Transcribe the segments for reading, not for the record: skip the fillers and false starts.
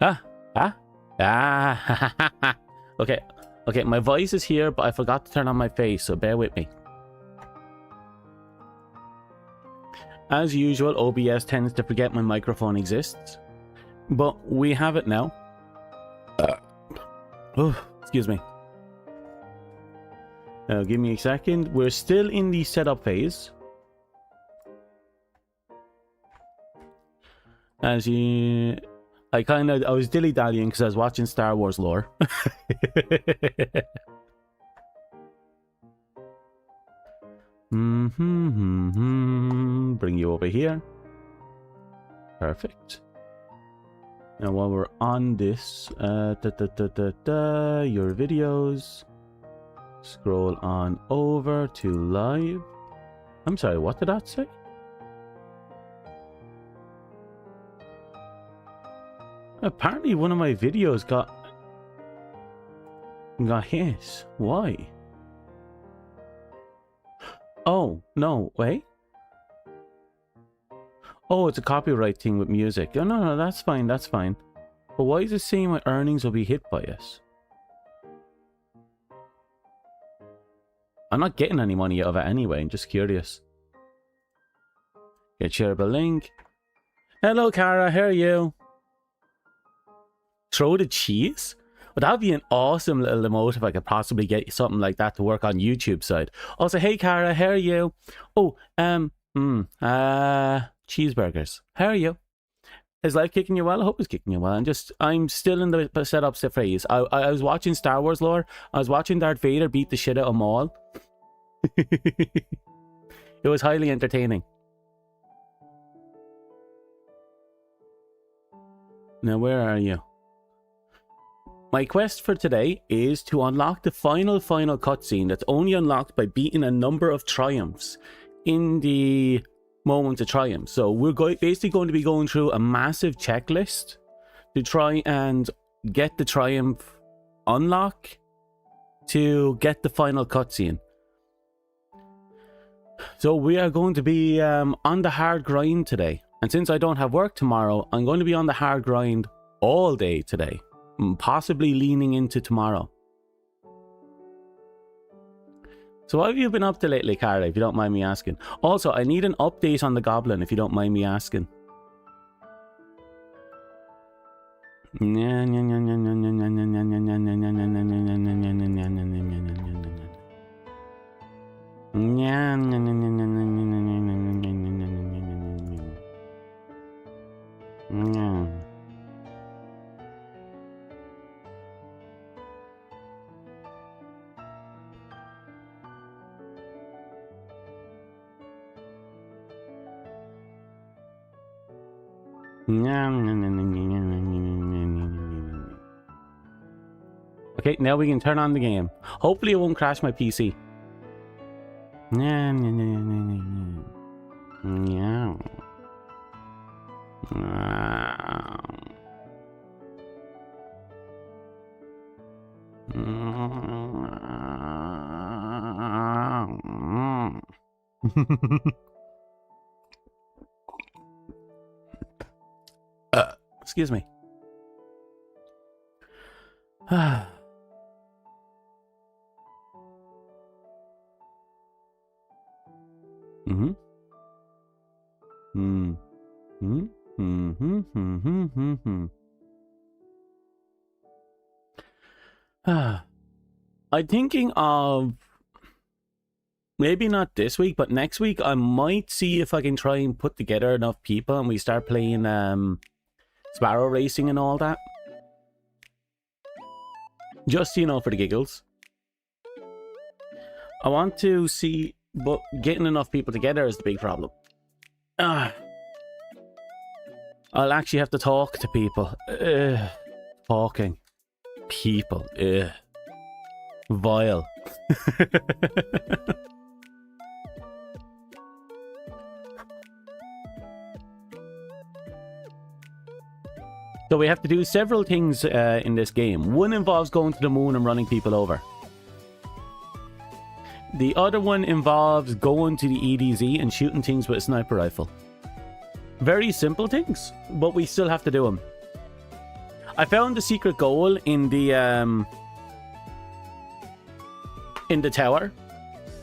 Ah, ah, ah. Okay, okay, my voice is here, but I forgot to turn on my face, so bear with me. As usual, OBS tends to forget my microphone exists, but we have it now. Oh, excuse me. Give me a second. We're still in the setup phase. As you... I was dilly-dallying because I was watching Star Wars lore. Bring you over here. Perfect. Now while we're on this, your videos. Scroll on over to live. I'm sorry, what did that say? Apparently one of my videos got hit. Why? Oh, no, wait. Oh, it's a copyright thing with music. Oh, no, that's fine, that's fine. But why is it saying my earnings will be hit by us? I'm not getting any money out of it anyway, I'm just curious. Get shareable link. Hello, Cara, how are you? Throw the cheese? Well, that'd be an awesome little emote if I could possibly get something like that to work on YouTube side. Also, hey, Cara, how are you? Oh, cheeseburgers. How are you? Is life kicking you well? I hope it's kicking you well. I'm still in the setup phase. I was watching Star Wars lore. I was watching Darth Vader beat the shit out of Maul. It was highly entertaining. Now, where are you? My quest for today is to unlock the final cutscene that's only unlocked by beating a number of triumphs in the Moments of Triumph. So we're basically going to be going through a massive checklist to try and get the triumph unlock to get the final cutscene. So we are going to be on the hard grind today. And since I don't have work tomorrow, I'm going to be on the hard grind all day today. Possibly leaning into tomorrow. So what have you been up to lately, Cara, if you don't mind me asking? Also, I need an update on the goblin, if you don't mind me asking. Okay, now we can turn on the game. Hopefully it won't crash my PC. Excuse me. I'm thinking of maybe not this week, but next week I might see if I can try and put together enough people and we start playing Sparrow racing and all that. Just, you know, for the giggles. I want to see, but getting enough people together is the big problem. I'll actually have to talk to people. Talking. People. Vile. So we have to do several things in this game. One involves going to the moon and running people over. The other one involves going to the EDZ and shooting things with a sniper rifle. Very simple things, but we still have to do them. I found the secret goal in the tower,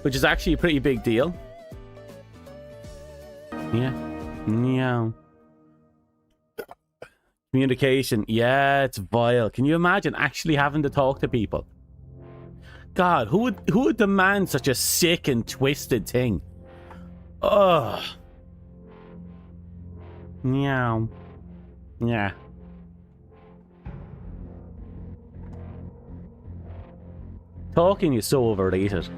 which is actually a pretty big deal. Yeah. Yeah. Communication. Yeah, it's vile. Can you imagine actually having to talk to people? God, who would demand such a sick and twisted thing? Ugh. Meow. Yeah. Talking is so overrated.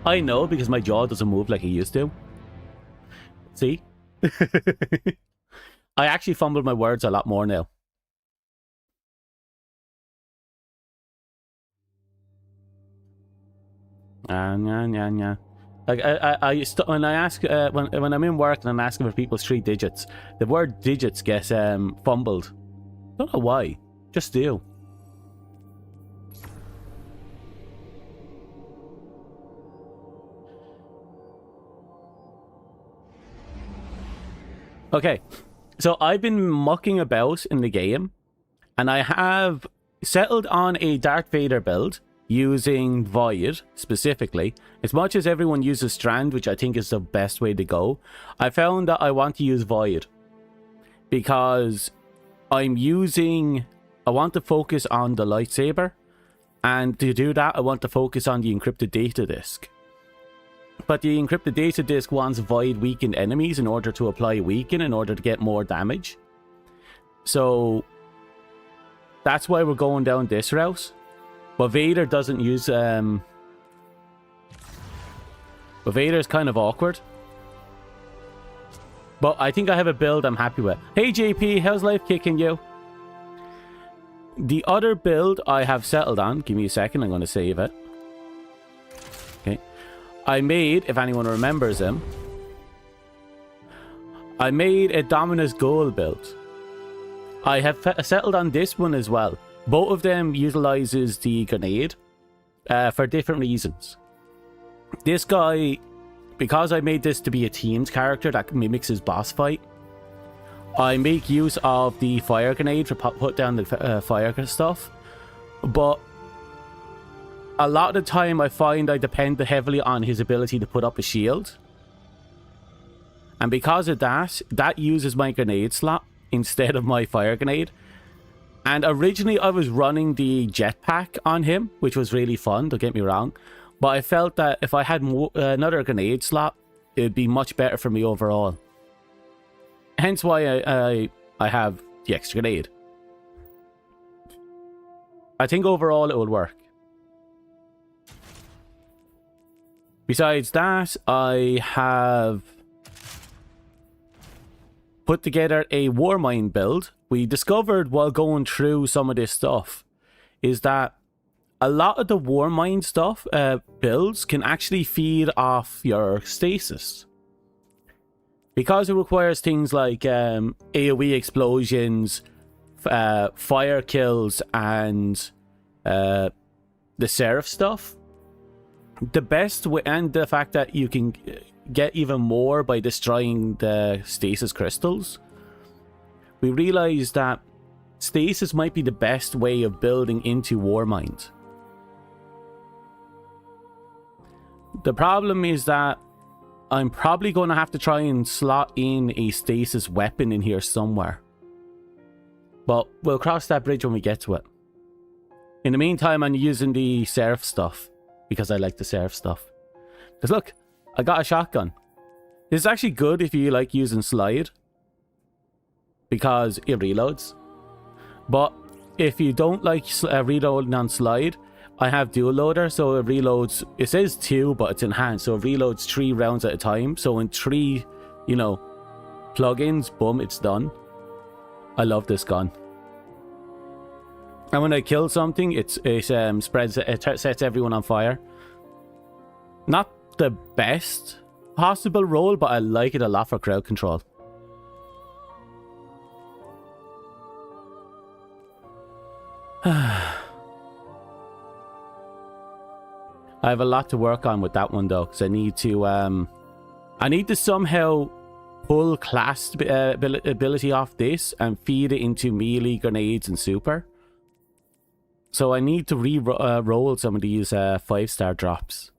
I know, because my jaw doesn't move like it used to. See? I actually fumble my words a lot more now. Yeah. Like when I ask when I'm in work and I'm asking for people's 3 digits, the word digits gets fumbled. Don't know why. Just do. Okay, so I've been mucking about in the game, and I have settled on a Darth Vader build using Void specifically. As much as everyone uses Strand, which I think is the best way to go, I found that I want to use Void because I want to focus on the lightsaber, and to do that I want to focus on the encrypted data disk. But the encrypted data disk wants Void weakened enemies in order to apply weaken in order to get more damage. So that's why we're going down this route. But Vader doesn't use but Vader's kind of awkward. But I think I have a build I'm happy with. Hey JP, how's life kicking you? The other build I have settled on, give me a second, I'm going to save it. Okay. I made, if anyone remembers him, I made a Dominus Goal build. I have settled on this one as well. Both of them utilizes the grenade for different reasons. This guy, because I made this to be a teamed character that mimics his boss fight, I make use of the fire grenade to put down the fire stuff. But a lot of the time I find I depend heavily on his ability to put up a shield. And because of that, that uses my grenade slot instead of my fire grenade. And originally I was running the jetpack on him, which was really fun, don't get me wrong. But I felt that if I had another grenade slot, it would be much better for me overall. Hence why I have the extra grenade. I think overall it will work. Besides that, I have put together a Warmind build. We discovered while going through some of this stuff is that a lot of the Warmind stuff builds can actually feed off your stasis. Because it requires things like AoE explosions, fire kills, and the Seraph stuff. The best way, and the fact that you can get even more by destroying the stasis crystals, we realized that stasis might be the best way of building into Warmind. The problem is that I'm probably going to have to try and slot in a stasis weapon in here somewhere. But we'll cross that bridge when we get to it. In the meantime, I'm using the Seraph stuff, because I like the Seraph stuff. Because look, I got a shotgun. This is actually good if you like using slide, because it reloads. But if you don't like reloading on slide, I have dual loader, so it reloads, it says 2, but it's enhanced, so it reloads 3 rounds at a time. So in 3, you know, plugins, boom, it's done. I love this gun. And when I kill something, it sets everyone on fire. Not the best possible role, but I like it a lot for crowd control. I have a lot to work on with that one though, because I need to somehow full class ability off this and feed it into melee, grenades, and super. So I need to roll some of these 5-star drops.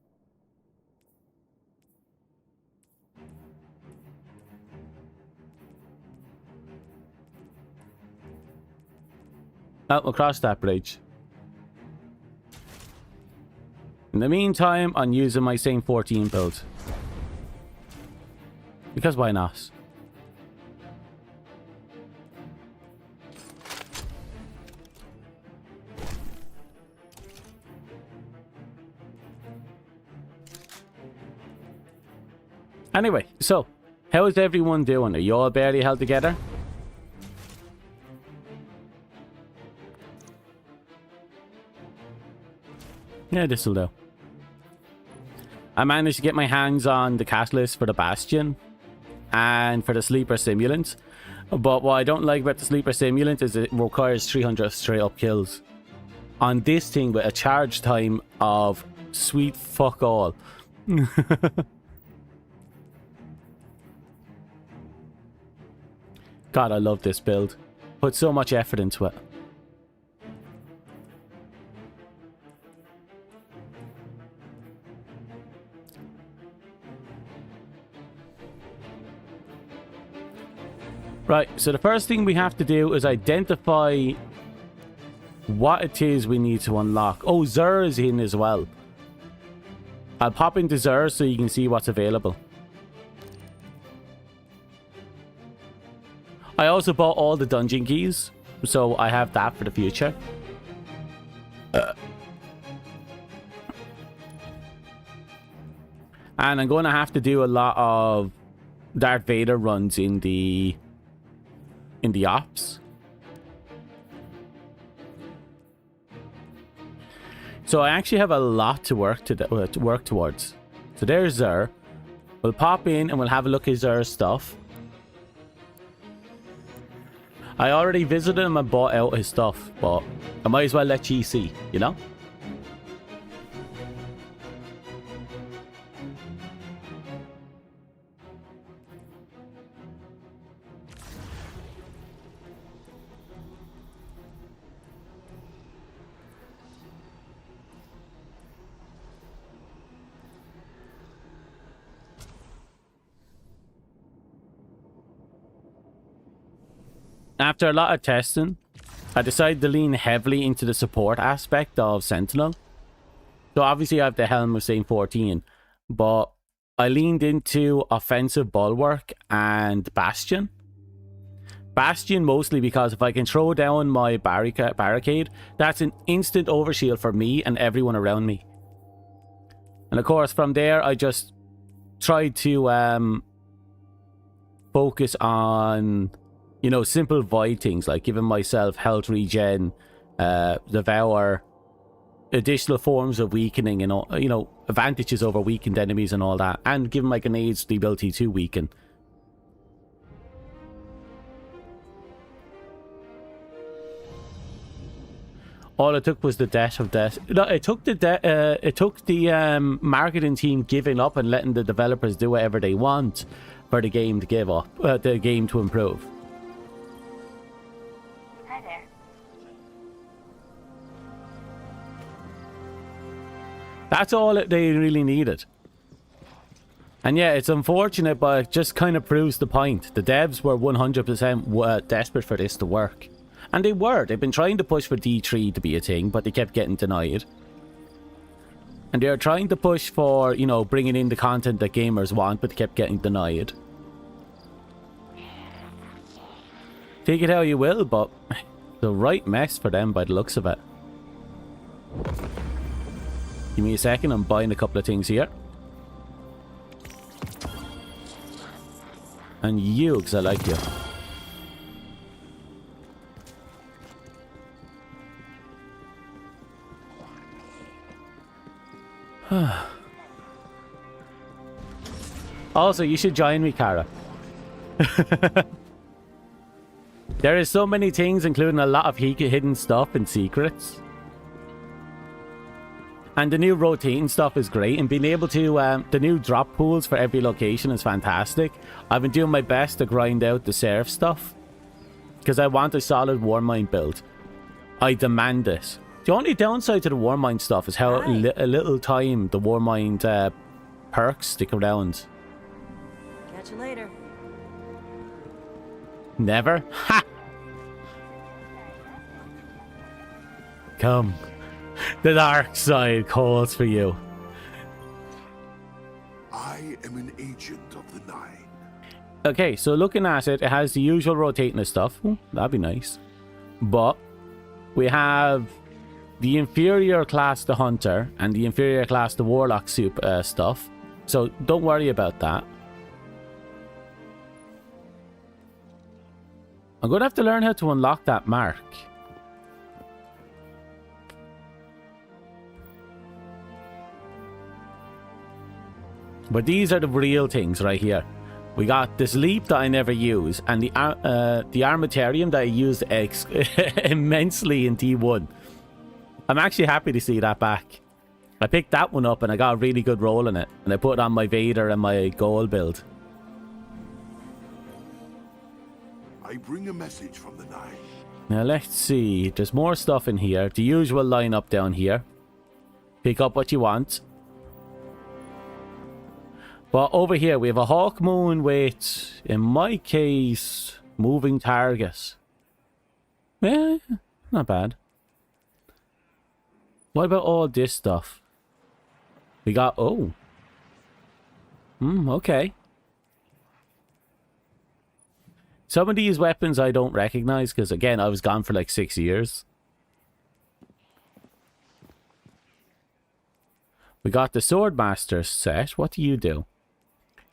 Oh, we'll cross that bridge. In the meantime, I'm using my same 14 build. Because why not? Anyway, so, how is everyone doing? Are you all barely held together? Yeah, this'll do. I managed to get my hands on the catalyst for the Bastion and for the sleeper simulant. But what I don't like about the sleeper simulant is it requires 300 straight up kills. On this thing with a charge time of sweet fuck all. God, I love this build. Put so much effort into it. Right, so the first thing we have to do is identify what it is we need to unlock. Oh, Zur is in as well. I'll pop into Zur so you can see what's available. I also bought all the dungeon keys, so I have that for the future. And I'm going to have to do a lot of Darth Vader runs in the ops. So I actually have a lot to work towards. So there's Zur. We'll pop in and we'll have a look at Zur's stuff. I already visited him and bought out his stuff, but I might as well let you see, you know? After a lot of testing, I decided to lean heavily into the support aspect of Sentinel. So obviously I have the Helm of Saint 14, but I leaned into offensive bulwark and Bastion. Bastion mostly because if I can throw down my barricade, that's an instant overshield for me and everyone around me. And of course from there I just tried to focus on, you know, simple void things like giving myself health regen, devour, additional forms of weakening and all, you know, advantages over weakened enemies and all that, and giving my grenades the ability to weaken. All it took was the death of death. No, it took the marketing team giving up and letting the developers do whatever they want for the game to give up, the game to improve. That's all they really needed. And yeah, it's unfortunate, but it just kind of proves the point. The devs were 100% desperate for this to work. And they were. They've been trying to push for D3 to be a thing, but they kept getting denied. And they're trying to push for, you know, bringing in the content that gamers want, but they kept getting denied. Take it how you will, but the right mess for them by the looks of it. Give me a second, I'm buying a couple of things here. And you, because I like you. Also, you should join me, Kara. There is so many things, including a lot of hidden stuff and secrets. And the new rotating stuff is great, and being able to, the new drop pools for every location is fantastic. I've been doing my best to grind out the surf stuff, because I want a solid Warmind build. I demand this. The only downside to the Warmind stuff is how a little time the Warmind perks stick around. Catch you later. Never? Ha! Come. The dark side calls for you. I am an agent of the Nine. Okay, so looking at it, it has the usual rotating stuff. Ooh, that'd be nice. But we have the inferior class the Hunter and the inferior class the Warlock stuff. So don't worry about that. I'm going to have to learn how to unlock that mark. But these are the real things right here. We got this leap that I never use, and the Armatarium that I used immensely in T1. I'm actually happy to see that back. I picked that one up and I got a really good roll in it, and I put it on my Vader and my Goal build. I bring a message from the Nine. Now let's see, there's more stuff in here. The usual lineup down here. Pick up what you want. But over here we have a Hawk Moon with, in my case, moving targets. Yeah, not bad. What about all this stuff? We got, oh. Okay. Some of these weapons I don't recognize because, again, I was gone for like 6 years. We got the Swordmaster set. What do you do?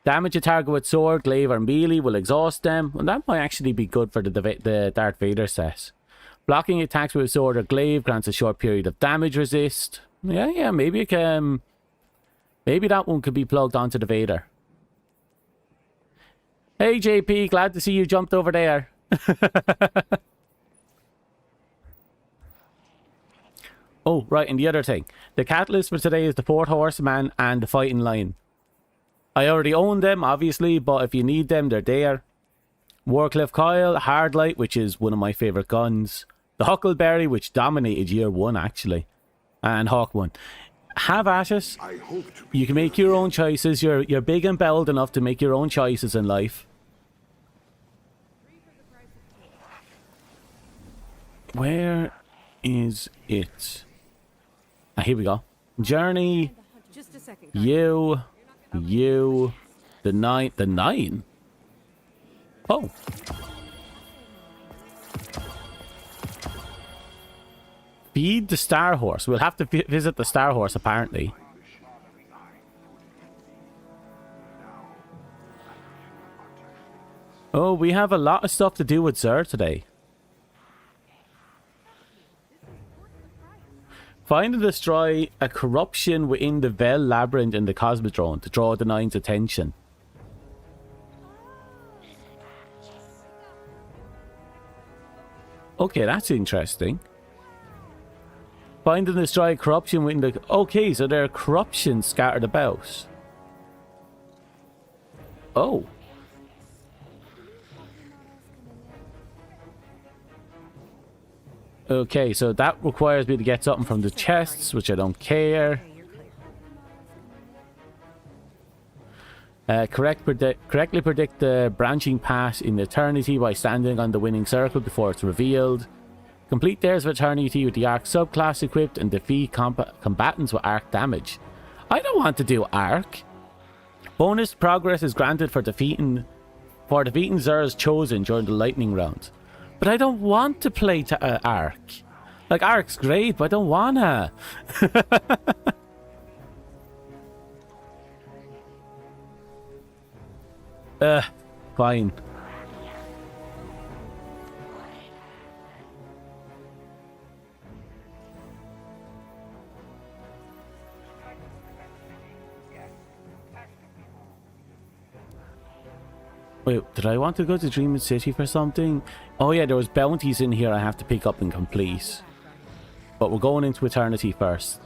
Damage a target with sword, glaive, or melee will exhaust them. Well, that might actually be good for the Darth Vader set. Blocking attacks with sword or glaive grants a short period of damage resist. Yeah, maybe it can. Maybe that one could be plugged onto the Vader. Hey JP, glad to see you jumped over there. Oh, right, and the other thing. The catalyst for today is the Fourth Horseman and the Fighting Lion. I already own them, obviously, but if you need them, they're there. Warcliffe Coil, Hardlight, which is one of my favourite guns. The Huckleberry, which dominated year 1, actually. And Hawk 1. Have at it. You can make your own choices. You're big and bold enough to make your own choices in life. Where is it? Ah, here we go. Journey. Just a second. You. The 9. The 9? Oh. Feed the Star Horse. We'll have to visit the Star Horse, apparently. Oh, we have a lot of stuff to do with Xur today. Find and destroy a corruption within the Vel Labyrinth in the Cosmodrome to draw the Nine's attention. Okay, that's interesting. Find and destroy corruption within the... Okay, so there are corruptions scattered about. Oh. Okay, so that requires me to get something from the chests, which I don't care. Correctly predict the branching path in eternity by standing on the winning circle before it's revealed. Complete Dares of Eternity with the Arc subclass equipped and defeat combatants with arc damage. I don't want to do arc. Bonus progress is granted for defeating Xur's chosen during the lightning round. But I don't want to play arc. Like, arc's great, but I don't wanna. Fine. Wait, did I want to go to Dreaming City for something? Oh yeah, there was bounties in here I have to pick up and complete. But we're going into Eternity first.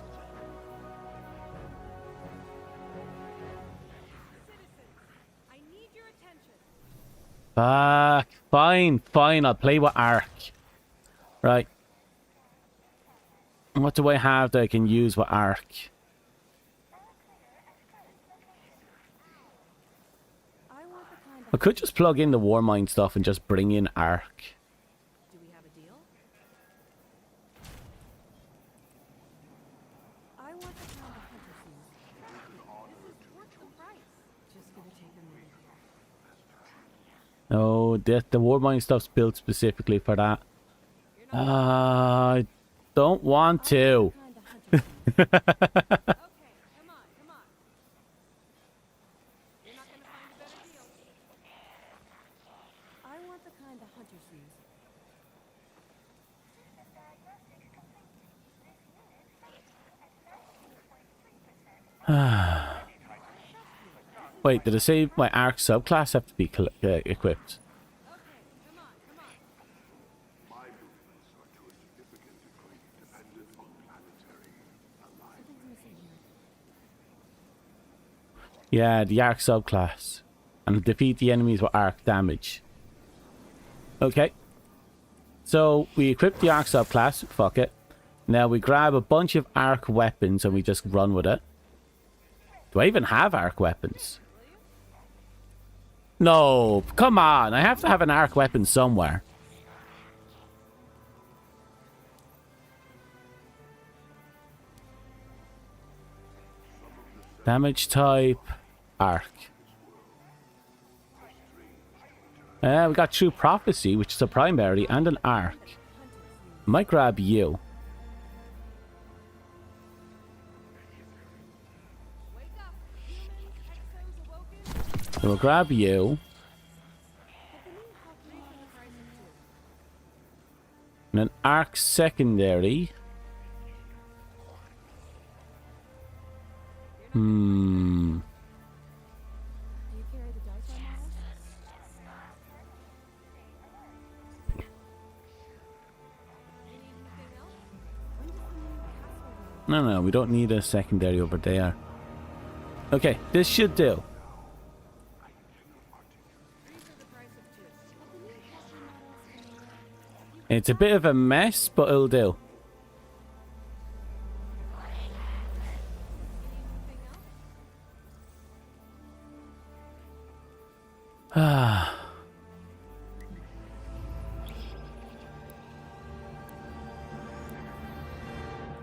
Fuck. Fine, fine. I'll play with arc. Right. What do I have that I can use with arc? I could just plug in the Warmind stuff and just bring in arc. Do we have a deal? I want the kind of hunter season. This is worth the price. Just gonna take a minute. No, the Warmind stuff's built specifically for that. I don't want to. Okay, come on, come on. You're not gonna find a better deal. I want the kind the hunter sees. Wait, did I say my arc subclass have to be equipped? My movements are to a significant degree dependent on planetary alignment. Yeah, the arc subclass. And defeat the enemies with arc damage. Okay. So, we equip the arc subclass. Fuck it. Now we grab a bunch of arc weapons and we just run with it. Do I even have arc weapons? No, come on. I have to have an arc weapon somewhere. Damage type, arc. We got True Prophecy, which is a primary, and an arc. Might grab you. So we'll grab you. And an arc secondary. Do you carry the dice on that? No, we don't need a secondary over there. Okay, this should do. It's a bit of a mess, but it'll do.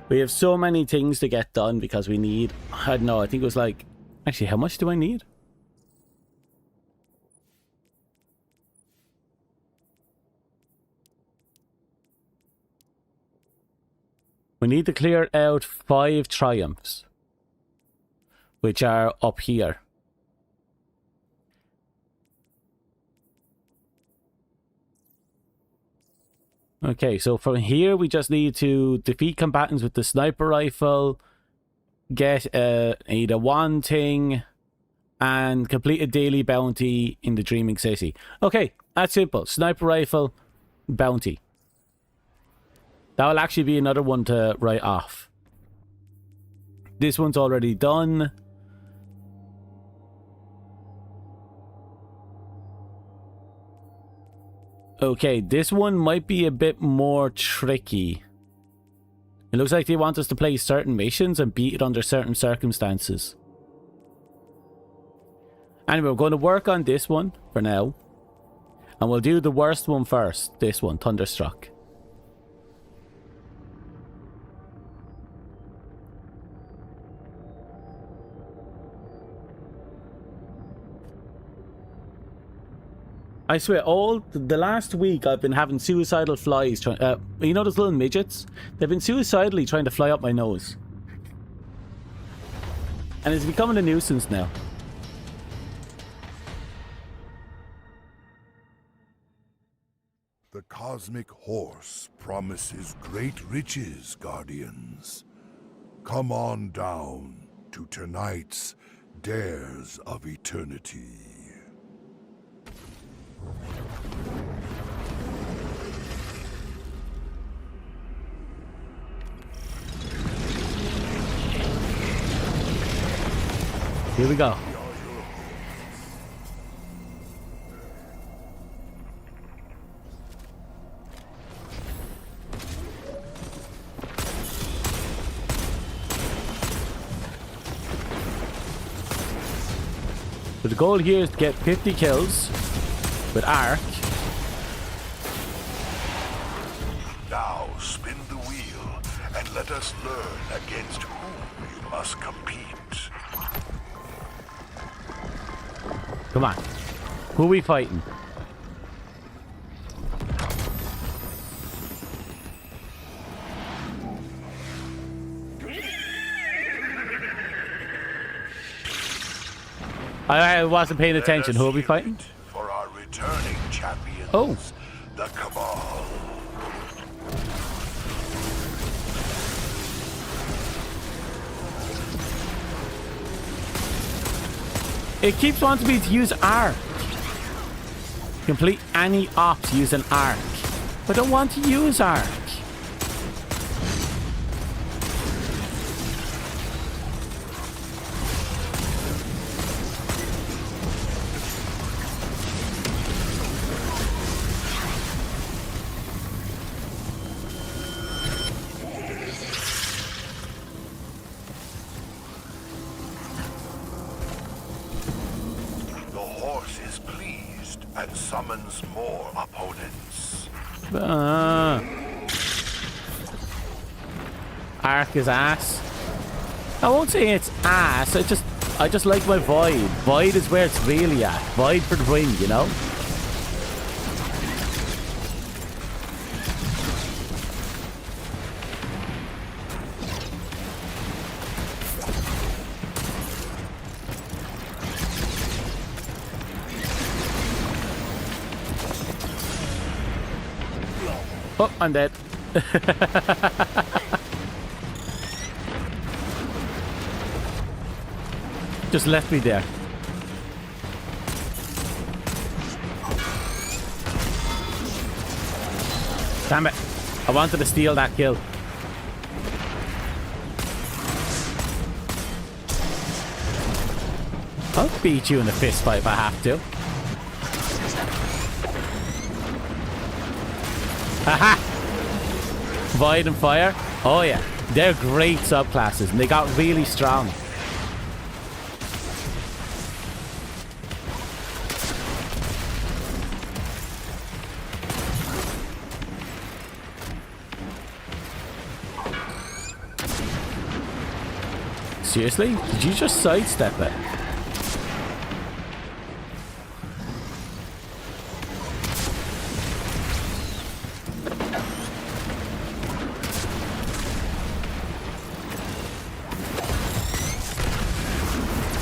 We have so many things to get done because we need... I don't know, I think it was like... Actually, how much do I need? We need to clear out 5 triumphs. Which are up here. Okay, so from here we just need to defeat combatants with the sniper rifle, get either one thing, and complete a daily bounty in the Dreaming City. Okay, that's simple. Sniper rifle, bounty. That will actually be another one to write off. This one's already done. Okay, this one might be a bit more tricky. It looks like they want us to play certain missions and beat it under certain circumstances. Anyway, we're going to work on this one for now. And we'll do the worst one first. This one, Thunderstruck. I swear, the last week I've been having suicidal flies trying... you know those little midgets? They've been suicidally trying to fly up my nose. And it's becoming a nuisance now. The cosmic horse promises great riches, Guardians. Come on down to tonight's Dares of Eternity. Here we go. So the goal here is to get 50 kills with arc. Now spin the wheel and let us learn against whom you must compete. Come on. Who are we fighting? I wasn't paying attention. Who are we fighting? For our returning champions, Oh. the Cabal. It keeps wanting me to use arc. Complete any ops using arc. I don't want to use arc. And summons more opponents. Arc is ass. I won't say it's ass. I just like my void. Void is where it's really at. Void for the win, you know? Oh, I'm dead. Just left me there. Damn it. I wanted to steal that kill. I'll beat you in a fist fight if I have to. Haha! Void and Fire. Oh yeah. They're great subclasses and they got really strong. Seriously? Did you just sidestep it?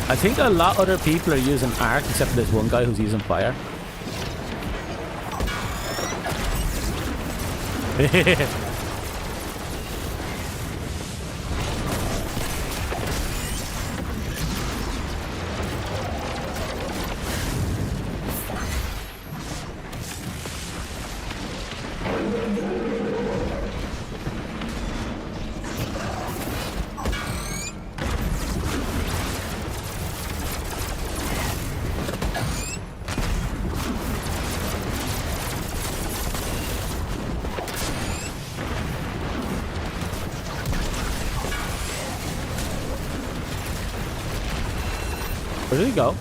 I think a lot of other people are using arc except for this one guy who's using fire. Where did he go?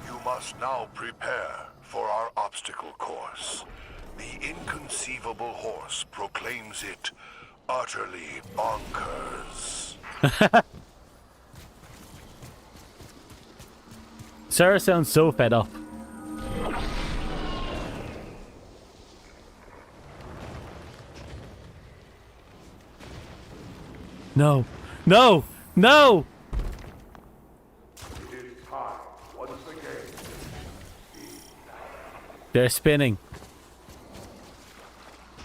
You must now prepare for our obstacle course. The inconceivable horse proclaims it utterly bonkers. Sarah sounds so fed up. No. No! No! It is time once again. They're spinning.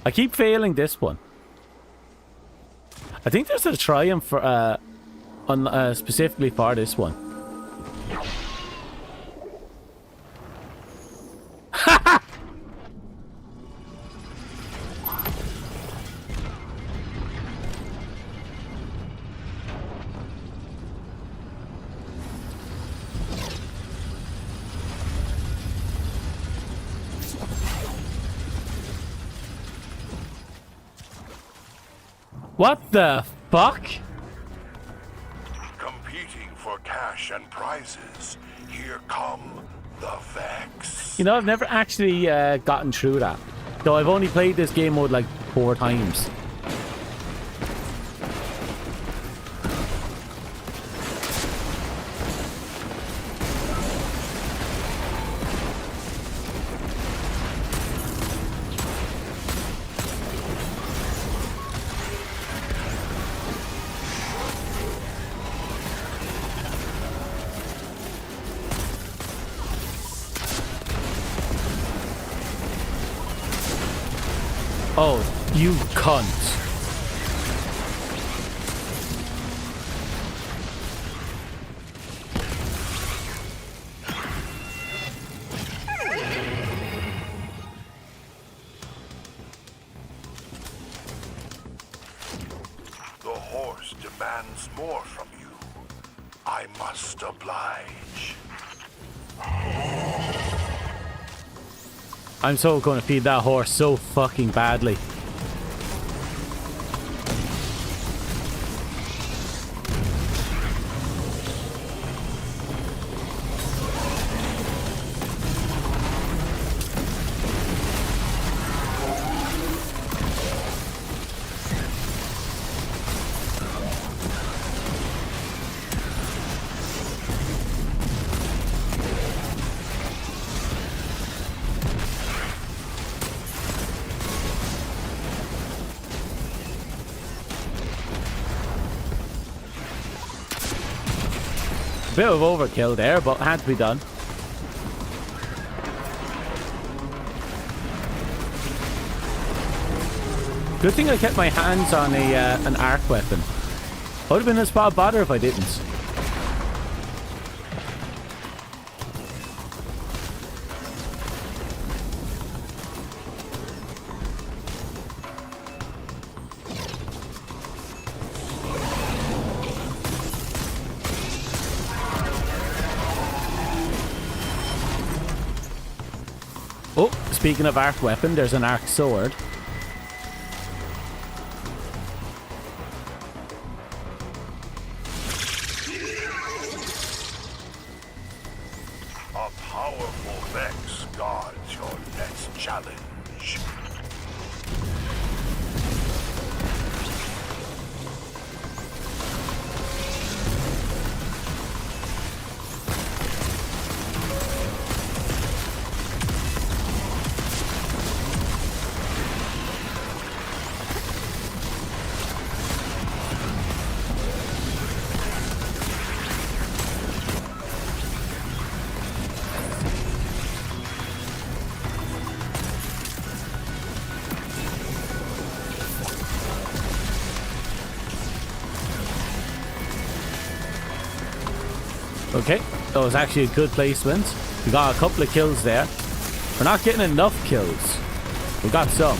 I keep failing this one. I think there's a triumph for specifically for this one. What the fuck? cash and prizes, here come the Vex. You know, I've never actually gotten through that. Though I've only played this game mode like 4 times. Oh, you cunt. The horse demands more from you. I must oblige. I'm so going to feed that horse so fucking badly. Bit of overkill there, but had to be done. Good thing I kept my hands on an arc weapon. Would have been a spot bother if I didn't. Oh, speaking of arc weapon, there's an arc sword. A powerful Vex guards your next challenge. Okay, that was actually a good placement. We got a couple of kills there. We're not getting enough kills. We got some.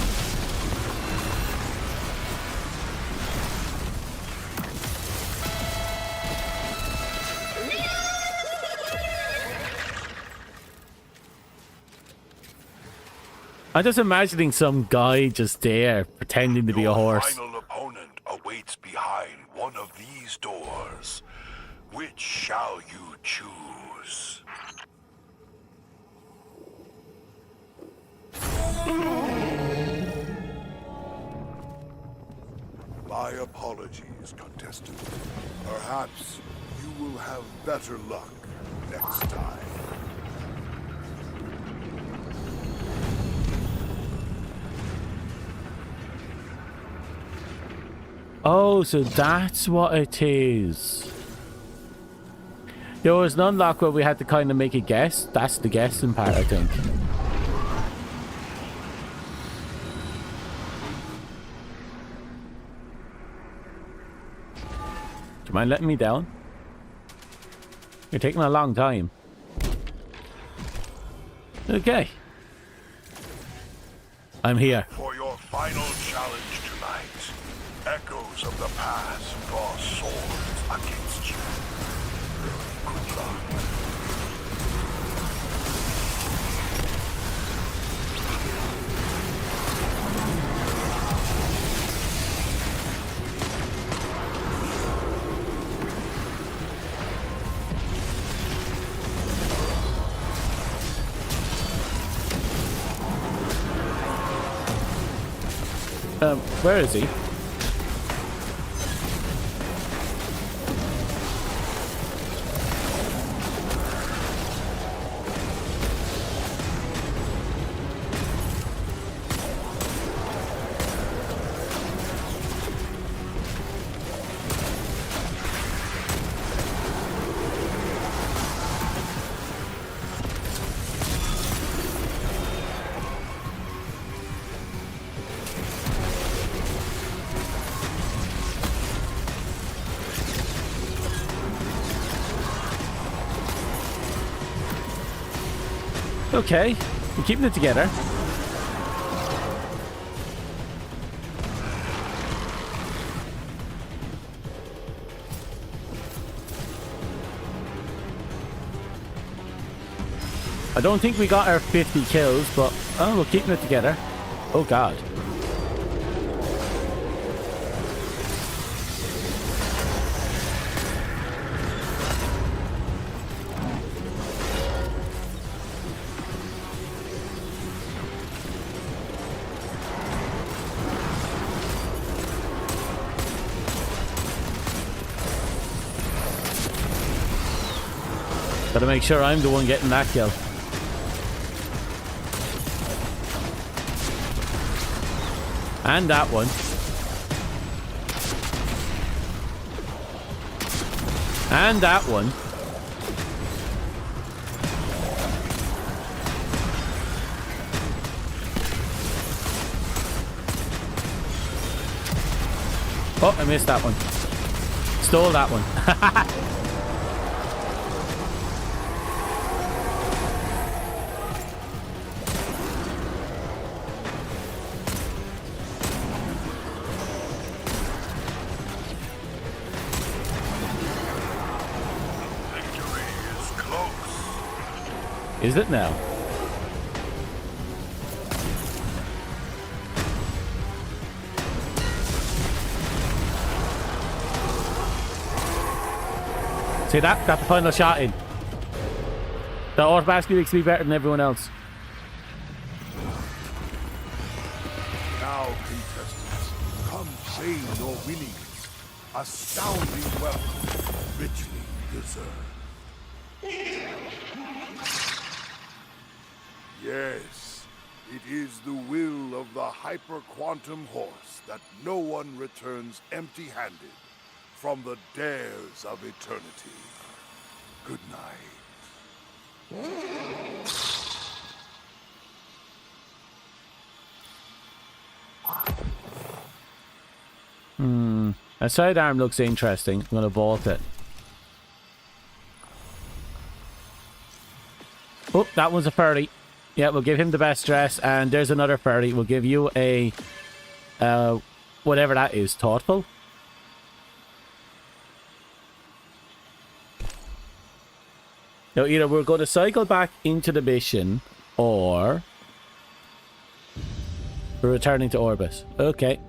I'm just imagining some guy just there pretending to be a horse. Your final opponent awaits behind one of these doors. Which shall you choose? My apologies, contestant. Perhaps you will have better luck next time. Oh, so that's what it is. There was an unlock where we had to kind of make a guess. That's the guessing part, I think. Do you mind letting me down? You're taking a long time. Okay. I'm here. For your final challenge tonight, echoes of the past draw swords against you. Good luck. Where is he? Okay, we're keeping it together. I don't think we got our 50 kills, but we're keeping it together. Oh god. Gotta make sure I'm the one getting that kill. And that one. And that one. Oh, I missed that one. Stole that one. Is it now? See that? Got the final shot in. That automatically makes me better than everyone else. Now, contestants, come claim your winnings. Astounding wealth, richly deserved. Yes, it is the will of the hyper-quantum horse that no one returns empty-handed from the dares of eternity. Good night. A sidearm looks interesting. I'm gonna vault it. Oh, that one's a 30. Yeah, we'll give him the best dress, and there's another 30. We'll give you a whatever that is, thoughtful. Now, either we're going to cycle back into the mission, or we're returning to orbit. Okay.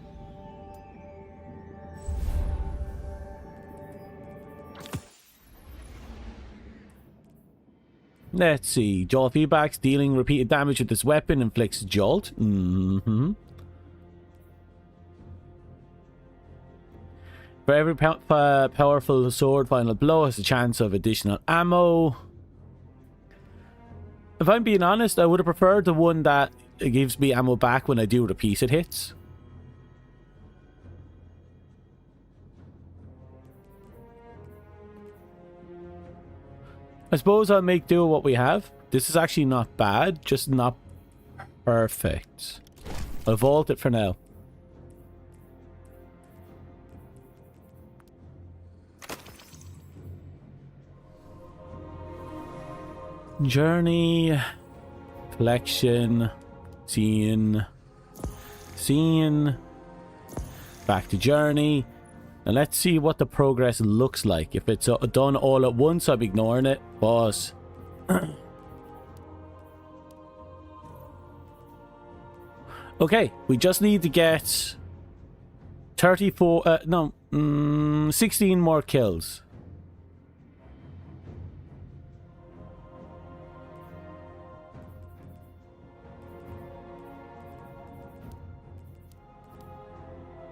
Let's see. Jolt feedbacks. Dealing repeated damage with this weapon inflicts jolt. For every powerful sword final blow has a chance of additional ammo. If I'm being honest, I would have preferred the one that gives me ammo back when I do repeated hits. I suppose I'll make do with what we have. This is actually not bad, just not perfect. I'll vault it for now. Journey, collection, seeing, back to journey. And let's see what the progress looks like. If it's done all at once, I'm ignoring it. But okay, we just need to get 16 more kills.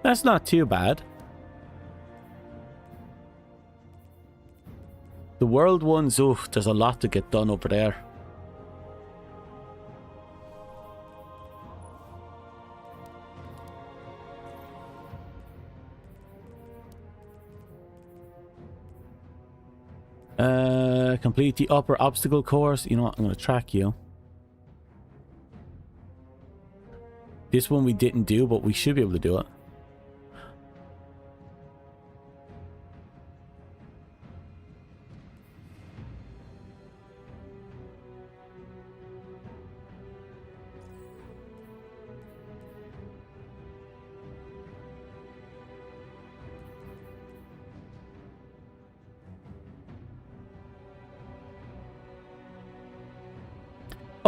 That's not too bad. The world ones, oof, there's a lot to get done over there. Complete the upper obstacle course. You know what? I'm going to track you. This one we didn't do, but we should be able to do it.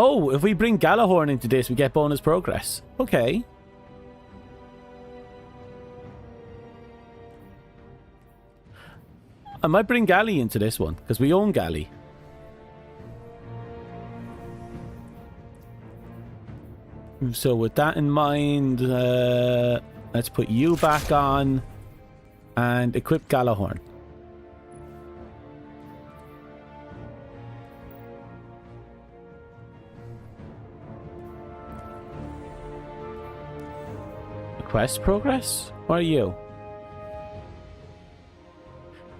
Oh, if we bring Galahorn into this, we get bonus progress. Okay. I might bring Gali into this one, because we own Gali. So with that in mind, let's put you back on and equip Galahorn. Quest progress? What are you?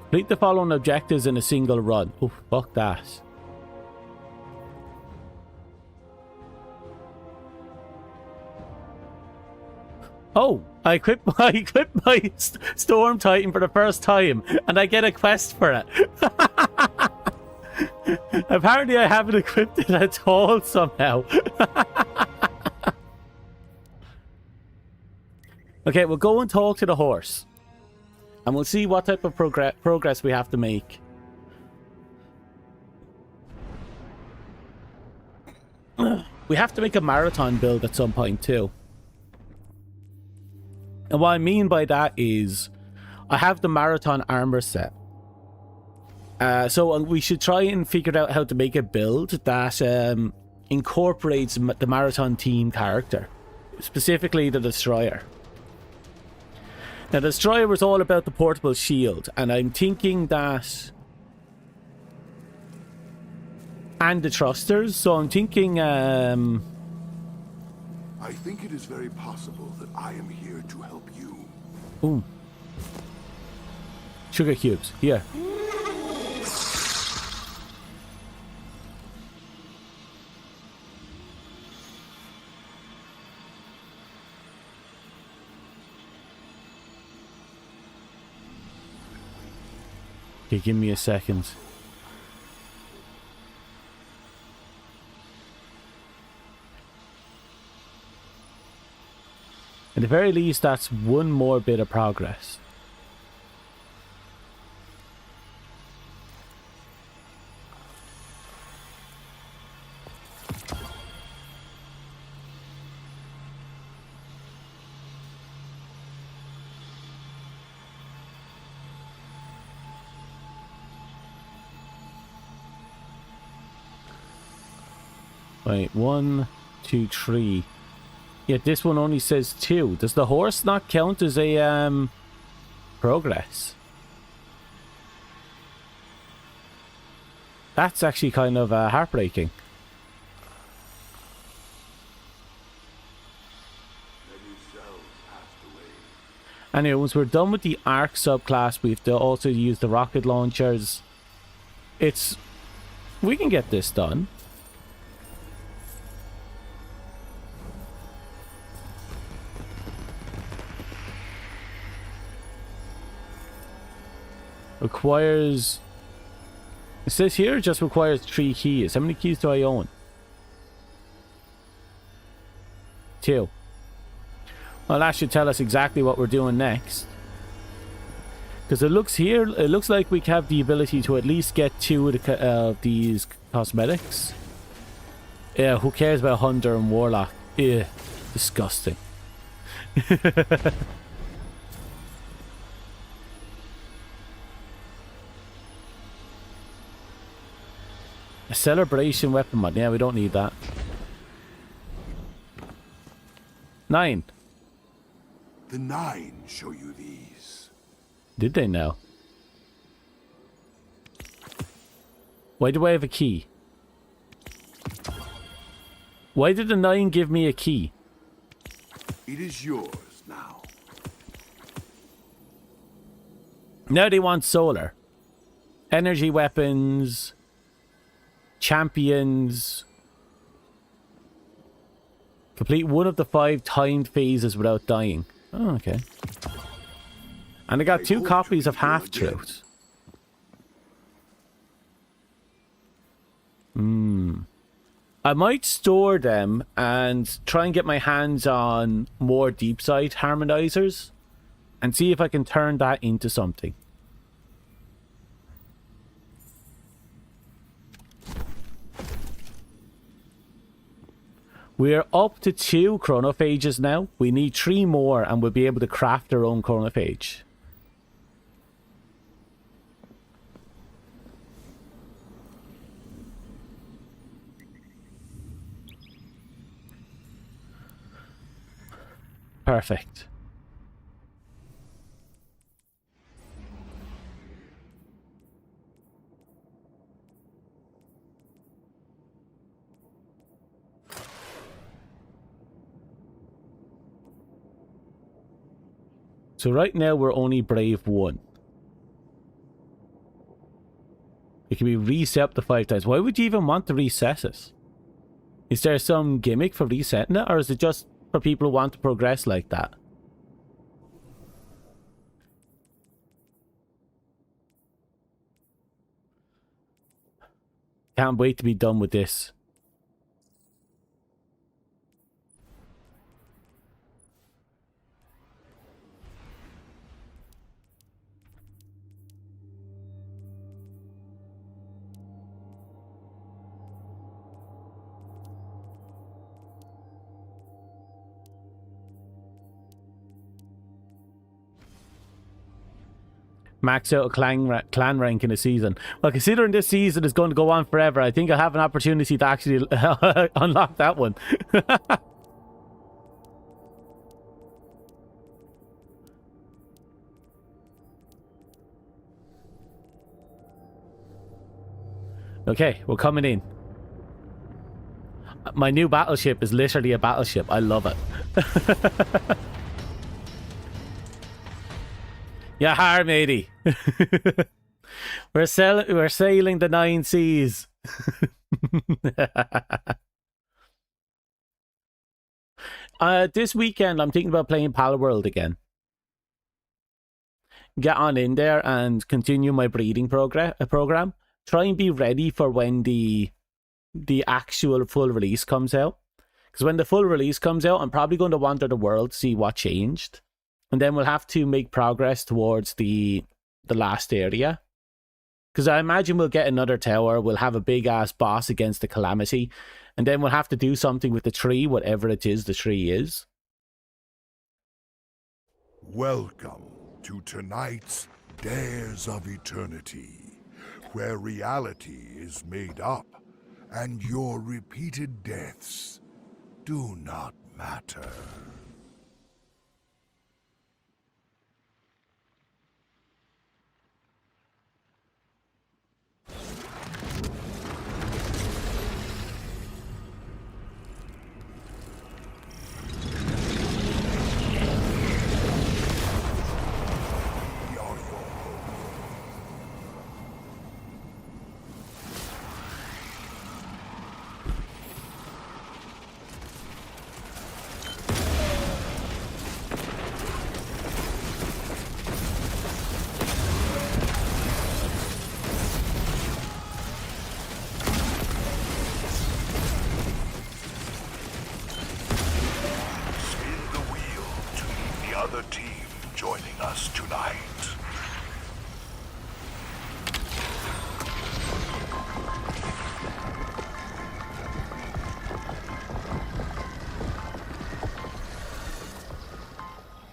Complete the following objectives in a single run. Oh, fuck that. Oh, I equipped my Storm Titan for the first time, and I get a quest for it. Apparently I haven't equipped it at all somehow. Okay, we'll go and talk to the horse. And we'll see what type of progress we have to make. We have to make a marathon build at some point too. And what I mean by that is, I have the marathon armor set. So we should try and figure out how to make a build that incorporates the marathon team character. Specifically the Destroyer. Now, the Destroyer was all about the portable shield, and I'm thinking that... And the thrusters, so I'm thinking, I think it is very possible that I am here to help you. Ooh. Sugar cubes, here. Okay, give me a second. At the very least, that's one more bit of progress. Wait, 1, 2, 3. Yet this one only says 2. Does the horse not count as a progress? That's actually kind of heartbreaking. Anyway, once we're done with the Arc subclass, we have to also use the rocket launchers. We can get this done. Requires... It says here it just requires 3 keys. How many keys do I own? 2. Well, that should tell us exactly what we're doing next. Because it looks like we have the ability to at least get 2 of these cosmetics. Yeah, who cares about Hunter and Warlock? Ew, disgusting. A celebration weapon mod. Yeah, we don't need that. 9. The Nine show you these. Did they now? Why do I have a key? Why did the Nine give me a key? It is yours now. Now they want solar. Energy weapons. Champions. Complete one of the 5 timed phases without dying. Oh, okay. And I got 2 copies of Half-Truth. I might store them and try and get my hands on more deep side harmonizers and see if I can turn that into something. We're up to 2 chronophages now. We need 3 more and we'll be able to craft our own chronophage. Perfect. So right now we're only brave 1. It can be reset up to 5 times. Why would you even want to reset it? Is there some gimmick for resetting it, or is it just for people who want to progress like that? Can't wait to be done with this. Max out a clan rank in a season. Well, considering this season is going to go on forever, I think I'll have an opportunity to actually unlock that one. Okay, we're coming in. My new battleship is literally a battleship. I love it. Yeah, har matey. We're sailing the 9 seas. This weekend I'm thinking about playing Palworld again. Get on in there and continue my breeding program. Try and be ready for when the actual full release comes out. Because when the full release comes out, I'm probably going to wander the world to see what changed. And then we'll have to make progress towards the last area. Because I imagine we'll get another tower. We'll have a big-ass boss against the Calamity. And then we'll have to do something with the tree, whatever it is the tree is. Welcome to tonight's Dares of Eternity, where reality is made up and your repeated deaths do not matter.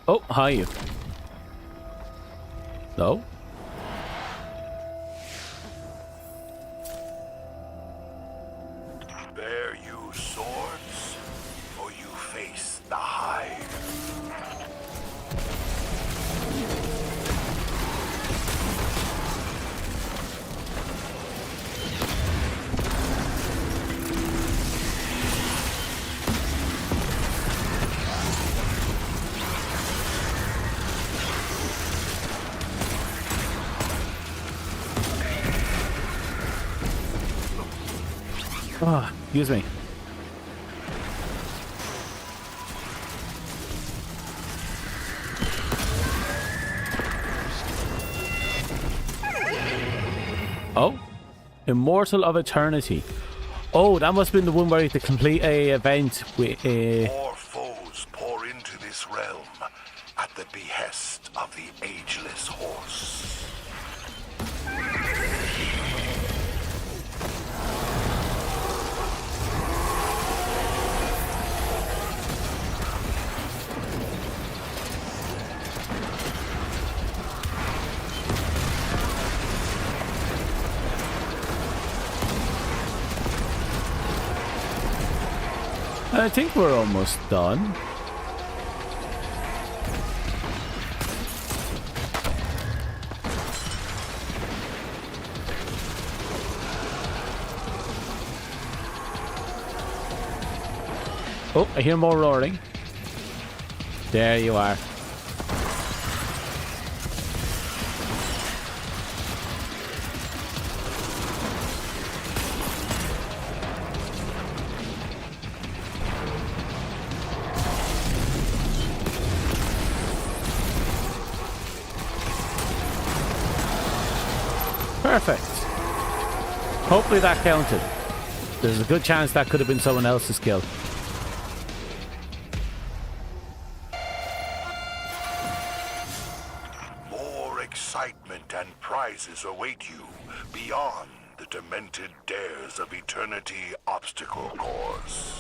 Oh, hi. No? Bear you swords, or you face the hive. Oh, excuse me. Oh, Immortal of Eternity. Oh, that must have been the one where you had to complete a event with a... More foes pour into this realm at the behest of the ageless horse. I think we're almost done. Oh, I hear more roaring. There you are. Perfect. Hopefully that counted. There's a good chance that could have been someone else's kill. More excitement and prizes await you beyond the demented dares of eternity obstacle course.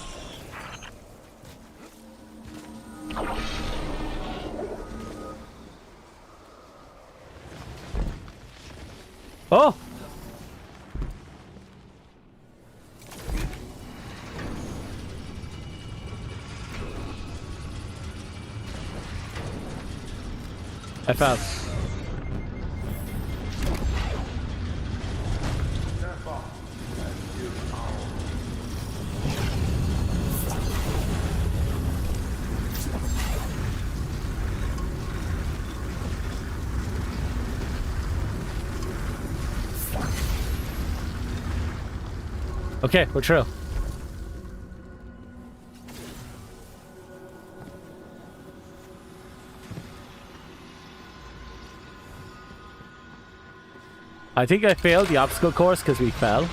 Oh! I fell. Okay, we're true. I think I failed the obstacle course because we fell.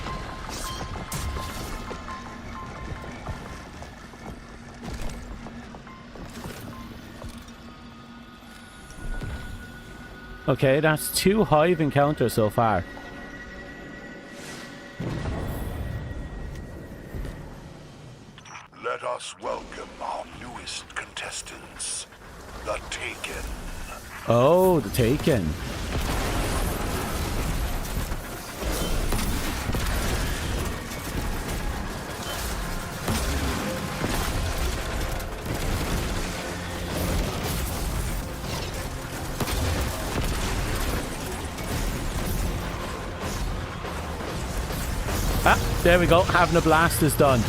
Okay, that's 2 hive encounters so far. Let us welcome our newest contestants, the Taken. Oh, the Taken. Ah, there we go. Having a blast is done.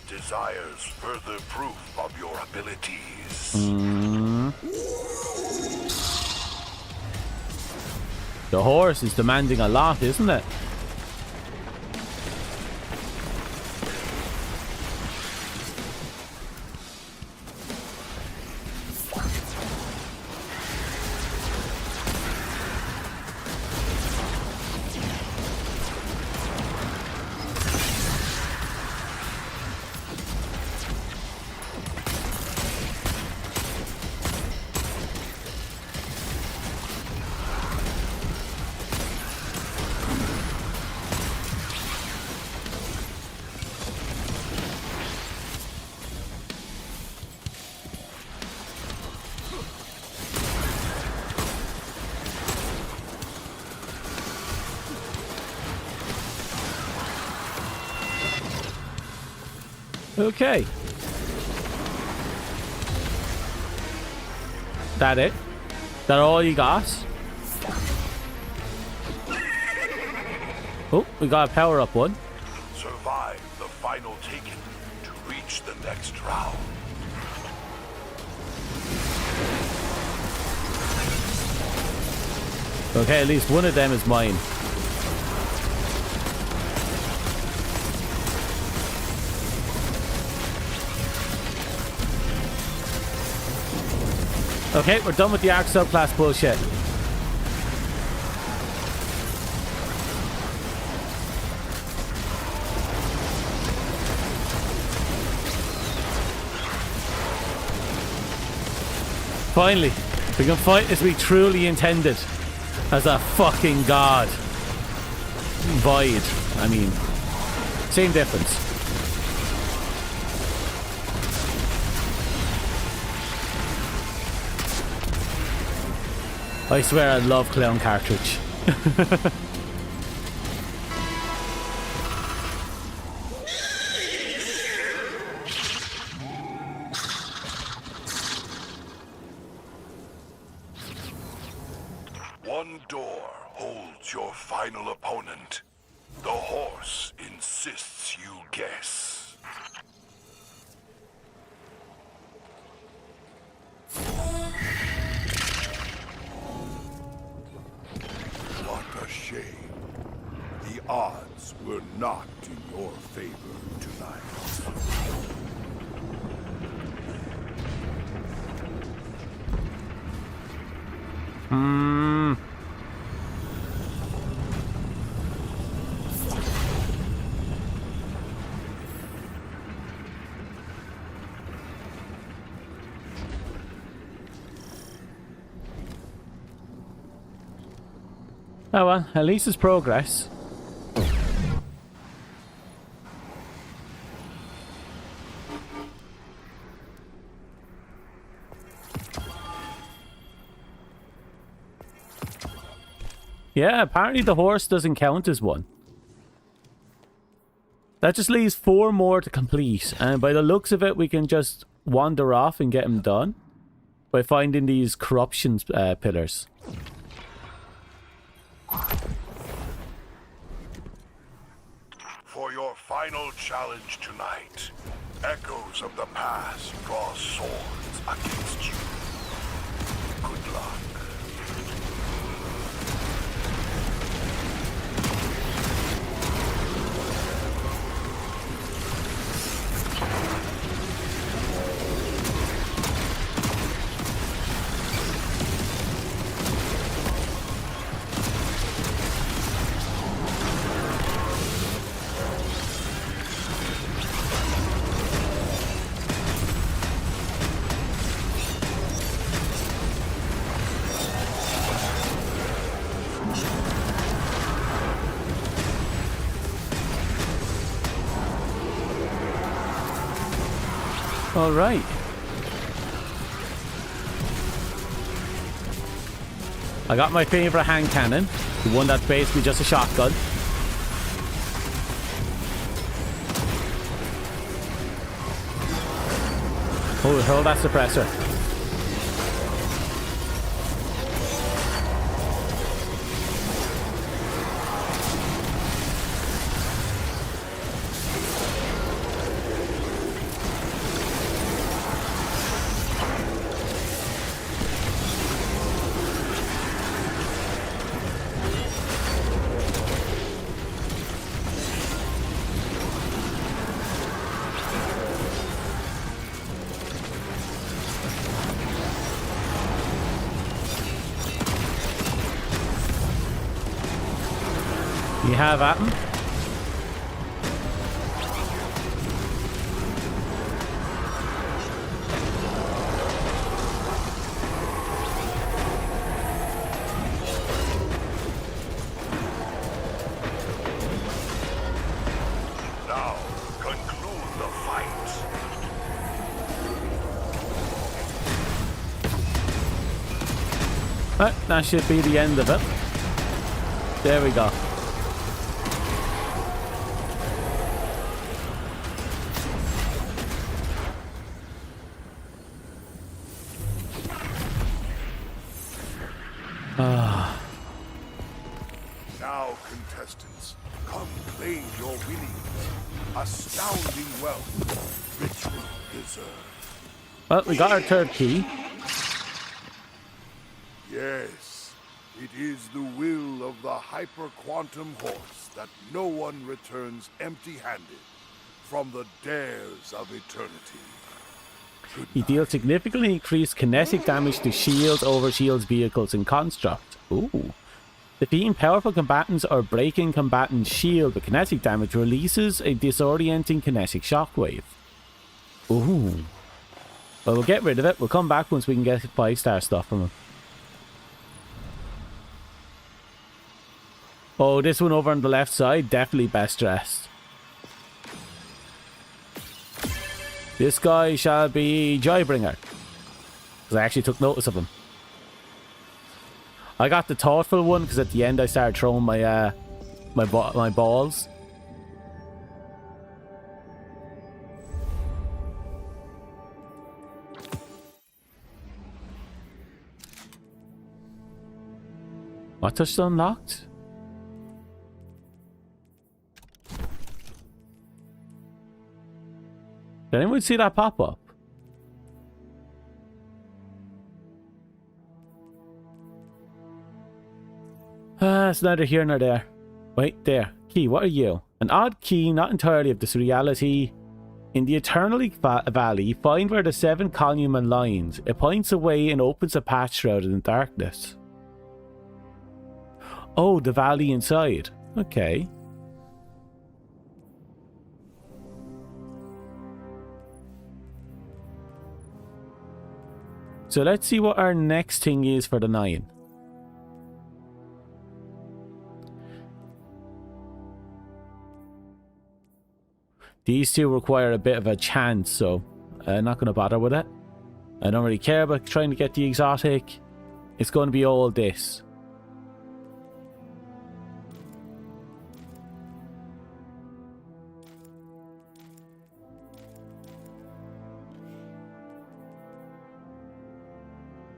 Desires further proof of your abilities. The horse is demanding a lot, isn't it? Okay. That it? That all you got? Oh, we got a power-up one. Survive the final taken to reach the next round. Okay, at least one of them is mine. Okay, we're done with the Arc subclass bullshit. Finally, we can fight as we truly intended. As a fucking god. Void. I mean, same difference. I swear I love Clown Cartridge. One door holds your final opponent. The horse insists you guess. What a shame. The odds were not in your favor tonight. Oh well, at least it's progress. Yeah, apparently the horse doesn't count as one. That just leaves 4 more to complete, and by the looks of it, we can just wander off and get them done by finding these corruption pillars. For your final challenge tonight, echoes of the past draw swords against you. Good luck. All right. I got my favorite hand cannon, the one that's basically just a shotgun. Hold that suppressor. You have at him. Now, conclude the fight. That should be the end of it. There we go. beneath. Astounding wealth, richly deserved. Well, we got our third key. Yes, it is the will of the hyper-quantum horse that no one returns empty-handed from the dares of eternity. He deals significantly increased kinetic damage to shields, overshields, vehicles, and construct. Ooh. Defeating powerful combatants or breaking combatants' shield with kinetic damage releases a disorienting kinetic shockwave. Ooh. Well, we'll get rid of it. We'll come back once we can get 5-star stuff from him. Oh, this one over on the left side, definitely best dressed. This guy shall be Joybringer. Because I actually took notice of him. I got the thoughtful one because at the end I started throwing my my balls. What's just unlocked? Did anyone see that pop up? It's neither here nor there. Wait, there. Key, what are you? An odd key, not entirely of this reality. In the Eternally Valley, find where the 7 column lines. It points away and opens a path shrouded in darkness. Oh, the valley inside. Okay. So let's see what our next thing is for the 9. These two require a bit of a chance, so I'm not going to bother with it. I don't really care about trying to get the exotic. It's going to be all this.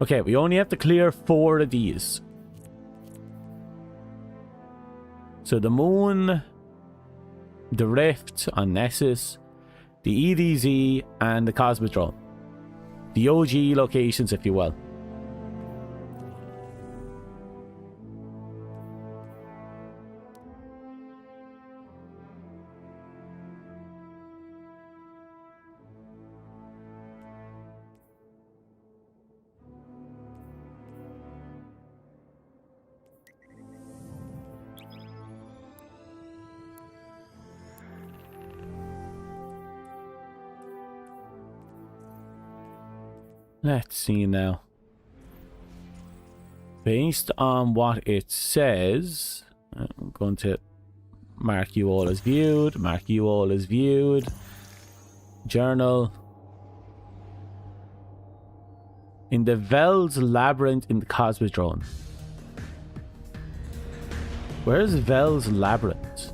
Okay, we only have to clear 4 of these. So the moon, the rift on Nessus, the EDZ, and the Cosmodrome. The OG locations, if you will. Let's see now. Based on what it says, I'm going to mark you all as viewed, mark you all as viewed. Journal. In the Vel's Labyrinth in the Cosmodrome. Where's Vel's Labyrinth?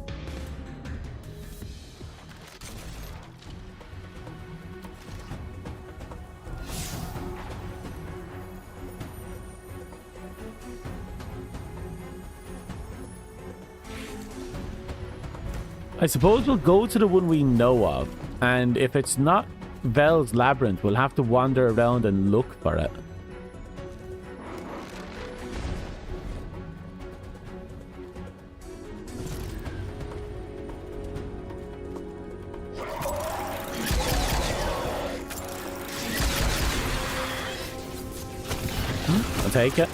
I suppose we'll go to the one we know of, and if it's not Vel's Labyrinth, we'll have to wander around and look for it. I'll take it.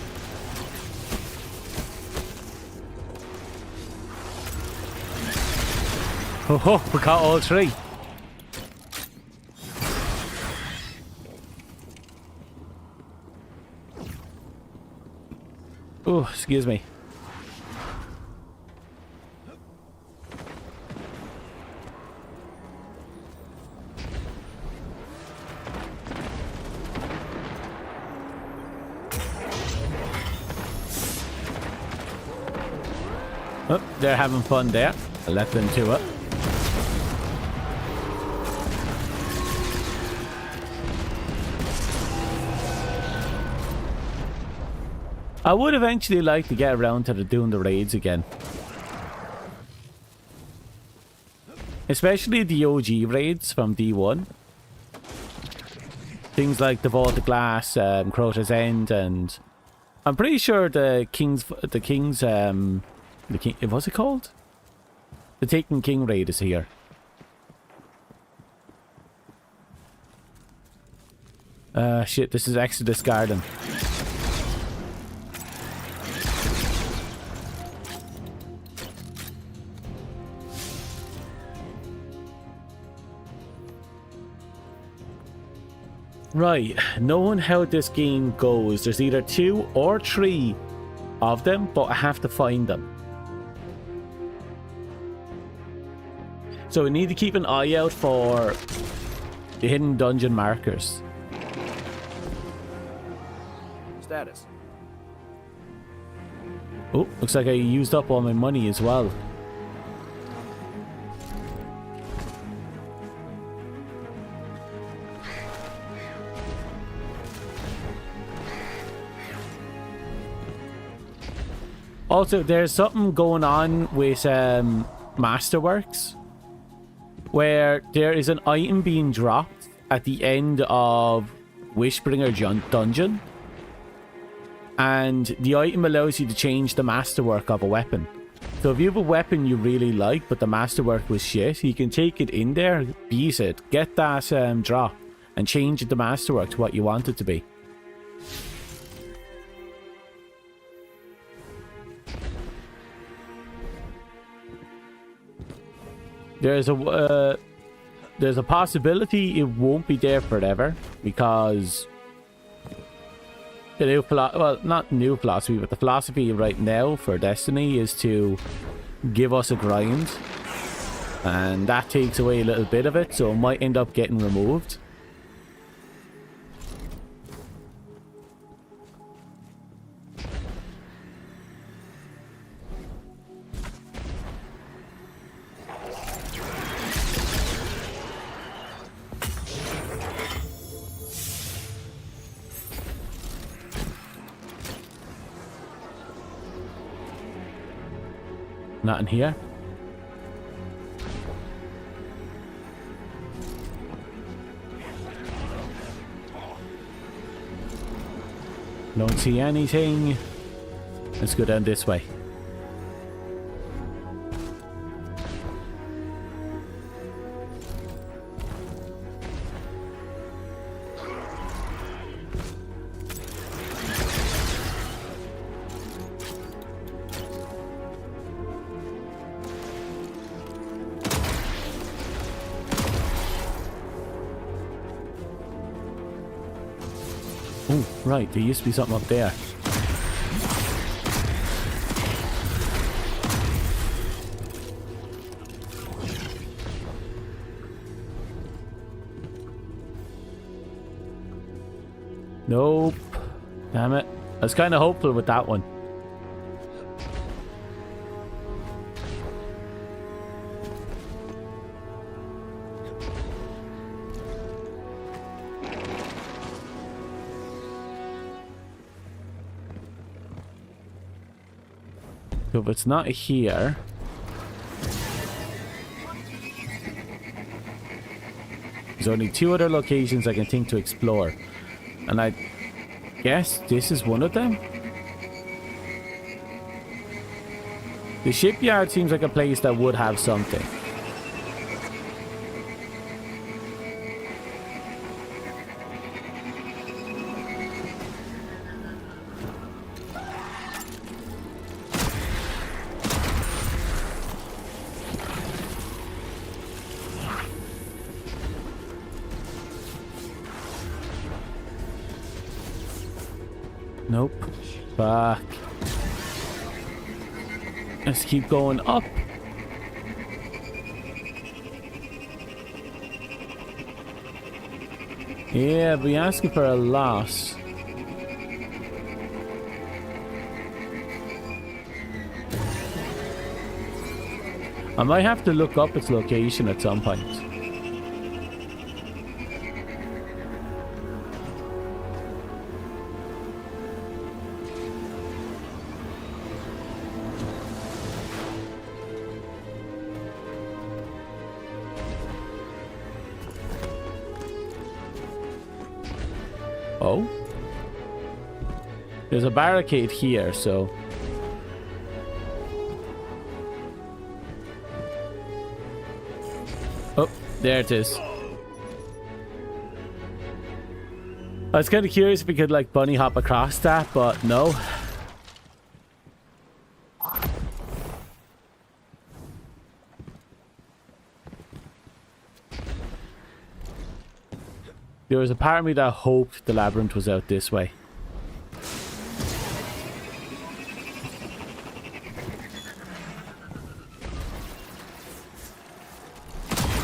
Oh, we got all 3. Oh, excuse me. Oh, they're having fun there. I'll let them to it. I would eventually like to get around to doing the raids again. Especially the OG raids from D1. Things like the Vault of Glass, Crota's End, and I'm pretty sure the King's, what's it called? The Taken King raid is here. Shit, this is Exodus Garden. Right, knowing how this game goes, there's either 2 or 3 of them, but I have to find them. So we need to keep an eye out for the hidden dungeon markers. Status. Oh, looks like I used up all my money as well. Also, there's something going on with Masterworks where there is an item being dropped at the end of Wishbringer Dungeon, and the item allows you to change the masterwork of a weapon. So if you have a weapon you really like but the masterwork was shit, you can take it in there, beat it, get that drop, and change the masterwork to what you want it to be. There's a possibility it won't be there forever, because the new not new philosophy, but the philosophy right now for Destiny is to give us a grind, and that takes away a little bit of it, so it might end up getting removed. Not in here. Don't see anything. Let's go down this way. Oh, right, there used to be something up there. Nope. Damn it. I was kind of hopeful with that one. So if it's not here... There's only 2 other locations I can think to explore. And I guess this is one of them? The shipyard seems like a place that would have something. Nope. Back. Let's keep going up. Yeah, but you're asking for a loss. I might have to look up its location at some point. Oh. There's a barricade here, so... Oh, there it is. I was kind of curious if we could, like, bunny hop across that, but no. There was a part of me that hoped the labyrinth was out this way.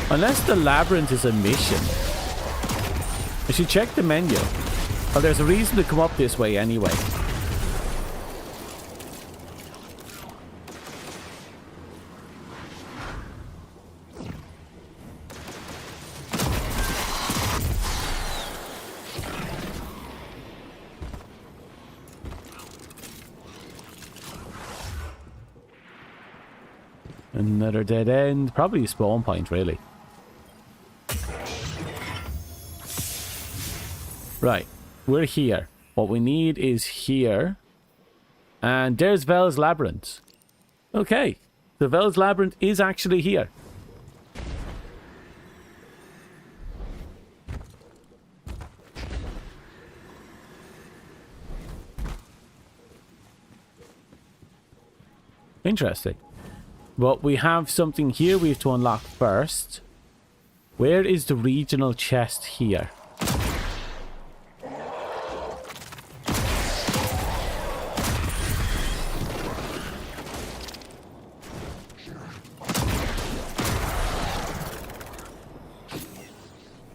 Unless the labyrinth is a mission. I should check the menu. Oh, there's a reason to come up this way anyway. Another dead end. Probably a spawn point, really. Right. We're here. What we need is here. And there's Vel's Labyrinth. Okay. The Vel's Labyrinth is actually here. Interesting. But we have something here we have to unlock first. Where is the regional chest here?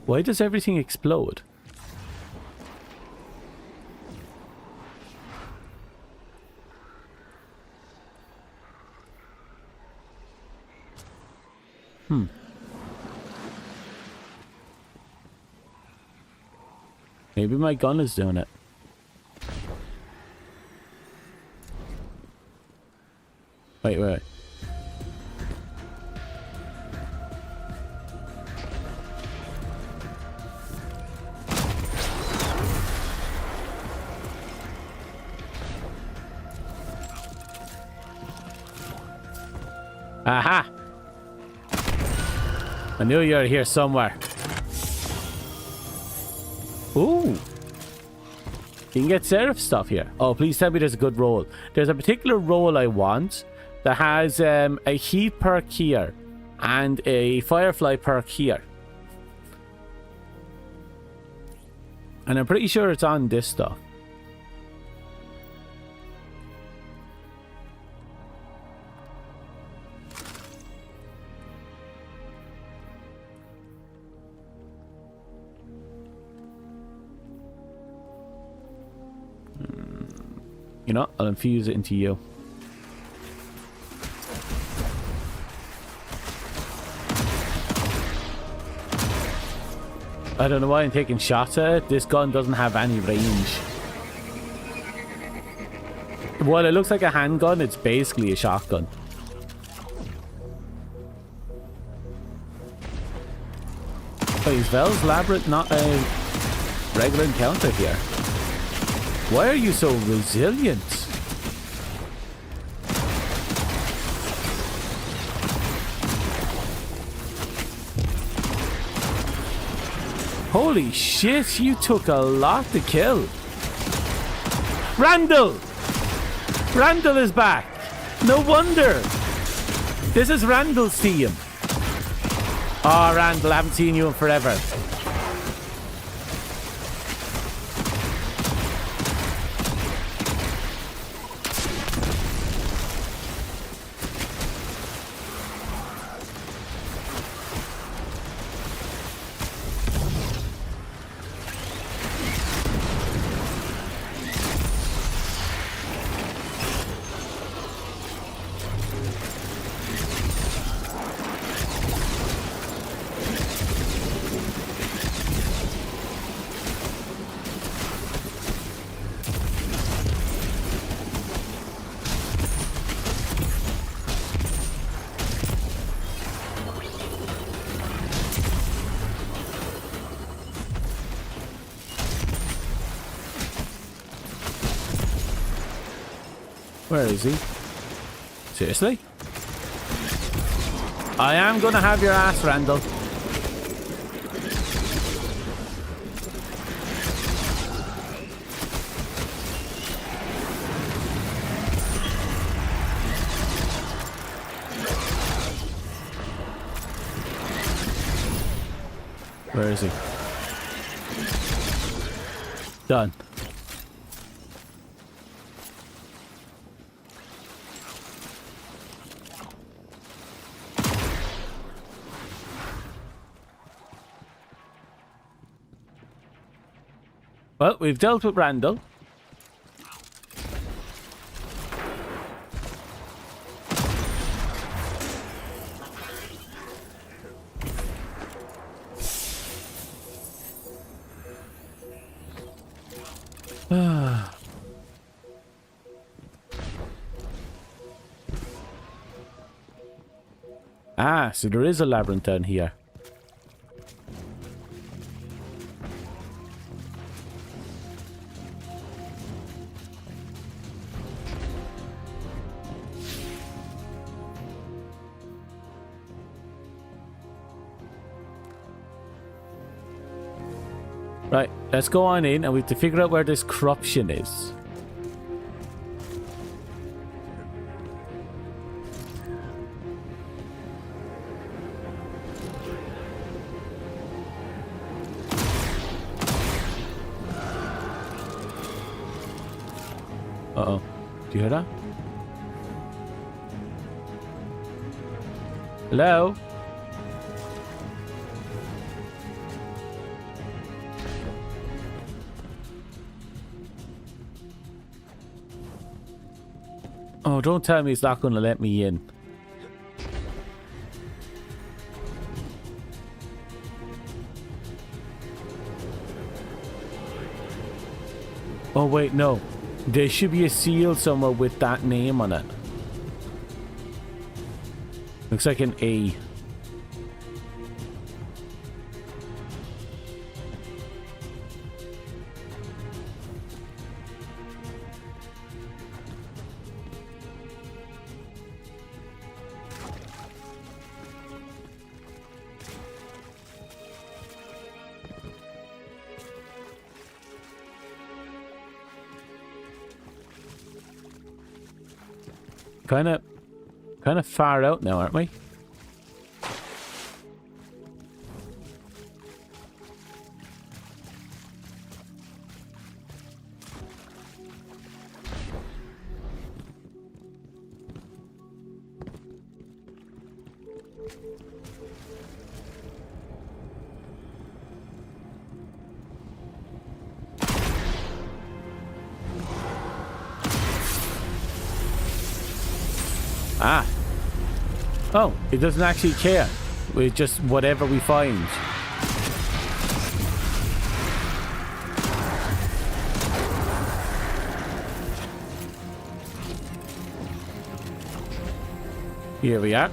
Why does everything explode? Maybe my gun is doing it. Wait. Aha! I knew you were here somewhere. Ooh. You can get Seraph stuff here. Oh, please tell me there's a good roll. There's a particular roll I want that has a heat perk here and a firefly perk here. And I'm pretty sure it's on this stuff. You know, I'll infuse it into you. I don't know why I'm taking shots at it. This gun doesn't have any range. While it looks like a handgun, it's basically a shotgun. Oh, is Vel's Labyrinth not a regular encounter here? Why are you so resilient? Holy shit, you took a lot to kill. Randall! Randall is back. No wonder. This is Randall's team. Oh, Randall, I haven't seen you in forever. Where is he? Seriously? I am gonna have your ass, Randall. Where is he? Done. Well, we've dealt with Randall. Ah, so there is a labyrinth down here. Right, let's go on in and we have to figure out where this corruption is. Uh-oh. Do you hear that? Hello? Oh, don't tell me it's not going to let me in. Oh, wait, no. There should be a seal somewhere with that name on it. Looks like an A. Kind of far out now, aren't we? Ah. Oh, it doesn't actually care. It's just whatever we find. Here we are.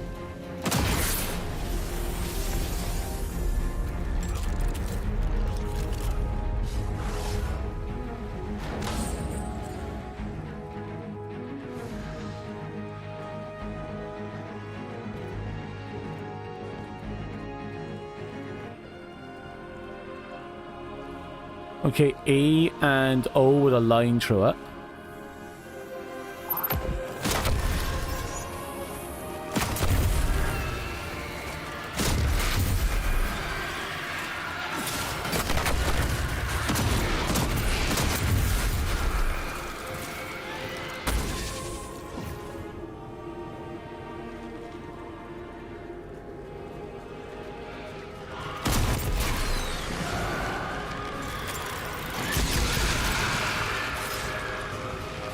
Okay, A and O with a line through it.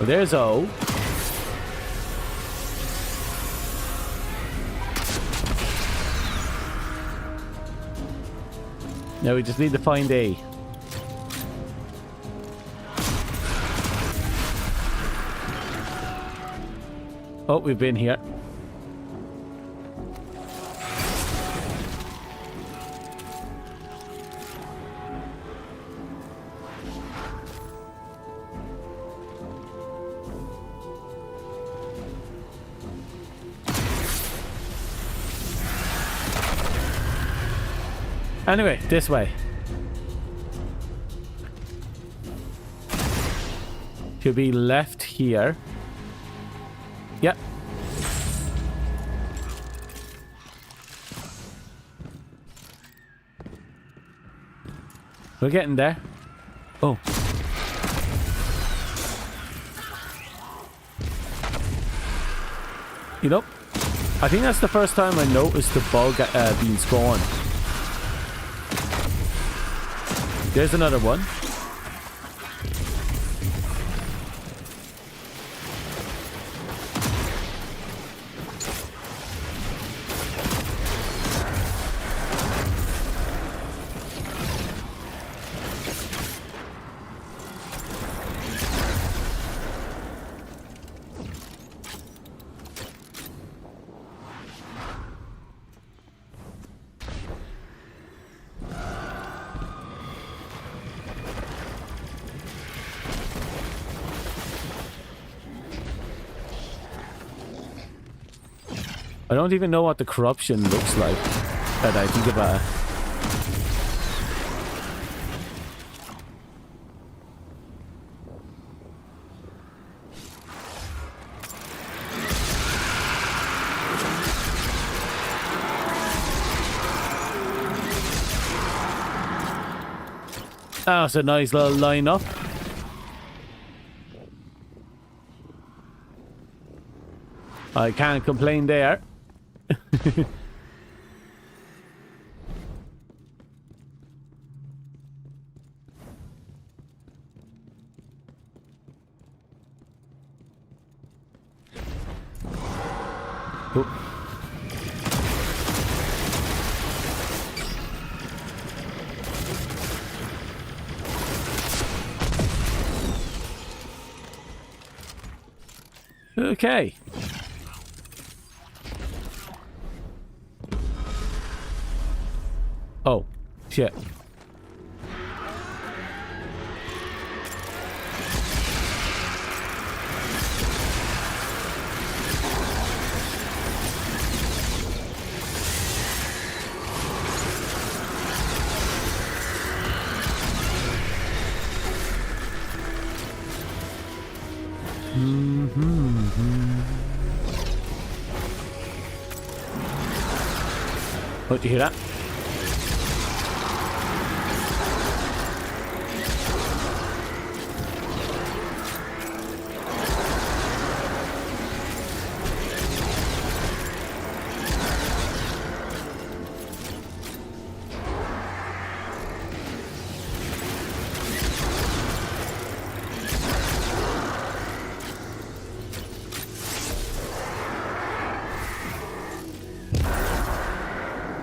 Well, there's O. Now we just need to find A. Oh, we've been here. Anyway, this way. Should be left here. Yep. We're getting there. Oh. You know, I think that's the first time I noticed the bug being spawned. There's another one. I don't even know what the corruption looks like that I think about it. That's a nice little line-up. I can't complain there. Oh. Okay. Oh, shit. Oh, did you hear that?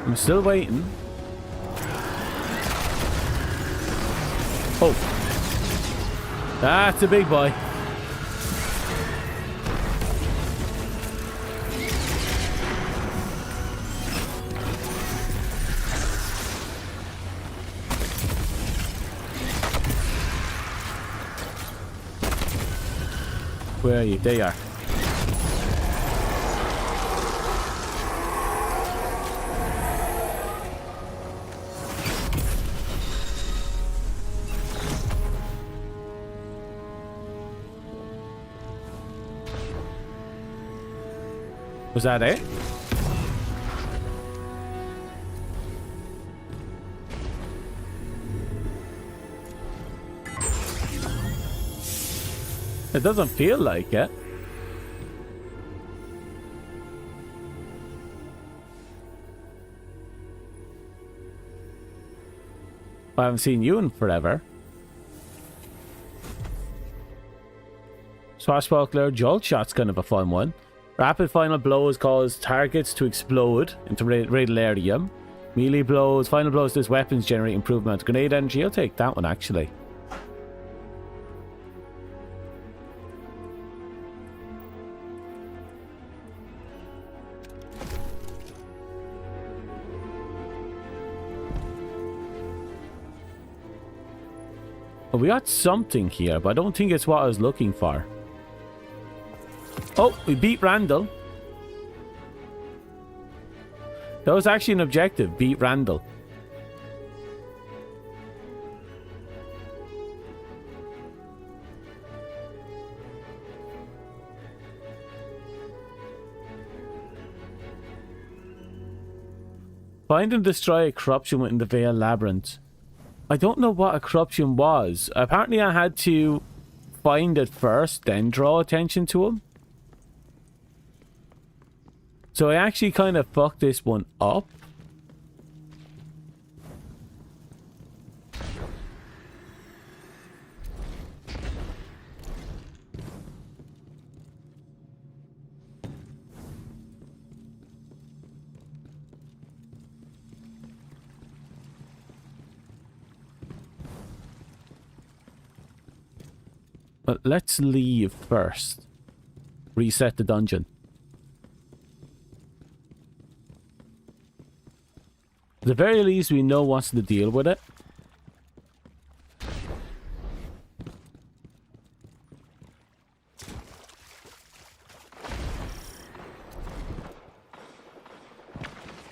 I'm still waiting. Oh. That's a big boy. Where are you? There you are. Was that it? It doesn't feel like it. I haven't seen you in forever. Swashbuckler Jolt Shot's kind of a fun one. Rapid final blows cause targets to explode into radiolarium. Melee blows, final blows, this weapons generate improvement. Grenade energy, I'll take that one actually. Well, we got something here, but I don't think it's what I was looking for. Oh, we beat Randall. That was actually an objective. Beat Randall. Find and destroy a corruption within the Veil Labyrinth. I don't know what a corruption was. Apparently I had to find it first, then draw attention to him. So I actually kind of fucked this one up. But let's leave first. Reset the dungeon. At the very least, we know what's the deal with it.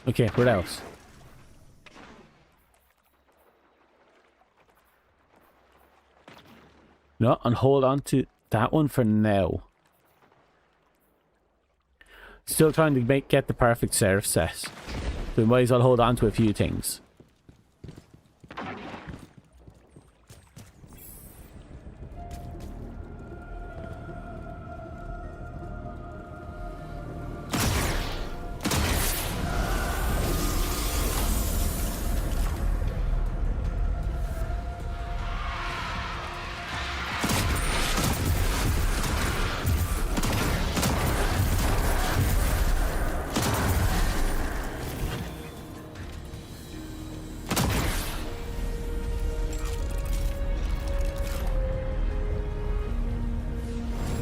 Okay, what else? No, and hold on to that one for now. Still trying to get the perfect serve set. So we might as well hold on to a few things.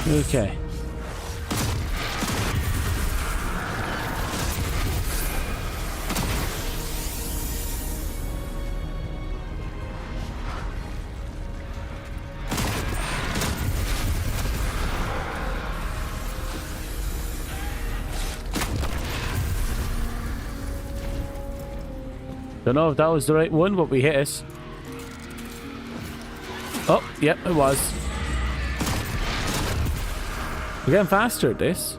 Okay. Don't know if that was the right one, but we hit it. Oh, yep, it was. We're getting faster at this.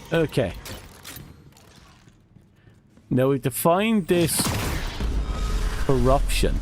Okay. Now we have to find this corruption.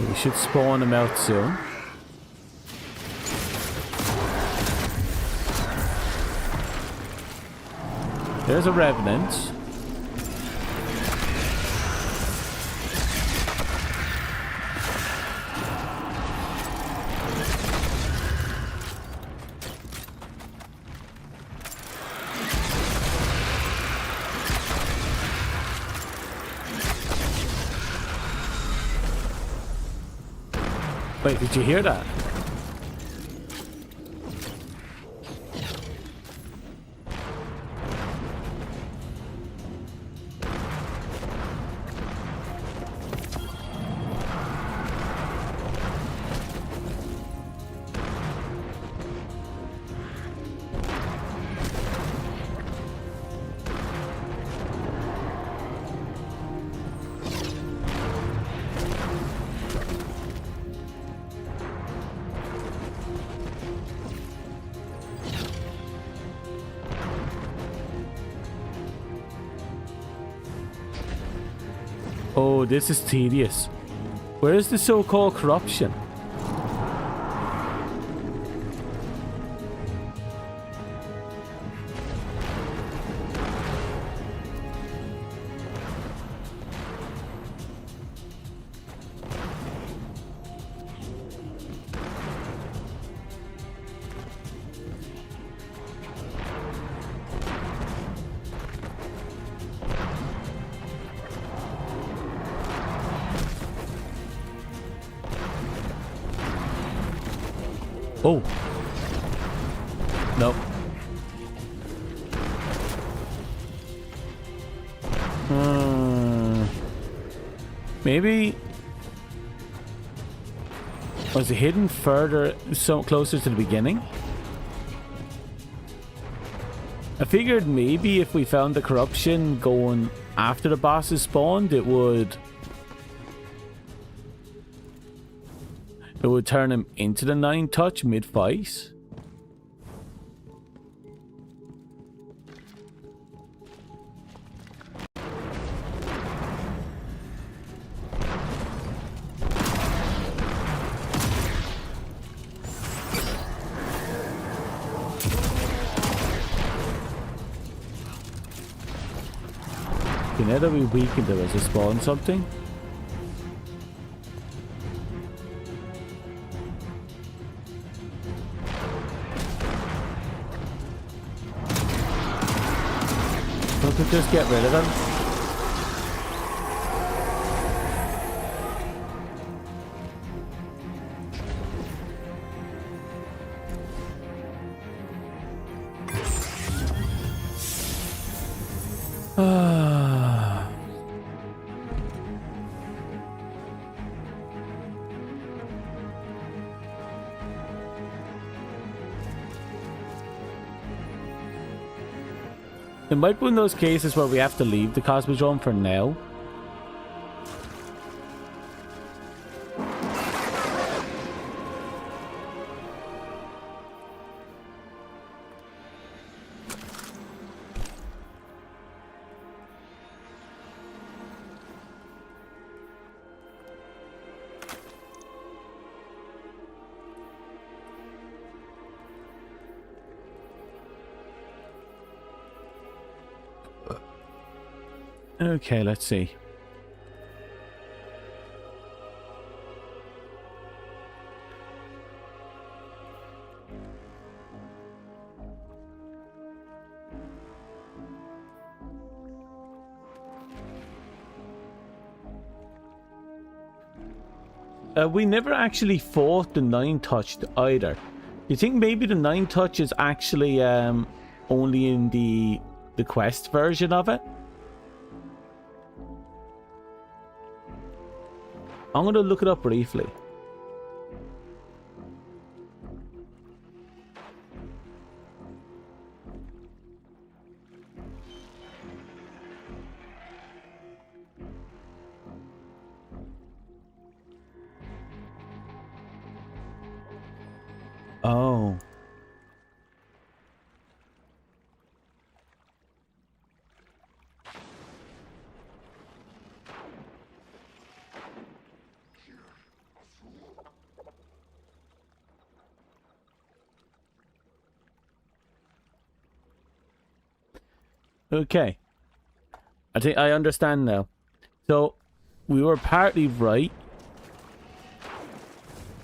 We should spawn them out soon. There's a revenant. Wait, did you hear that? Oh, this is tedious. Where is the so-called corruption? Oh. No. Maybe... Was it hidden further, so closer to the beginning? I figured maybe if we found the corruption going after the bosses spawned, it would turn him into the 9 touch mid-fight. Okay, now that we weakened it, does it spawn something? Just get rid of them. It might be one of those cases where we have to leave the Cosmodrome for now. Okay, let's see. We never actually fought the 9-touched either. You think maybe the 9-touch is actually only in the quest version of it? I'm going to look it up briefly. Oh. Okay. I think I understand now. So, we were partly right.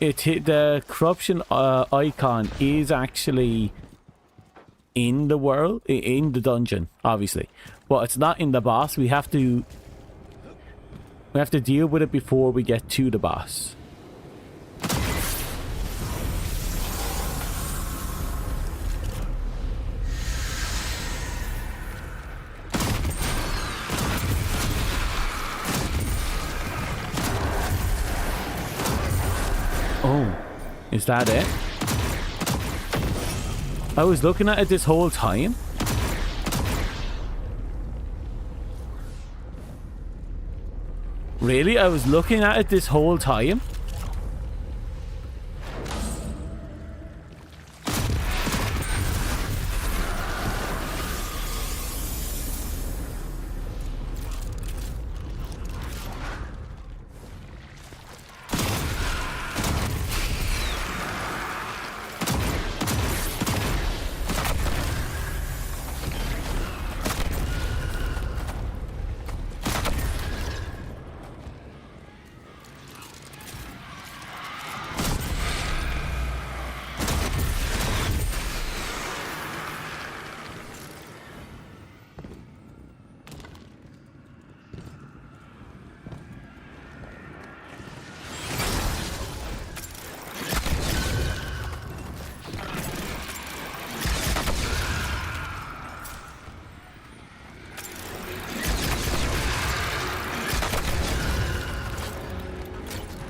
The corruption icon is actually in the world, in the dungeon, obviously. But it's not in the boss. We have to deal with it before we get to the boss. Oh, is that it? I was looking at it this whole time. Really? I was looking at it this whole time?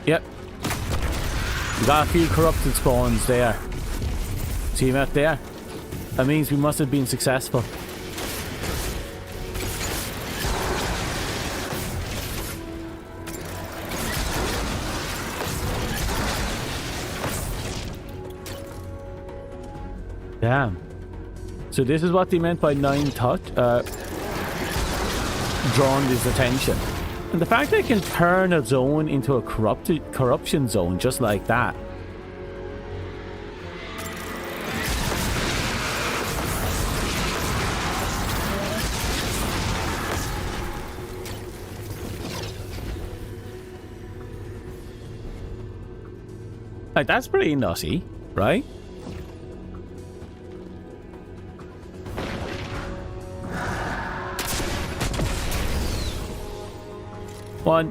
Yep. We got a few corrupted spawns there. See him out there? That means we must have been successful. Damn. So this is what they meant by 9 touch, drawn his attention. And the fact that it can turn a zone into a corruption zone just like that. Like, that's pretty nutty, right? One.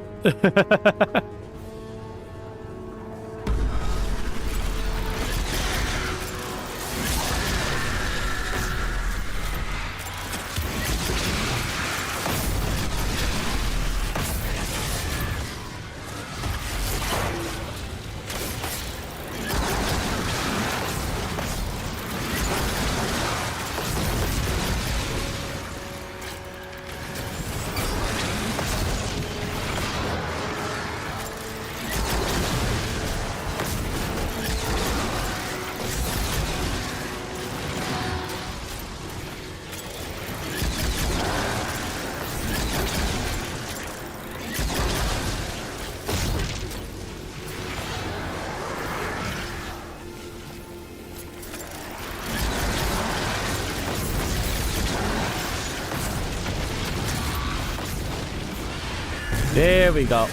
There we go.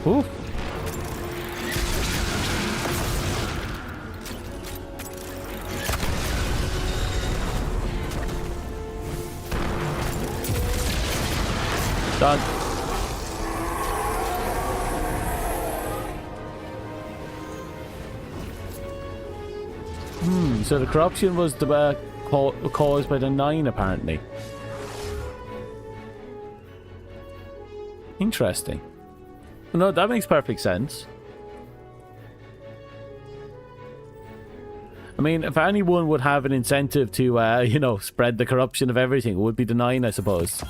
Ooh. Done. So the corruption was the caused by the 9, apparently. Interesting. No, that makes perfect sense. I mean, if anyone would have an incentive to, you know, spread the corruption of everything, it would be the 9, I suppose.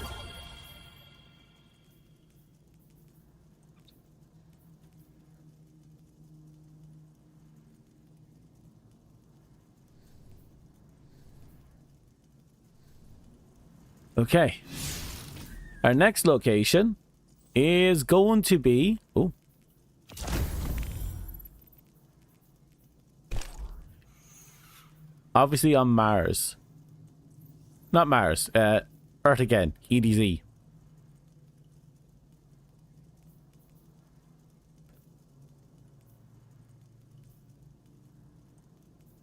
Okay. Our next location is going to be... Oh. Obviously on Mars. Not Mars. Earth again. EDZ.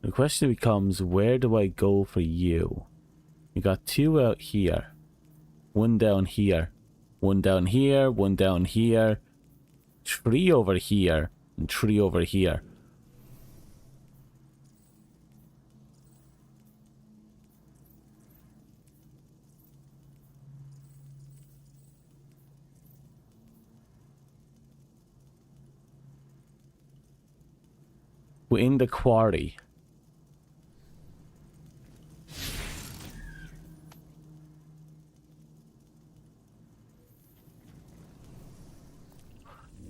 The question becomes, where do I go for you? You got 2 out here. 1 down here. 1 down here. 1 down here. 3 over here. And 3 over here. within the quarry.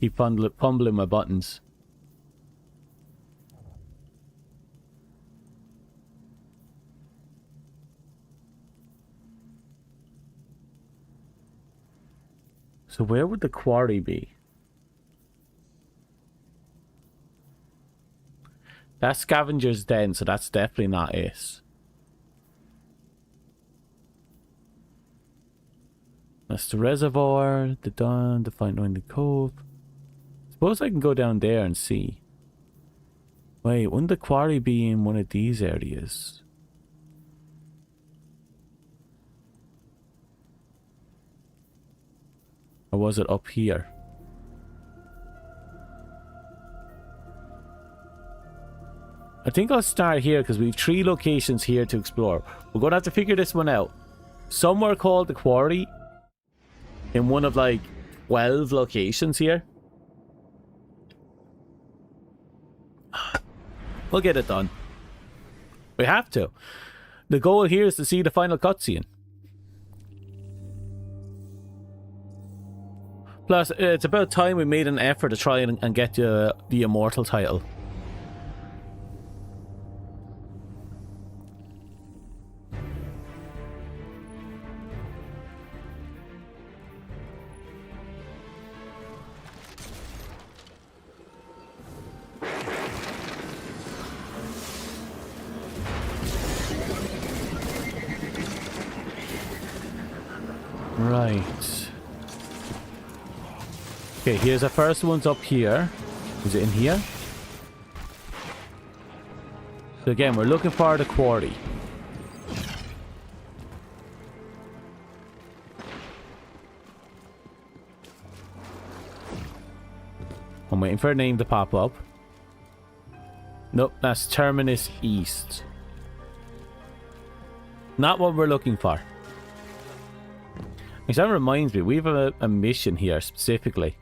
Keep fumbling my buttons. So where would the quarry be? That scavenger's den, so that's definitely not it. That's the reservoir, the dawn, the find the cove. Suppose I can go down there and see. Wait, wouldn't the quarry be in one of these areas? Or was it up here? I think I'll start here because we have 3 locations here to explore. We're going to have to figure this one out. Somewhere called the quarry. In one of like 12 locations here. We'll get it done. We have to. The goal here is to see the final cutscene. Plus, it's about time we made an effort to try and get the Immortal title. Right. Okay, here's the first one's up here. Is it in here? So again, we're looking for the quarry. I'm waiting for a name to pop up. Nope, that's Terminus East. Not what we're looking for. That reminds me, we have a mission here specifically.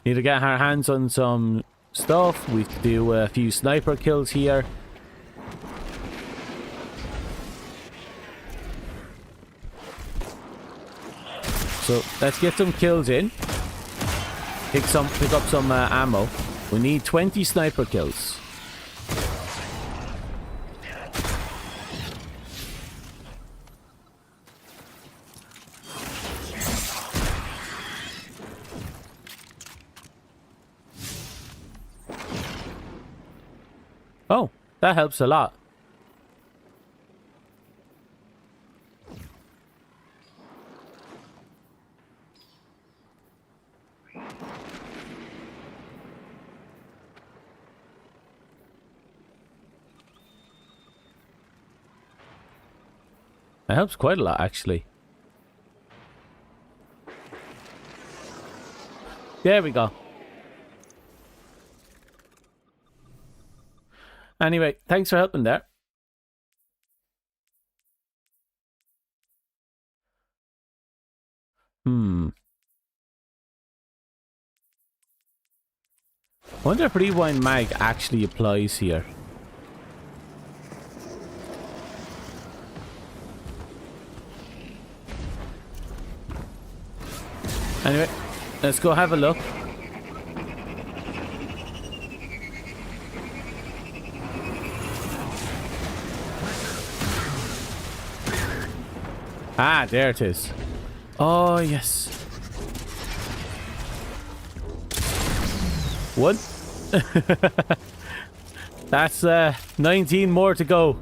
Need to get our hands on some stuff. We can do a few sniper kills here. So let's get some kills in. Pick up some ammo. We need 20 sniper kills. Oh, that helps a lot. That helps quite a lot, actually. There we go. Anyway, thanks for helping there. I wonder if Rewind Mag actually applies here. Anyway, let's go have a look. Ah, there it is. Oh, yes. What? That's 19 more to go.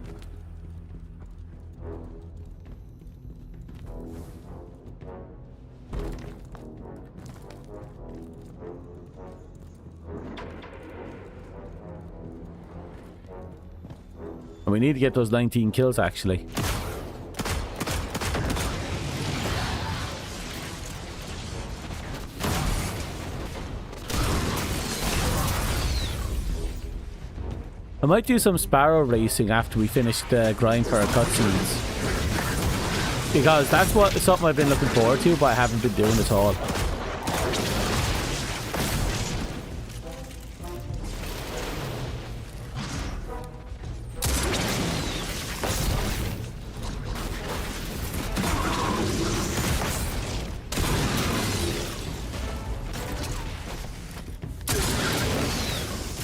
And we need to get those 19 kills, actually. I might do some Sparrow racing after we finish the grind for our cutscenes. Because that's something I've been looking forward to, but I haven't been doing at all.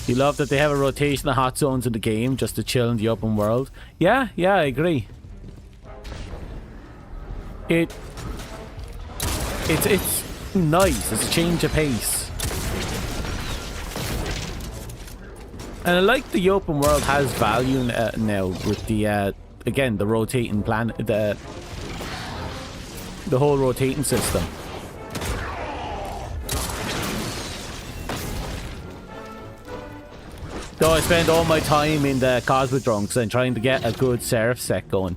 You love that they have a rotation of hot zones in the game just to chill in the open world. Yeah, I agree. It's nice. It's a change of pace. And I like the open world has value now with the again, the rotating planet, the whole rotating system. Though I spend all my time in the Cosmodrome because I'm trying to get a good serif set going.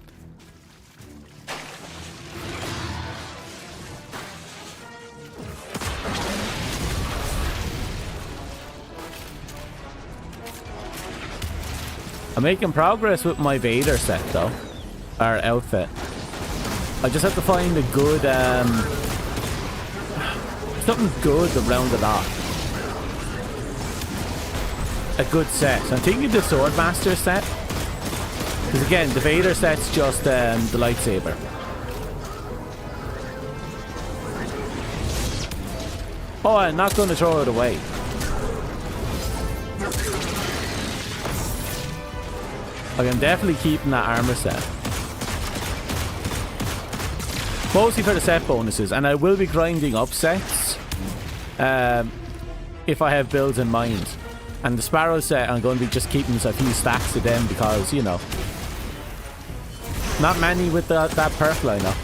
I'm making progress with my Vader set though. Or outfit. I just have to find a good something good to round it off. A good set. So I'm thinking the Swordmaster set. Because again, the Vader set's just the lightsaber. Oh, I'm not going to throw it away. Like, I'm definitely keeping that armor set. Mostly for the set bonuses. And I will be grinding up sets. If I have builds in mind. And the Sparrow set, I'm going to be just keeping a few stacks of them because, you know, not many with that perk lineup.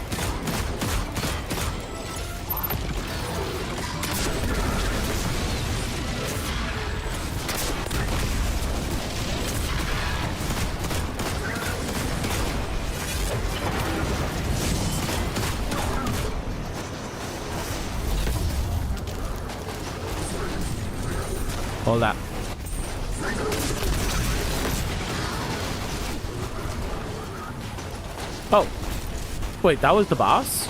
Hold that. Oh, wait, that was the boss?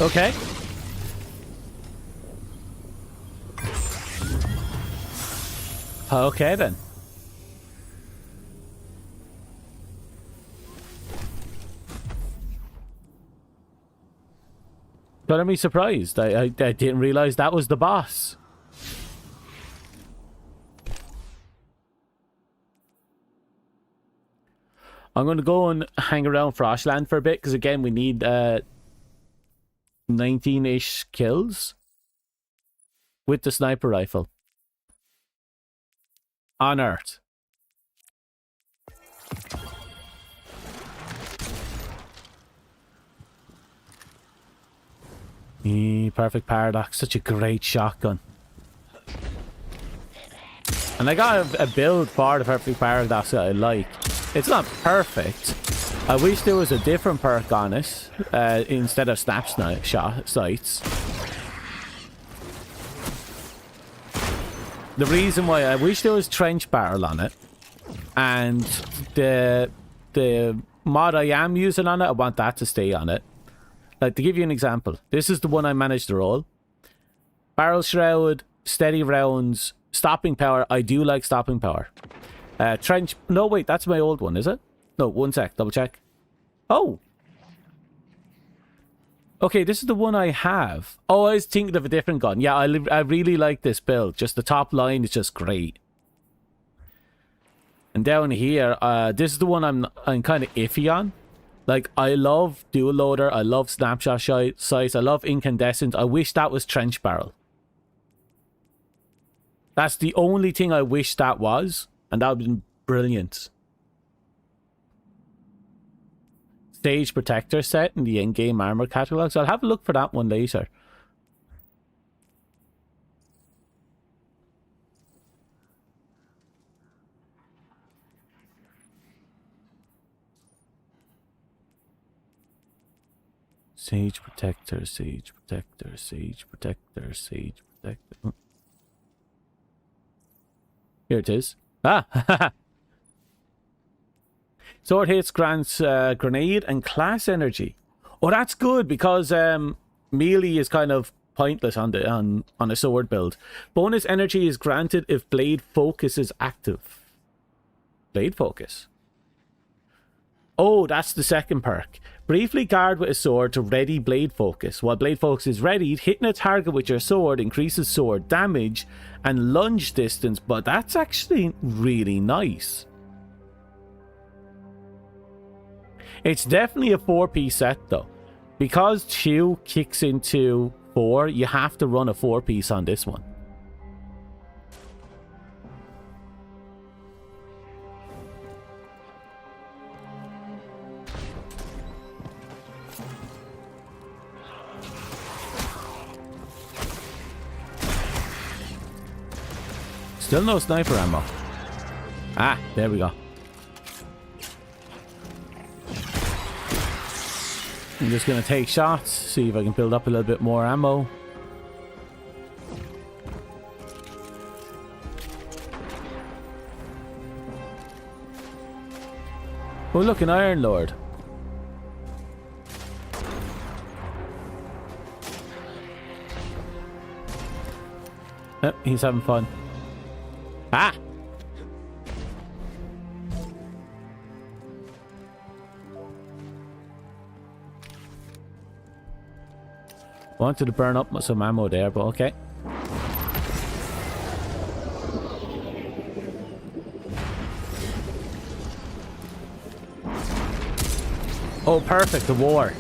Okay. Okay then. Gonna be surprised. I didn't realize that was the boss. I'm gonna go and hang around Froshland for a bit because again we need 19-ish kills with the sniper rifle on Earth. Perfect Paradox, such a great shotgun. And I got a build for the Perfect Paradox that I like. It's not perfect. I wish there was a different perk on it instead of snap sights. The reason why I wish there was trench barrel on it, and the mod I am using on it, I want that to stay on it. Like, to give you an example, this is the one I managed to roll. Barrel shroud, steady rounds, stopping power. I do like stopping power. Trench. No, wait, that's my old one, is it? No, one sec, double check. Oh. Okay, this is the one I have. Oh, I was thinking of a different gun. Yeah, I really like this build. Just the top line is just great. And down here, this is the one I'm kind of iffy on. Like, I love dual loader, I love snapshot sights, I love incandescent. I wish that was trench barrel. That's the only thing I wish that was, and that would have been brilliant. Stage protector set in the in-game armor catalog, so I'll have a look for that one later. Sage protector, sage protector, sage protector, sage protector. Oh. Here it is. Ah! Sword hits grants grenade and class energy. Oh, that's good because melee is kind of pointless on the on a sword build. Bonus energy is granted if blade focus is active. Blade focus. Oh, that's the second perk. Briefly guard with a sword to ready blade focus. While blade focus is readied, hitting a target with your sword increases sword damage and lunge distance, but that's actually really nice. It's definitely a 4-piece set though. Because 2 kicks into 4, you have to run a 4-piece on this one. Still no sniper ammo. Ah, there we go. I'm just going to take shots, see if I can build up a little bit more ammo. Oh, look, an Iron Lord. Oh, he's having fun. Ah! Wanted to burn up some ammo there, but okay. Oh, perfect, the war.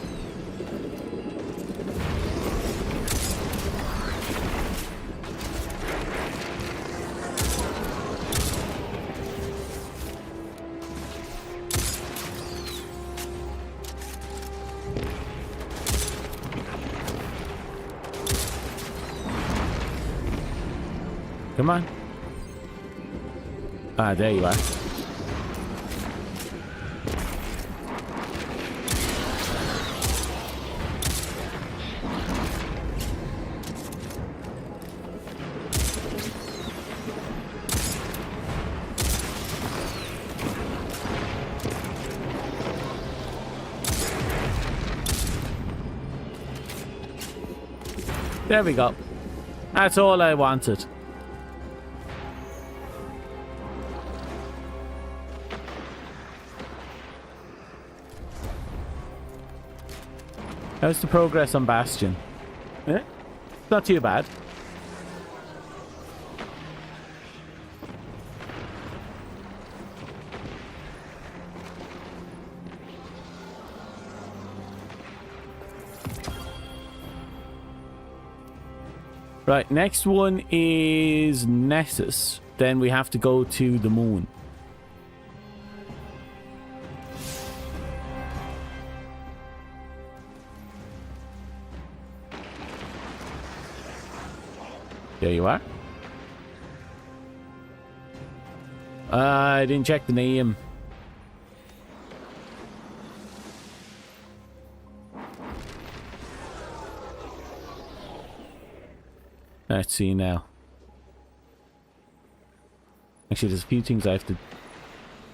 Come on. Ah, there you are. There we go. That's all I wanted. How's the progress on Bastion? Eh? Not too bad. Right, next one is Nessus. Then we have to go to the moon. There you are. I didn't check the name. Let's see now. Actually, there's a few things I have to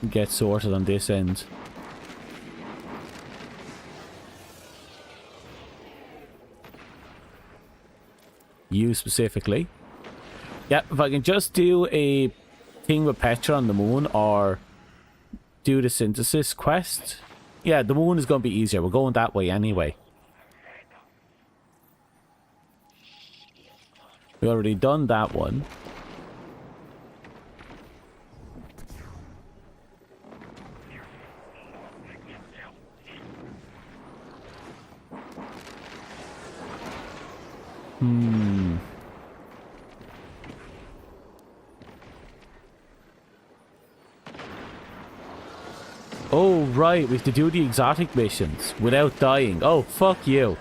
get sorted on this end. You specifically. Yeah, if I can just do a thing with Petra on the moon or do the synthesis quest. Yeah, the moon is going to be easier. We're going that way anyway. We already done that one. Oh, right. We have to do the exotic missions without dying. Oh, fuck you.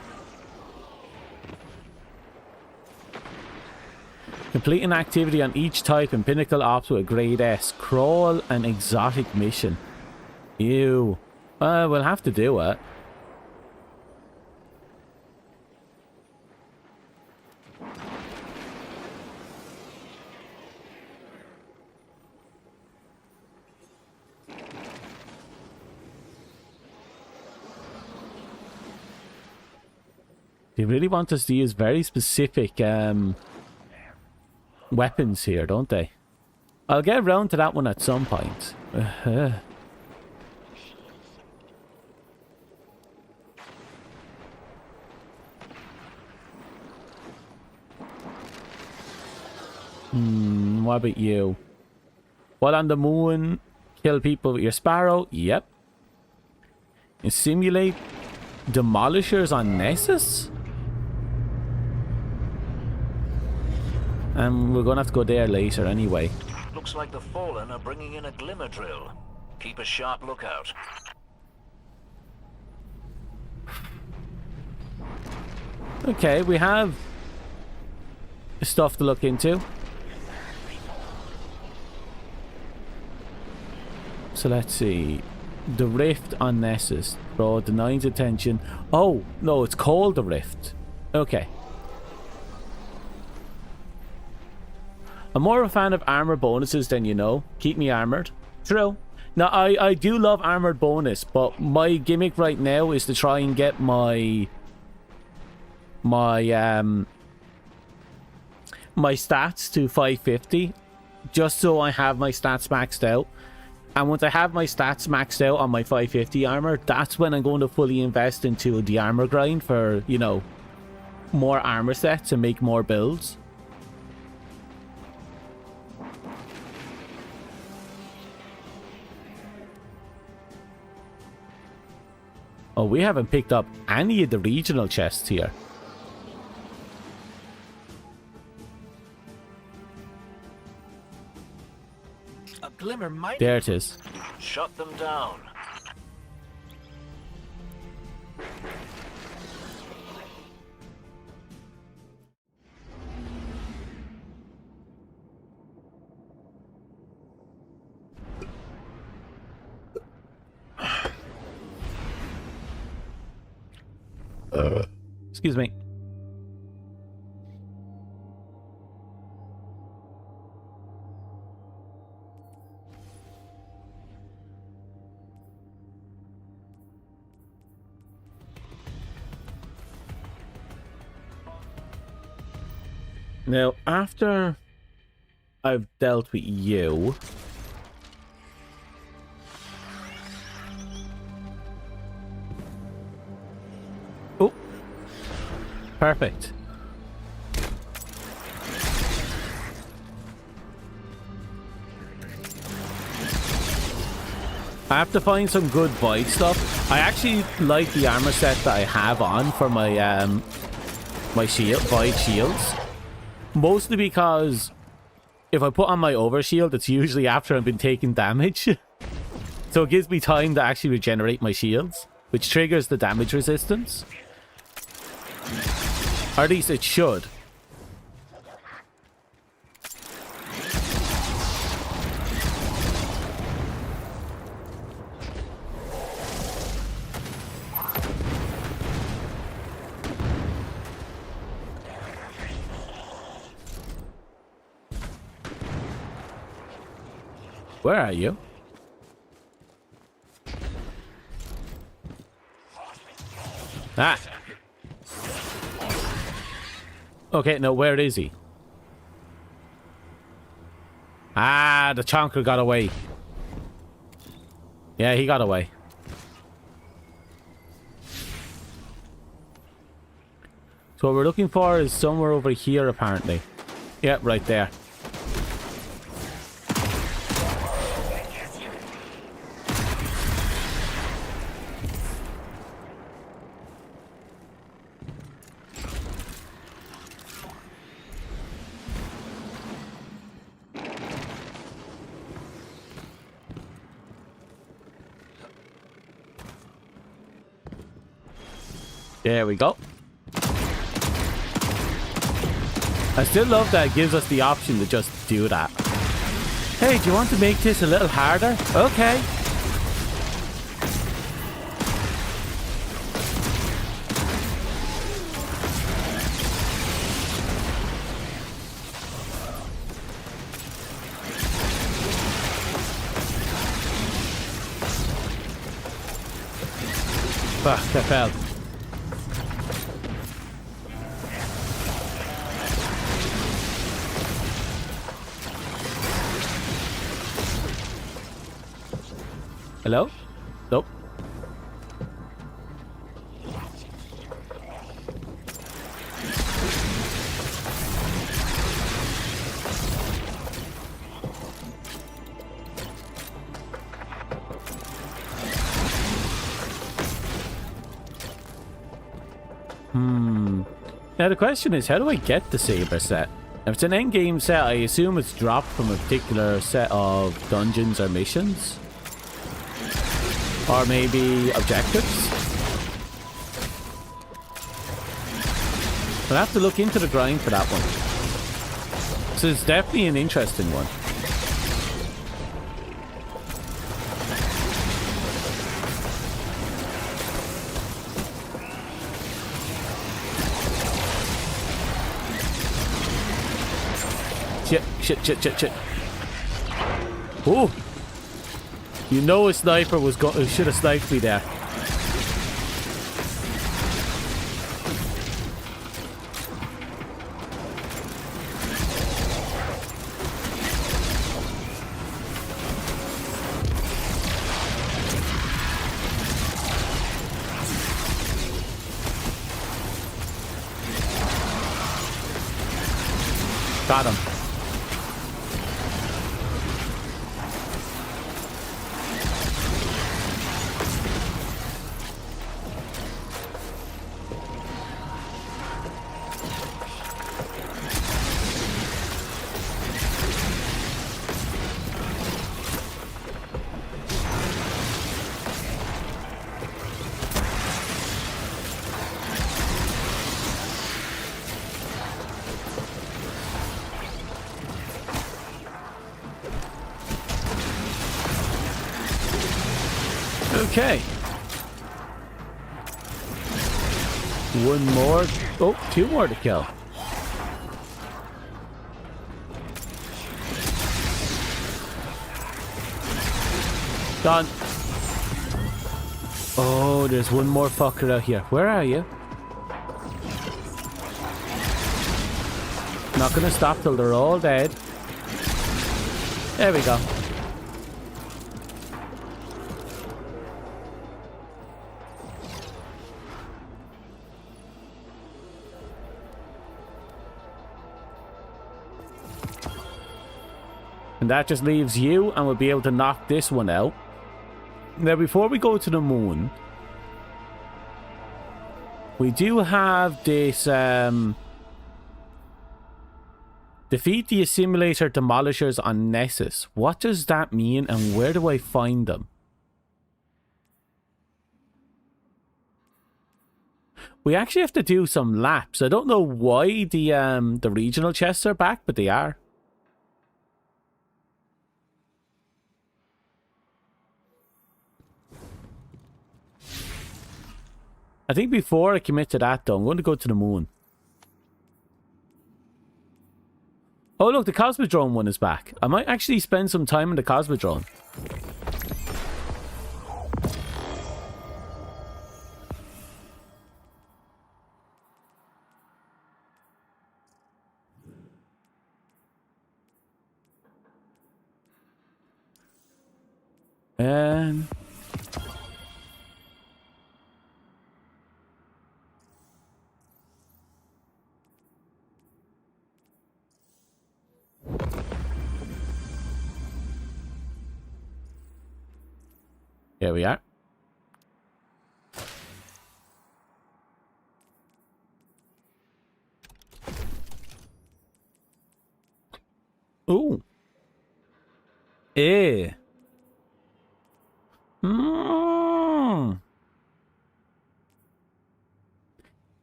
Complete an activity on each type in Pinnacle Ops with a grade S. Crawl an exotic mission. Ew. We'll have to do it. They really want us to use very specific weapons here, don't they? I'll get around to that one at some point. What about you? While on the moon, kill people with your sparrow? Yep. And simulate demolishers on Nessus? And we're gonna have to go there later anyway. Looks like the Fallen are bringing in a glimmer drill. Keep a sharp lookout. Okay, we have stuff to look into. So let's see. The rift on Nessus. Bro, denies attention. Oh, no, it's called the rift. Okay. I'm more of a fan of armor bonuses than you know. Keep me armored. True. Now, I do love armored bonus, but my gimmick right now is to try and get my stats to 550, just so I have my stats maxed out. And once I have my stats maxed out on my 550 armor, that's when I'm going to fully invest into the armor grind for, you know, more armor sets and make more builds. Oh, we haven't picked up any of the regional chests here. A glimmer might... There it is. Shut them down. Excuse me. Now, after I've dealt with you, oh, perfect. I have to find some good void stuff. I actually like the armor set that I have on for my my shield, void shields. Mostly because if I put on my overshield, it's usually after I've been taking damage. So it gives me time to actually regenerate my shields, which triggers the damage resistance. Or at least it should. Where are you? Ah. Okay, no, where is he? Ah, the chonker got away. Yeah, he got away. So what we're looking for is somewhere over here, apparently. Yep, right there. There we go. I still love that it gives us the option to just do that. Hey, do you want to make this a little harder? Okay. Fuck, that fell. Hello? Nope. Now the question is, how do I get the saber set? If it's an endgame set, I assume it's dropped from a particular set of dungeons or missions. Or maybe objectives. I'll have to look into the grind for that one. So it's definitely an interesting one. Shit. Oh! You know a sniper was should have sniped me there. Got him. Okay. One more. Oh, two more to kill. Done. Oh, there's one more fucker out here. Where are you? Not gonna stop till they're all dead. There we go. And that just leaves you, and we'll be able to knock this one out. Now, before we go to the moon, we do have this, defeat the assimilator demolishers on Nessus. What does that mean, and where do I find them? We actually have to do some laps. I don't know why the regional chests are back, but they are. I think before I commit to that, though, I'm going to go to the moon. Oh, look, the Cosmodrome one is back. I might actually spend some time in the Cosmodrome. And... here we are. Ooh. Eh.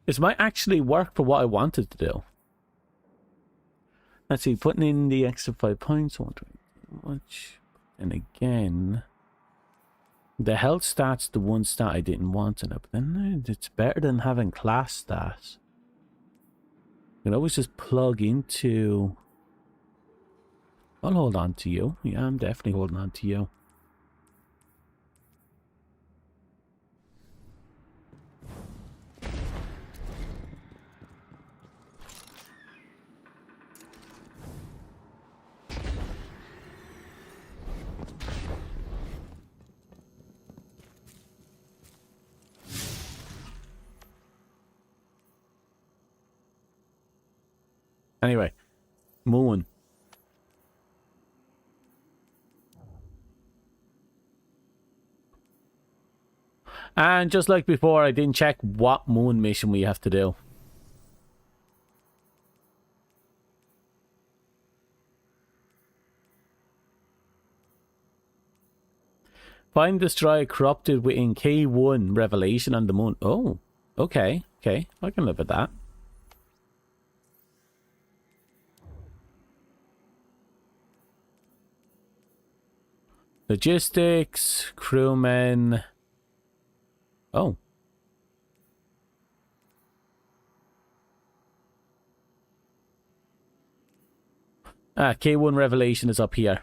This might actually work for what I wanted to do. Let's see, putting in the extra 5 points won't do much. And again, the health stat's the one stat I didn't want in it, but then it's better than having class stats. You can always just plug into... I'll hold on to you. Yeah, I'm definitely holding on to you. Anyway, moon. And just like before, I didn't check what moon mission we have to do. Find, destroy, corrupted within K1 revelation on the moon. Oh, okay, okay. I can live with that. Logistics, crewmen. Oh. Ah, K1 revelation is up here.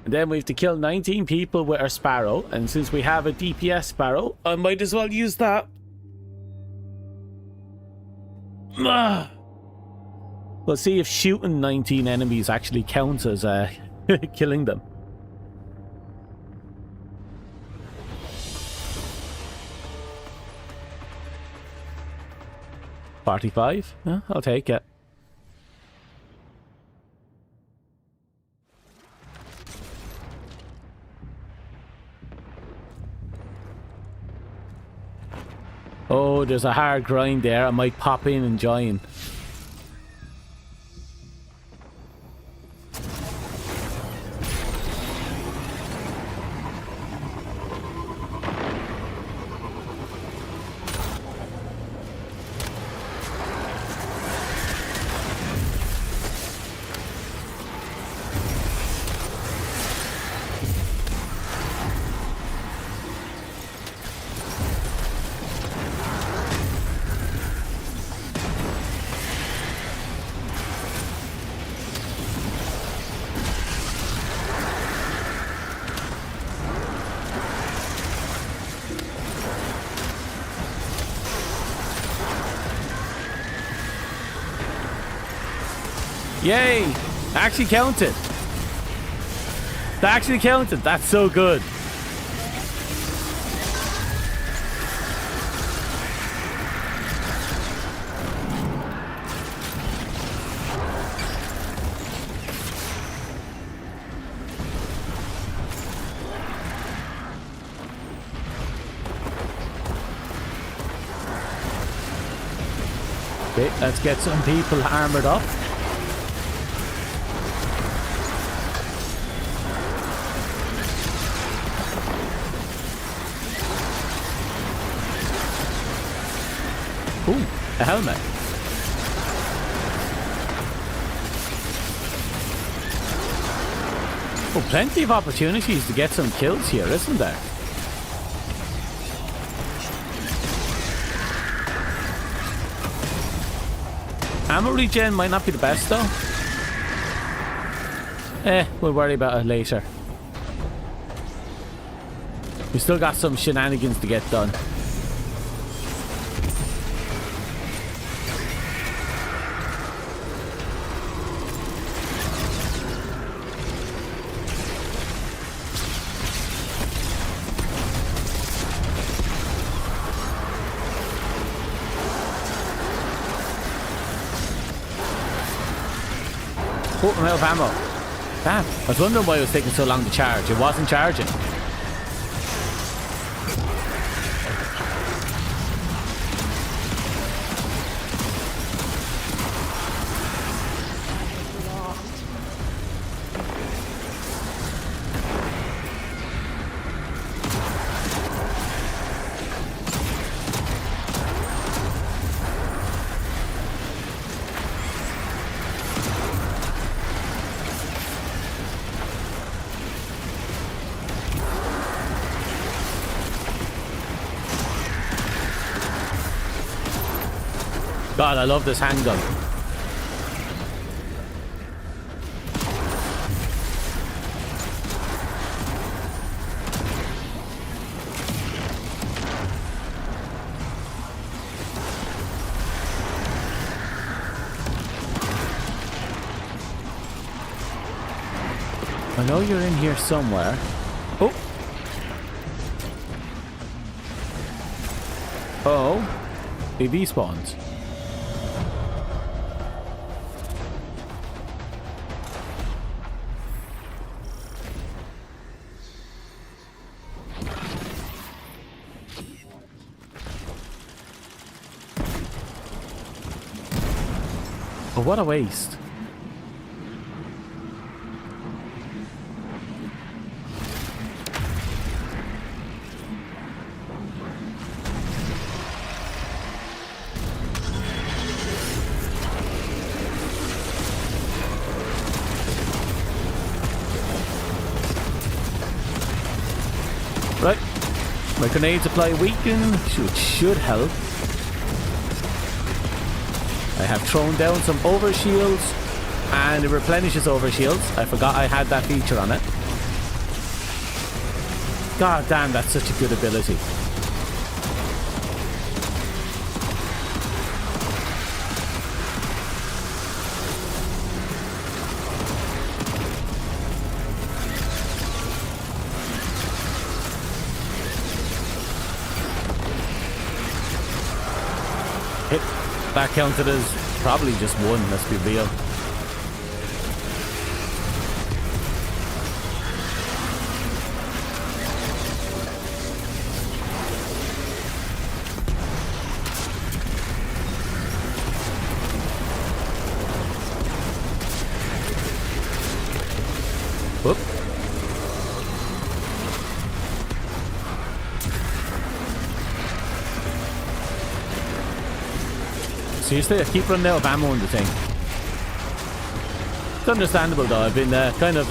And then we have to kill 19 people with our Sparrow, and since we have a DPS Sparrow, I might as well use that. We'll see if shooting 19 enemies actually counts as killing them. $45? Yeah, I'll take it. Oh, there's a hard grind there. I might pop in and join. Yay! Actually counted. That actually counted. That's so good. Okay, let's get some people armored up. Ooh, a helmet. Oh, plenty of opportunities to get some kills here, isn't there? Ammo regen might not be the best though. We'll worry about it later. We still got some shenanigans to get done. Oh, I'm out of ammo. Damn, I was wondering why it was taking so long to charge. It wasn't charging. God, I love this handgun. I know you're in here somewhere. Oh! Oh! They despawned. Oh, what a waste. Right. My grenade supply weakened, which should help. I have thrown down some overshields, and it replenishes overshields. I forgot I had that feature on it. God damn, that's such a good ability. Hit. That counted as probably just one, let's be real. Whoop. Seriously, I keep running out of ammo on the thing. It's understandable though, I've been kind of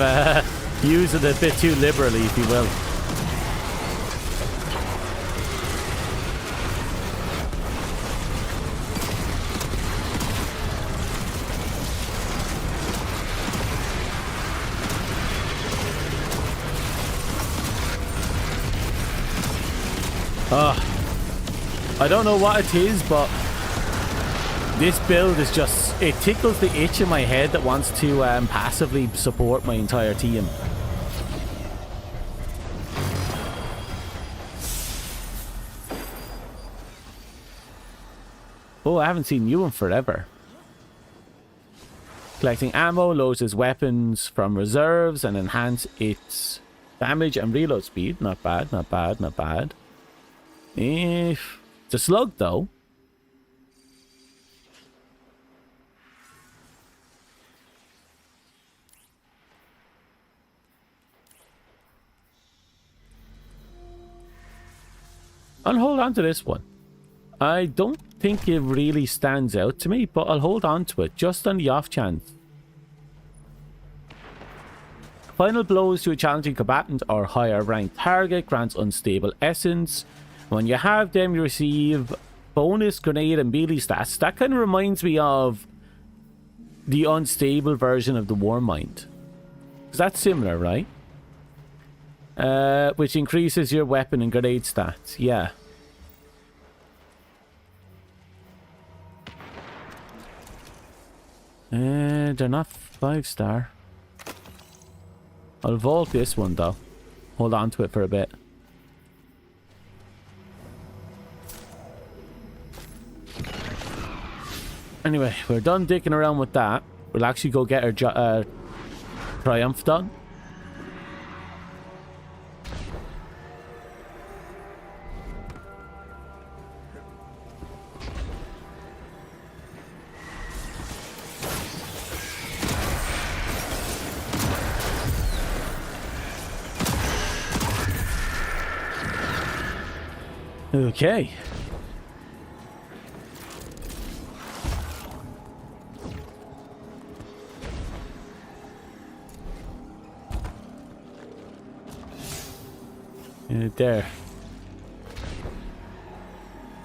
using it a bit too liberally, if you will. I don't know what it is, but this build is just, it tickles the itch in my head that wants to passively support my entire team. Oh, I haven't seen you in forever. Collecting ammo lowers his weapons from reserves and enhance its damage and reload speed. Not bad, not bad, not bad. If it's a slug though. I'll hold on to this one. I don't think it really stands out to me, but I'll hold on to it just on the off chance. Final blows to a challenging combatant or higher ranked target grants unstable essence. When you have them, you receive bonus grenade and melee stats. That kind of reminds me of the unstable version of the Warmind. Because that's similar, right? Which increases your weapon and grenade stats. Yeah. They're not 5-star. I'll vault this one though. Hold on to it for a bit. Anyway, we're done dicking around with that. We'll actually go get our Triumph done. Okay. There.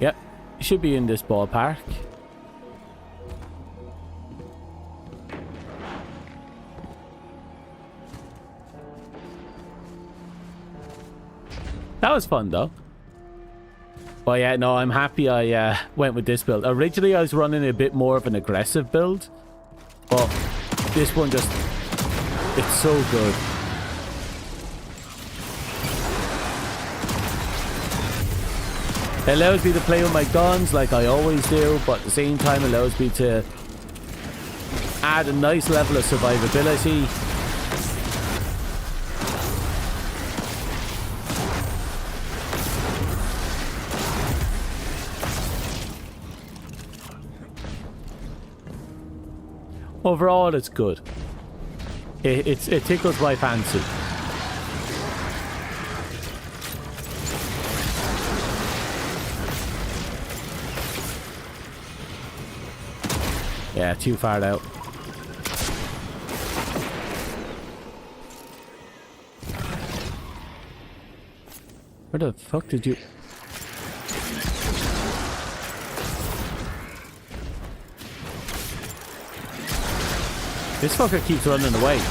Yep. Should be in this ballpark. That was fun though. But yeah, no, I'm happy I went with this build. Originally, I was running a bit more of an aggressive build. But this one just... it's so good. It allows me to play with my guns like I always do, but at the same time allows me to add a nice level of survivability. Overall, it's good. It tickles my fancy. Yeah, too far out. Where the fuck did you... This fucker keeps running away.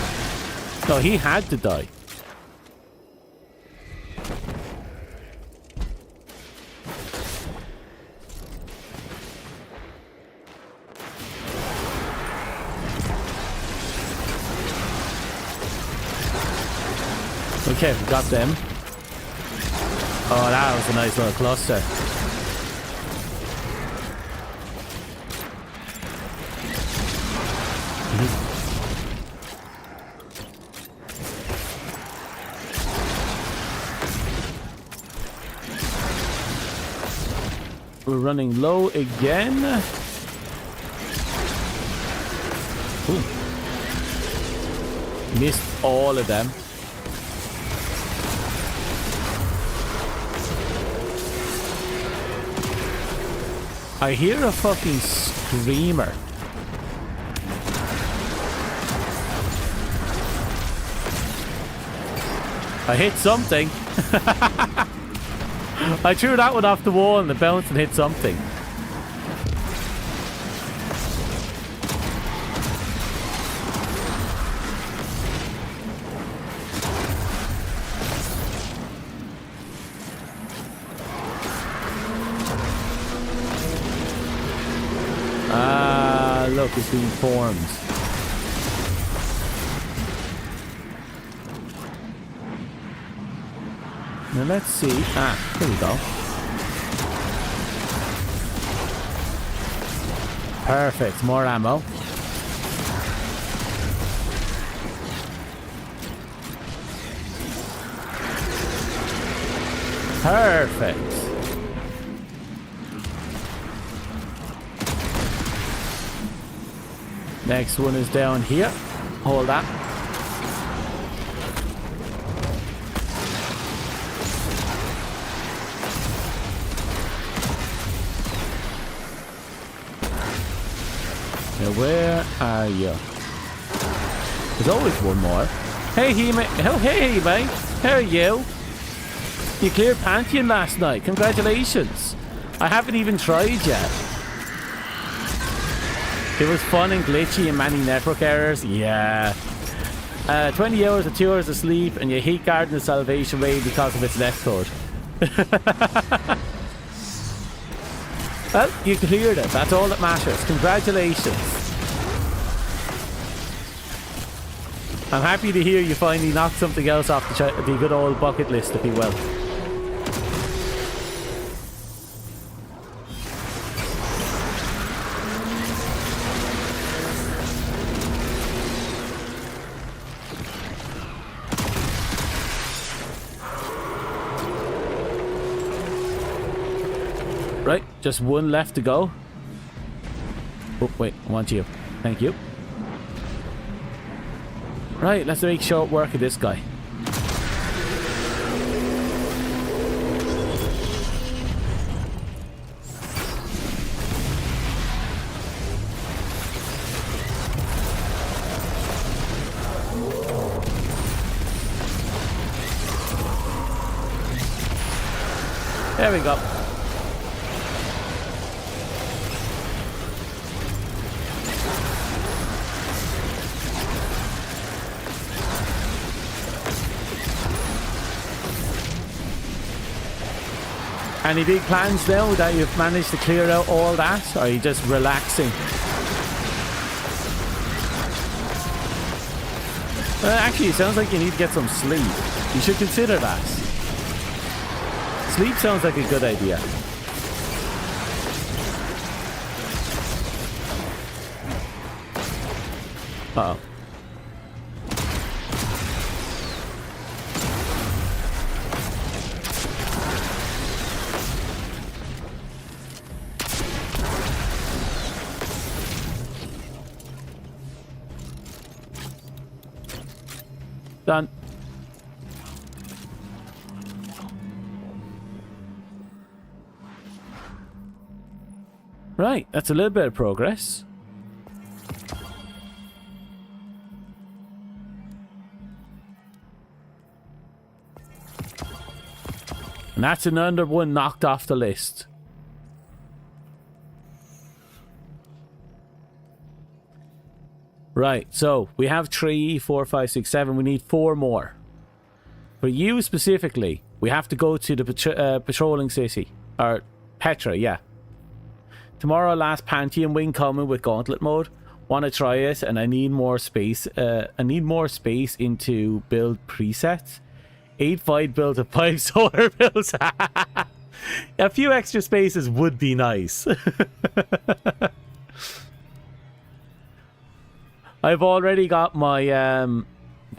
No, he had to die. Okay, we got them. Oh, that was a nice little cluster. We're running low again. Ooh. Missed all of them. I hear a fucking screamer. I hit something. I threw that one off the wall and it bounced and hit something. Ah, look, it's being formed. Now let's see. Ah, here we go. Perfect. More ammo. Perfect. Next one is down here. Hold that. Now where are you? There's always one more. Hey, oh, hey, mate. How are you? You cleared Pantheon last night. Congratulations. I haven't even tried yet. It was fun and glitchy and many network errors. Yeah. 20 hours or 2 hours of sleep and your heat guard in the salvation way because of its netcode. Well, you cleared it. That's all that matters. Congratulations. I'm happy to hear you finally knocked something else off the good old bucket list, if you will. Right, just one left to go. Oh, wait, I want you. Thank you. Right, let's make short work of this guy. There we go. Any big plans now that you've managed to clear out all that? Or are you just relaxing? Actually, it sounds like you need to get some sleep. You should consider that. Sleep sounds like a good idea. Uh-oh. Done. Right, that's a little bit of progress. And that's another one knocked off the list. Right, so we have 3, 4, 5, 6, 7. We need 4 more. For you specifically, we have to go to the patrolling city. Or Petra, yeah. Tomorrow, last Pantheon wing coming with gauntlet mode. Want to try it, and I need more space. I need more space into build presets. 8 fight builds of 5 solar builds. A few extra spaces would be nice. I've already got my if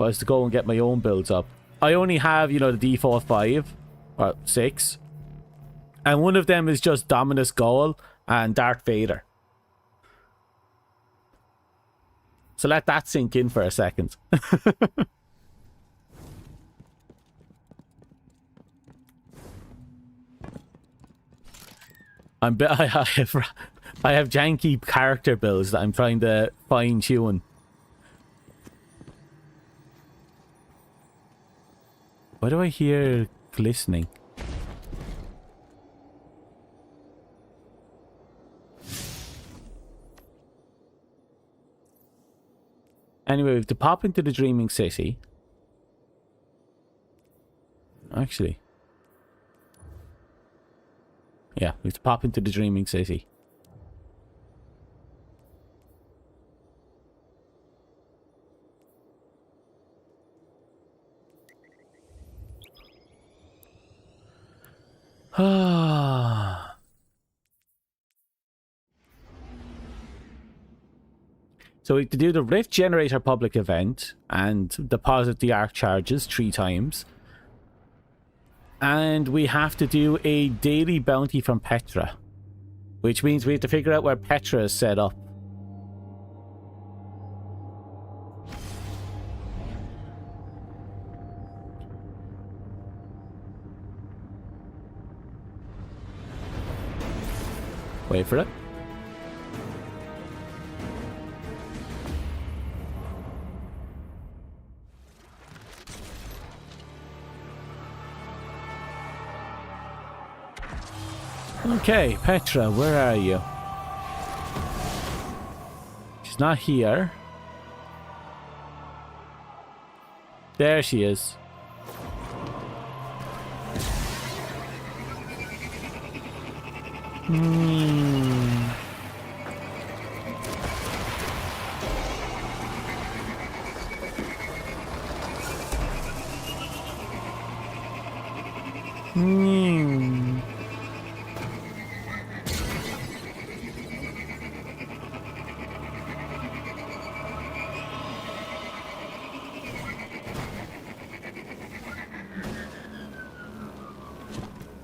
I was to go and get my own builds up, I only have, you know, the default 5 or 6, and one of them is just Dominus Gaul and Darth Vader. So let that sink in for a second. I have janky character builds that I'm trying to fine tune. Why do I hear glistening? Anyway, we have to pop into the Dreaming City. Actually. Yeah, we have to pop into the Dreaming City. So we have to do the Rift Generator public event and deposit the Arc charges 3 times. And we have to do a daily bounty from Petra, which means we have to figure out where Petra is set up. Wait for it. Okay, Petra, where are you? She's not here. There she is.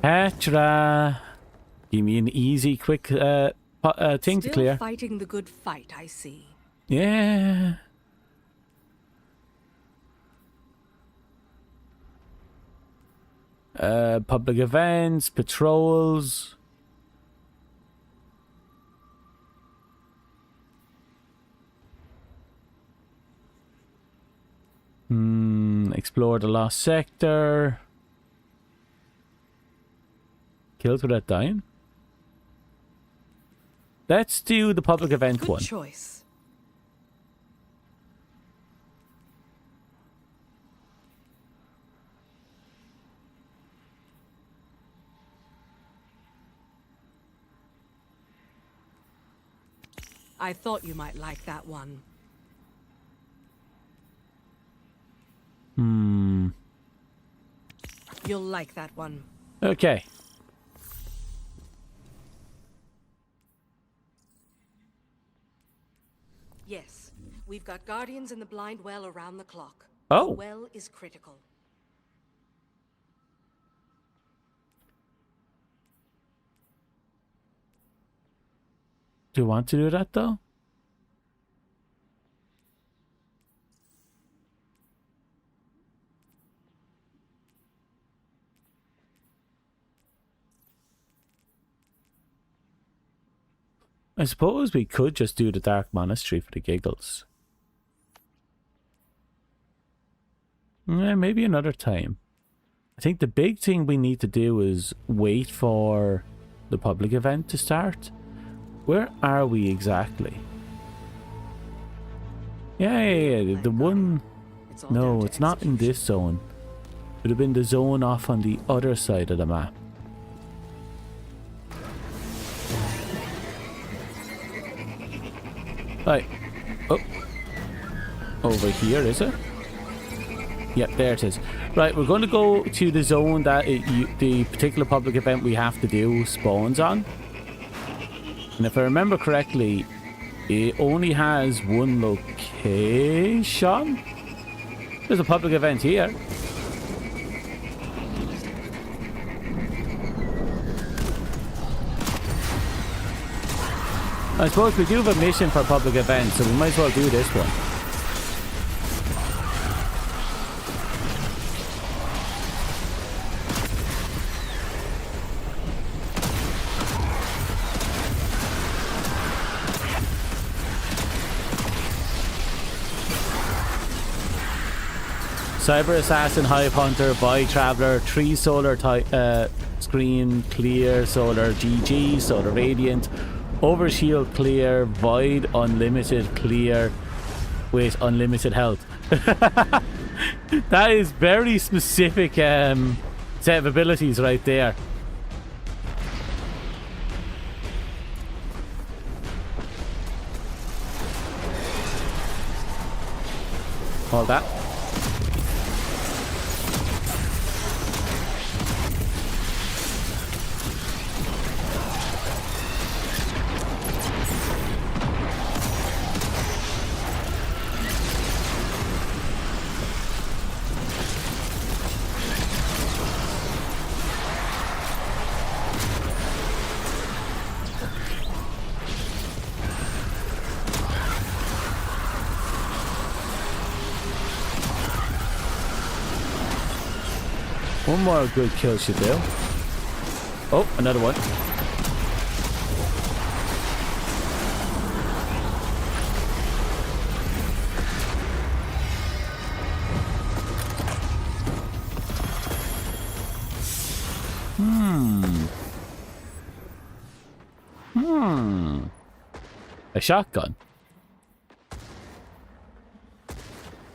Petra, give me an easy, quick thing to clear. Still fighting the good fight, I see. Yeah. Public events, patrols. Explore the lost sector. Kills without dying. Let's do the public event Good one. choice. I thought you might like that one. You'll like that one. Okay. Yes. We've got guardians in the blind well around the clock. Oh. The well is critical. Do you want to do that though? I suppose we could just do the Dark Monastery for the giggles. Yeah, maybe another time. I think the big thing we need to do is wait for the public event to start. Where are we exactly? Yeah, the one... No, it's not in this zone. It would have been the zone off on the other side of the map. Right. Oh. Over here, is it? Yep, there it is. Right, we're going to go to the zone that the particular public event we have to do spawns on. And if I remember correctly, it only has one location. There's a public event here. I suppose we do have a mission for public events, so we might as well do this one. Cyber Assassin, Hive Hunter, Boy Traveler, 3 Solar Screen, Clear, Solar GG, Solar Radiant, Overshield Clear, Void Unlimited Clear with unlimited health. That is very specific set of abilities right there. Hold that. One more good kill should do. Oh, another one. A shotgun.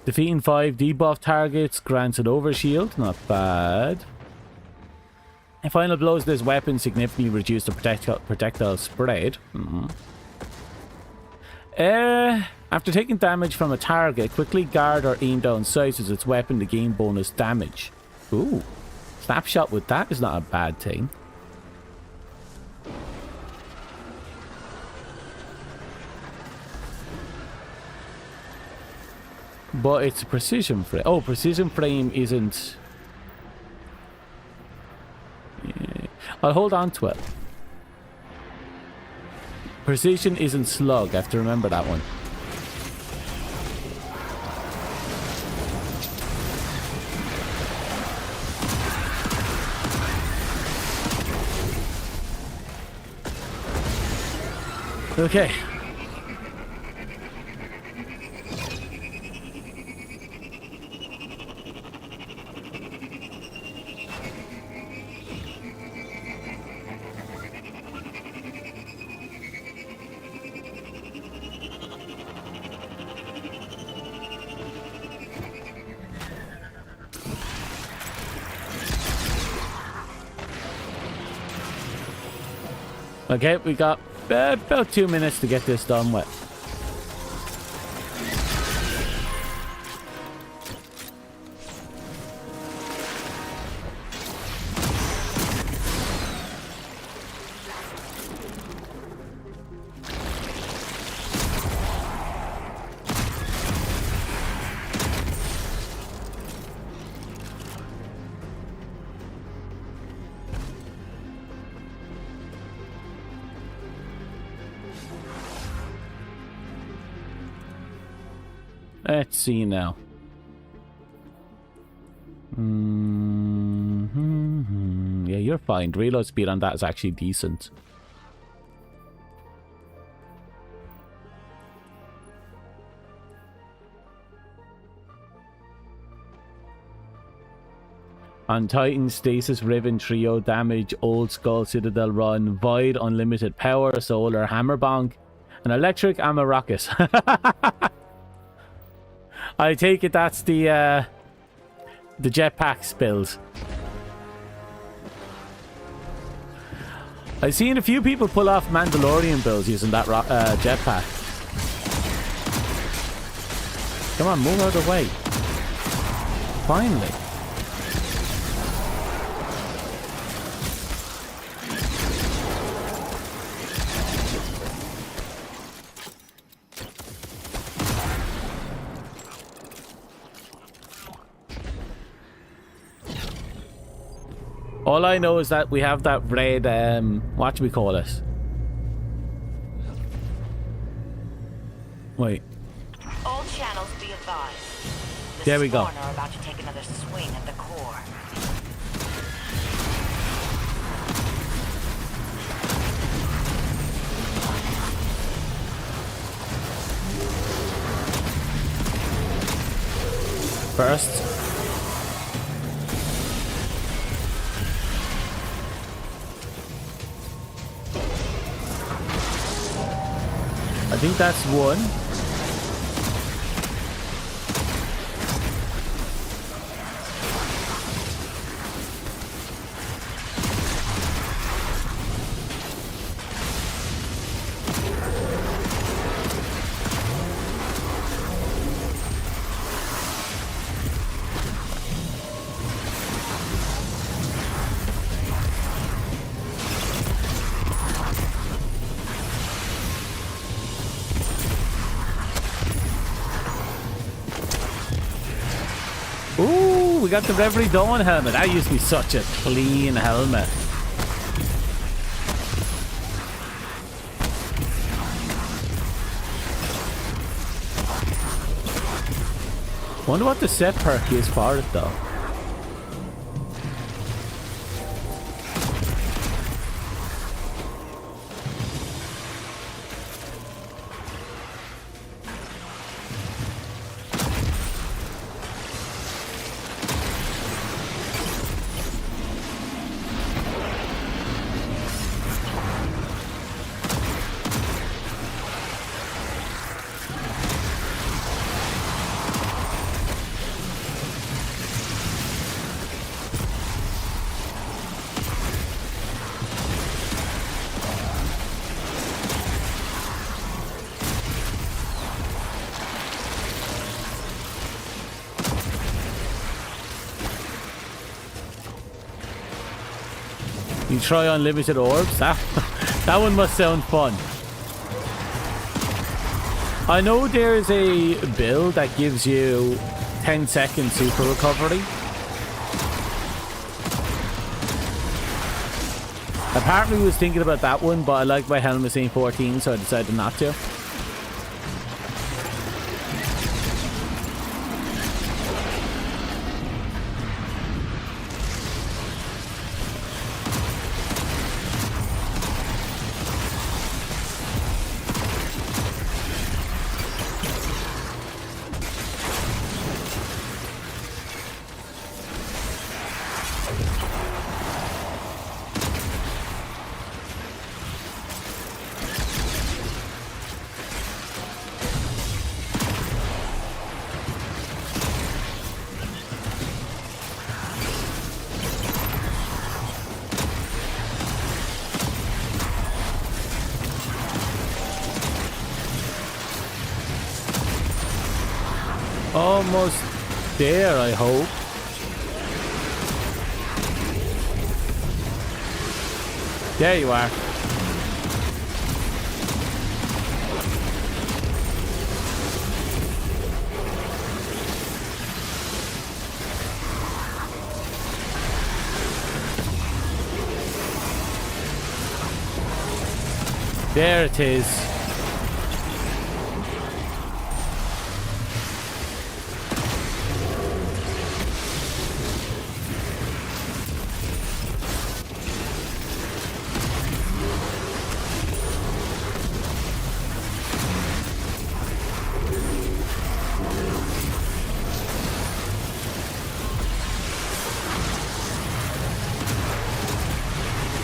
Defeating 5 debuff targets grants an overshield. Not bad. And final blows this weapon significantly reduce the projectile spread. After taking damage from a target, quickly guard or aim down sights as its weapon to gain bonus damage. Ooh. Snapshot with that is not a bad thing. But it's a precision frame. Oh, precision frame isn't... Yeah. I'll hold on to it. Precision isn't slug. I have to remember that one. Okay. Okay, we got about 2 minutes to get this done with. Let's see now. Yeah, you're fine. Reload speed on that is actually decent. On Titan, Stasis, Riven, Trio, Damage, Old Skull, Citadel Run, Void, Unlimited Power, Solar, Hammer Bonk, and Electric, Ammo Rocket. I take it that's the jetpack build. I've seen a few people pull off Mandalorian builds using that jetpack. Come on, move out of the way. Finally. All I know is that we have that red, what do we call it? Wait. All channels be advised. There we go. Spawn are about to take another swing at the core. First. I think that's one. Ooh, we got the Reverie Dawn helmet. That used to be such a clean helmet. Wonder what the set perk is for it though. You try unlimited orbs? That one must sound fun. I know there's a build that gives you 10-second super recovery. Apparently I was thinking about that one, but I like my helmet saying 14, so I decided not to. Almost there, I hope. There you are. There it is.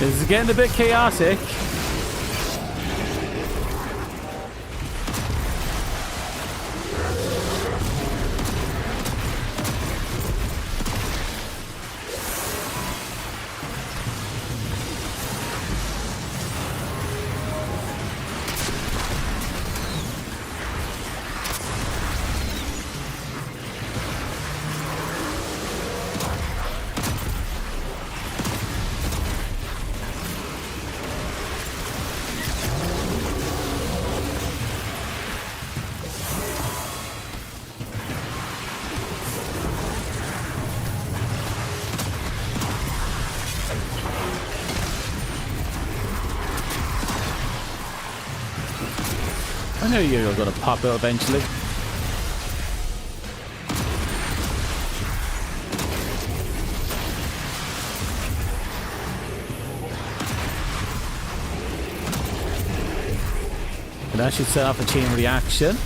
This is getting a bit chaotic. I knew you were going to pop out eventually. And that should set off a chain reaction.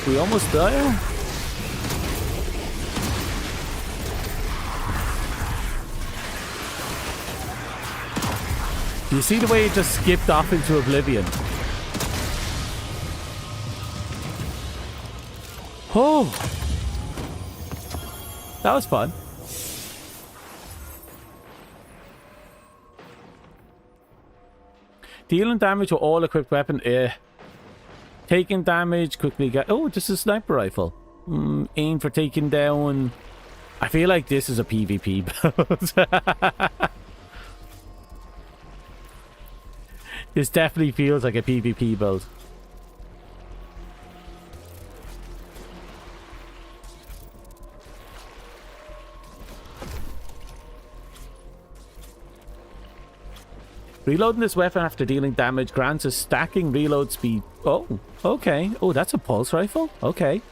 We almost there. You see the way it just skipped off into oblivion? Oh! That was fun. Dealing damage with all equipped weapon, taking damage, quickly get... Oh, this is a sniper rifle. Aim for taking down... I feel like this is a PvP build. This definitely feels like a PvP build. Reloading this weapon after dealing damage grants a stacking reload speed. Oh, okay. Oh, that's a pulse rifle? Okay.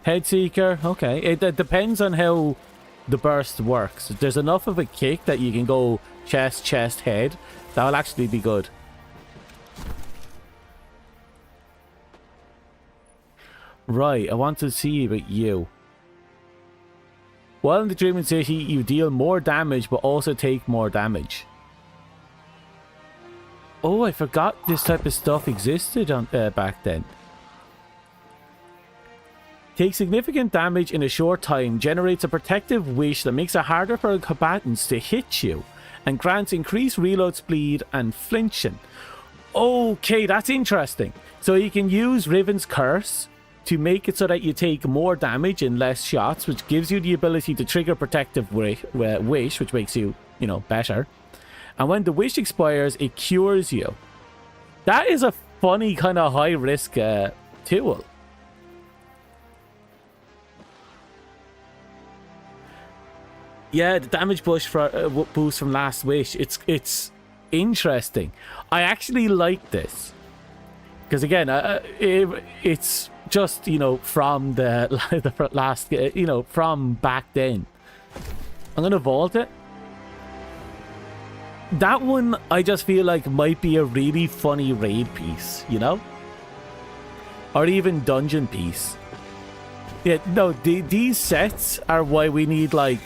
Head seeker. Okay. It depends on how the burst works. If there's enough of a kick that you can go chest, chest, head, that'll actually be good. Right, I want to see about you. While in the Dreaming City, you deal more damage, but also take more damage. Oh, I forgot this type of stuff existed on back then. Take significant damage in a short time, generates a protective wish that makes it harder for combatants to hit you, and grants increased reload speed and flinching. Okay, that's interesting. So you can use Riven's Curse to make it so that you take more damage in less shots, which gives you the ability to trigger protective wish, which makes you, you know, better. And when the wish expires, it cures you. That is a funny kind of high-risk tool. Yeah, the damage boost from Last Wish. It's interesting. I actually like this because again, it's just, you know, from the last, you know, from back then. I'm gonna vault it. That one I just feel like might be a really funny raid piece, you know, or even dungeon piece. Yeah, no, these sets are why we need like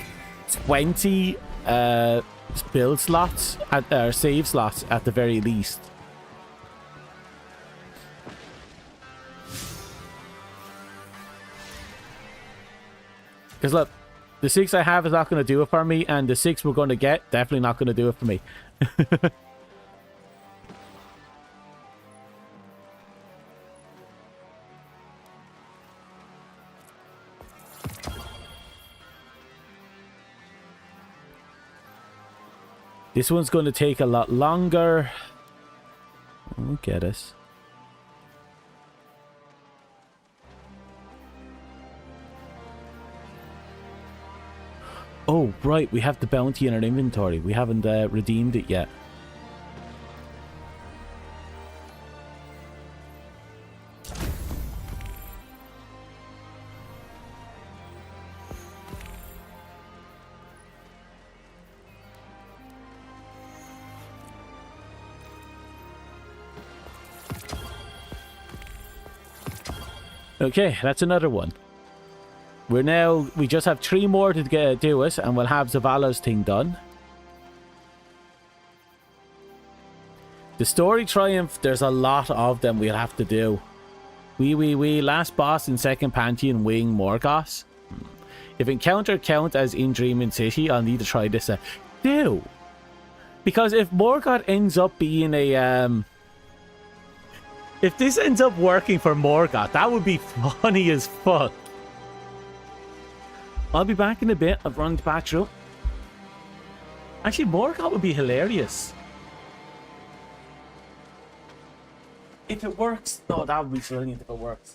20 build slots or save slots at the very least. Because look, the 6 I have is not going to do it for me, and the 6 we're going to get definitely not going to do it for me. This one's going to take a lot longer. I'll get us. Oh, right. We have the bounty in our inventory. We haven't redeemed it yet. Okay, that's another one. We just have 3 more to do it, and we'll have Zavala's thing done. The story triumph, there's a lot of them we'll have to do. Last boss in second Pantheon, Wing Morgoth. If encounter count as in Dreaming City, I'll need to try this. Do. Because if Morgoth ends up being a... if this ends up working for Morgoth, that would be funny as fuck. I'll be back in a bit. I've run the bathroom. Actually, Morgoth would be hilarious. If it works... No, that would be brilliant if it works.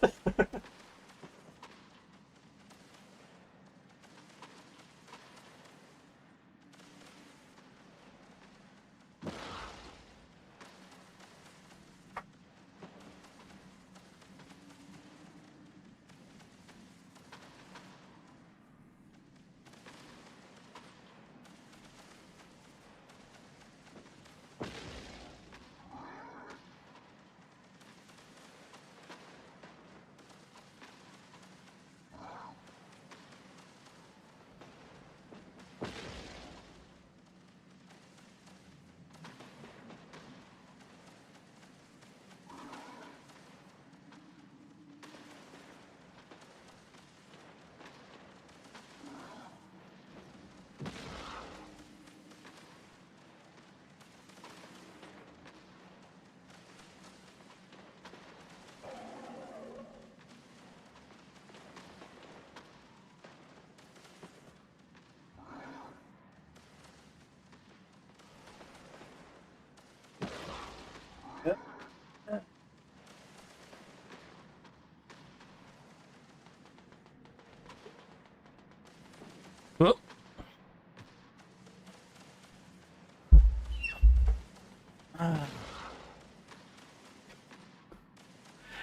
Oh.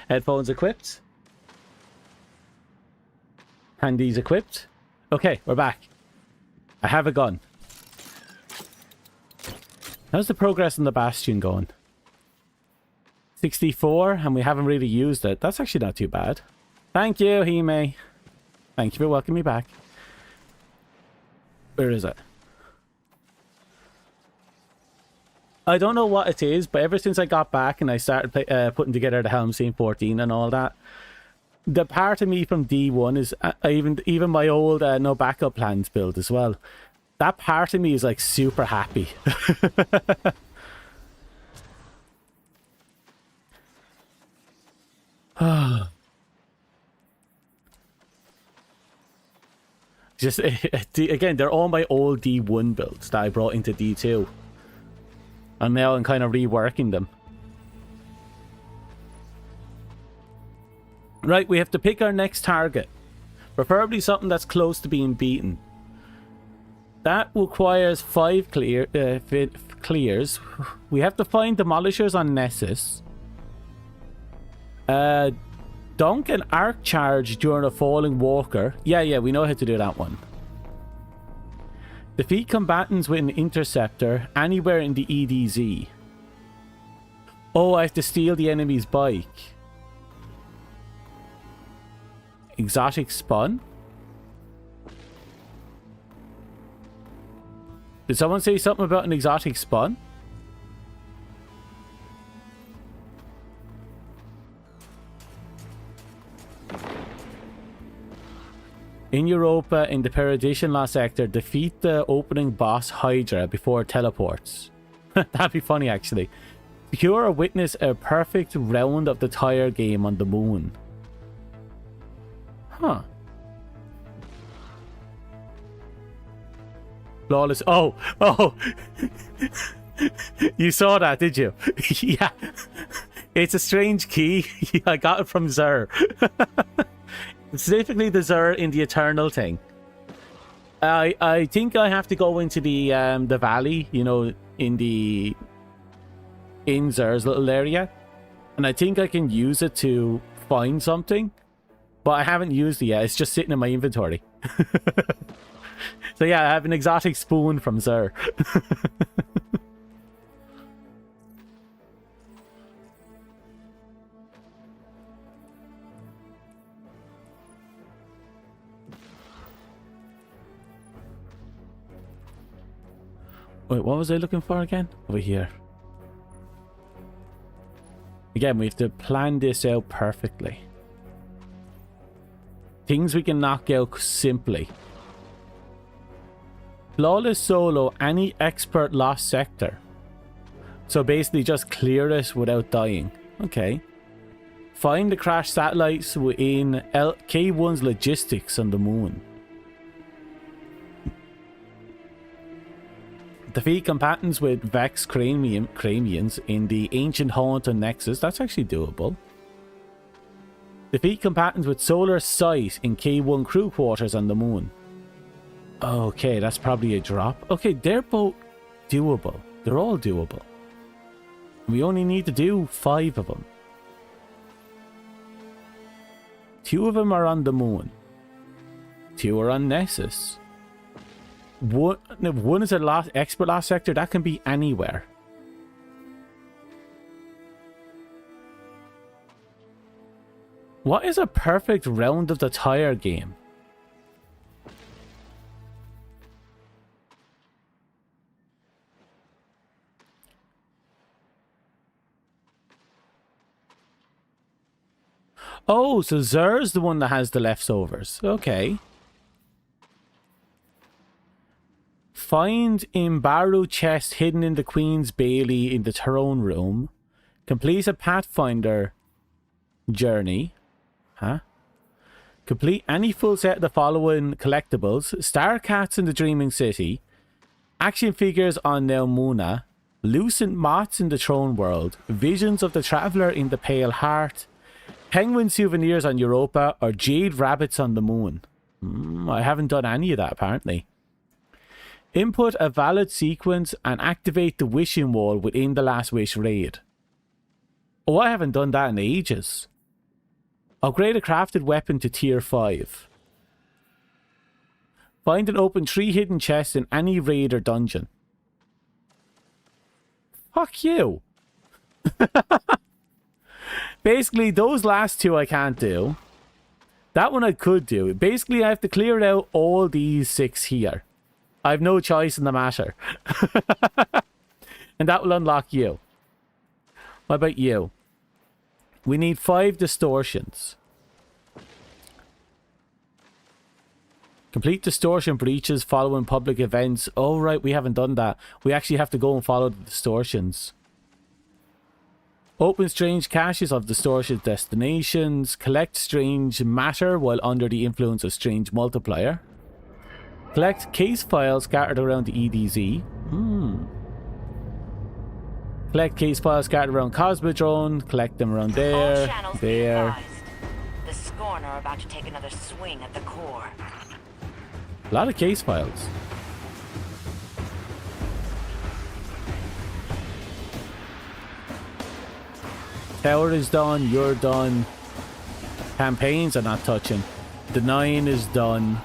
Headphones equipped. Handies equipped. Okay, we're back. I have a gun. How's the progress in the Bastion going? 64, and we haven't really used it. That's actually not too bad. Thank you, Hime. Thank you for welcoming me back. Where is it? I don't know what it is, but ever since I got back and I started putting together the Helmstein 14 and all that, the part of me from D1 is even my old no backup plans build as well. That part of me is like super happy. Just again, they're all my old D1 builds that I brought into D2. And now I'm kind of reworking them. Right, we have to pick our next target. Preferably something that's close to being beaten. That requires 5 clears. We have to find demolishers on Nessus. Dunk an arc charge during a falling walker. Yeah, we know how to do that one. Defeat combatants with an interceptor anywhere in the EDZ. Oh, I have to steal the enemy's bike. Exotic spun? Did someone say something about an exotic spun? In Europa, in the Perdition Lost Sector, defeat the opening boss Hydra before it teleports. That'd be funny, actually. Secure or witness a perfect round of the tire game on the moon. Huh. Flawless. Oh! You saw that, did you? Yeah. It's a strange key. I got it from Zer. Specifically the Zer in the Eternal thing. I think I have to go into the valley, you know, in Zer's little area. And I think I can use it to find something. But I haven't used it yet. It's just sitting in my inventory. So yeah, I have an exotic spoon from Zer. Wait, what was I looking for again? Over here. Again, we have to plan this out perfectly. Things we can knock out simply. Flawless solo, any expert lost sector. So basically just clear it without dying. Okay. Find the crashed satellites within K1's logistics on the moon. Defeat combatants with Vex cranians in the ancient haunt on Nexus. That's actually doable. Defeat combatants with solar sight in K1 crew quarters on the moon. Okay, that's probably a drop. Okay, they're both doable. They're all doable. We only need to do 5 of them. 2 of them are on the moon. 2 are on Nessus. One is a expert lost sector. That can be anywhere. What is a perfect round of the tire game? Oh, so Zer's the one that has the leftovers. Okay. Find Imbaru chest hidden in the Queen's Bailey in the throne room. Complete a Pathfinder journey. Huh? Complete any full set of the following collectibles. Star Cats in the Dreaming City. Action figures on Nelmuna. Lucent Moths in the Throne World. Visions of the Traveller in the Pale Heart. Penguin souvenirs on Europa, or jade rabbits on the moon. I haven't done any of that apparently. Input a valid sequence and activate the wishing wall within the Last Wish raid. Oh, I haven't done that in ages. Upgrade a crafted weapon to tier 5. Find and open 3 hidden chests in any raid or dungeon. Fuck you. Basically, those last 2 I can't do. That one I could do. Basically, I have to clear out all these 6 here. I have no choice in the matter. And that will unlock you. What about you? We need 5 distortions. Complete distortion breaches following public events. Oh, right, we haven't done that. We actually have to go and follow the distortions. Open strange caches of distortion destinations. Collect strange matter while under the influence of strange multiplier. Collect case files scattered around the EDZ. Collect case files scattered around Cosmodrome. Collect them around there. All channels be advised. The Scorn are about to take another swing at the core. A lot of case files. Tower is done, you're done. Campaigns are not touching. Denying is done.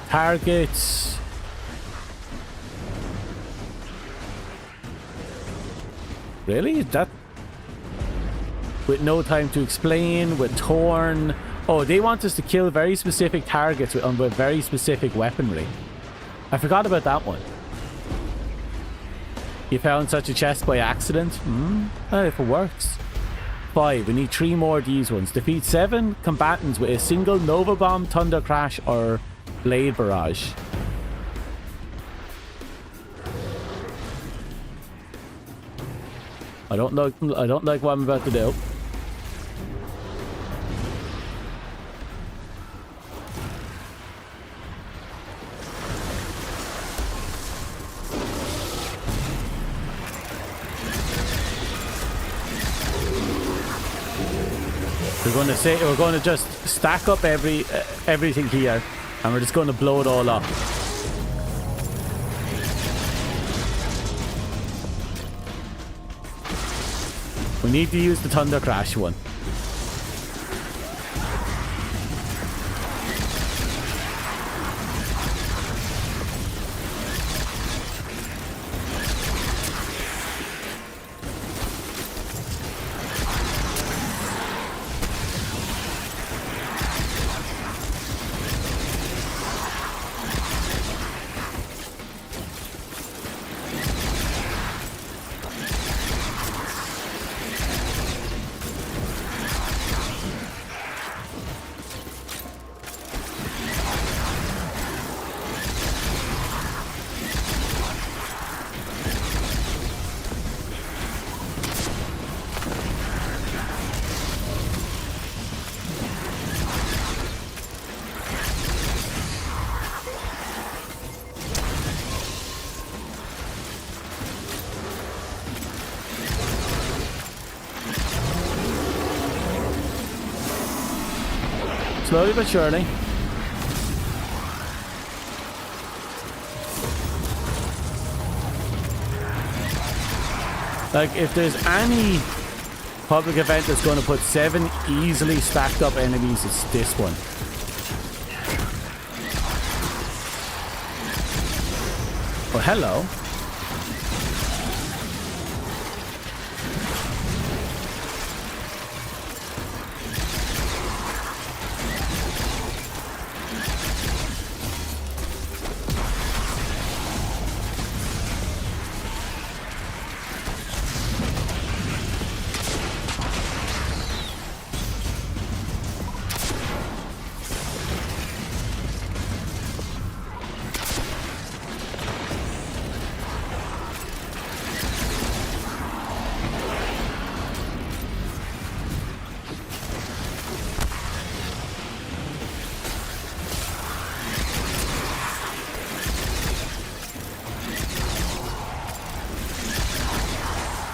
Targets. Really? Is that... With no time to explain, with Torn. Oh, they want us to kill very specific targets with very specific weaponry. I forgot about that one. You found such a chest by accident? If it works. 5. We need 3 more of these ones. Defeat 7 combatants with a single Nova Bomb, Thunder Crash, or Blade Barrage. I don't like what I'm about to do. We're going to just stack up everything here, and we're just going to blow it all up. We need to use the Thunder Crash one. Slowly but surely. Like, if there's any public event that's going to put 7 easily stacked up enemies, it's this one. Oh, hello.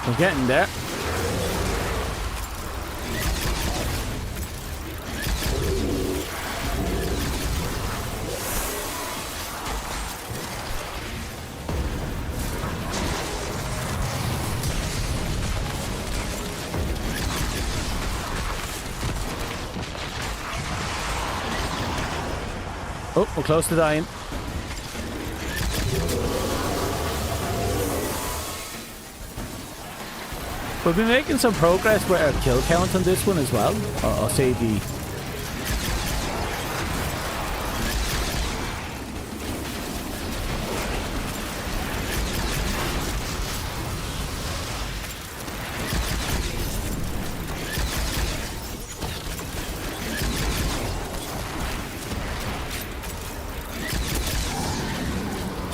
We're getting there. Oh, we're close to dying. We've been making some progress with our kill count on this one as well. I'll say the...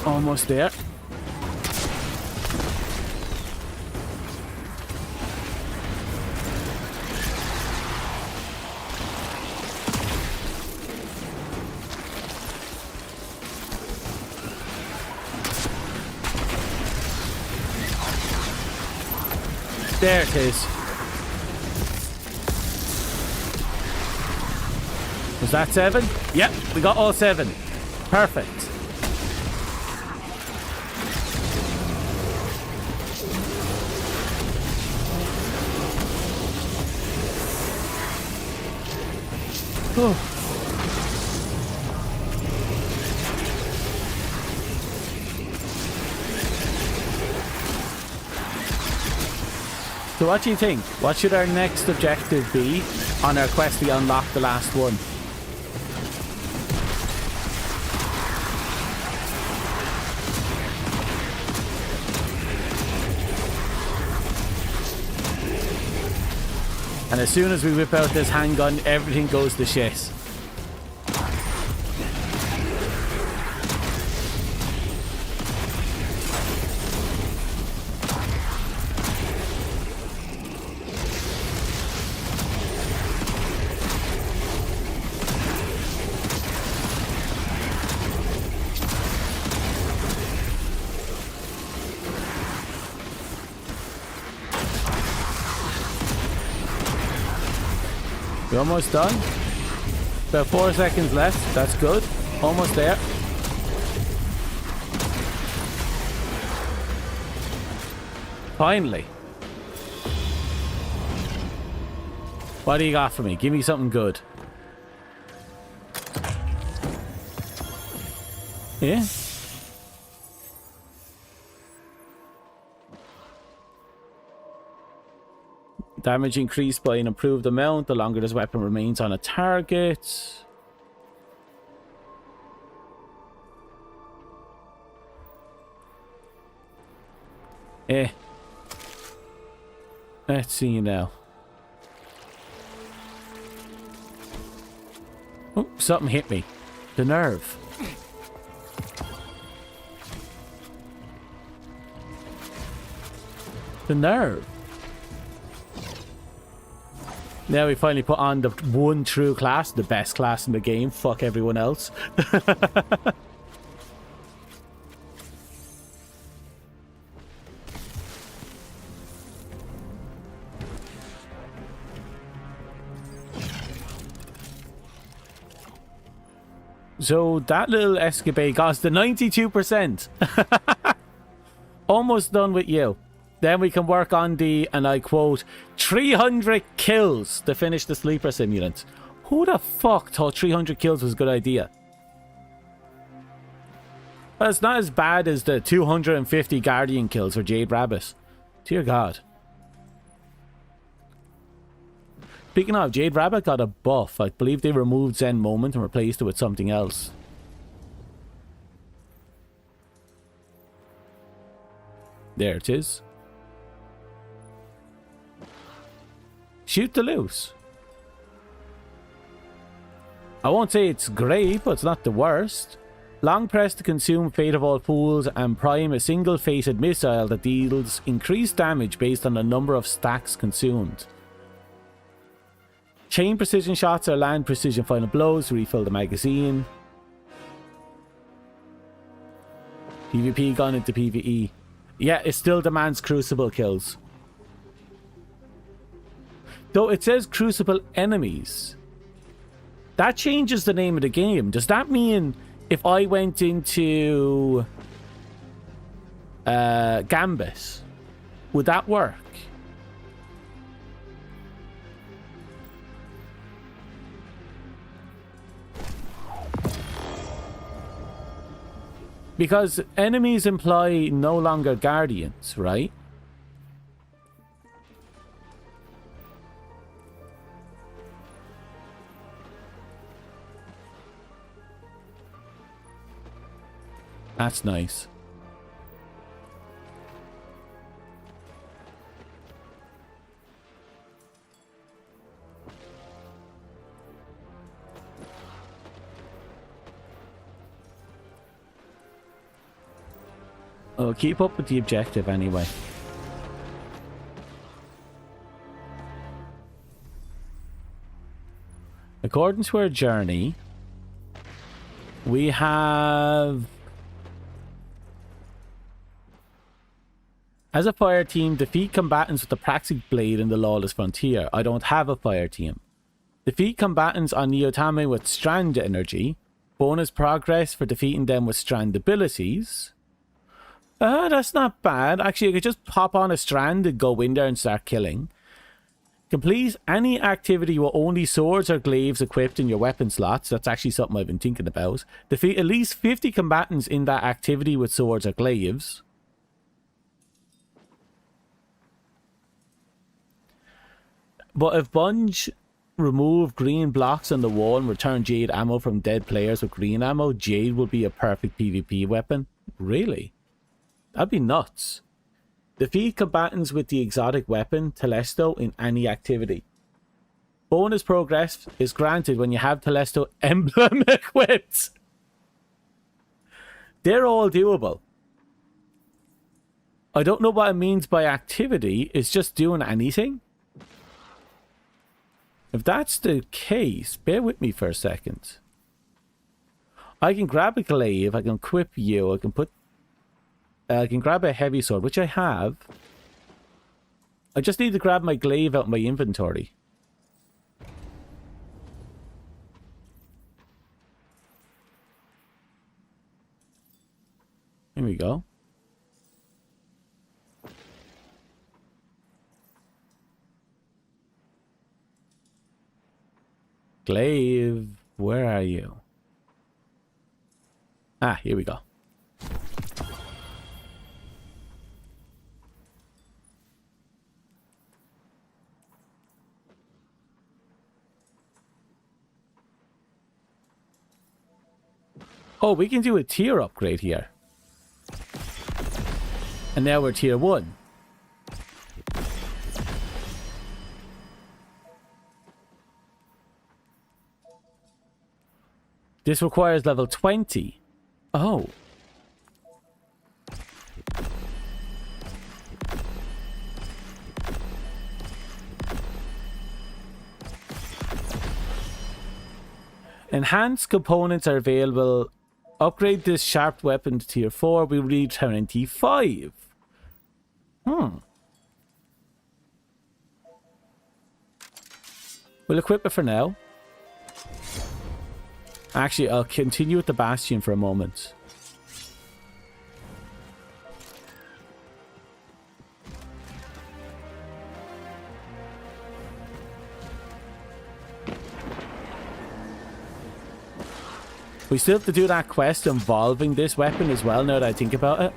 Almost there. There it is. Was that 7? Yep, we got all 7. Perfect. Oh. So what do you think? What should our next objective be on our quest to unlock the last one? And as soon as we whip out this handgun, everything goes to shit. We're almost done. About 4 seconds left. That's good. Almost there. Finally. What do you got for me? Give me something good. Yeah? Damage increased by an improved amount the longer this weapon remains on a target. Let's see now. Oh, something hit me. The nerve. The nerve. Now we finally put on the one true class, the best class in the game. Fuck everyone else. So that little escapade cost the 92%. Almost done with you. Then we can work on the, and I quote, 300 kills to finish the sleeper simulant. Who the fuck thought 300 kills was a good idea? Well, it's not as bad as the 250 Guardian kills for Jade Rabbit. Dear God. Speaking of, Jade Rabbit got a buff. I believe they removed Zen Moment and replaced it with something else. There it is. Shoot the loose. I won't say it's great, but it's not the worst. Long press to consume Fate of All Fools and prime a single-fated missile that deals increased damage based on the number of stacks consumed. Chain precision shots or land precision final blows to refill the magazine. PvP gone into PvE. Yeah, it still demands Crucible kills. Though it says Crucible enemies. That changes the name of the game. Does that mean if I went into Gambit, would that work? Because enemies imply no longer guardians, right? That's nice. Oh, keep up with the objective anyway. According to our journey, we have... As a fire team, defeat combatants with the Praxic Blade in the Lawless Frontier. I don't have a fire team. Defeat combatants on Neotame with Strand Energy. Bonus progress for defeating them with Strand abilities. That's not bad. Actually, I could just pop on a Strand and go in there and start killing. Complete any activity with only swords or glaives equipped in your weapon slots. That's actually something I've been thinking about. Defeat at least 50 combatants in that activity with swords or glaives. But if Bunge remove green blocks on the wall and return Jade ammo from dead players with green ammo, Jade will be a perfect PvP weapon. Really? That'd be nuts. Defeat combatants with the exotic weapon, Telesto, in any activity. Bonus progress is granted when you have Telesto emblem equipped. They're all doable. I don't know what it means by activity. It's just doing anything. If that's the case, bear with me for a second. I can grab a glaive, I can equip you, I can grab a heavy sword, which I have. I just need to grab my glaive out of my inventory. Here we go. Glaive, where are you? Ah, here we go. Oh, we can do a tier upgrade here. And now we're tier 1. This requires level 20. Oh. Enhanced components are available. Upgrade this sharp weapon to tier 4. We reach 25. We'll equip it for now. Actually, I'll continue with the Bastion for a moment. We still have to do that quest involving this weapon as well, now that I think about it.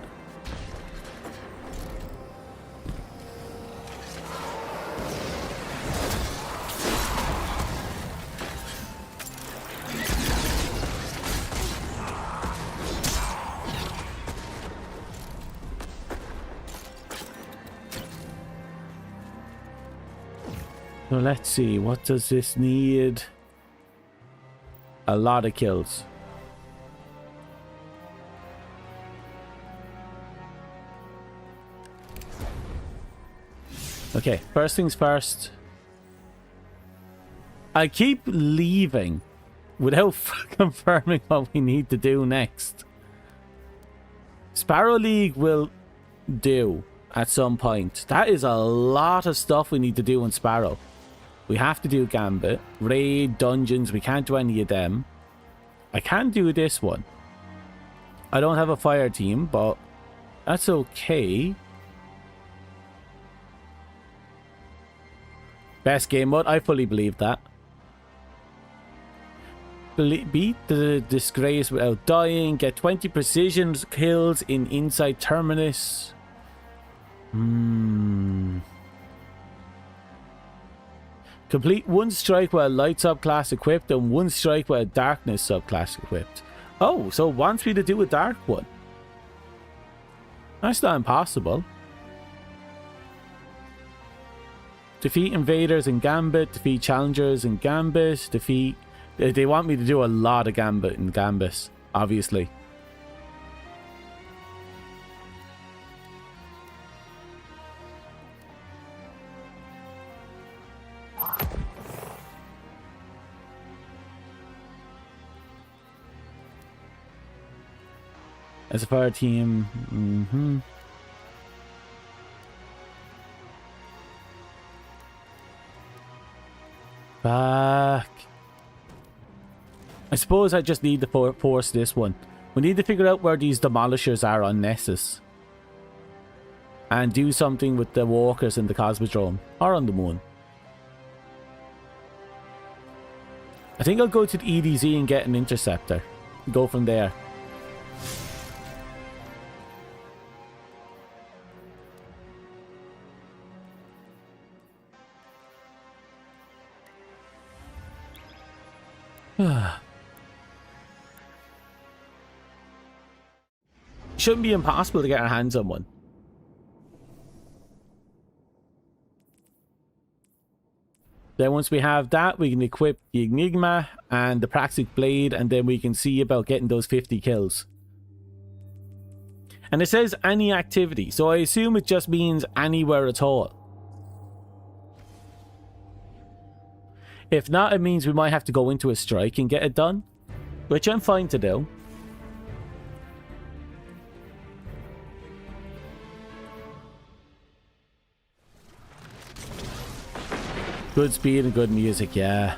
So let's see, what does this need? A lot of kills. Okay, first things first. I keep leaving without confirming what we need to do next. Sparrow League will do at some point. That is a lot of stuff we need to do in Sparrow. We have to do Gambit, Raid, Dungeons. We can't do any of them. I can do this one. I don't have a fire team, but that's okay. Best game mode, I fully believe that. Beat the disgrace without dying. Get 20 precision kills in inside terminus. Complete one strike with a light subclass equipped and one strike with a darkness subclass equipped. Oh, so it wants me to do a dark one. That's not impossible. Defeat invaders in Gambit, defeat challengers in Gambit, defeat... They want me to do a lot of Gambit in Gambit, obviously. As a fire team, Back. I suppose I just need to force this one. We need to figure out where these demolishers are on Nessus. And do something with the walkers in the Cosmodrome. Or on the moon. I think I'll go to the EDZ and get an interceptor. Go from there. Shouldn't be impossible to get our hands on one. Then once we have that, we can equip the Enigma and the Praxic Blade, and then we can see about getting those 50 kills. And it says any activity, so I assume it just means anywhere at all. If not, it means we might have to go into a strike and get it done, which I'm fine to do. Good speed and good music, yeah.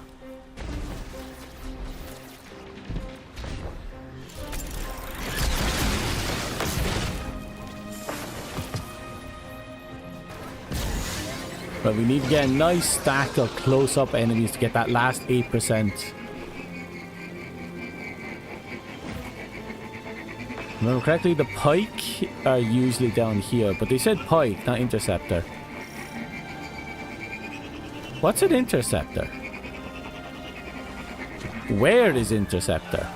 But we need to get a nice stack of close-up enemies to get that last 8%. Remember correctly, the pike are usually down here, but they said pike, not interceptor. What's an interceptor? Where is interceptor?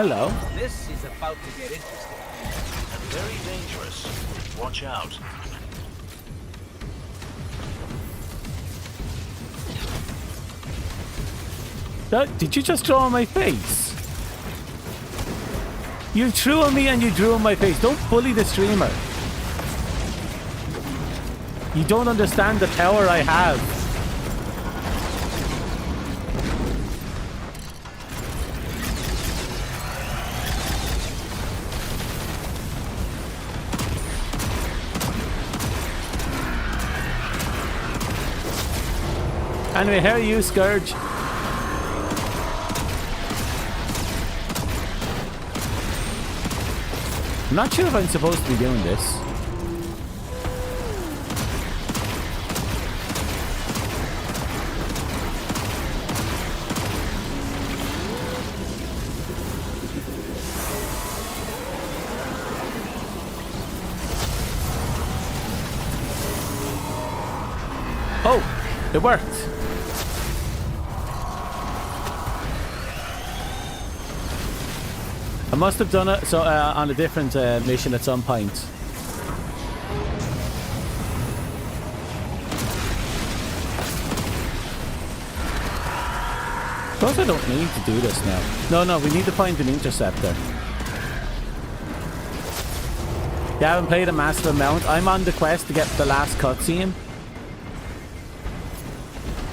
Hello. This is about to get interesting. And very dangerous. Watch out. Did you just draw on my face? You threw on me and you drew on my face. Don't bully the streamer. You don't understand the power I have. Anyway, how are you, Scourge? I'm not sure if I'm supposed to be doing this. Oh, it worked. I must have done it so on a different mission at some point. Suppose I don't need to do this now. No, we need to find an interceptor. You haven't played a massive amount. I'm on the quest to get the last cutscene.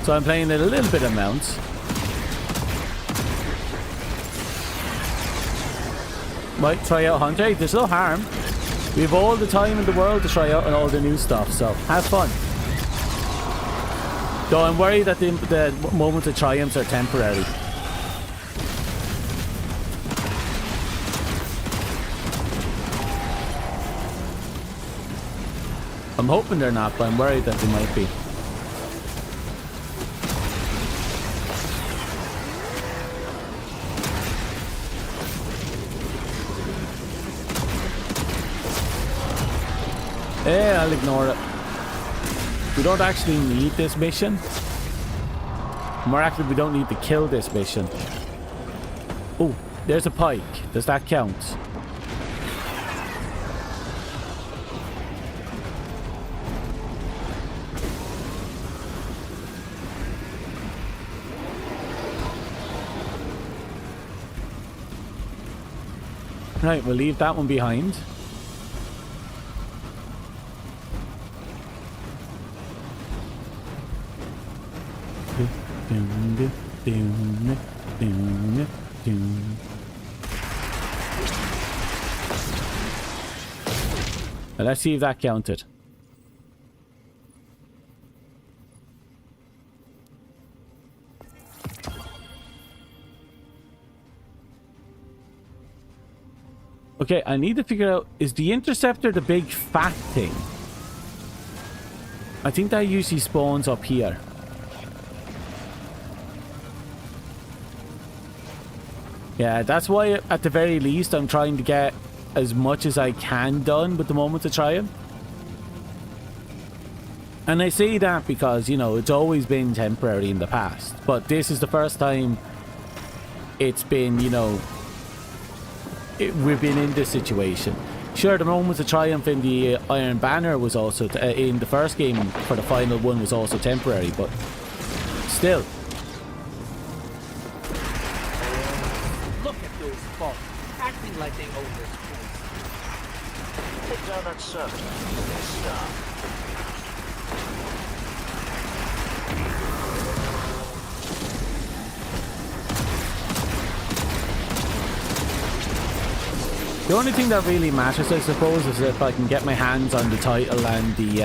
So I'm playing it a little bit amount. Might try out Hunter. Hey, there's no harm. We have all the time in the world to try out and all the new stuff, so have fun. Though I'm worried that the moments of triumphs are temporary. I'm hoping they're not, but I'm worried that they might be. Yeah, I'll ignore it. We don't actually need this mission. More accurately, we don't need to kill this mission. Oh, there's a pike. Does that count? Right, we'll leave that one behind. Now let's see if that counted. Okay, I need to figure out, is the interceptor the big fat thing? I think that usually spawns up here. Yeah, that's why at the very least I'm trying to get as much as I can done with the Moments of Triumph. And I say that because, you know, it's always been temporary in the past. But this is the first time it's been, you know, we've been in this situation. Sure, the Moments of Triumph in the Iron Banner was also, in the first game for the final one, was also temporary, but still. Acting like they own this place. Take down that servant. Stop. The only thing that really matters, I suppose, is if I can get my hands on the title and the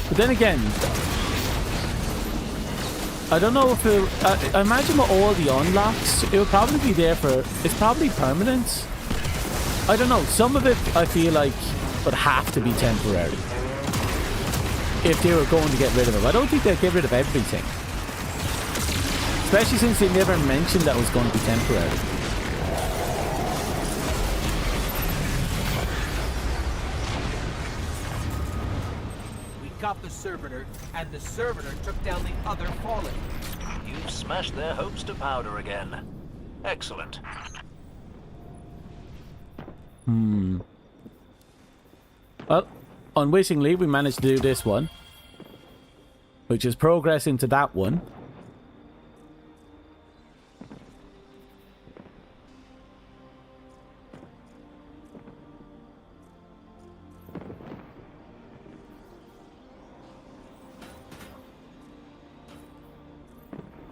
but then again, I don't know if it, I imagine with all the unlocks, it would probably be there for, it's probably permanent. I don't know, some of it I feel like would have to be temporary if they were going to get rid of it. I don't think they'd get rid of everything, especially since they never mentioned that it was going to be temporary. Got the servitor, and the servitor took down the other fallen. You've smashed their hopes to powder again. Excellent. Well, unwittingly, we managed to do this one, which is progress into that one.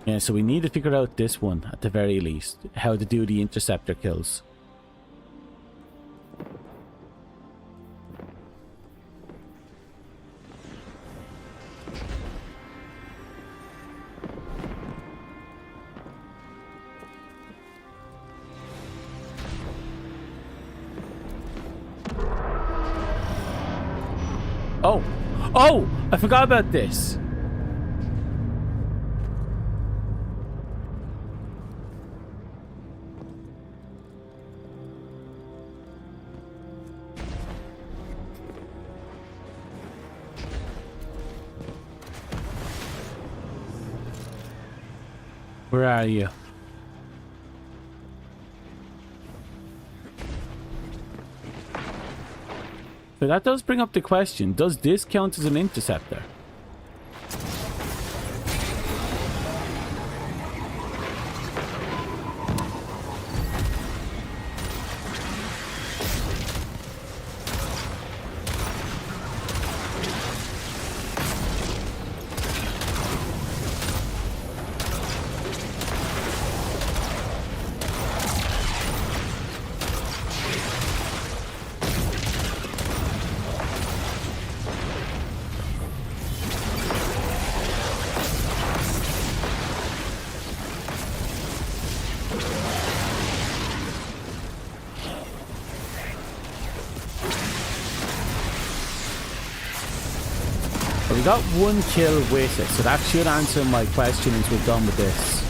Yeah, so we need to figure out this one at the very least. How to do the interceptor kills. Oh! Oh! I forgot about this! Where are you? So that does bring up the question, does this count as an interceptor? We got one kill with it, so that should answer my question once we're done with this.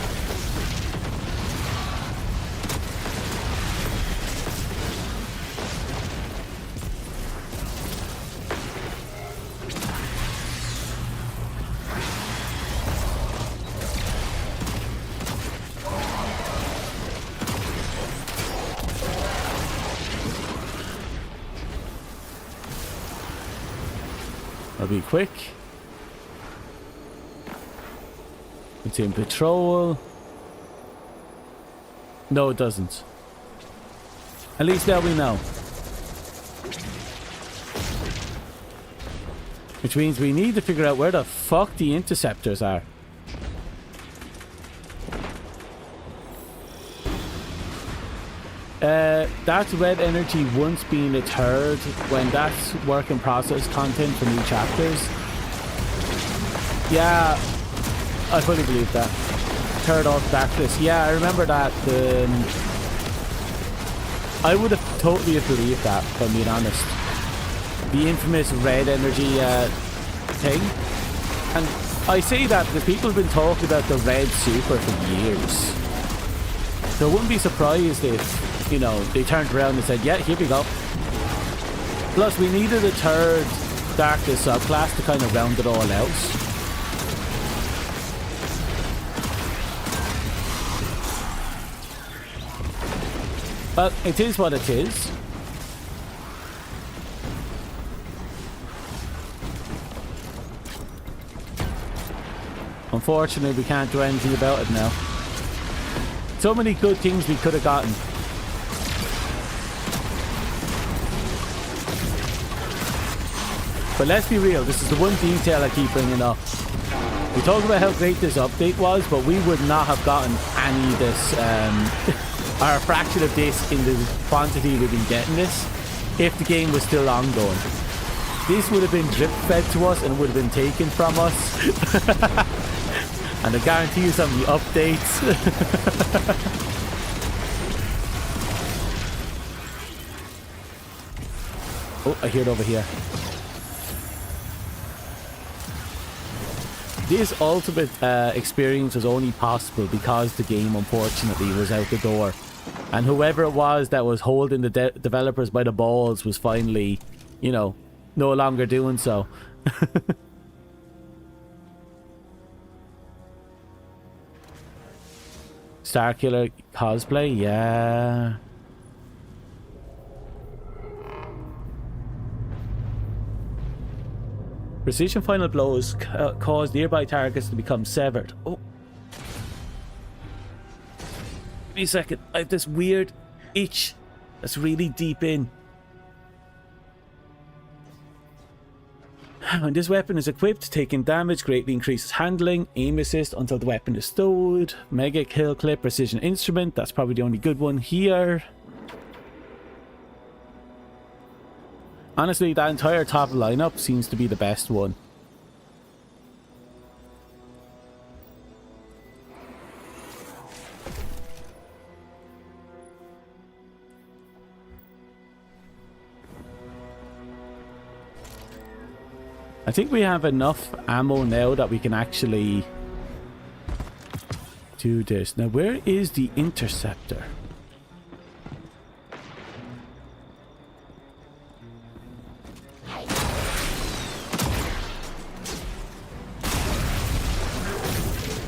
I'll be quick. It's in patrol. No, it doesn't. At least now we know. Which means we need to figure out where the fuck the interceptors are. That's red energy once being a third when that's work in process content for new chapters. Yeah, I fully believe that. Third off backlist. Yeah, I remember that. I would have totally have believed that, if I'm being honest. The infamous red energy thing. And I say that because people have been talking about the red super for years. So I wouldn't be surprised if, you know, they turned around and said, yeah, here we go. Plus, we needed a third darkness subclass to kind of round it all out. But it is what it is. Unfortunately, we can't do anything about it now. So many good things we could have gotten. But let's be real, this is the one detail I keep bringing up. We talk about how great this update was, but we would not have gotten any of this, or a fraction of this in the quantity we've been getting this, if the game was still ongoing. This would have been drip fed to us and would have been taken from us. And I guarantee you some of the updates. Oh, I hear it over here. This ultimate experience was only possible because the game, unfortunately, was out the door. And whoever it was that was holding the developers by the balls was finally, you know, no longer doing so. Starkiller cosplay, yeah. Precision final blows cause nearby targets to become severed. Oh. Give me a second. I have this weird itch that's really deep in. When this weapon is equipped, taking damage greatly increases handling, aim assist until the weapon is stowed, mega kill clip, precision instrument. That's probably the only good one here. Honestly, that entire top lineup seems to be the best one. I think we have enough ammo now that we can actually do this. Now, where is the interceptor?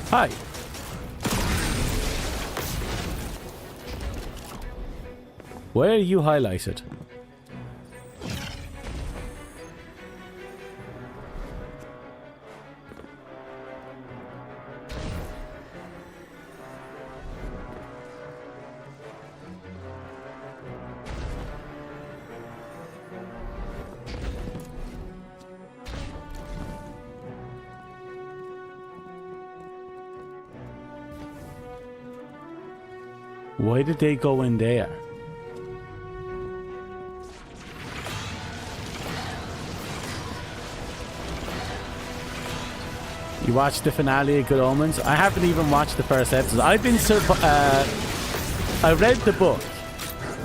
Hi. Where are you highlighted? Why did they go in there? You watched the finale of Good Omens? I haven't even watched the first episode. I've been I read the book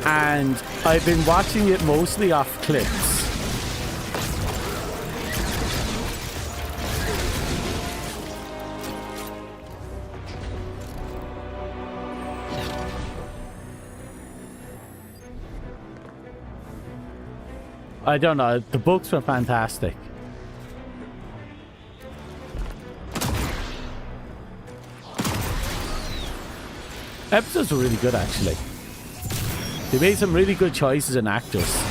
and I've been watching it mostly off clips. I don't know. The books were fantastic. Episodes were really good, actually. They made some really good choices in actors.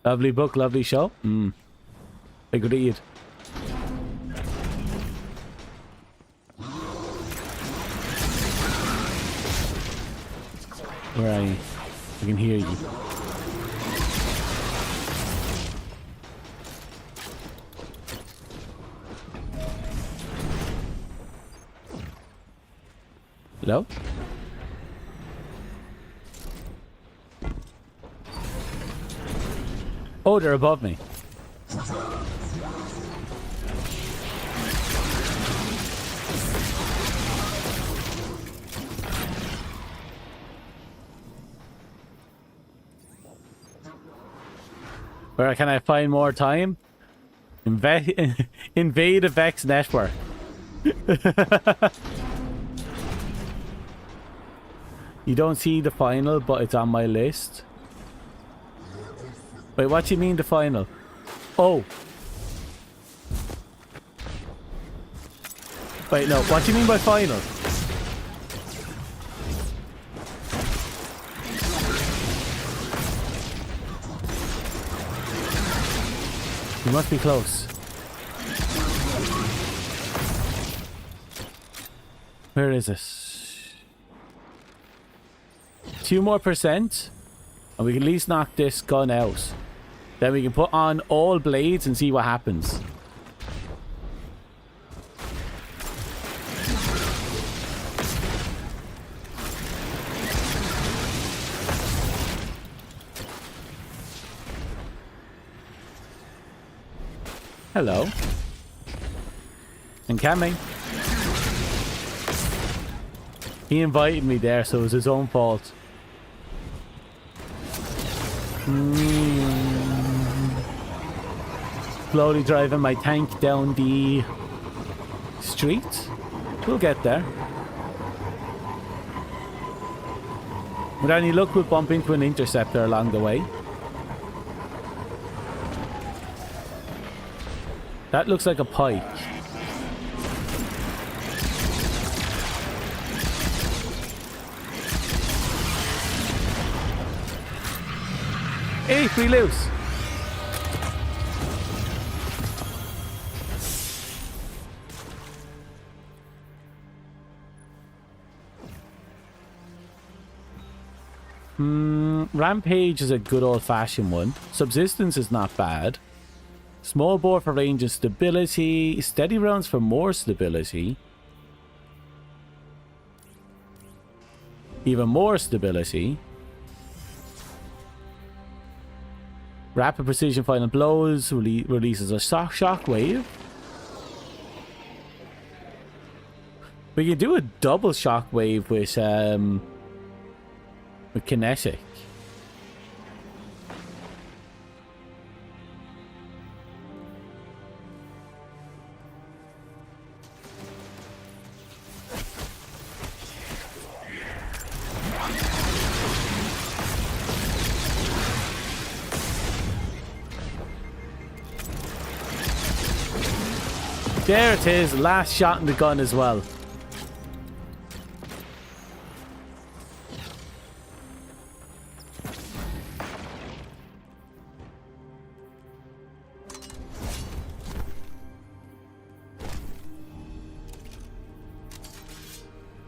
Lovely book, lovely show. Agreed. Where are you? I can hear you. Hello? Oh, they're above me. Where can I find more time? Invade a Vex network. You don't see the final, but it's on my list. Wait, what do you mean the final? Oh. Wait, no. What do you mean by final? You must be close. Where is it? 2 more %, and we can at least knock this gun out. Then we can put on all blades and see what happens. Hello. And coming. He invited me there, so it was his own fault. Slowly driving my tank down the street. We'll get there. With any luck, we'll bump into an interceptor along the way. That looks like a pike. Hey, free loose. Rampage is a good old-fashioned one. Subsistence is not bad. Small bore for range and stability. Steady rounds for more stability. Even more stability. Rapid precision final blows. Releases a shock wave. We can do a double shock wave with kinetic. There it is, last shot in the gun as well.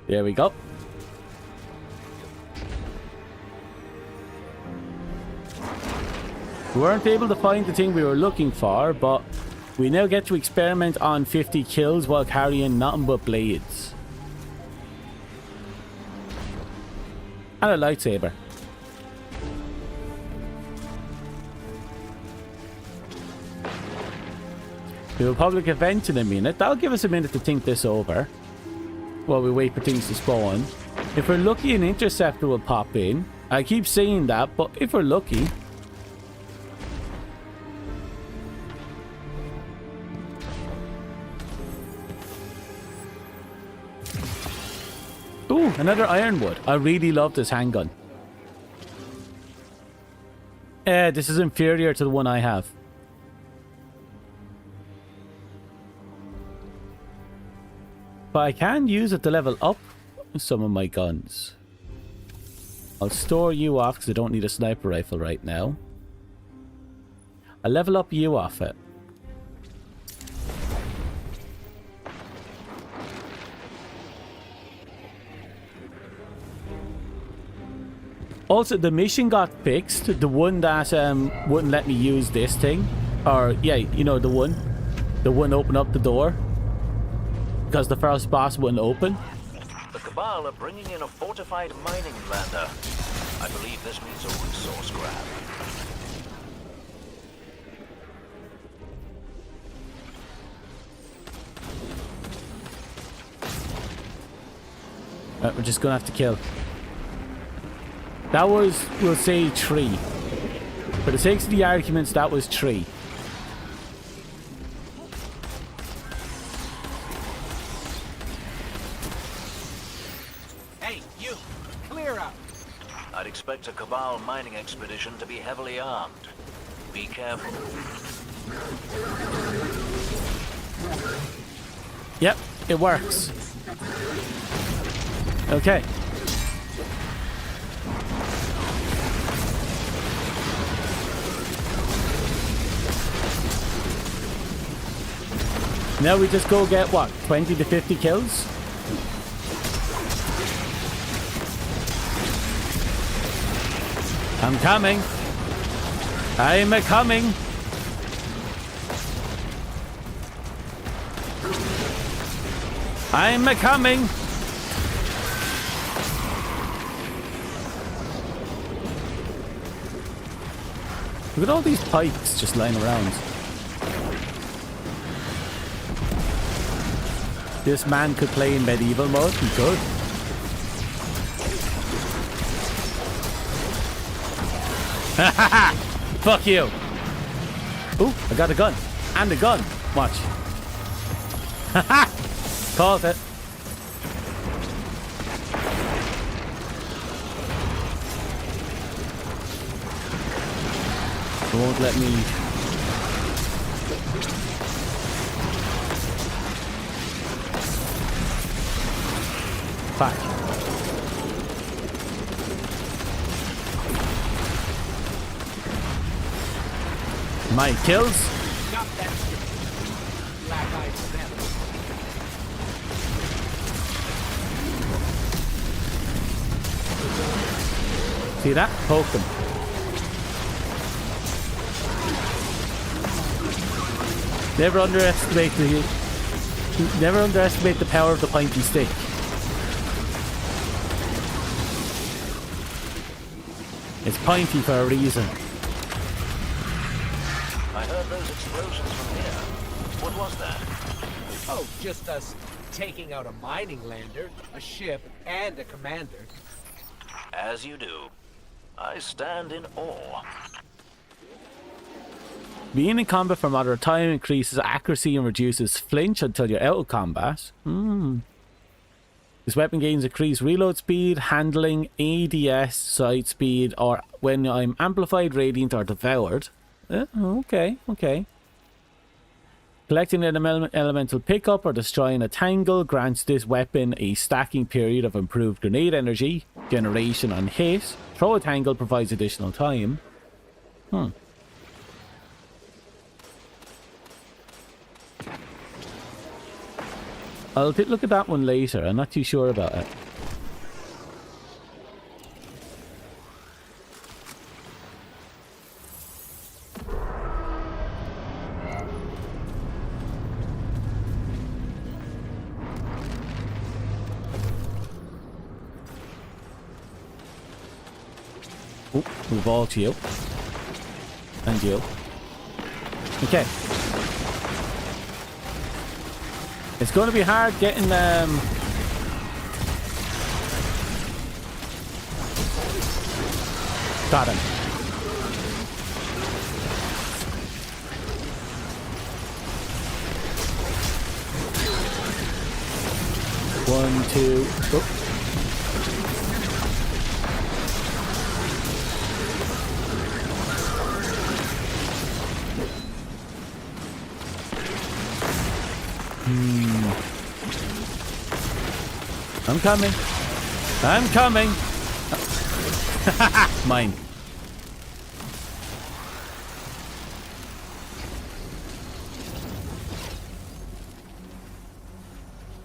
There we go. We weren't able to find the thing we were looking for, but we now get to experiment on 50 kills while carrying nothing but blades. And a lightsaber. We have a public event in a minute. That'll give us a minute to think this over while we wait for things to spawn. If we're lucky, an interceptor will pop in. I keep saying that, but if we're lucky... Ooh, another ironwood. I really love this handgun. This is inferior to the one I have. But I can use it to level up some of my guns. I'll store you off because I don't need a sniper rifle right now. I'll level up you off it. Also, the mission got fixed. The one that wouldn't let me use this thing. Or, yeah, you know, the one. The one open up the door. Because the first boss wouldn't open. The Cabal are bringing in a fortified mining lander. I believe this means a resource grab. We're just gonna have to kill. That was, we'll say, 3. For the sake of the arguments, that was 3. Hey, you! Clear out! I'd expect a Cabal mining expedition to be heavily armed. Be careful. Yep, it works. Okay. Now we just go get, what, 20 to 50 kills? I'm coming. I'm a-coming. I'm a-coming. Look at all these pikes just lying around. This man could play in medieval mode. He could. Fuck you. Ooh, I got a gun. And a gun. Watch. Called it. It won't let me. back. My kills. Got that shit. Black-eyed snap. See that? Poke them. Never underestimate the power of the pointy stick. It's pointy for a reason. I heard those explosions from here. What was that? Oh, just us taking out a mining lander, a ship, and a commander. As you do. I stand in awe. Being in combat for moderate time increases accuracy and reduces flinch until you're out of combat. This weapon gains increased reload speed, handling, ADS, side speed, or when I'm amplified, radiant, or devoured. Okay. Collecting an elemental pickup or destroying a tangle grants this weapon a stacking period of improved grenade energy, generation on hit. Throw a tangle provides additional time. I'll look at that one later. I'm not too sure about it. Oh, move all to you. And you. Okay. It's going to be hard getting got him. One, two. Oh. I'm coming. I'm coming. Mine.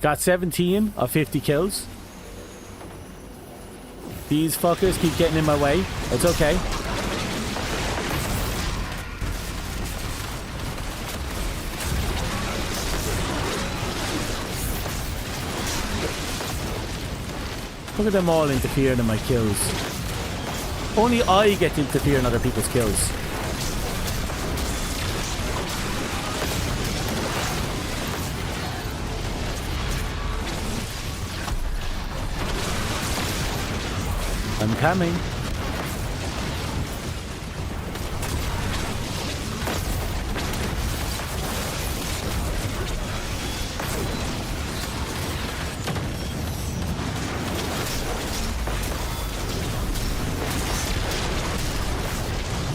Got 17 of 50 kills. These fuckers keep getting in my way. It's okay. Look at them all interfering in my kills. Only I get to interfere in other people's kills. I'm coming.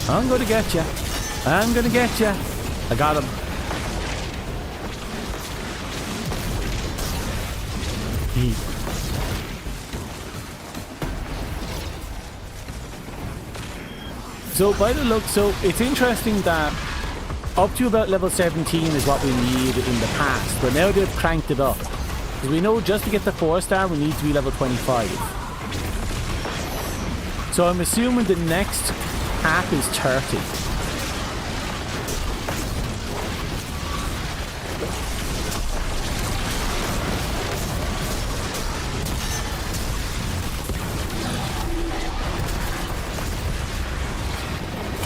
I'm gonna get you. I'm gonna get you. I got him. So by the look, so it's interesting that up to about level 17 is what we need in the past, but now they've cranked it up. Because we know just to get the 4-star we need to be level 25. So I'm assuming the next cap is 30.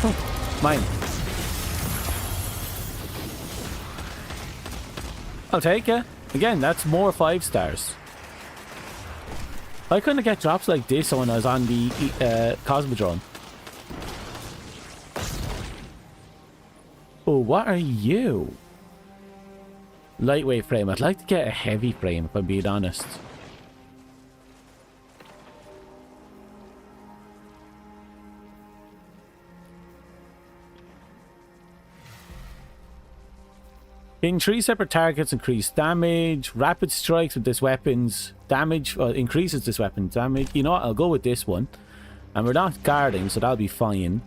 Oh, mine. I'll take it. Again, that's more 5-stars. I couldn't get drops like this when I was on the Cosmodrome. Oh, what are you? Lightweight frame. I'd like to get a heavy frame, if I'm being honest. Hitting 3 separate targets increase damage. Rapid strikes with this weapon's damage increases this weapon's damage. You know what? I'll go with this one. And we're not guarding, so that'll be fine.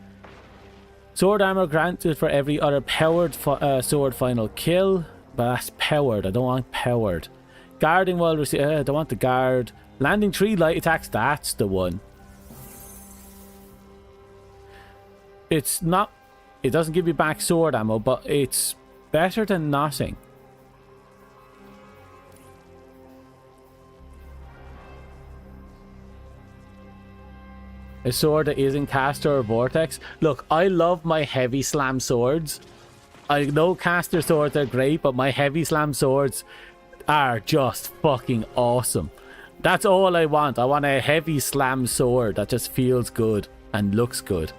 Sword armor granted for every other powered sword final kill. But that's powered. I don't want powered. Guarding while receiving. I don't want the guard. Landing 3 light attacks. That's the one. It's not. It doesn't give you back sword ammo, but it's better than nothing. A sword that isn't caster or vortex. Look, I love my heavy slam swords. I know caster swords are great, but my heavy slam swords are just fucking awesome. That's all I want. I want a heavy slam sword that just feels good and looks good.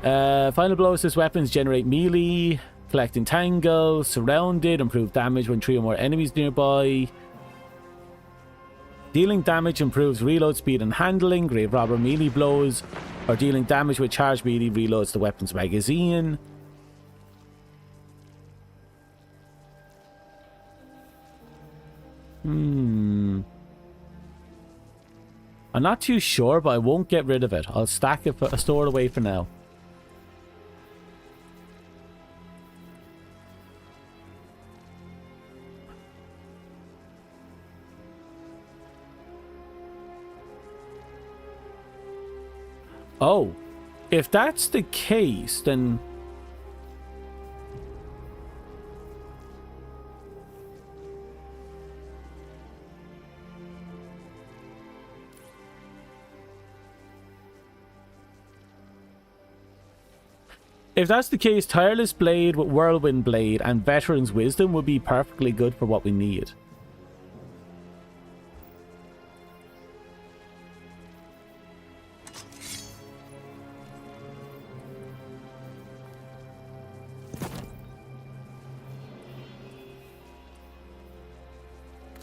Final blows. This weapons generate melee, collecting tangle, surrounded, improve damage when 3 or more enemies nearby. Dealing damage improves reload speed and handling. Grave robber melee blows or dealing damage with charged melee reloads the weapon's magazine. I'm not too sure, but I won't get rid of it. I'll stack it, store it away for now. Oh, if that's the case, then... If that's the case, Tireless Blade with Whirlwind Blade and Veteran's Wisdom would be perfectly good for what we need.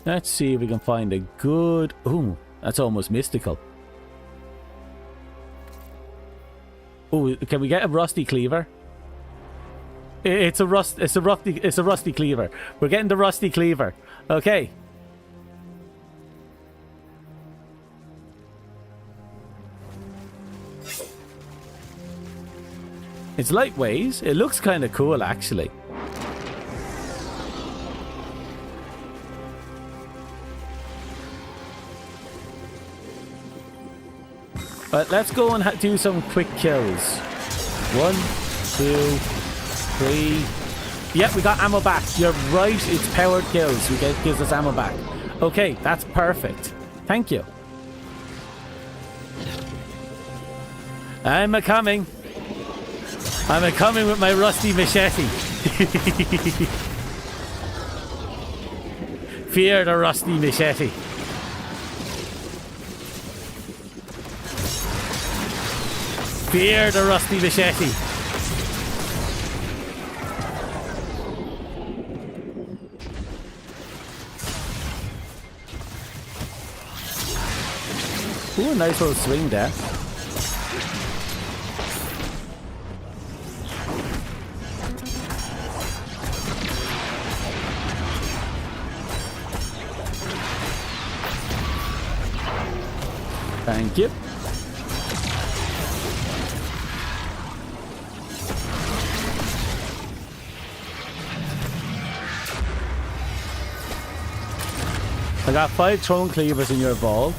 Let's see if we can find a good... Ooh, that's almost mystical. Ooh, can we get a rusty cleaver? It's a rusty cleaver. We're getting the rusty cleaver. Okay. It's lightweight. It looks kind of cool, actually. But let's go and do some quick kills. 1, 2, 3. Yep, we got ammo back. You're right, it's powered kills. Gives us ammo back. Okay, that's perfect. Thank you. I'm a-coming. I'm a-coming with my rusty machete. Fear the rusty machete. Fear the rusty machete. Ooh, a nice little swing there. Thank you. I got 5 throne cleavers in your vault.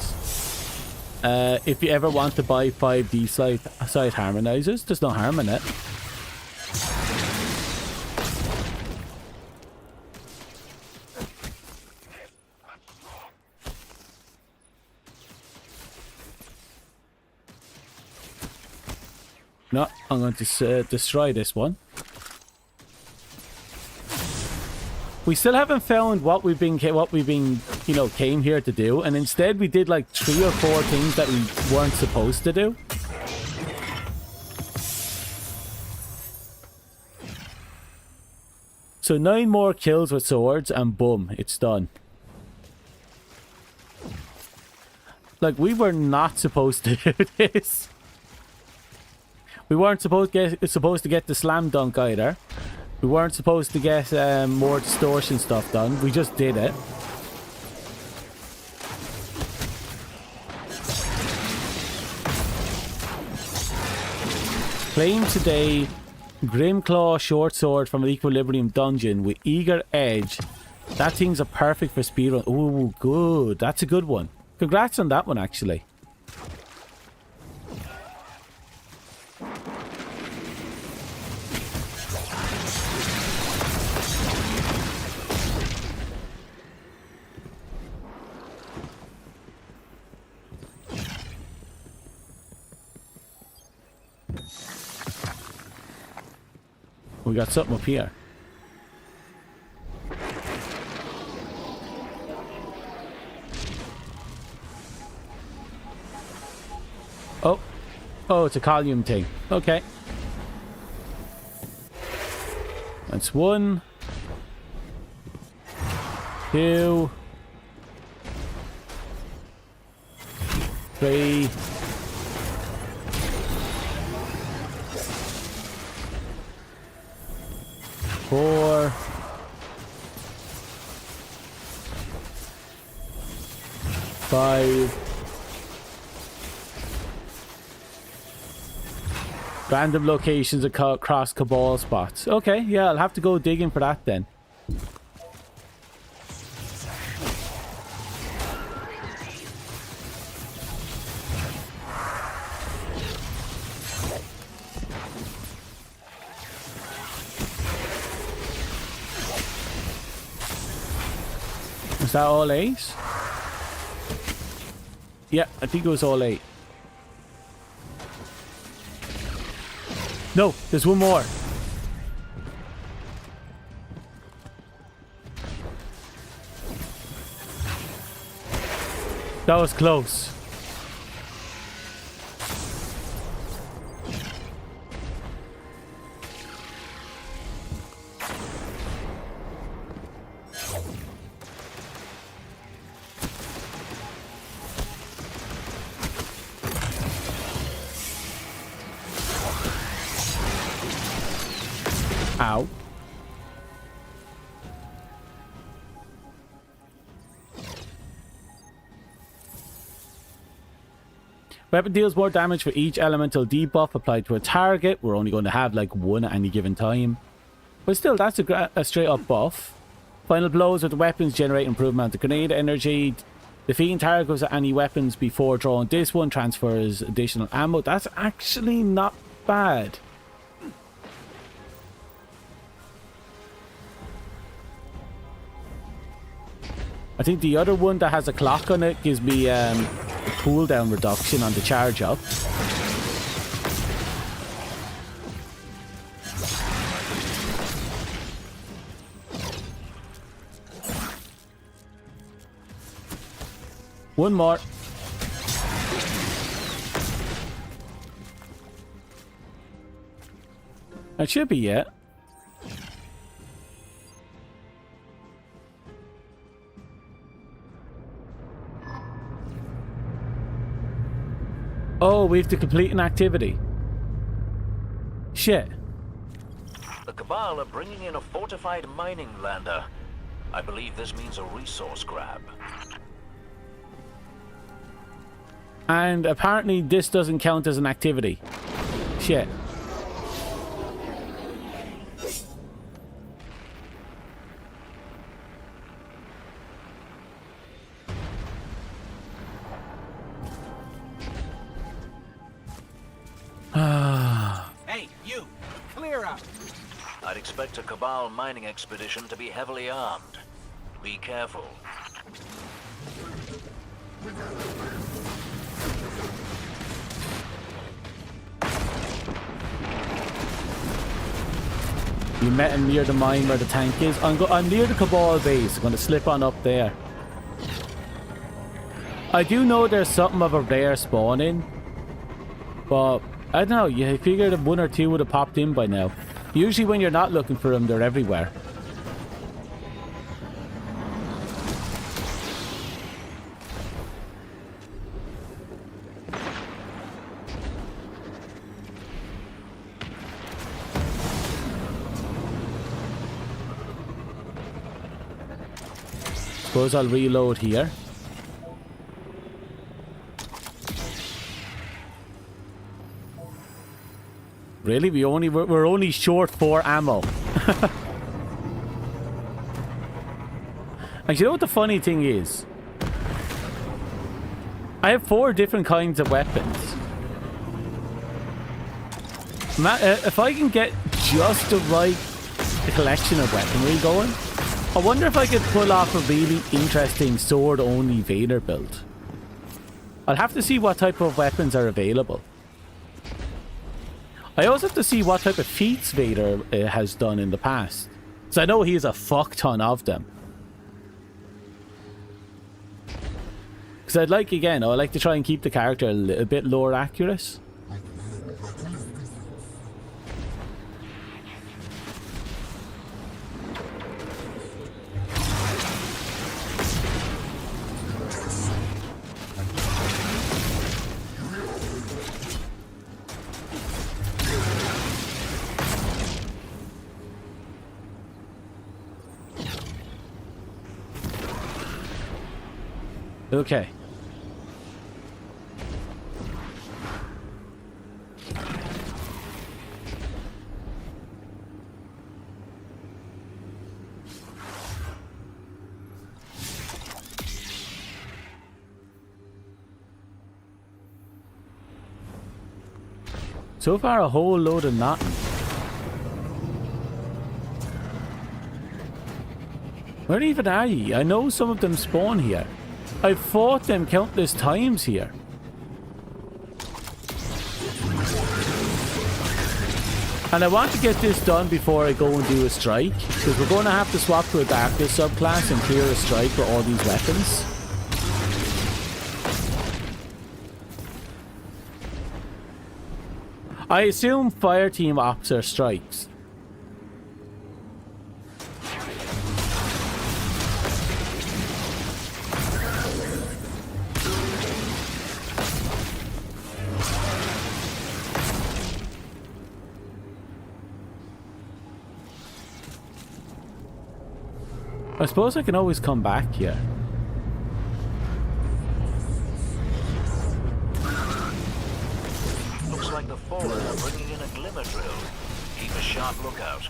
If you ever want to buy 5 D-side harmonizers, there's no harm in it. No, I'm going to destroy this one. We still haven't found what we've been, you know, came here to do, and instead we did like 3 or 4 things that we weren't supposed to do. So 9 more kills with swords, and boom, it's done. Like, we were not supposed to do this. We weren't supposed to get the slam dunk either. We weren't supposed to get more distortion stuff done. We just did it. Claim today, Grimclaw short sword from an Equilibrium dungeon with eager edge. That thing's a perfect for speedrun. Ooh, good. That's a good one. Congrats on that one, actually. We got something up here. Oh. Oh, it's a column thing. Okay. That's 1. 2. 3. 4. 5. Random locations across Cabal spots. Okay, yeah, I'll have to go digging for that then. Is that all 8? Yeah, I think it was all 8. No, there's one more. That was close. Ow. Weapon deals more damage for each elemental debuff applied to a target. We're only going to have like 1 at any given time. But still, that's a straight up buff. Final blows with weapons generate improved amount of grenade energy. Defeating targets with any weapons before drawing this one transfers additional ammo. That's actually not bad. I think the other one that has a clock on it gives me a cooldown reduction on the charge up. One more. That should be it. Oh, we have to complete an activity. Shit. The Cabal are bringing in a fortified mining lander. I believe this means a resource grab. And apparently this doesn't count as an activity. Shit. Hey, you! Clear out! I'd expect a Cabal mining expedition to be heavily armed. Be careful. You met him near the mine where the tank is. I'm near the Cabal base. I'm going to slip on up there. I do know there's something of a rare spawning, but I don't know. You figure that 1 or 2 would have popped in by now. Usually when you're not looking for them, they're everywhere. suppose I'll reload here. Really? We're only short 4 ammo. And you know what the funny thing is? I have 4 different kinds of weapons. If I can get just the right collection of weaponry going, I wonder if I could pull off a really interesting sword-only Vader build. I'll have to see what type of weapons are available. I also have to see what type of feats Vader has done in the past. So I know he has a fuck ton of them. Because I'd like to try and keep the character a little bit lore accurate. Okay. So far, a whole load of nothing. Where even are ye? I know some of them spawn here. I've fought them countless times here. And I want to get this done before I go and do a strike, because we're going to have to swap to a darkness subclass and clear a strike with all these weapons. I assume fire team ops are strikes. I suppose I can always come back here. Looks like the Fallen are bringing in a glimmer drill. Keep a sharp lookout.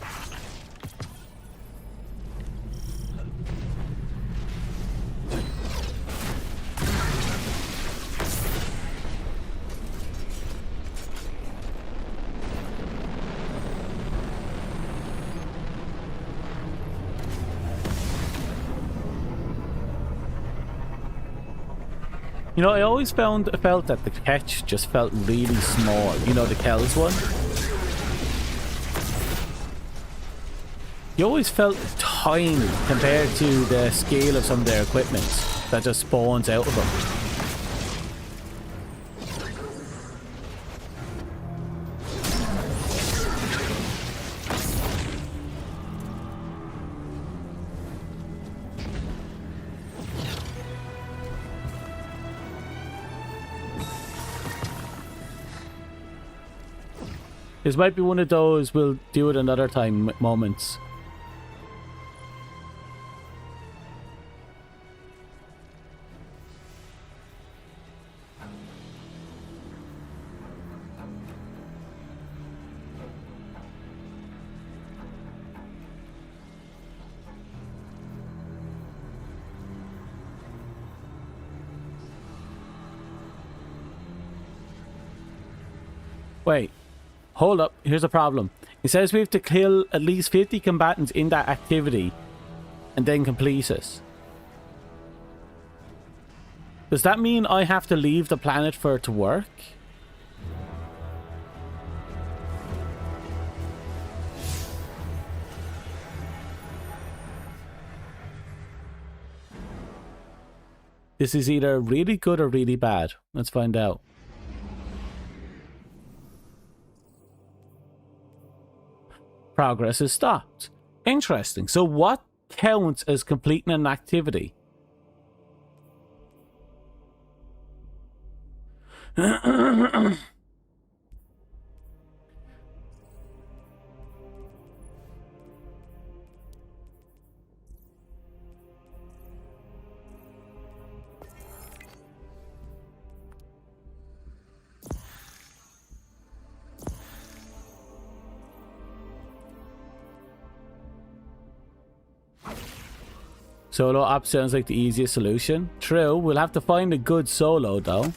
You know, I always felt that the catch just felt really small. You know, the Kells one? You always felt tiny compared to the scale of some of their equipment that just spawns out of them. This might be one of those we'll do it another time moments. Wait. Hold up, here's a problem. It says we have to kill at least 50 combatants in that activity and then complete it. Does that mean I have to leave the planet for it to work? This is either really good or really bad. Let's find out. Progress is stopped. Interesting. So what counts as completing an activity? Solo op sounds like the easiest solution. True, we'll have to find a good solo though.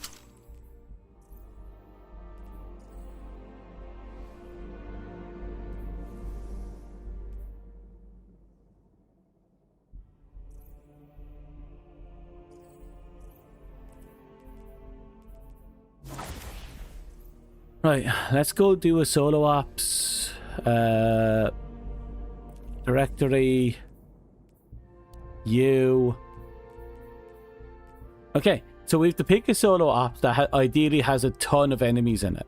Right, let's go do a solo ops. Directory. You. Okay, so we have to pick a solo op that ideally has a ton of enemies in it.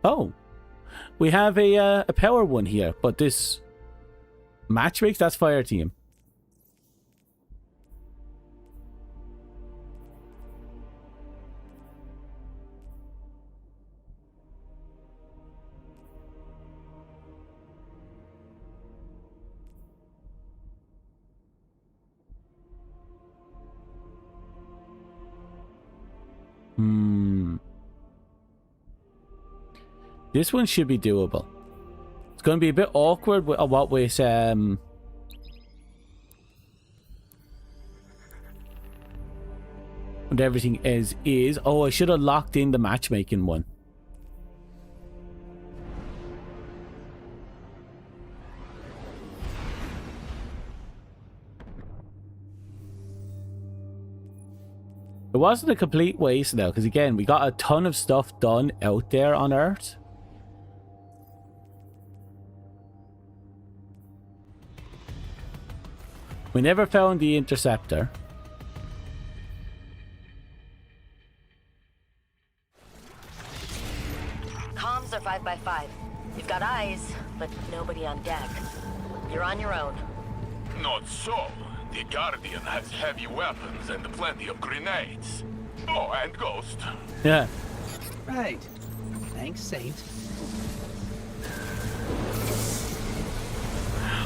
Oh, we have a power one here, but this matchmakes, that's fire team. This one should be doable. It's going to be a bit awkward with what with and everything is. Oh, I should have locked in the matchmaking one. It wasn't a complete waste though, because again, we got a ton of stuff done out there on Earth. We never found the interceptor. Comms are 5 by 5. You've got eyes, but nobody on deck. You're on your own. Not so. The Guardian has heavy weapons and plenty of grenades. Oh, and Ghost. Yeah. Right. Thanks, Saint.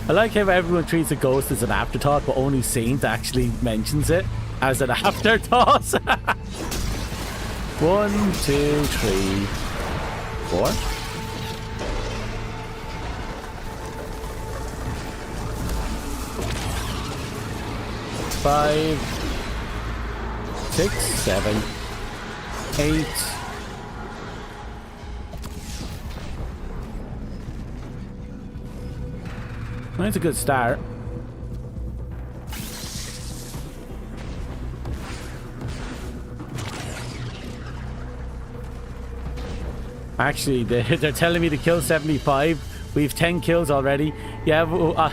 I like how everyone treats a ghost as an afterthought, but only Saint actually mentions it as an afterthought. 1, 2, 3, 4. Five, 6, 7, 8. That's a good start. Actually, they're telling me to kill 75. We've 10 kills already. Yeah,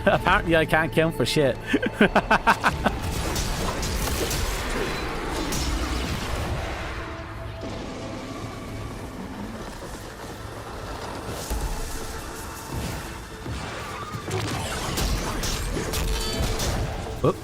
apparently I can't count for shit. Oop.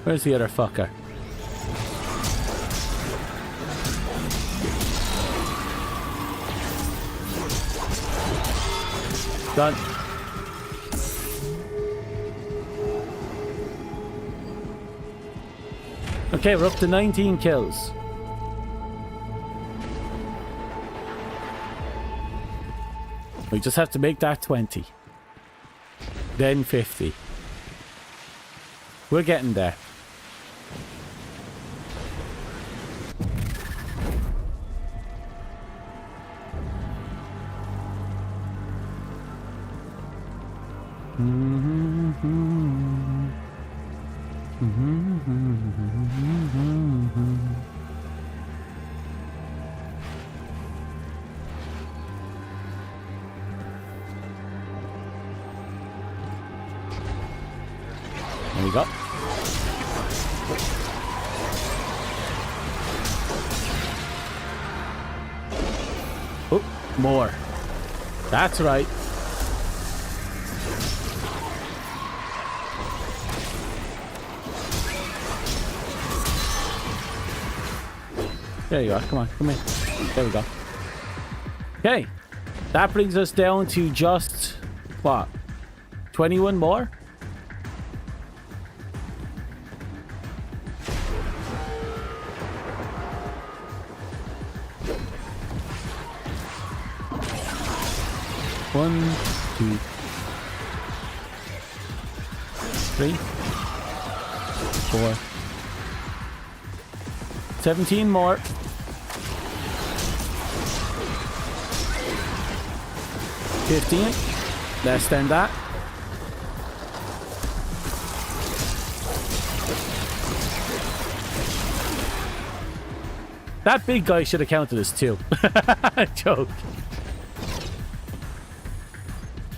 Where's the other fucker? Done. Okay, we're up to 19 kills. We just have to make that 20. Then 50. We're getting there. There we go. Oh, more. That's right. There you are. Come on, come in. There we go. Okay. That brings us down to just, what, 21 more? One, two, three, 4, 17 more. 15, less than that. That big guy should have counted as 2. Joke.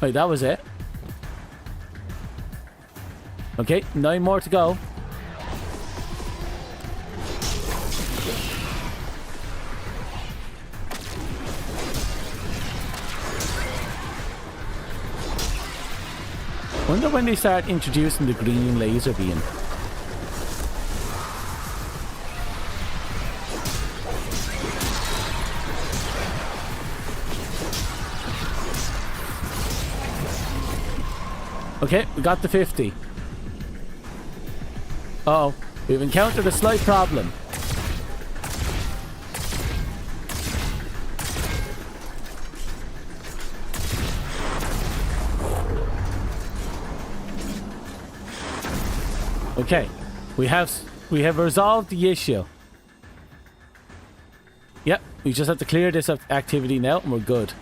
Wait, that was it. Okay, 9 more to go. Wonder when they start introducing the green laser beam. Okay, we got the 50. Uh-oh, we've encountered a slight problem. Okay, we have resolved the issue. Yep, we just have to clear this activity now and we're good.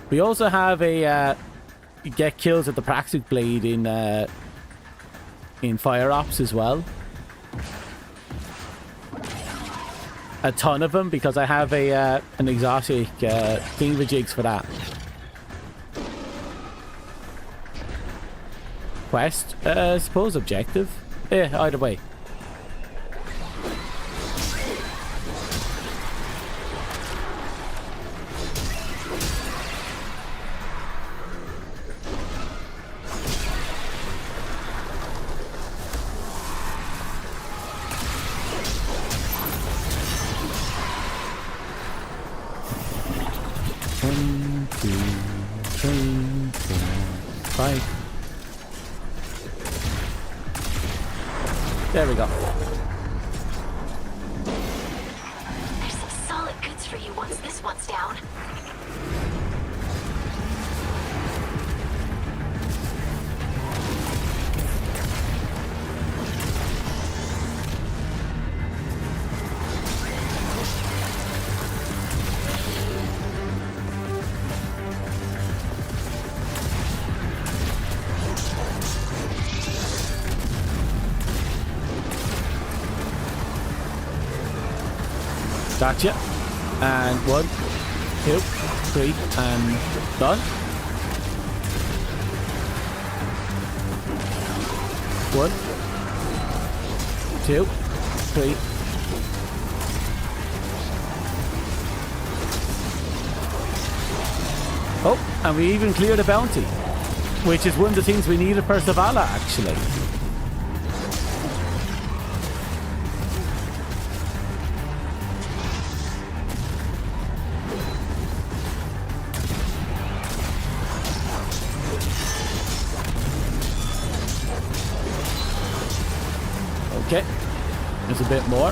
We also have a get kills at the Praxic Blade in Fire Ops as well. A ton of them because I have an exotic thingamajigs for that. Quest, I suppose objective. Yeah, either way. There we go. There's some solid goods for you once this one's down. Gotcha. And 1, 2, 3, and done. 1, 2, 3. Oh, and we even cleared a bounty, which is one of the things we needed for Zavala, actually. Okay, there's a bit more.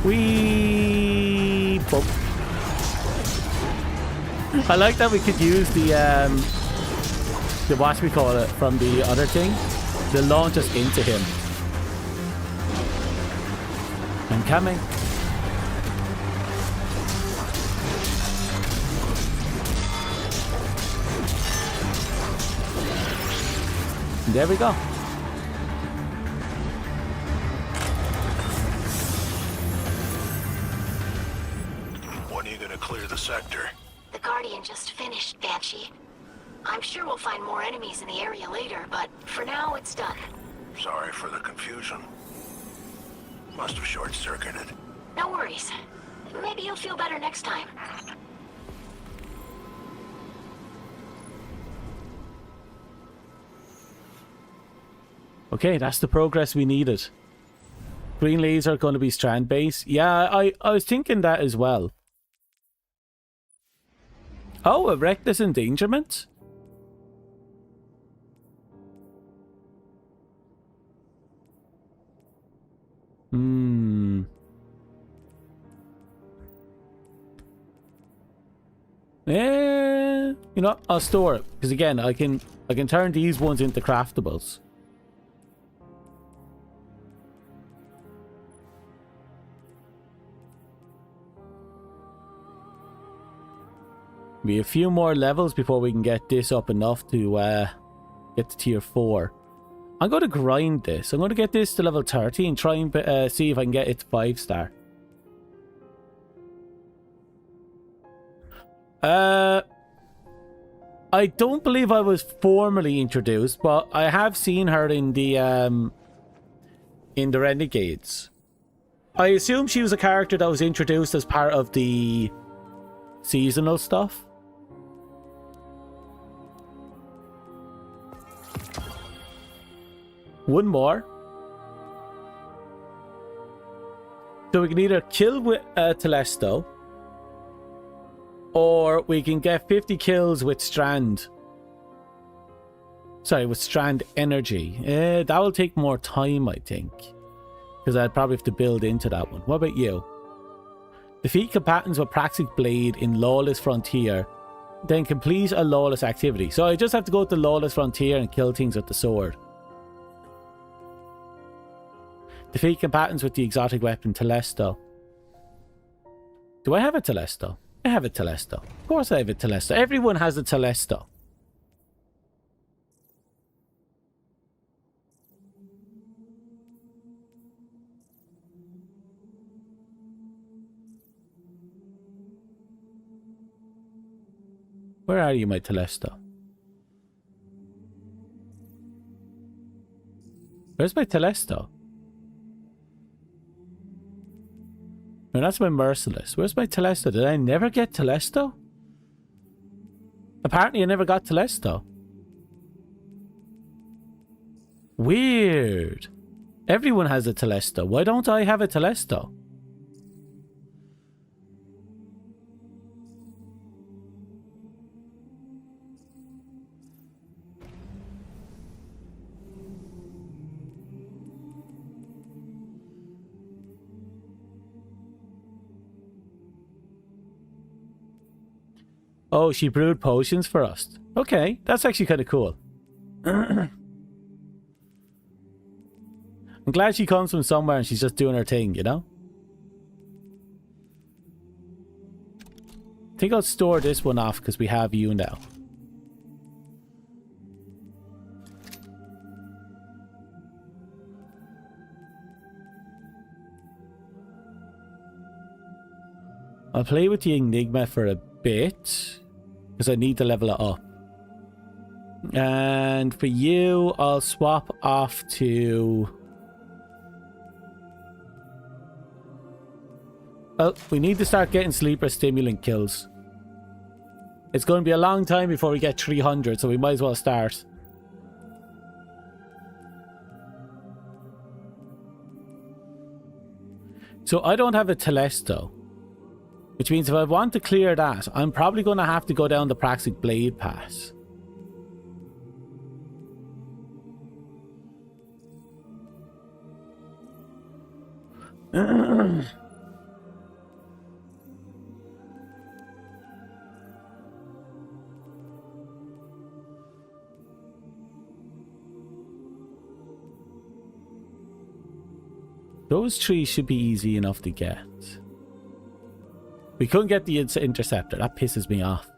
Wee bump. I like that we could use the what we call it from the other thing to launch us into him. I'm coming. There we go. When are you gonna clear the sector? The Guardian just finished, Banshee. I'm sure we'll find more enemies in the area later, but for now, it's done. Sorry for the confusion. Must have short-circuited. No worries. Maybe you'll feel better next time. Okay, that's the progress we needed. Green laser are going to be strand base. Yeah, I was thinking that as well. Oh, a reckless endangerment? You know, I'll store it because again, I can turn these ones into craftables. Be a few more levels before we can get this up enough to get to tier 4. I'm going to grind this. I'm going to get this to level 30 and try and see if I can get it to 5-star. I don't believe I was formally introduced, but I have seen her in the Renegades. I assume she was a character that was introduced as part of the seasonal stuff. One more. So we can either kill with Telesto, or we can get 50 kills with Strand. Sorry, with Strand Energy. That will take more time, I think. Because I'd probably have to build into that one. What about you? Defeat combatants with Praxic Blade in Lawless Frontier. Then complete a Lawless activity. So I just have to go to Lawless Frontier and kill things with the sword. Defeat combatants with the exotic weapon Telesto. Do I have a Telesto? I have a Telesto. Of course I have a Telesto. Everyone has a Telesto. Where are you, my Telesto? Where's my Telesto? No, that's my Merciless. Where's my Telesto? Did I never get Telesto? Apparently I never got Telesto. Weird. Everyone has a Telesto. Why don't I have a Telesto? Oh, she brewed potions for us. Okay, that's actually kind of cool. I'm glad she comes from somewhere and she's just doing her thing, you know? I think I'll store this one off because we have you now. I'll play with the Enigma for a bit because I need to level it up. And for you, I'll swap off to... Well, we need to start getting sleeper stimulant kills. It's going to be a long time before we get 300, so we might as well start. So I don't have a Telesto, which means if I want to clear that, I'm probably going to have to go down the Praxic Blade pass. Those trees should be easy enough to get. We couldn't get the interceptor. That pisses me off.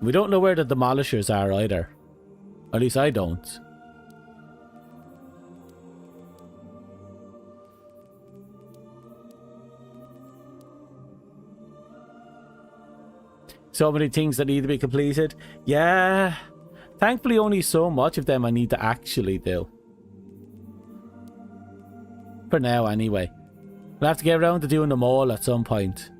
We don't know where the demolishers are either. At least I don't. So many things that need to be completed. Yeah. Thankfully only so much of them I need to actually do. For now anyway. We'll have to get around to doing them all at some point.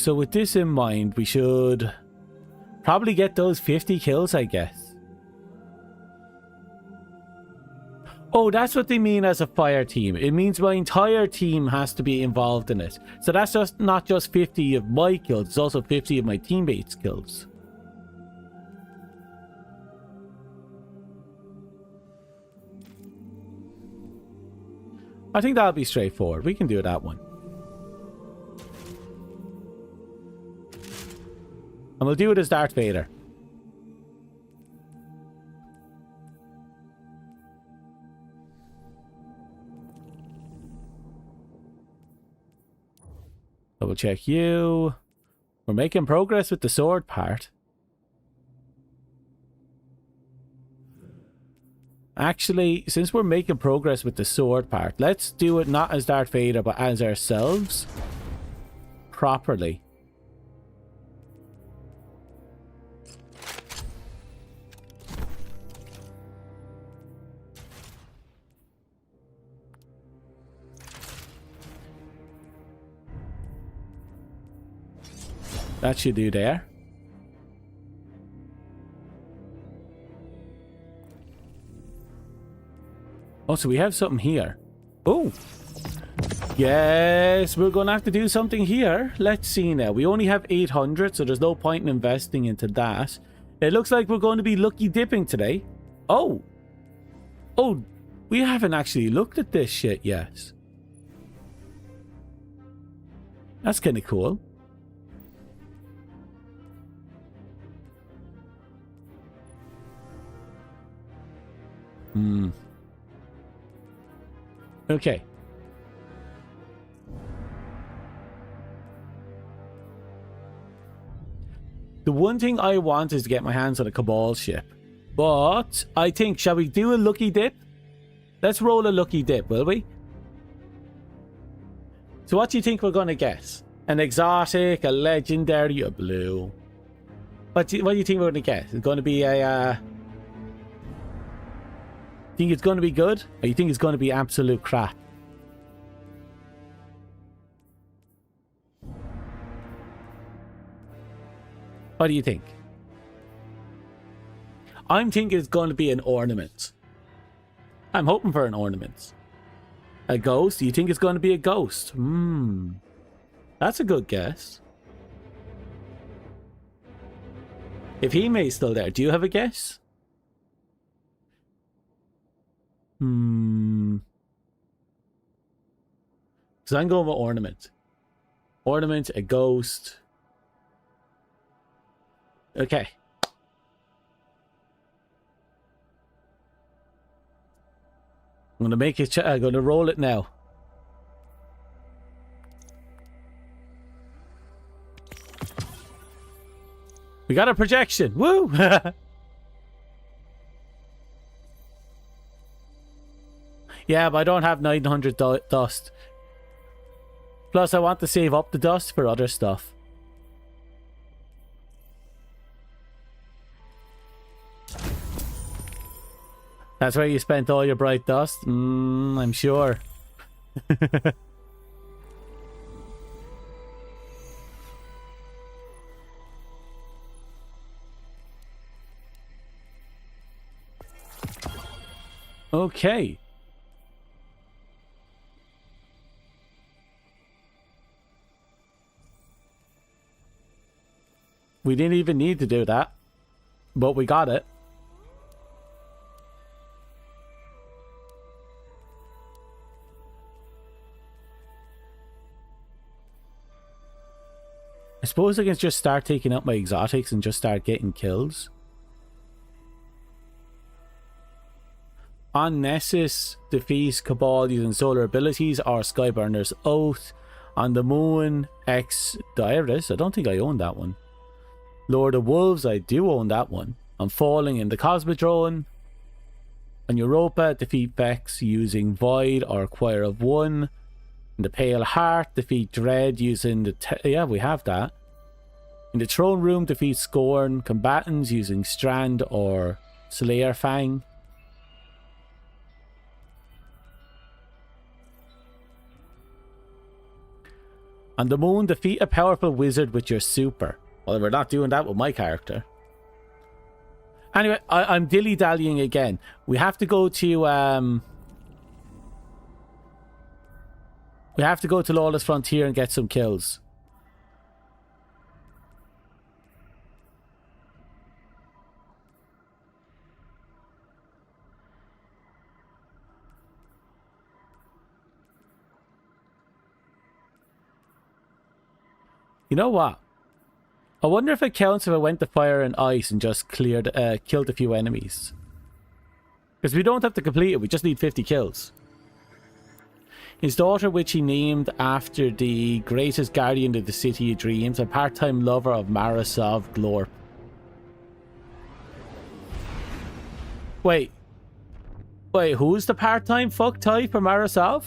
So with this in mind, we should probably get those 50 kills, I guess. Oh, that's what they mean as a fire team. It means my entire team has to be involved in it. So that's just not just 50 of my kills, it's also 50 of my teammates' kills. I think that'll be straightforward. We can do that one. And we'll do it as Darth Vader. Double check you. We're making progress with the sword part. Actually, since we're making progress with the sword part, let's do it not as Darth Vader, but as ourselves. Properly. That should do there. Oh, so we have something here. Oh! Yes, we're going to have to do something here. Let's see now. We only have 800, so there's no point in investing into that. It looks like we're going to be lucky dipping today. Oh! Oh, we haven't actually looked at this shit yet. That's kind of cool. Okay. The one thing I want is to get my hands on a Cabal ship. But I think, shall we do a lucky dip? Let's roll a lucky dip, will we? So what do you think we're going to get? An exotic, a legendary, a blue. What do you think we're going to get? It's going to be a... Think it's going to be good? Or you think it's going to be absolute crap? What do you think? I'm thinking it's going to be an ornament. I'm hoping for an ornament. A ghost? You think it's going to be a ghost? That's a good guess. If he may's still there, do you have a guess? Because I'm going with ornament. Ornament, a ghost. Okay. I'm going to make it. I'm going to roll it now. We got a projection. Woo! Yeah, but I don't have 900 dust. Plus, I want to save up the dust for other stuff. That's where you spent all your bright dust? I'm sure. Okay. We didn't even need to do that, but we got it. I suppose I can just start taking up my exotics and just start getting kills. On Nessus, defeat Cabal using solar abilities or Skyburner's Oath. On the Moon, X Diaris. I don't think I own that one. Lord of Wolves, I do own that one. I'm falling in the Cosmodrome. On Europa, defeat Vex using Void or Choir of One. In the Pale Heart, defeat Dread using the... yeah, we have that. In the Throne Room, defeat Scorn combatants using Strand or Slayer Fang. On the moon, defeat a powerful wizard with your super. Well, we're not doing that with my character. Anyway, I'm dilly-dallying again. We have to go to, we have to go to Lawless Frontier and get some kills. You know what? I wonder if it counts if I went to fire and ice and just killed a few enemies. Because we don't have to complete it, we just need 50 kills. His daughter, which he named after the greatest guardian of the City of Dreams, a part-time lover of Marasov Glorp. Wait, who's the part-time fuck type for Marasov?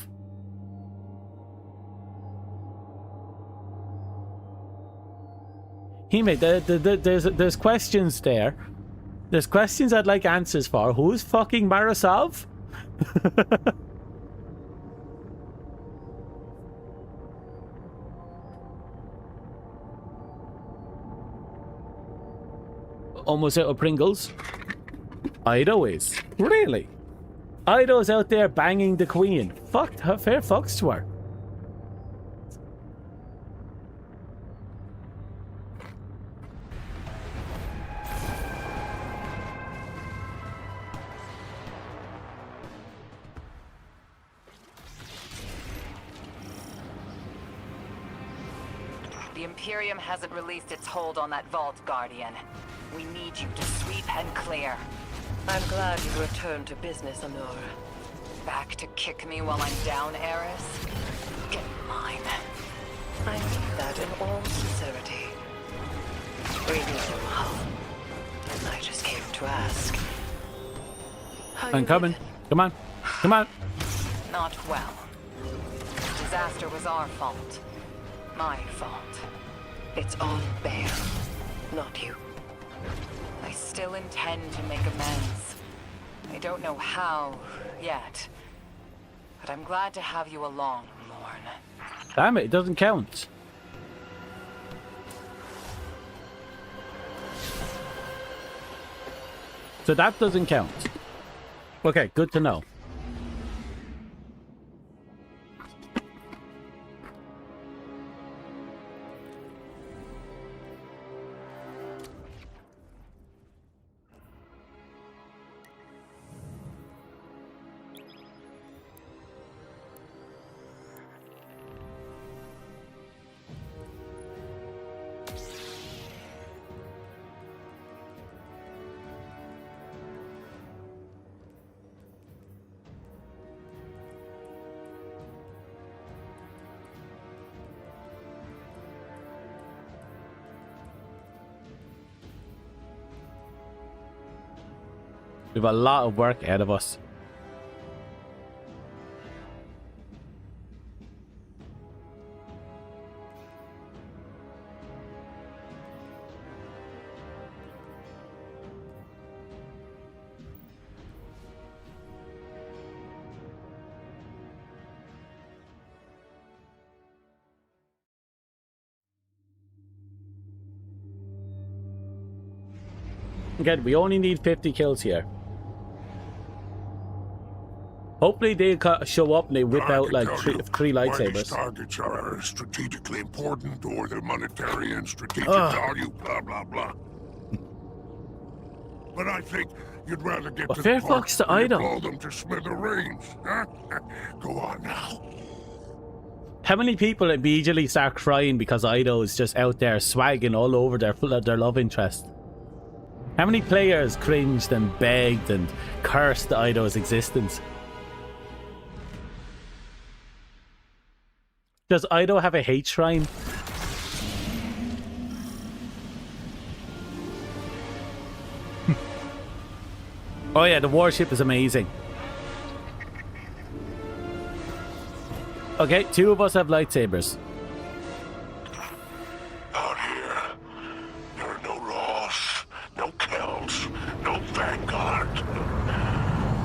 He made there's questions there. There's questions I'd like answers for. Who's fucking Marasov? Almost out of Pringles. Ido is. Really? Ido's out there banging the queen. Fuck her, fair fucks to her. The Imperium hasn't released its hold on that vault, Guardian. We need you to sweep and clear. I'm glad you returned to business, Amur. Back to kick me while I'm down, Eris? Get mine. I mean that in all sincerity. Greetings, Mahal. I just came to ask. How I'm you coming. been? Come on. Come on. Not well. Disaster was our fault. My fault. It's all Bear, not you. I still intend to make amends. I don't know how yet, but I'm glad to have you along, Lorne. Damn it doesn't count. So that doesn't count. Okay, good to know. We have a lot of work ahead of us. Again, we only need 50 kills here. Hopefully they show up and they whip out like three lightsabers. Why these targets are strategically important or their monetary and strategic value, blah, blah, blah. But I think you'd rather get to the part where you blow them to smithereens. Huh? Go on now. How many people immediately start crying because Ido is just out there swagging all over their love interest? How many players cringed and begged and cursed Ido's existence? Does Ido have a hate shrine? Oh yeah, the warship is amazing. Okay, 2 of us have lightsabers. Out here, there are no Ross, no Kells, no Vanguard.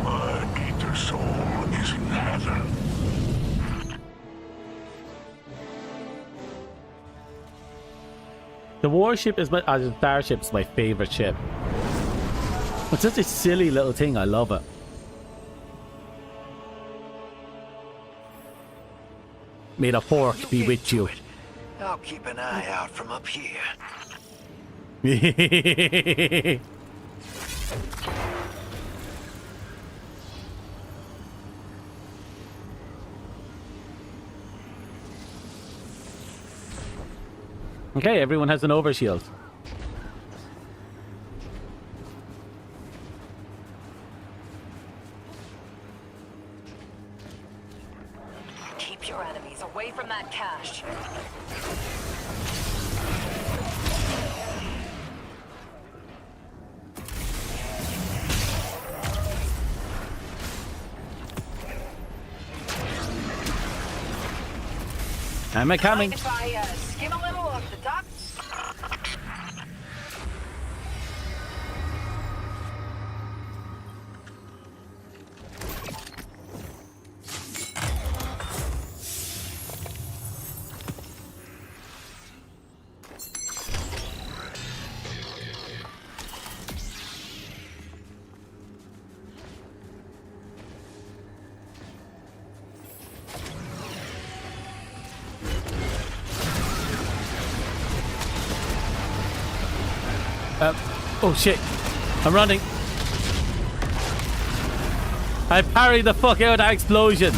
My ether soul is in heaven. The warship is the starship is my favorite ship. It's such a silly little thing. I love it. May the force be with you. I'll keep an eye out from up here. Okay, everyone has an overshield. Keep your enemies away from that cache. Am I coming? Mind if I skim a little off the top? Oh shit. I'm running. I parried the fuck out of that explosion.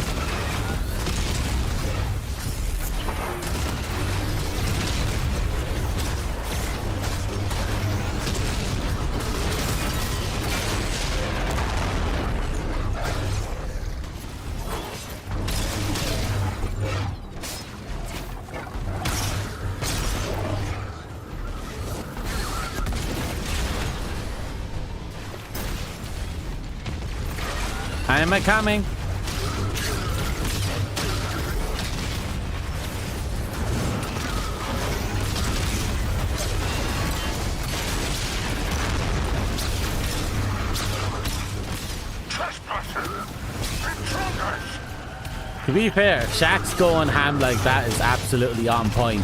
Am I coming? To be fair, Shaq's going ham like that is absolutely on point.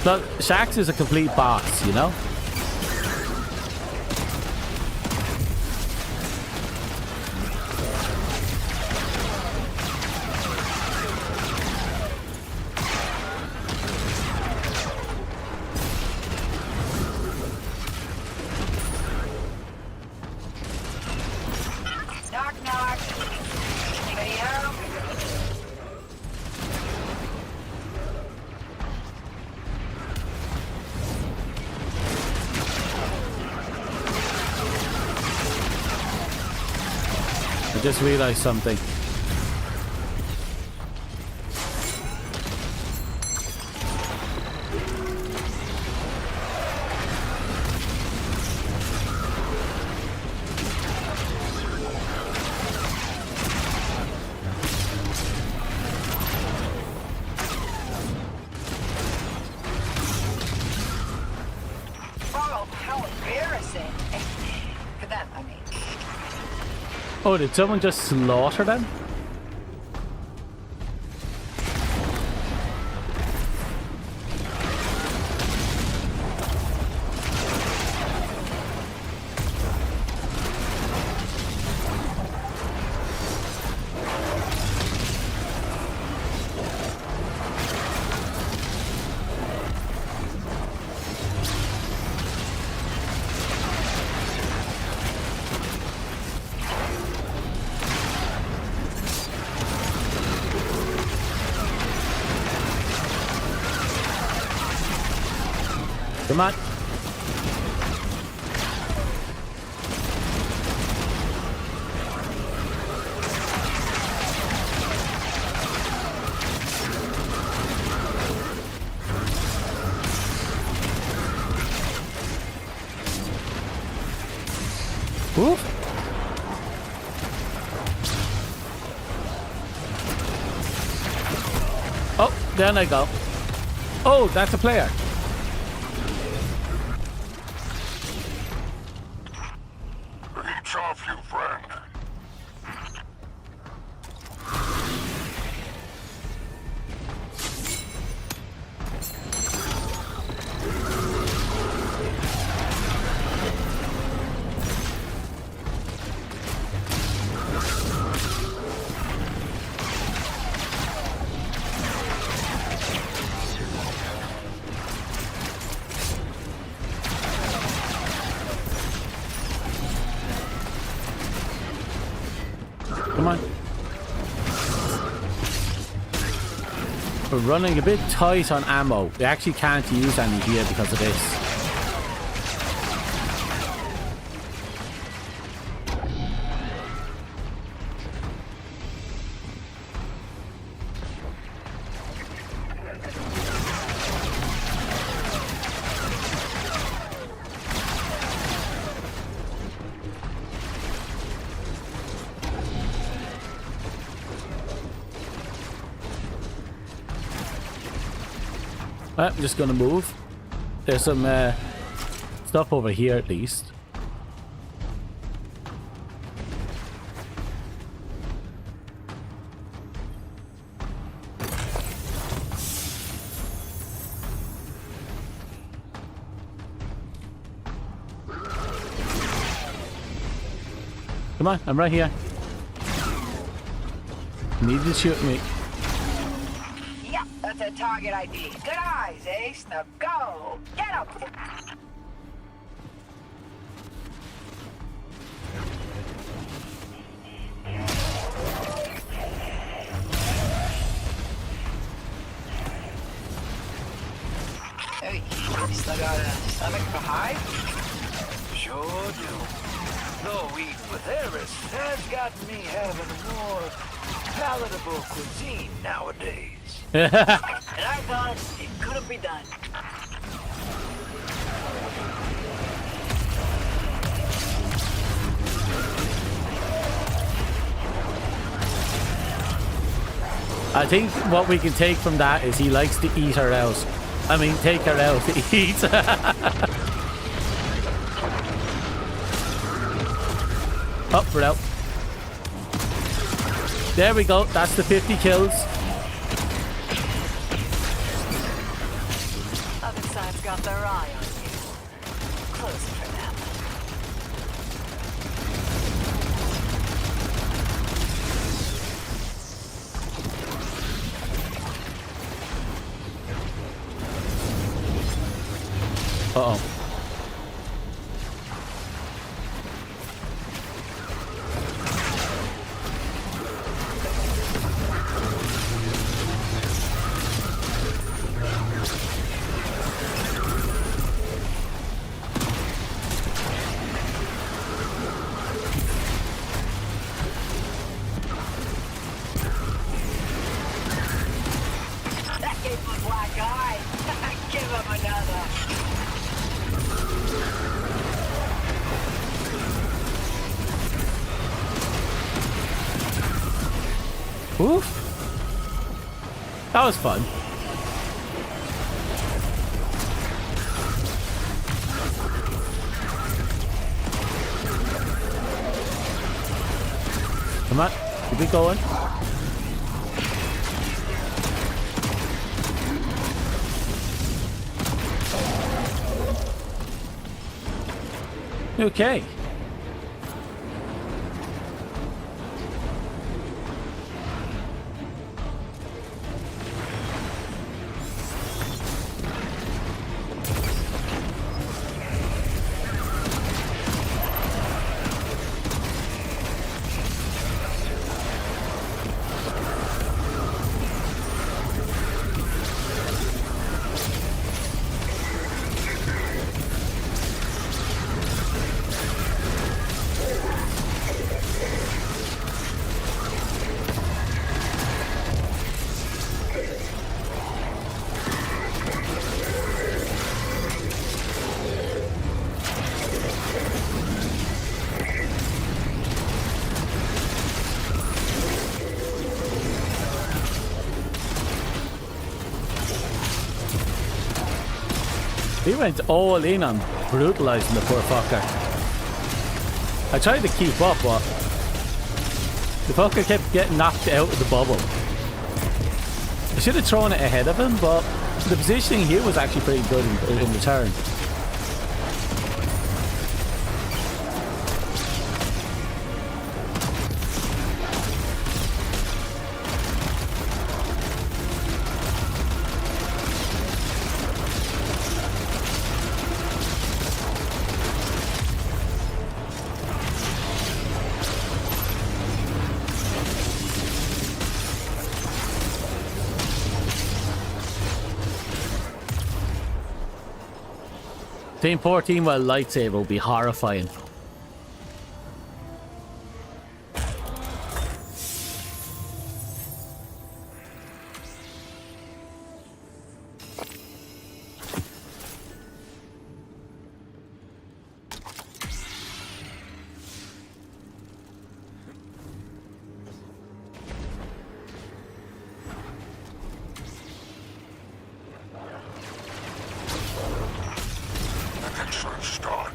Look, Shax is a complete boss, you know? Knock, knock. Anybody home? I just realized something. Oh, how embarrassing. For them, I mean. Oh, did someone just slaughter them? Come on. Whoop. Oh, there I go. Oh, that's a player. Reach off, you friend. Come on. We're running a bit tight on ammo. We actually can't use any here because of this. I'm just gonna move. There's some stuff over here at least. Come on, I'm right here. You need to shoot me. Yep, that's a target ID. Good eyes, Ace. Now go. Get up. Hey, still got a stomach for hide? Sure do. Though eating with Eris has got me having a more palatable cuisine nowadays. And I thought it couldn't be done. I think what we can take from that is he likes to eat her out. I mean, take her out to eat. Oh, we're out. There we go. That's the 50 kills. Other side's got their eye on you. Close it for them. Uh-oh. That gave him a black eye. Give him another. Oof. That was fun. Come on, keep it going. Okay. He went all in on brutalizing the poor fucker. I tried to keep up, but the fucker kept getting knocked out of the bubble. I should have thrown it ahead of him, but the positioning here was actually pretty good in return. Saying 14 while lightsaber will be horrifying. Excellent start.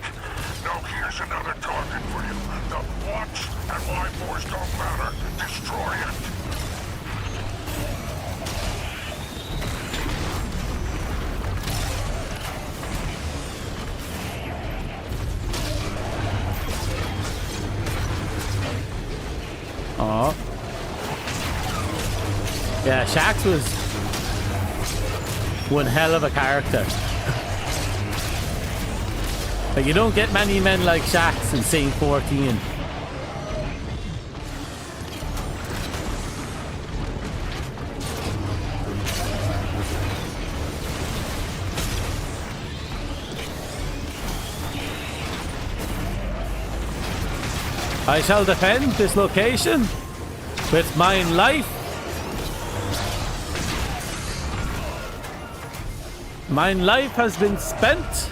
Now here's another target for you. The what and why force don't matter. Destroy it. Oh. Yeah, Shax was one hell of a character. Like, you don't get many men like Shax in Scene 14. I shall defend this location with mine life. Mine life has been spent.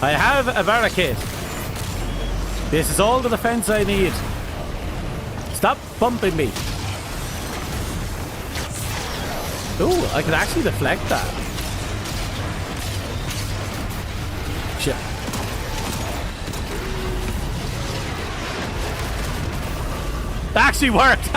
I have a barricade. This is all the defense I need. Stop bumping me. Ooh, I can actually deflect that. Shit. That actually worked.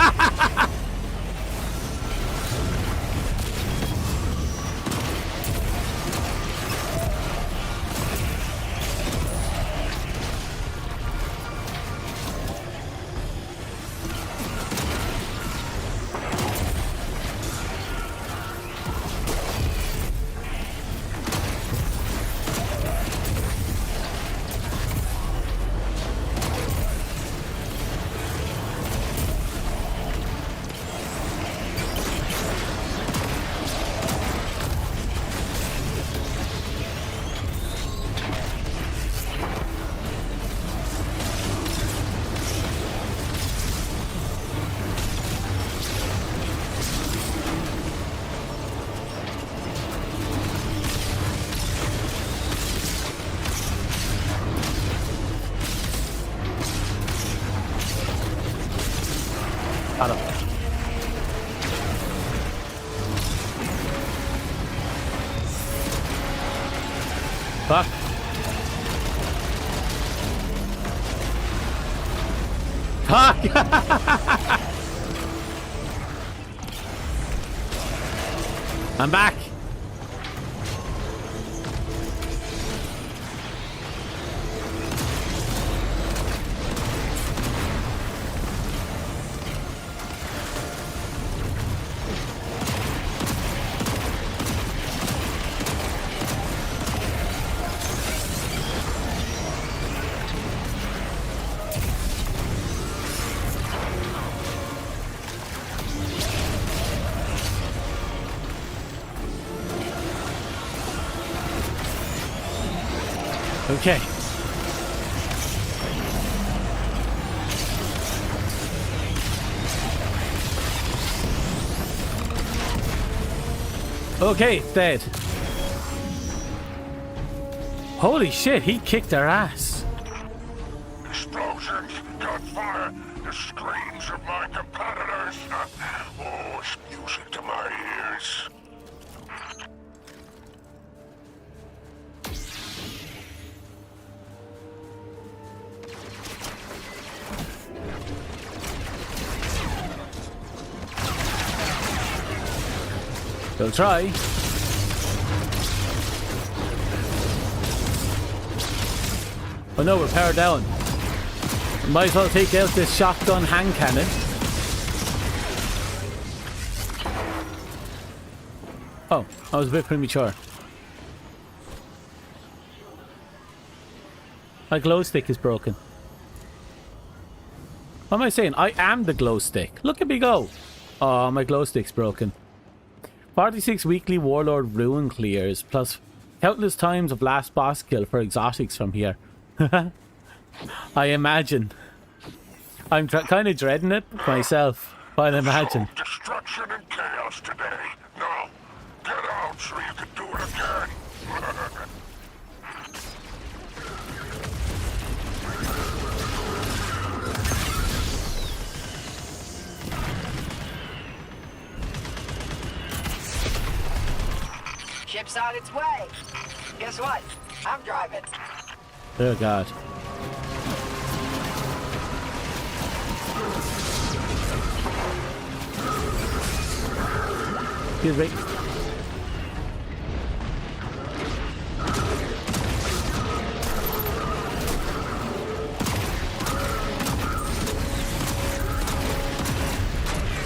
Got him. Fuck. Fuck! I'm back. Okay. Okay, dead. Holy shit, he kicked our ass. Explosions, gunfire, the screams of my competitors. Oh, it's music to my ears. We'll try. Oh no, we're powered down. We might as well take out this shotgun hand cannon. Oh, I was a bit premature. My glow stick is broken. What am I saying? I am the glow stick. Look at me go. Oh, my glow stick's broken. 46 weekly warlord ruin clears, plus countless times of last boss kill for exotics from here. I imagine. I'm kind of dreading it myself, but I imagine. Destruction and chaos today. Now, get out so you can do it again. Ship's on its way. Guess what? I'm driving. Oh god. Excuse me.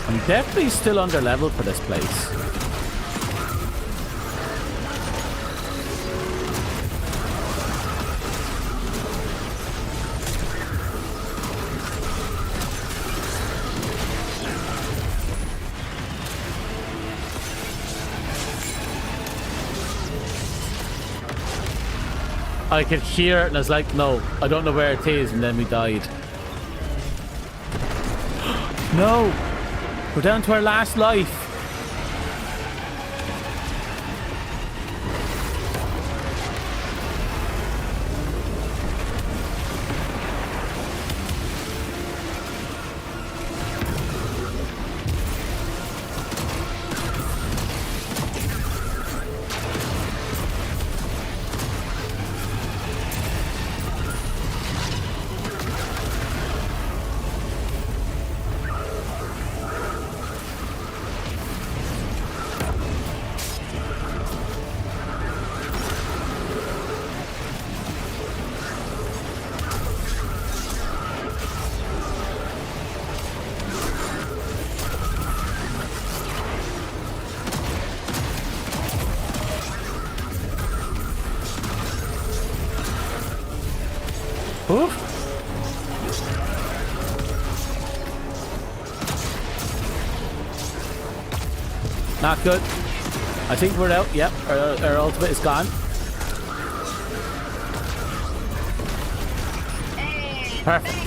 I'm definitely still under level for this place. I could hear it and I was like, no, I don't know where it is, and then we died. No! We're down to our last life. Oof. Not good. I think we're out. Yep, our ultimate is gone. Perfect.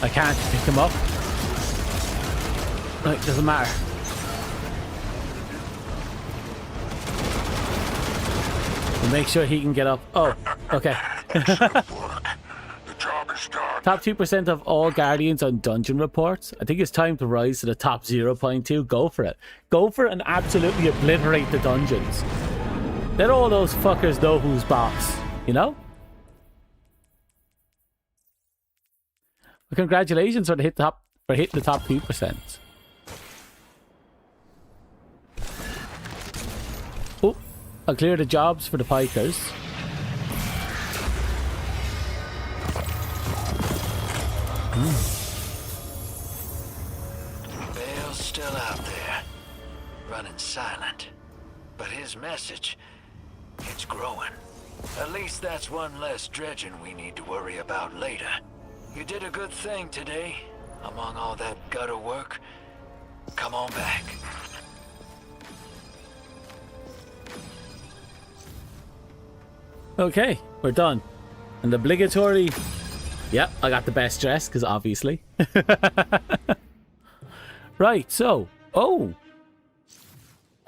I can't pick him up. No, it doesn't matter. We'll make sure he can get up. Oh, okay. The job is done. Top 2% of all Guardians on dungeon reports. I think it's time to rise to the top 0.2. Go for it. Go for it and absolutely obliterate the dungeons. Let all those fuckers know who's boss. You know? Well, congratulations for hitting the top 2%. Oh, I'll clear the jobs for the pikers. Bale's still out there, running silent. But his message, it's growing. At least that's one less dredging we need to worry about later. You did a good thing today, among all that gutter work. Come on back. Okay, we're done. And obligatory... Yep, I got the best dress, because obviously. Right, so... Oh!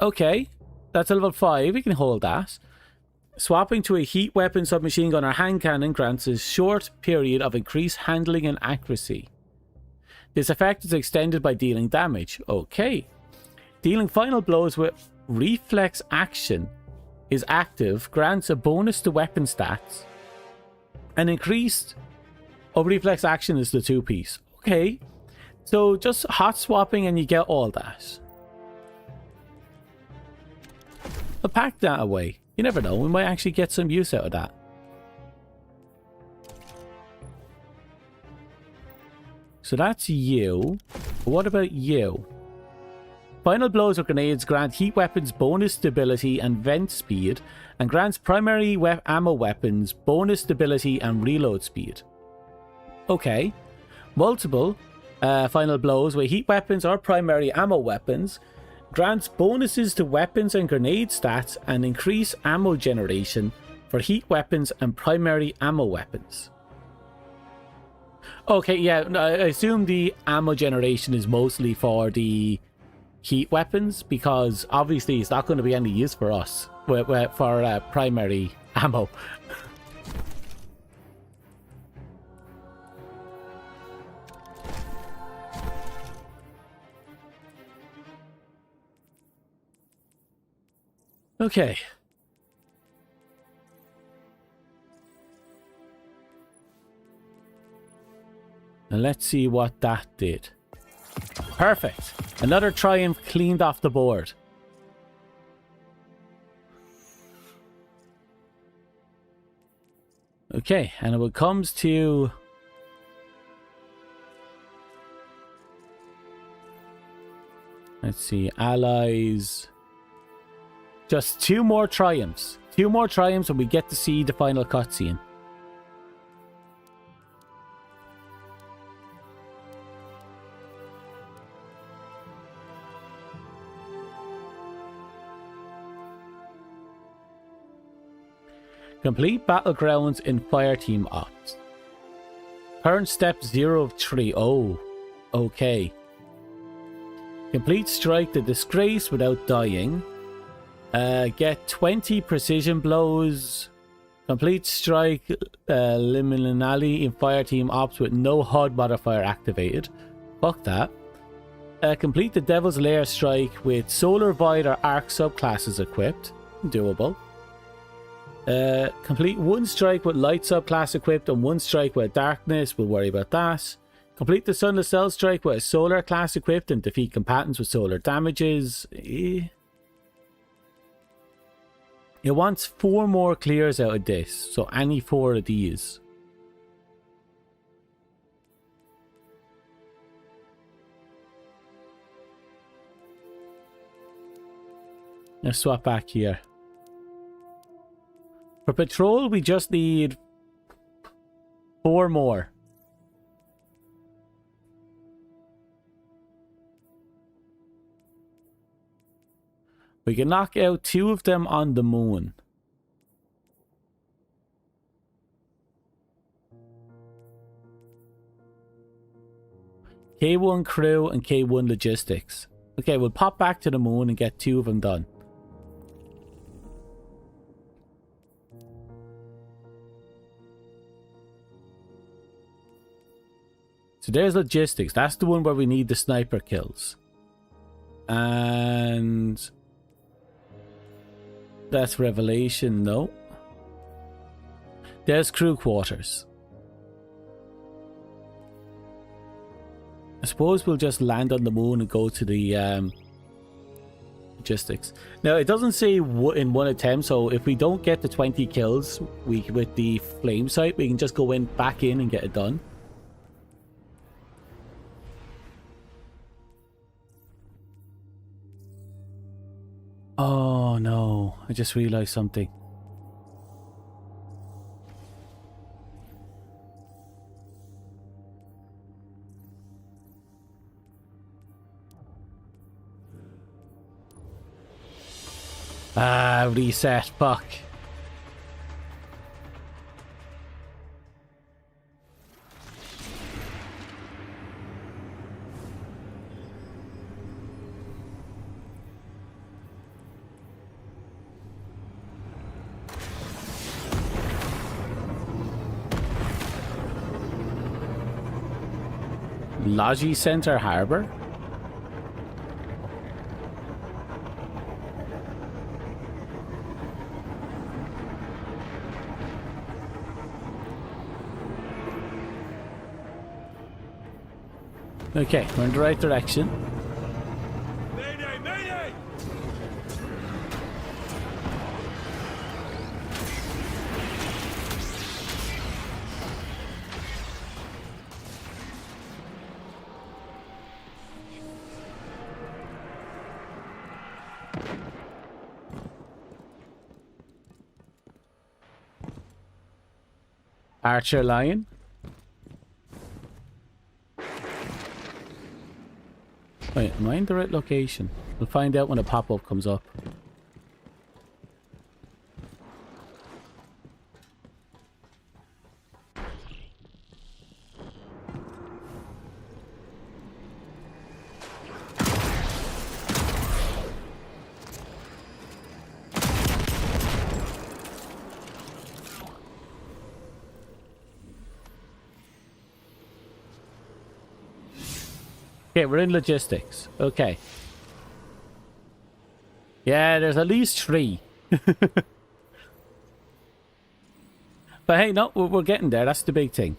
Okay, that's a level 5, we can hold that. Swapping to a heat weapon, submachine gun or hand cannon grants a short period of increased handling and accuracy. This effect is extended by dealing damage. Okay. Dealing final blows with reflex action is active, grants a bonus to weapon stats. And increased... Oh, reflex action is the 2-piece. Okay. So just hot swapping and you get all that. I'll pack that away. You never know, we might actually get some use out of that. So that's you. What about you? Final blows or grenades grant heat weapons bonus stability and vent speed, and grants primary ammo weapons bonus stability and reload speed. Okay. Multiple final blows with heat weapons or primary ammo weapons grants bonuses to weapons and grenade stats and increase ammo generation for heat weapons and primary ammo weapons. Okay, yeah, I assume the ammo generation is mostly for the heat weapons, because obviously it's not going to be any use for us for primary ammo. Okay. And let's see what that did. Perfect. Another triumph cleaned off the board. Okay, and when it comes to... let's see, allies... just 2 more triumphs. 2 more triumphs and we get to see the final cutscene. Complete battlegrounds in Fireteam Ops. Current step 0 of 3. Oh, okay. Complete strike the disgrace without dying. Get 20 precision blows. Complete strike liminally in Fireteam Ops with no HUD modifier activated. Fuck that. Complete the Devil's Lair strike with Solar Void or Arc subclasses equipped. Doable. Complete 1 strike with Light subclass equipped and 1 strike with Darkness. We'll worry about that. Complete the Sunless Cell strike with a Solar class equipped and defeat combatants with solar damages. It wants 4 more clears out of this, so any 4 of these. Let's swap back here. For patrol, we just need 4 more. We can knock out 2 of them on the moon. K1 crew and K1 logistics. Okay, we'll pop back to the moon and get 2 of them done. So there's logistics. That's the one where we need the sniper kills. And that's Revelation, no. There's crew quarters. I suppose we'll just land on the moon and go to the logistics. Now, it doesn't say in 1 attempt, so if we don't get the 20 kills with the flame sight, we can just go back in and get it done. Oh no, I just realized something. Reset, fuck. Logi Center Harbor? Okay, we're in the right direction. Mayday! Mayday! Archer Lion. Wait, am I in the right location? We'll find out when a pop-up comes up. Okay, we're in logistics. Okay. Yeah, there's at least 3. But hey, no, we're getting there. That's the big thing.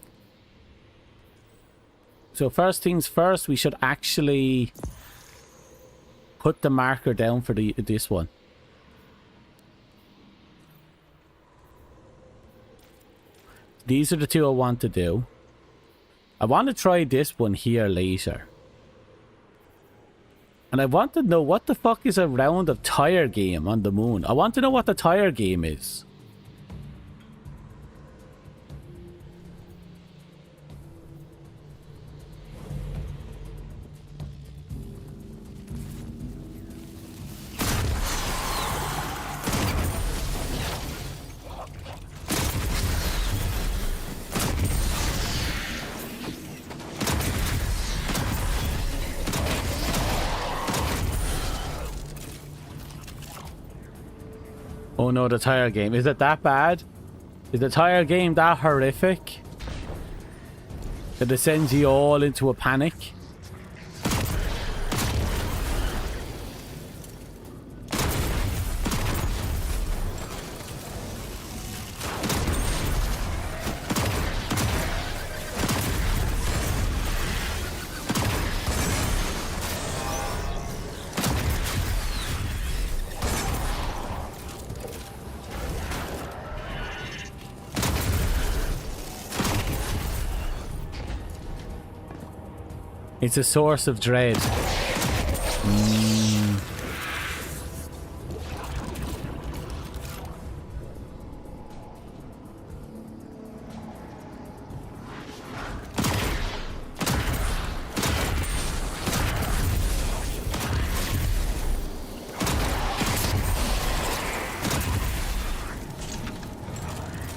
So first things first, we should actually put the marker down for this one. These are the 2 I want to do. I want to try this one here later. And I want to know what the fuck is a round of tire game on the moon. I want to know what the tire game is. Oh no, the tire game. Is it that bad? Is the tire game that horrific? That it sends you all into a panic? It's a source of dread.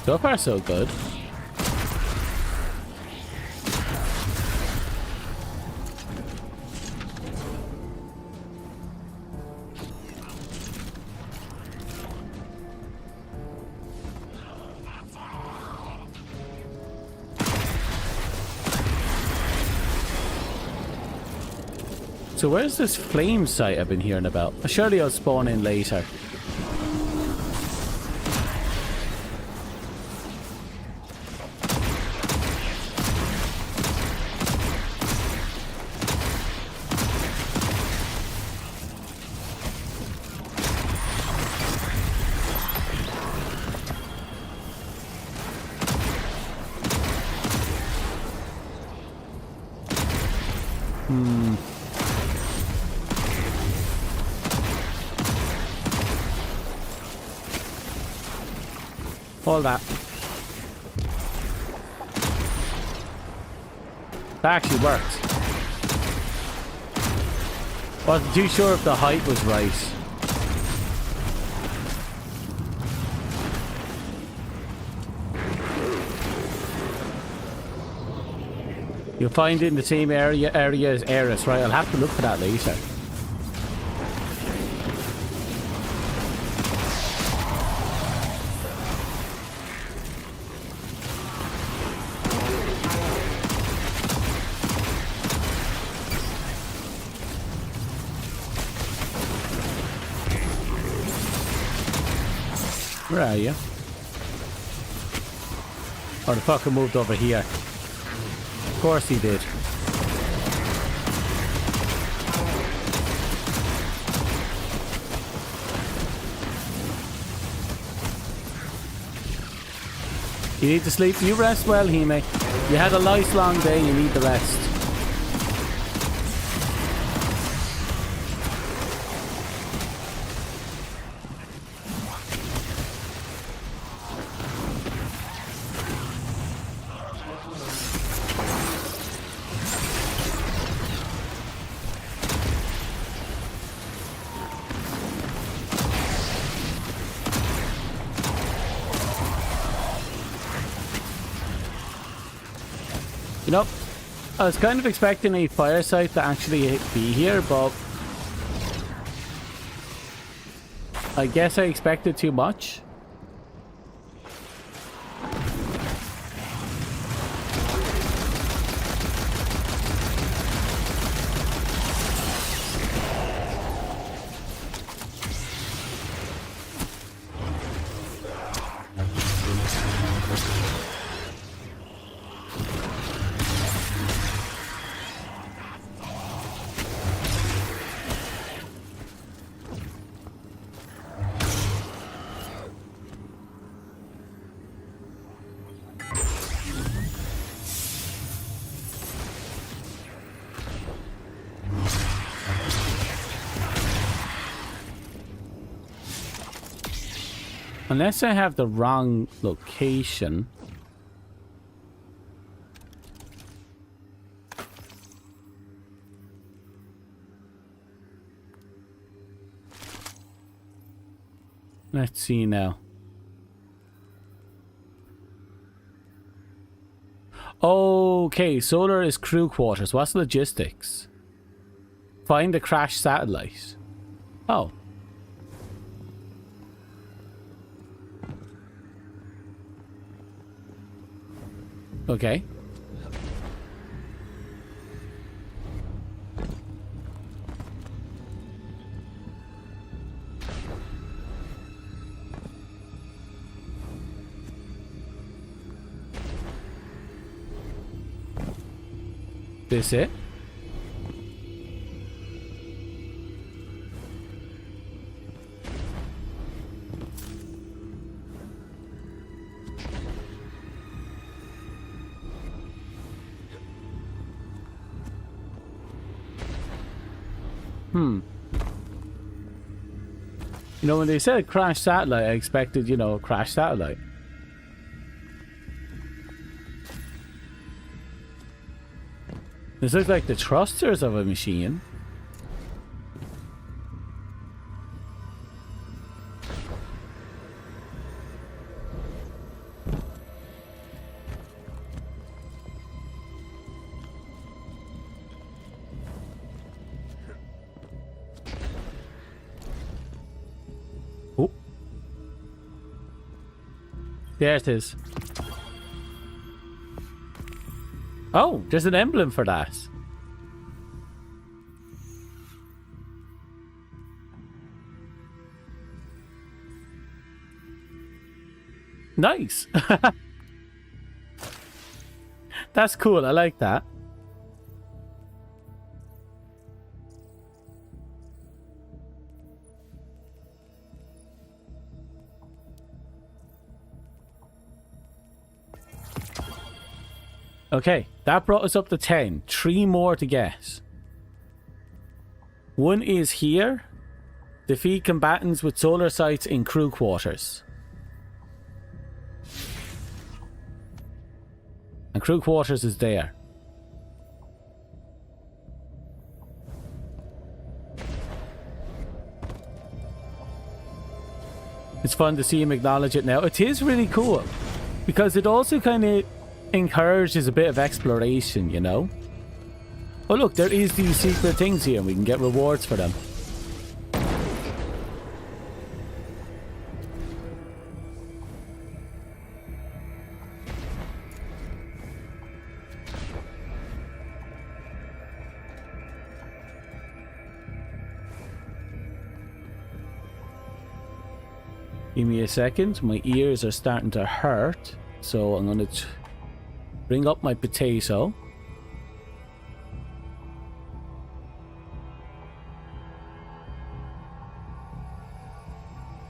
So far, so good. So where's this flame site I've been hearing about? Surely I'll spawn in later. All that. That actually worked. Wasn't too sure if the height was right. You'll find it in the same area as Eris, right? I'll have to look for that later. Where are you? Oh, the fucker moved over here. Of course he did. You need to sleep. You rest well, Hime. You had a nice long day. You need the rest. know, I was kind of expecting a fire site to actually be here, but I guess I expected too much. Unless I have the wrong location. Let's see now. Okay, solar is crew quarters. What's logistics? Find the crashed satellite. Oh. Okay. This it? You know, when they said crash satellite, I expected, you know, crash satellite. This looks like the thrusters of a machine. Oh. There it is. Oh, there's an emblem for that. Nice. That's cool. I like that. Okay, that brought us up to 10. 3 more to get. One is here. Defeat combatants with solar sites in crew quarters. And crew quarters is there. It's fun to see him acknowledge it now. It is really cool. Because it also kind of encourages a bit of exploration, you know? Oh look, there is these secret things here and we can get rewards for them. Give me a second, my ears are starting to hurt, so I'm going to bring up my potato.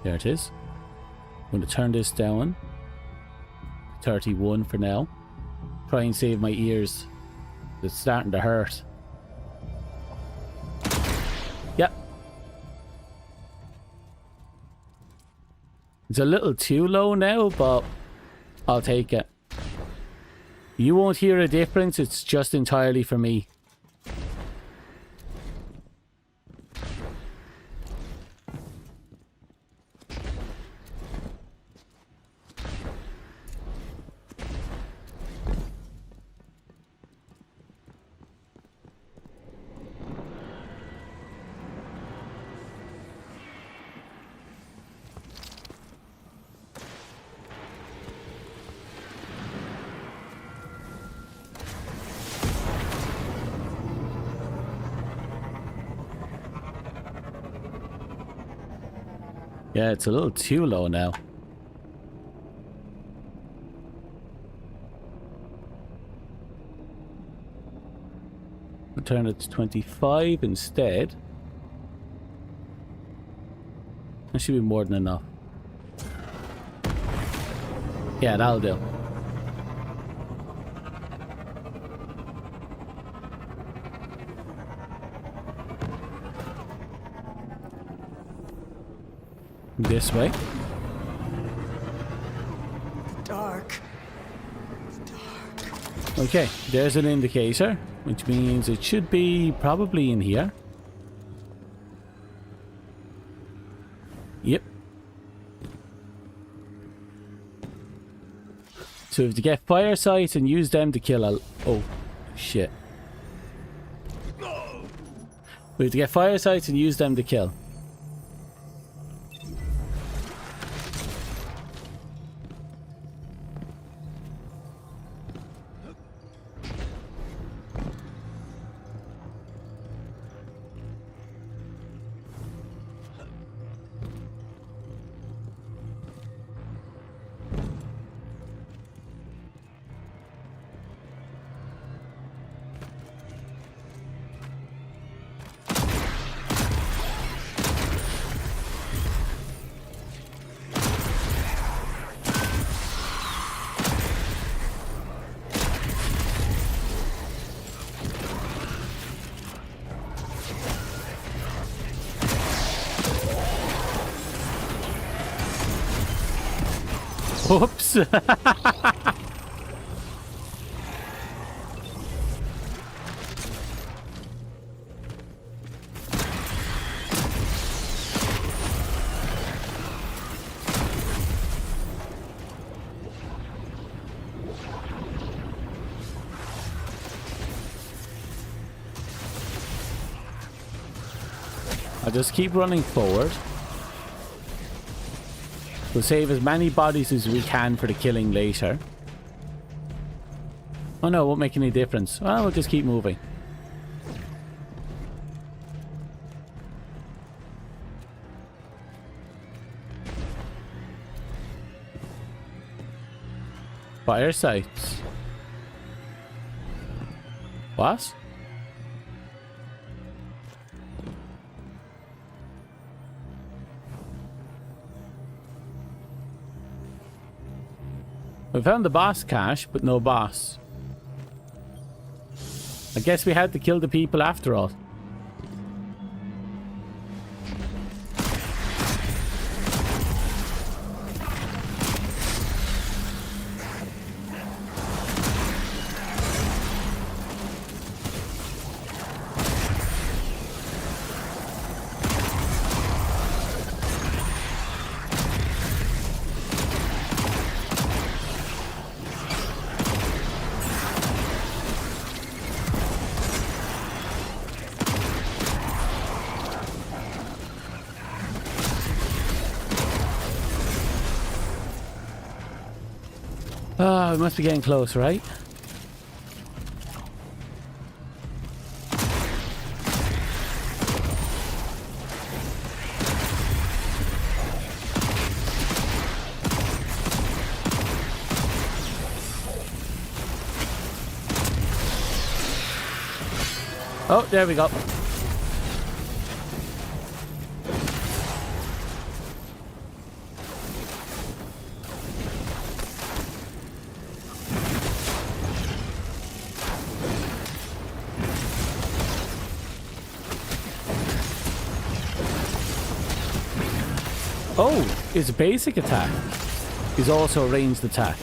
There it is. I'm going to turn this down. 31 for now. Try and save my ears. It's starting to hurt. Yep. It's a little too low now, but I'll take it. You won't hear a difference, it's just entirely for me. Yeah, it's a little too low now. I'll turn it to 25 instead. That should be more than enough. Yeah, that'll do. This way. Dark. Okay, there's an indicator, which means it should be probably in here. Yep. So we have to get fire sights and use them to kill a... Oh, shit. We have to get fire sights and use them to kill. Whoops. I'll just keep running forward. We'll save as many bodies as we can for the killing later. Oh no, it won't make any difference. Well, we'll just keep moving. Fire sights. What? We found the boss cache, but no boss. I guess we had to kill the people after all. Oh, we must be getting close, right? Oh, there we go. Oh, his basic attack is also a ranged attack.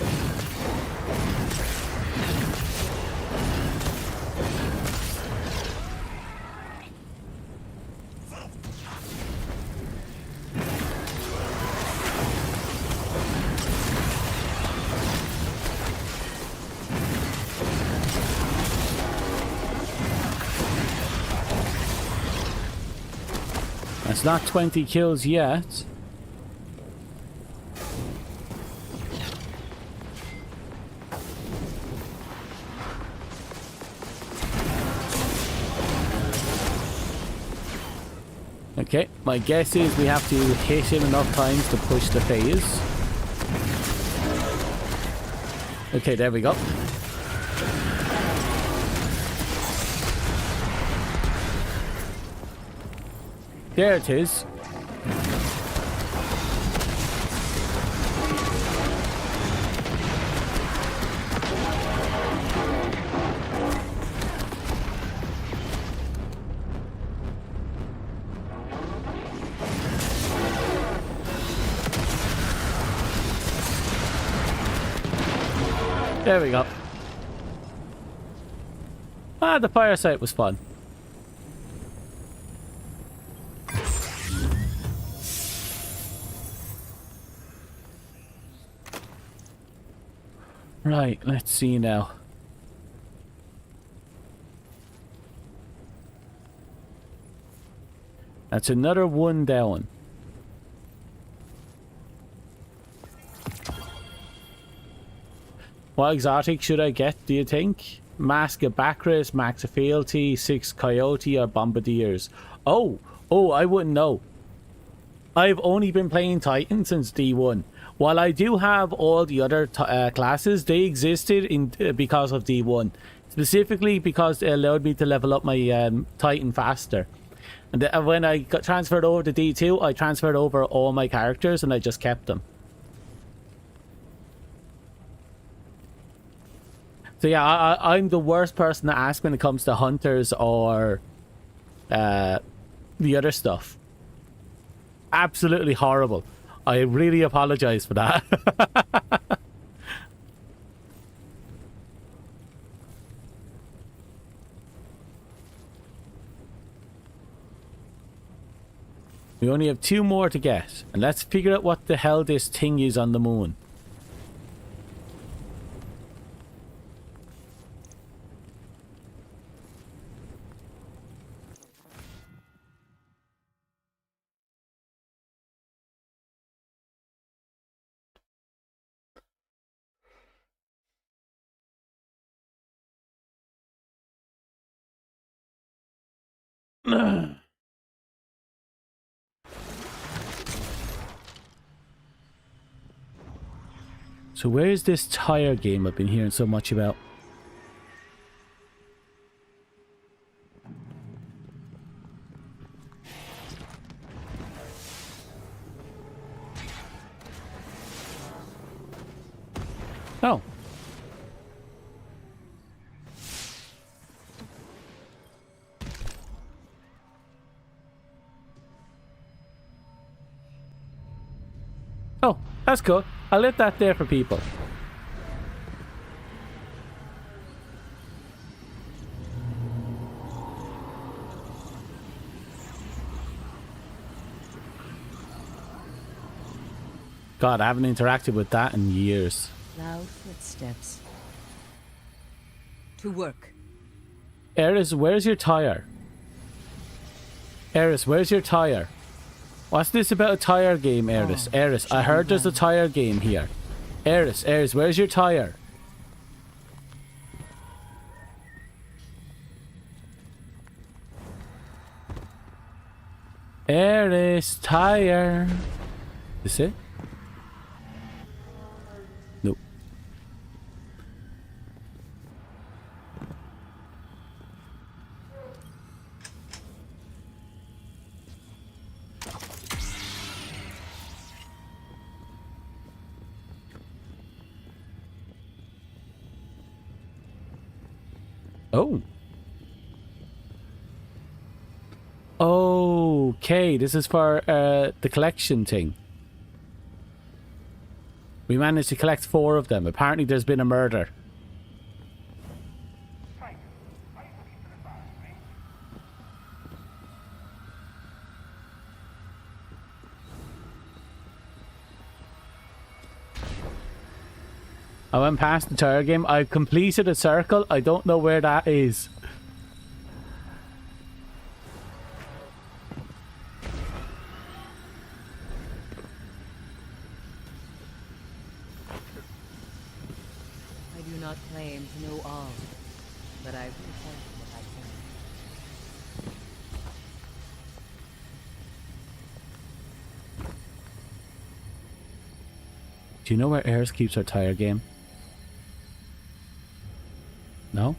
That's not 20 kills yet. Okay, my guess is we have to hit him enough times to push the phase. Okay, there we go. There it is. There we go. Ah, the fire site was fun. Right, let's see now. That's another one down. What exotic should I get, do you think? Mask of Bacchus, Max of Fealty, 6 Coyote, or Bombardiers? Oh, I wouldn't know. I've only been playing Titan since D1. While I do have all the other classes, they existed because of D1. Specifically because it allowed me to level up my Titan faster. And when I got transferred over to D2, I transferred over all my characters and I just kept them. So yeah, I'm the worst person to ask when it comes to hunters or the other stuff. Absolutely horrible. I really apologize for that. We only have 2 more to get. And let's figure out what the hell this thing is on the moon. So where is this tire game I've been hearing so much about? Oh. Oh, that's cool. I'll leave that there for people. God, I haven't interacted with that in years. Loud footsteps. To work. Eris, where's your tire? Eris, where's your tire? What's this about a tire game, Eris? Oh, Eris, I heard there's a tire game here. Eris, where's your tire? Eris, tire. Is it? Nope. Oh. Okay, this is for the collection thing. We managed to collect 4 of them. Apparently there's been a murder. I went past the tire game. I've completed a circle. I don't know where that is. I do not claim to know all, but I will tell you what I Do you know where Ayers keeps her tire game? No?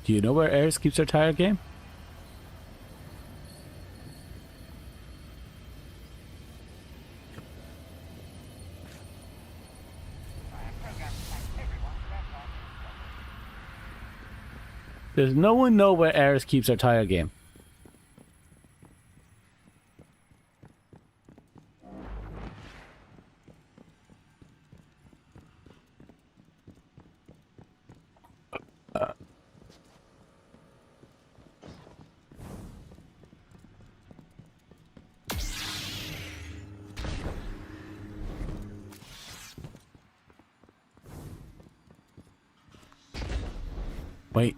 Do you know where Ayers keeps her tire game? Does no one know where Ayers keeps her tire game? Wait.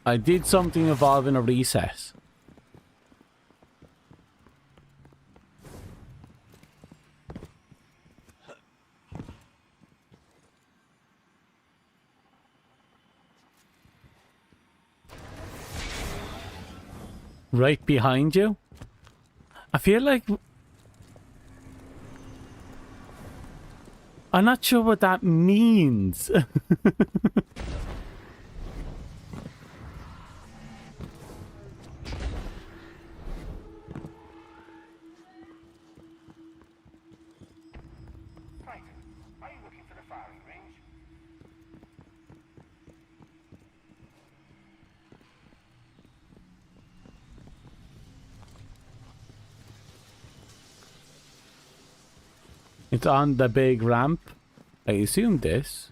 I did something involving a recess. Right behind you? I feel like... I'm not sure what that means. It's on the big ramp. I assume this.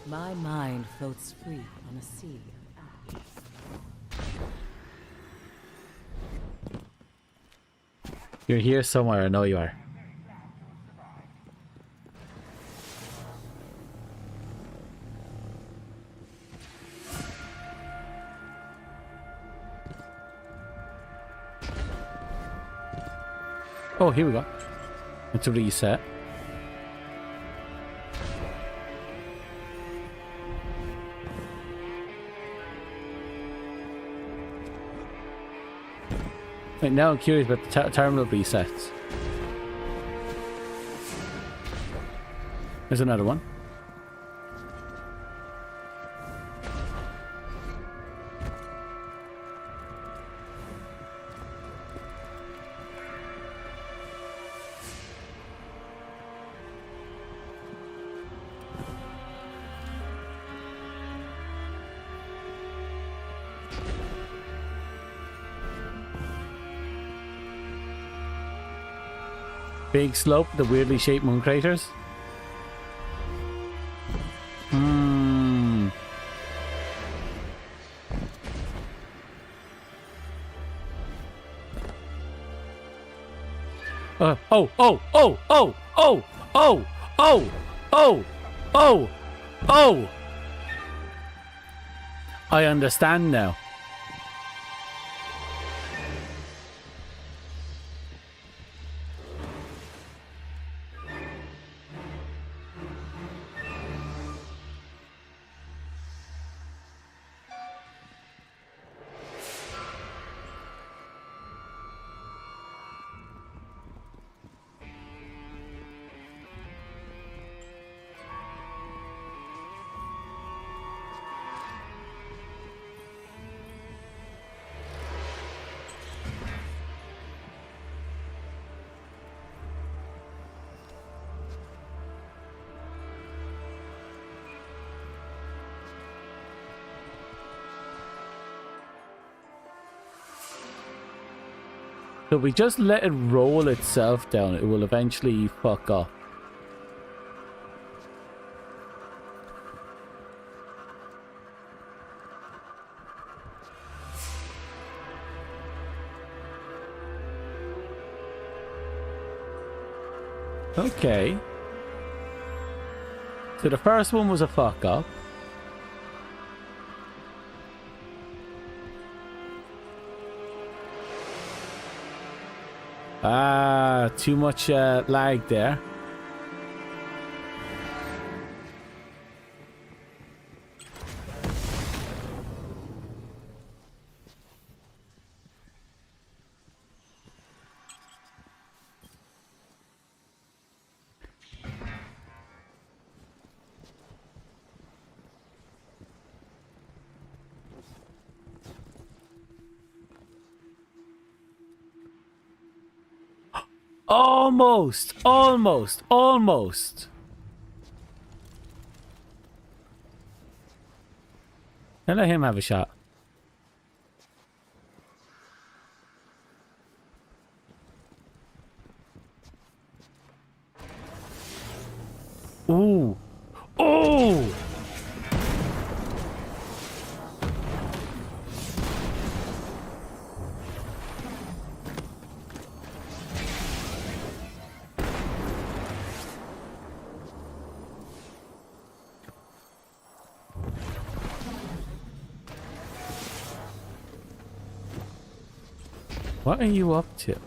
My mind floats free on a sea of ash. You're here somewhere, I know you are. Oh, here we go. It's a reset. Right, now I'm curious about the terminal resets. There's another one. Big slope, the weirdly shaped moon craters. Oh! I understand now. So if we just let it roll itself down, it will eventually fuck up. Okay. So the first one was a fuck up. Ah, too much lag there. Almost, almost, almost. And let him have a shot. Ooh. Oh! What are you up to?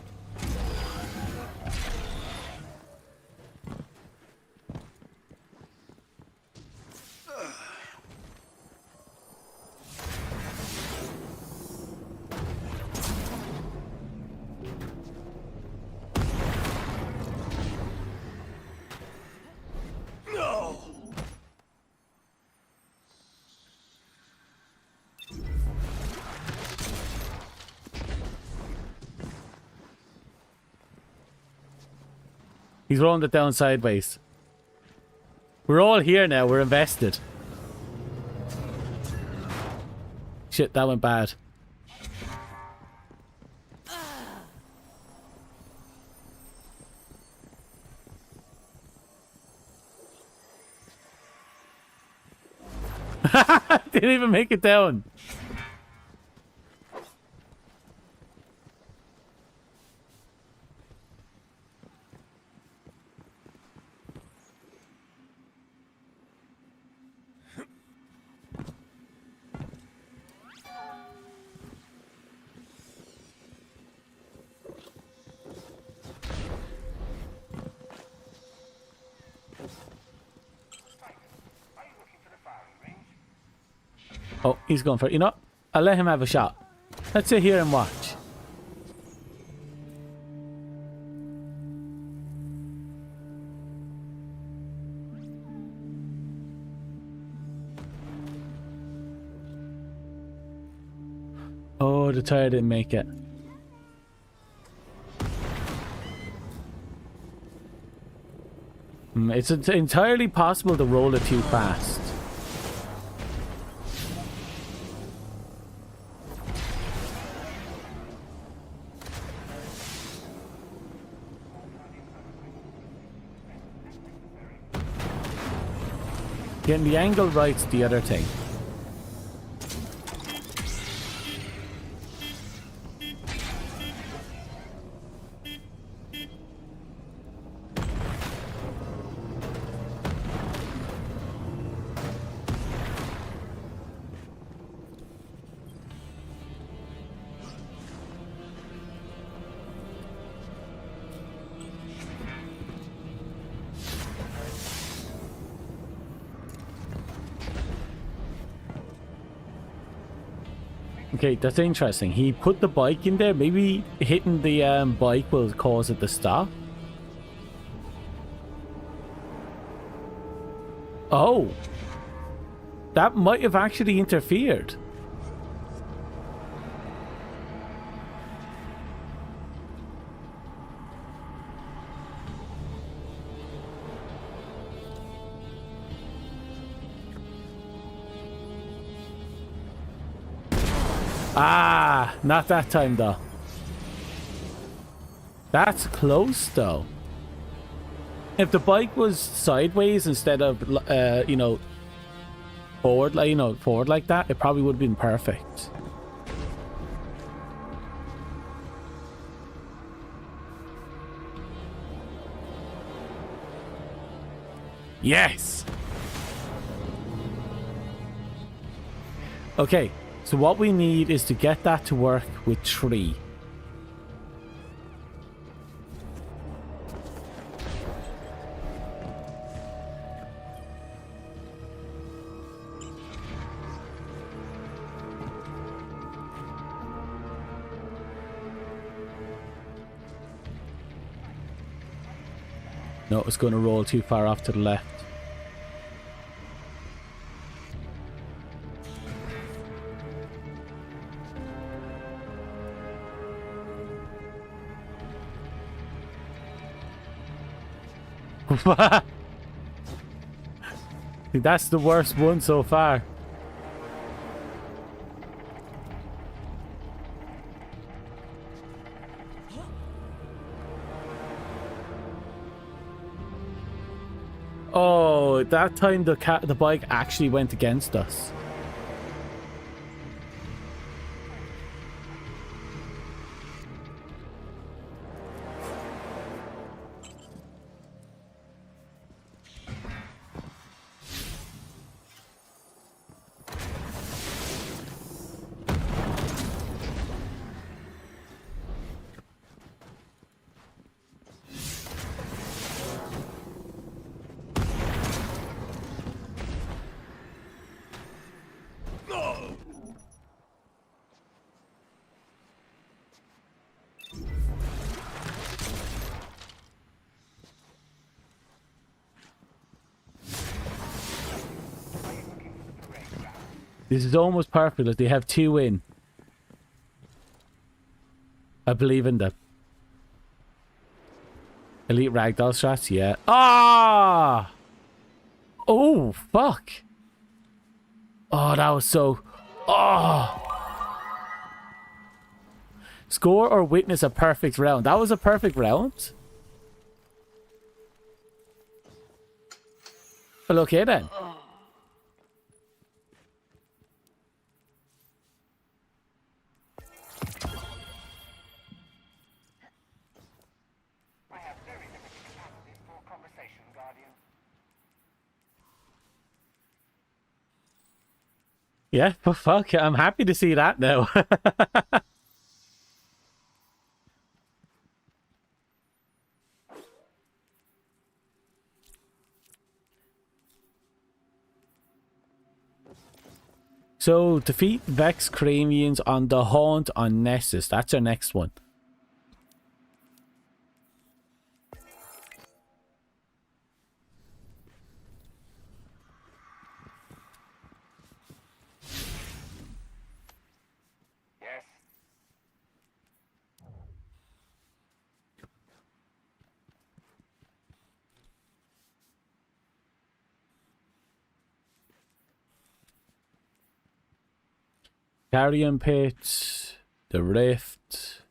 He's rolling it down sideways. We're all here now. We're invested. Shit, that went bad. Didn't even make it down. Oh, he's going for it. You know, I'll let him have a shot. Let's sit here and watch. Oh, the tire didn't make it. It's entirely possible to roll it too fast. Getting the angle right's the other thing. Okay, that's interesting. He put the bike in there. Maybe hitting the bike will cause it to stop. Oh. That might have actually interfered. Ah, not that time though. That's close though. If the bike was sideways instead of, you know, forward, like, forward like that, it probably would have been perfect. Yes! Okay, so what we need is to get that to work with 3. No, it's going to roll too far off to the left. That's the worst one so far. Oh, that time the bike actually went against us. This is almost perfect. Like, they have 2 in. I believe in them. Elite ragdoll strats, yeah. Ah! Oh, fuck. Oh, that was so... Oh! Score or witness a perfect round. That was a perfect round? Well, okay then. Yeah, but fuck it. I'm happy to see that now. So, defeat Vex Cranians on the Haunt on Nessus. That's our next one. Carrion Pit, the Rift.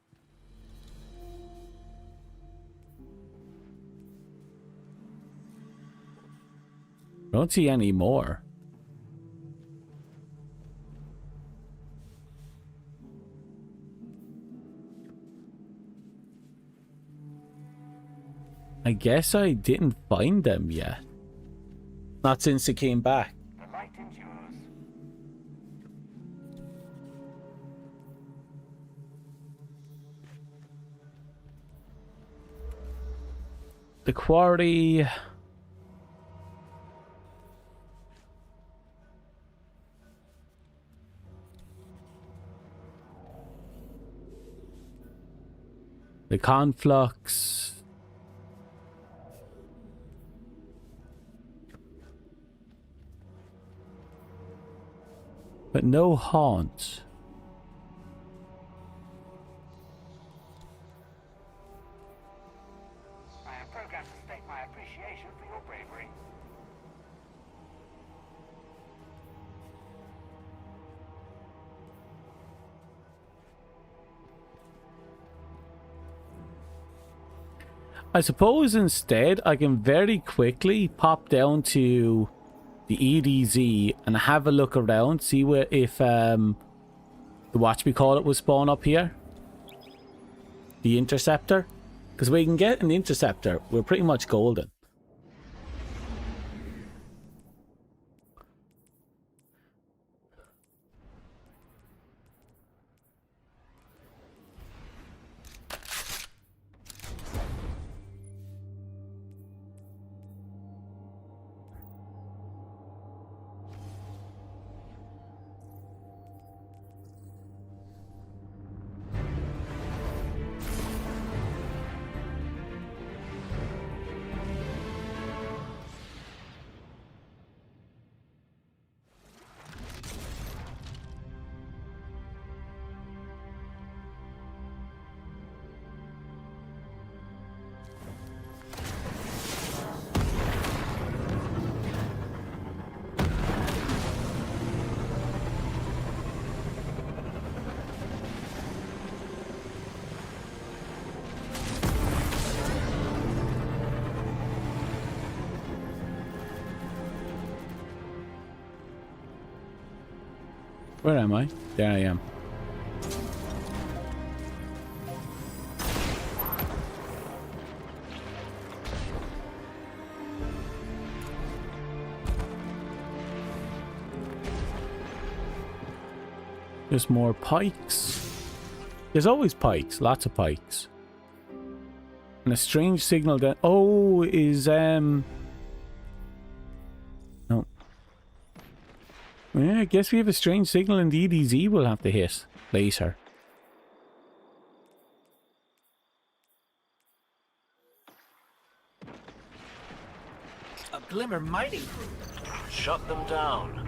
I don't see any more. I guess I didn't find them yet. Not since it came back. The quarry. The conflux. But no haunt. I suppose instead I can very quickly pop down to the EDZ and have a look around, see where if the whatchamacallit will spawn up here. The interceptor. Because we can get an interceptor, we're pretty much golden. Where am I? There I am. There's more pikes. There's always pikes, lots of pikes. And a strange signal that is no. Yeah, I guess we have a strange signal in the EDZ we'll have to hit later. A Glimmer mining crew. Shut them down.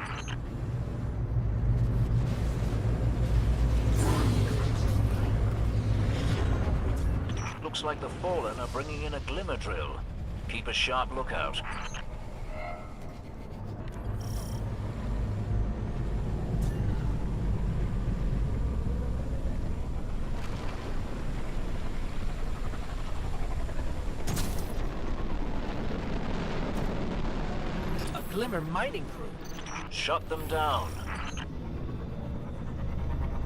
Looks like the Fallen are bringing in a Glimmer drill. Keep a sharp lookout. Glimmer mining crew. Shut them down.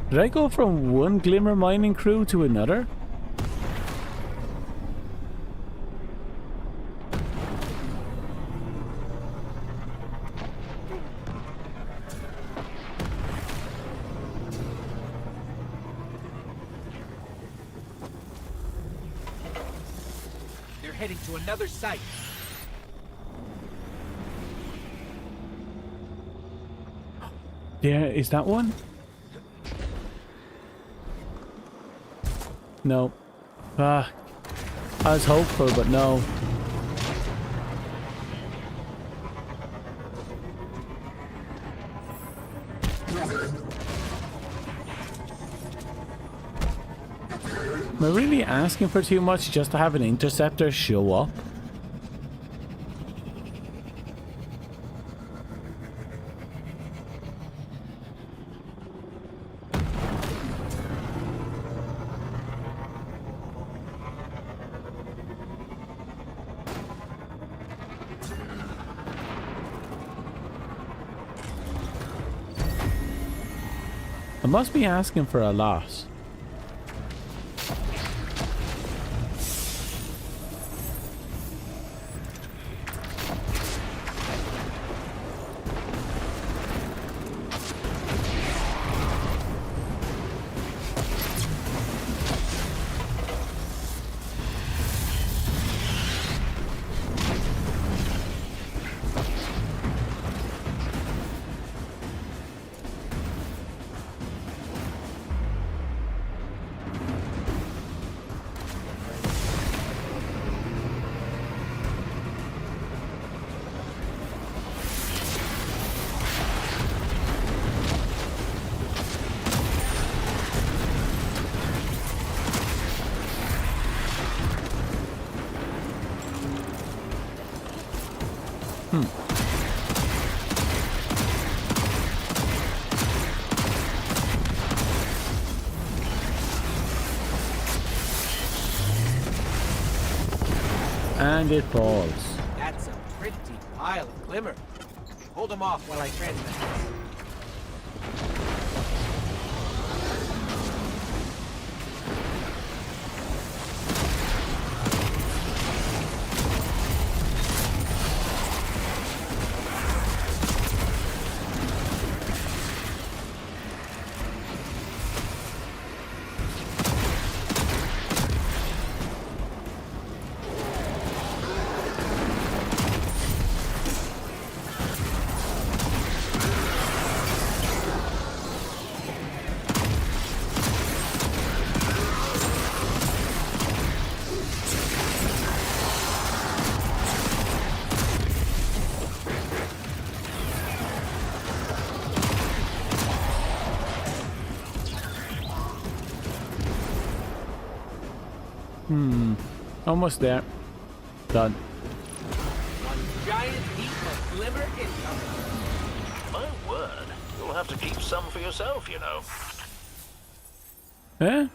Did I go from one Glimmer mining crew to another? They're heading to another site. Yeah, is that one? No. I was hopeful, but no. Am I really asking for too much just to have an interceptor show up? I must be asking for a lot. And it falls. That's a pretty pile of glimmer. Hold them off while I transmit this. Almost there. Done. One giant heap of glimmer incoming. My word. You'll have to keep some for yourself, you know. Eh?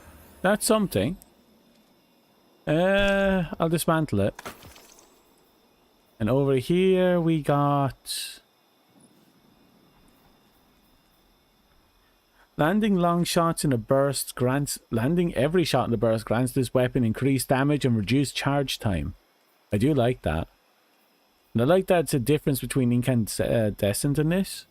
That's something. I'll dismantle it. And over here we got... Landing long shots in a burst grants... Landing every shot in a burst grants this weapon increased damage and reduced charge time. I do like that. And I like that it's a difference between incandescent and this.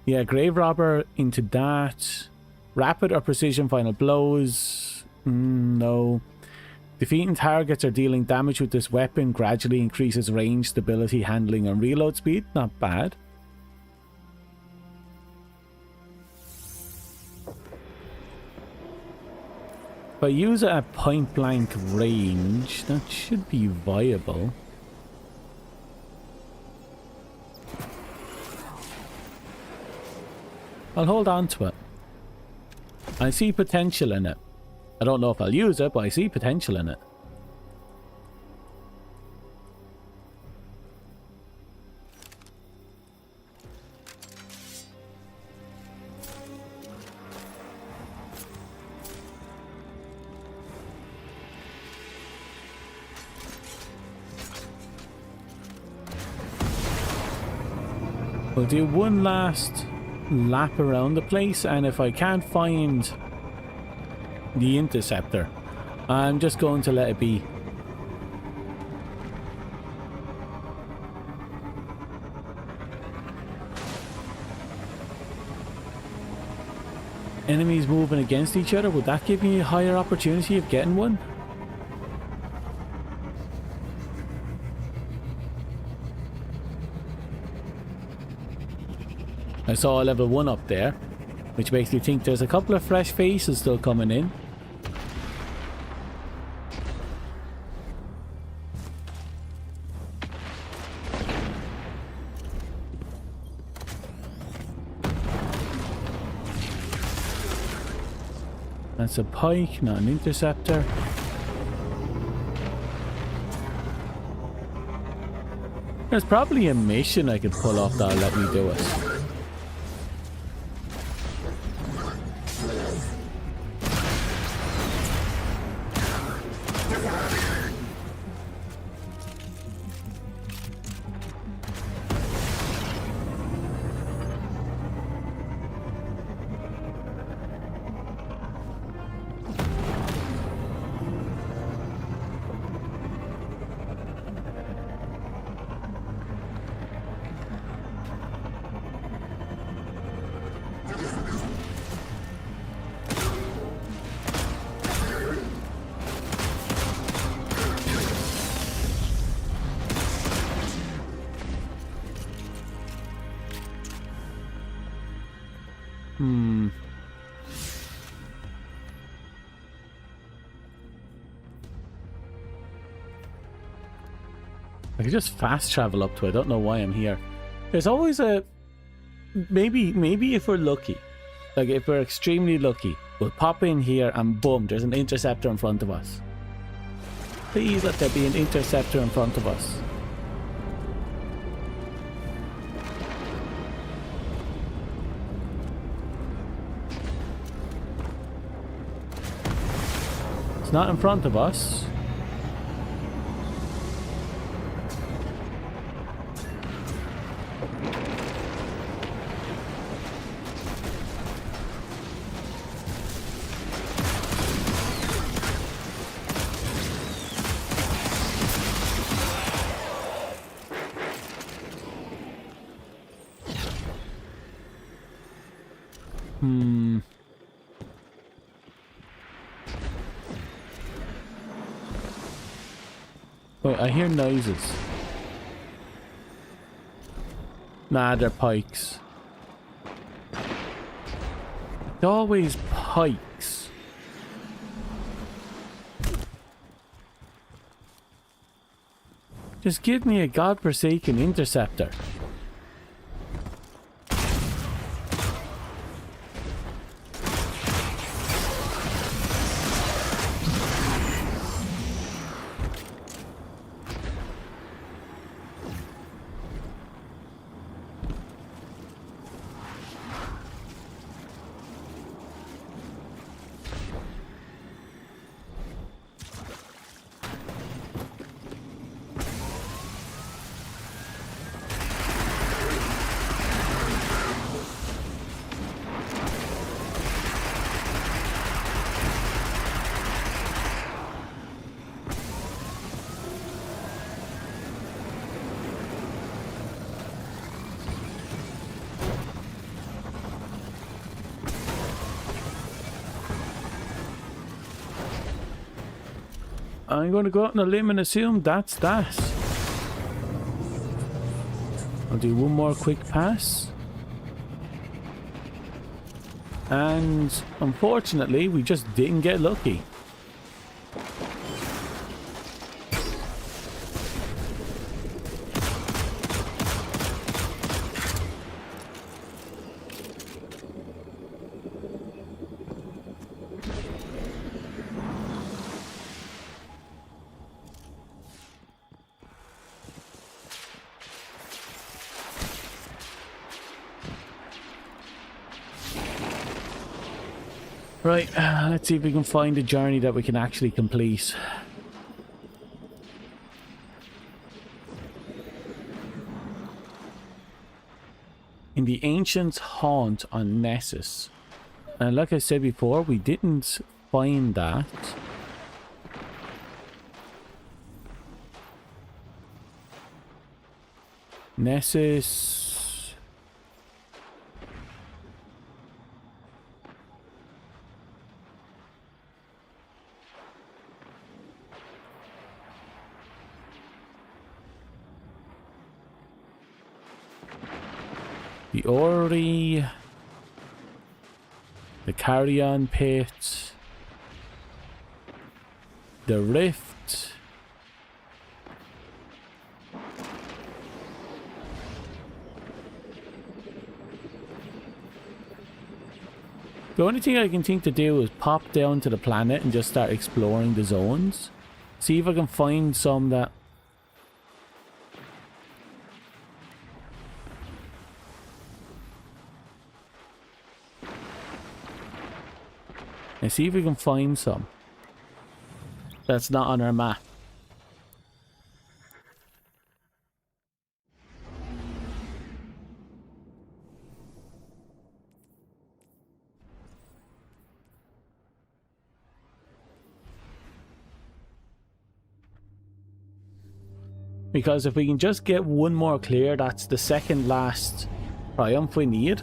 Yeah, Grave Robber into that. Rapid or precision final blows. No. Defeating targets or dealing damage with this weapon gradually increases range, stability, handling, and reload speed. Not bad. If I use it at point blank range, that should be viable. I'll hold on to it. I see potential in it. I don't know if I'll use it, but I see potential in it. We'll do one last lap around the place, and if I can't find the interceptor, I'm just going to let it be. Enemies moving against each other, would that give me a higher opportunity of getting one? I saw a level 1 up there, which makes me think there's a couple of fresh faces still coming in. That's a pike, not an interceptor. There's probably a mission I could pull off that'll let me do it. I could just fast travel up to it. I don't know why I'm here. There's always a... Maybe if we're lucky. Like, if we're extremely lucky, we'll pop in here and boom, there's an interceptor in front of us. Please let there be an interceptor in front of us. It's not in front of us. Wait, I hear noises. Nah, they're pikes. It's always pikes. Just give me a godforsaken interceptor. I'm going to go out on a limb and assume that's that. I'll do one more quick pass. And unfortunately, we just didn't get lucky. Right, let's see if we can find a journey that we can actually complete. In the Ancient's Haunt on Nessus. And like I said before, we didn't find that. Nessus... The Orrery, the Carrion Pit, the Rift, the only thing I can think to do is pop down to the planet and just start exploring the zones. See if I can find some that... And see if we can find some that's not on our map. Because if we can just get one more clear, that's the second last triumph we need.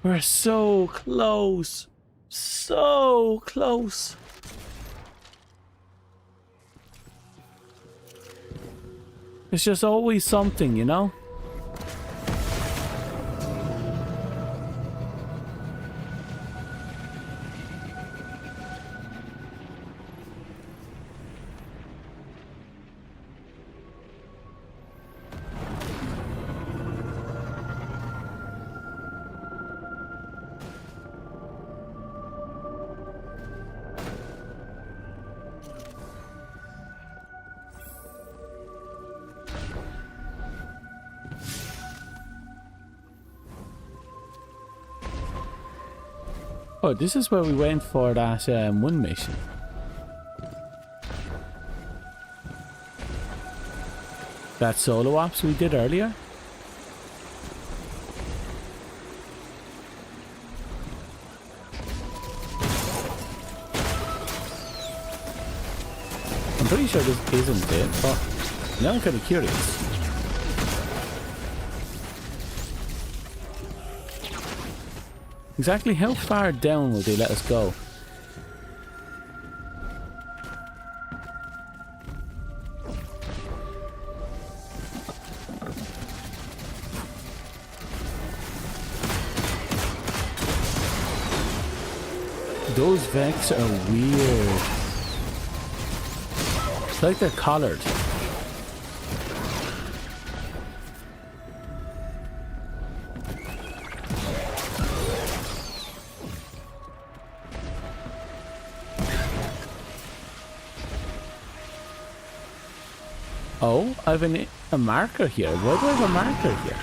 We're so close. So close. It's just always something, you know? Oh, this is where we went for that one mission. That solo ops we did earlier. I'm pretty sure this isn't it, but now I'm kind of curious. Exactly how far down will they let us go? Those Vex are weird. It's like they're collared. Oh, I have a marker here. Why do I have a marker here?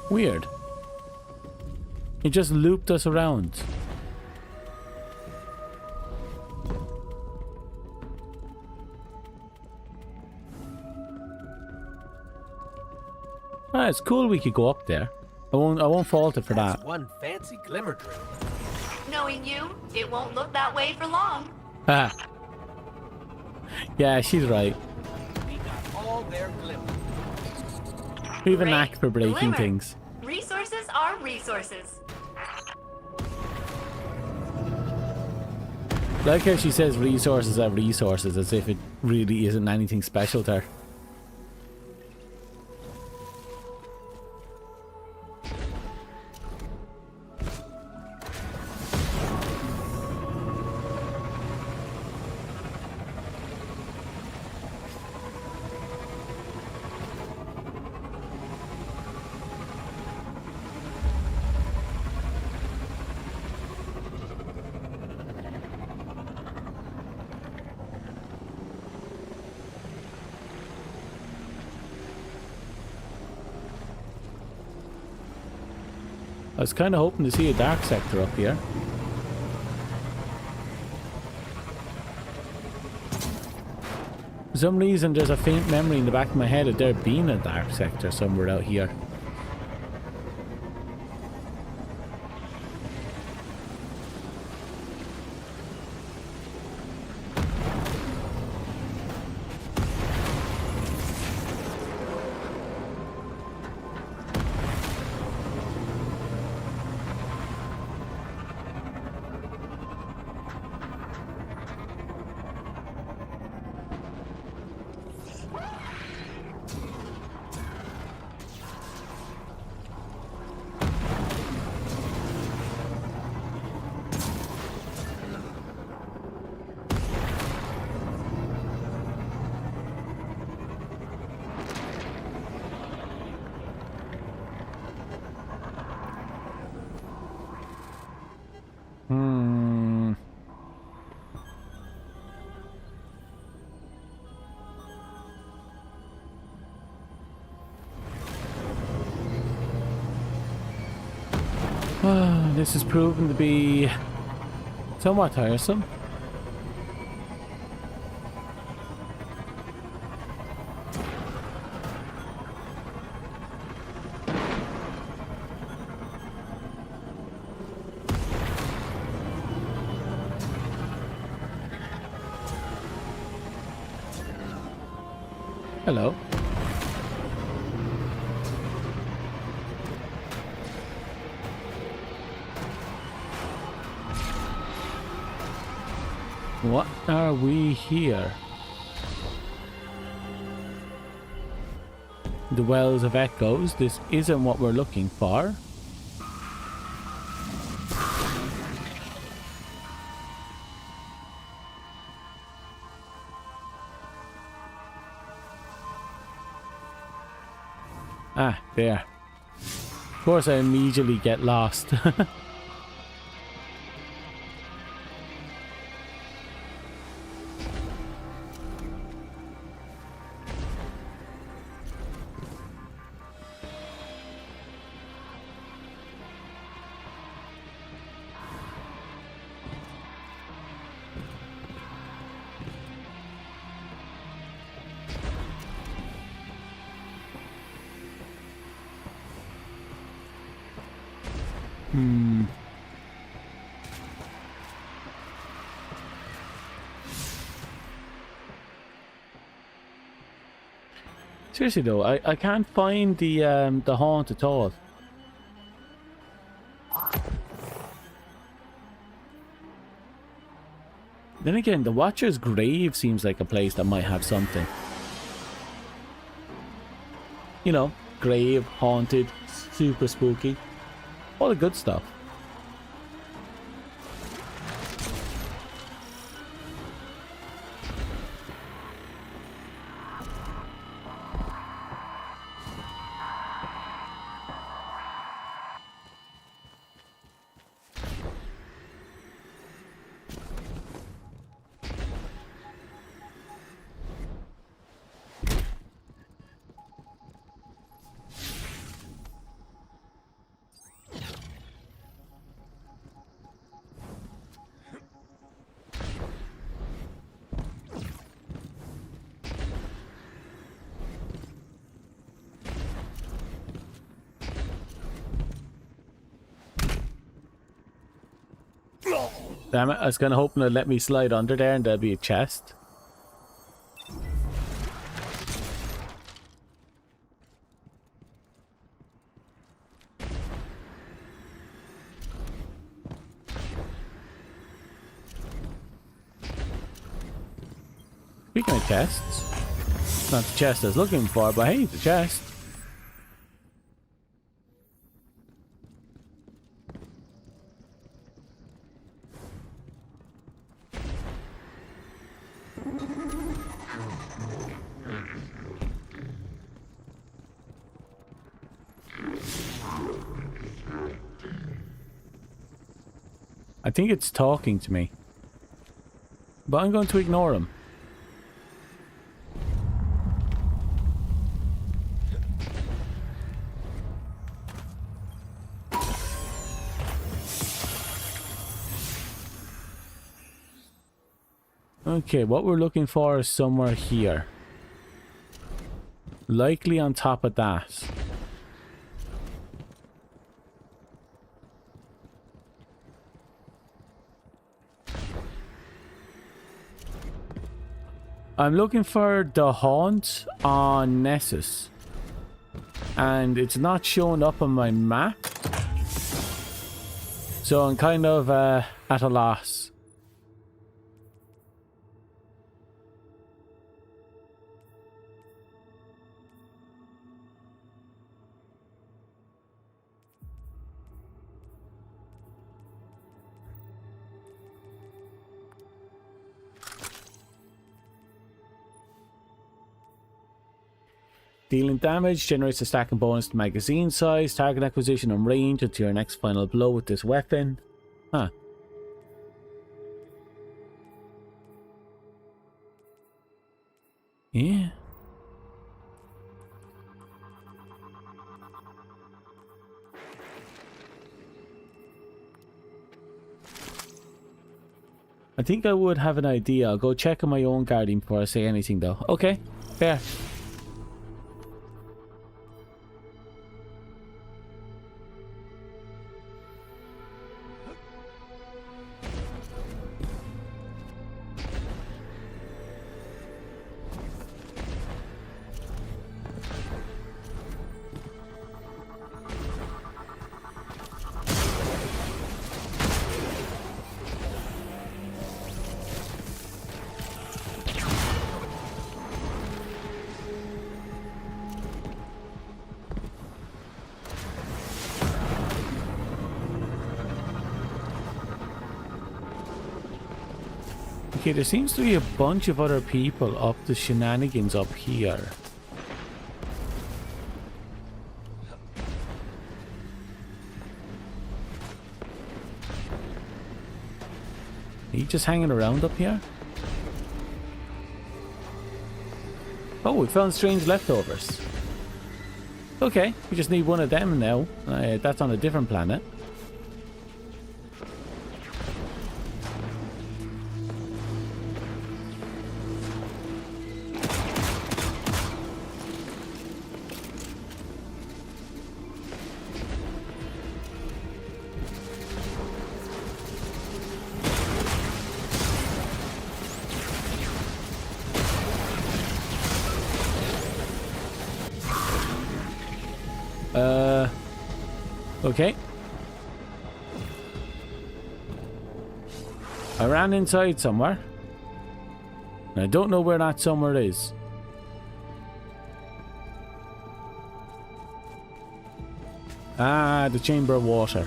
Weird. It just looped us around. Ah, it's cool we could go up there. I won't fault it for that. One fancy glimmer drill. Knowing you, it won't look that way for long. Ah. Yeah, she's right. We got all their glimmer. We have a knack for breaking Glimmer. things. Resources are resources. Like how she says resources are resources as if it really isn't anything special to her. I was kind of hoping to see a dark sector up here. For some reason there's a faint memory in the back of my head of there being a dark sector somewhere out here. This has proven to be somewhat tiresome. Hello. What are we here? The Wells of Echoes. This isn't what we're looking for. Ah, there. Of course, I immediately get lost. Seriously though, I can't find the haunt at all. Then again, the Watcher's grave seems like a place that might have something. You know, grave, haunted, super spooky. All the good stuff. Damn it, I was kind of hoping to let me slide under there and there'll be a chest. Speaking of chests, it's not the chest I was looking for, but hey, the chest. I think it's talking to me, but I'm going to ignore him. Okay, what we're looking for is somewhere here. Likely on top of that. I'm looking for the haunt on Nessus, and it's not showing up on my map, so I'm kind of at a loss. Dealing damage generates a stacking bonus to magazine size, target acquisition and range until your next final blow with this weapon. Huh. Yeah. I think I would have an idea. I'll go check on my own guardian before I say anything though. Okay, fair. Okay, there seems to be a bunch of other people up the shenanigans up here. Are you just hanging around up here? Oh, we found strange leftovers. Okay, we just need one of them now. That's on a different planet. Okay. I ran inside somewhere. And I don't know where that somewhere is. Ah, the chamber of water.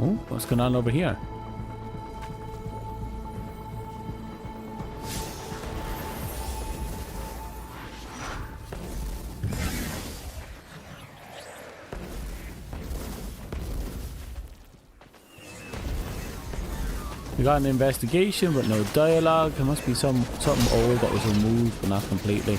Oh, what's going on over here? We got an investigation but no dialogue. There must be something old that was removed but not completely.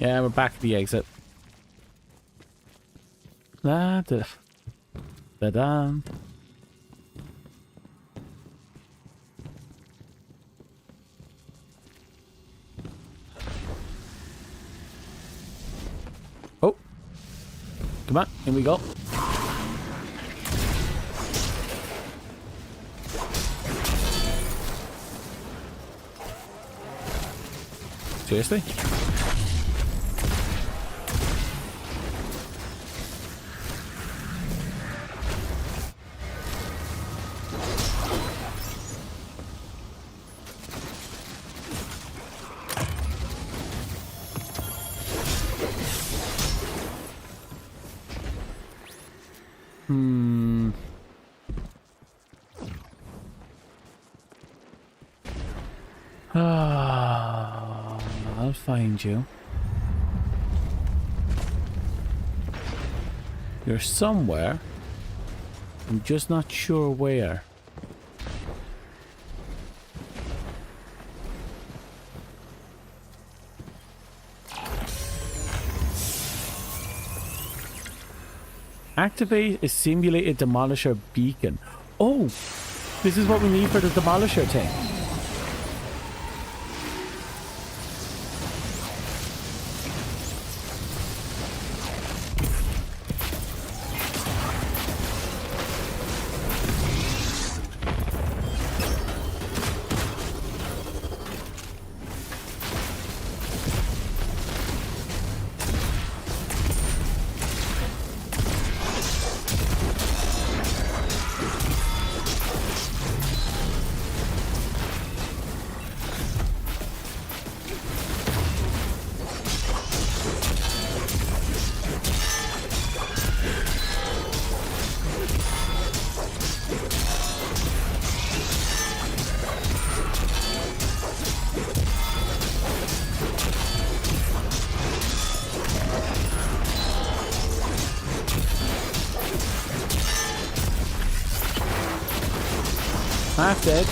Yeah, we're back at the exit. Da-da. Oh. Come on, here we go. Seriously? I'll find you. You're somewhere. I'm just not sure where. Activate a simulated demolisher beacon. Oh, this is what we need for the demolisher thing. Half dead.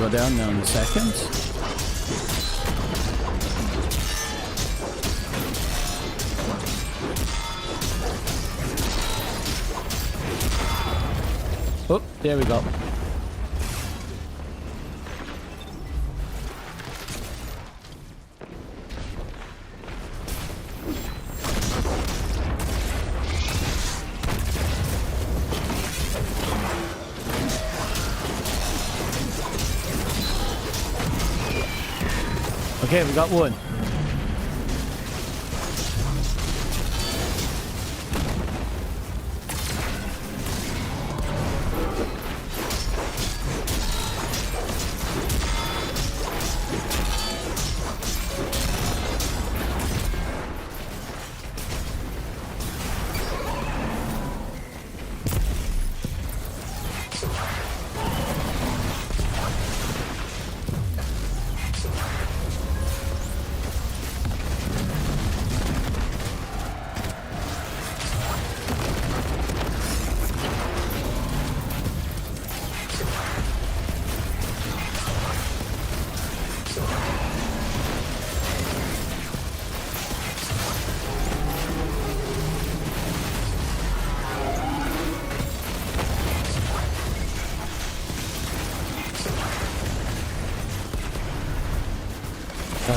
go down now in a second. Oh, there we go. Okay, we got one.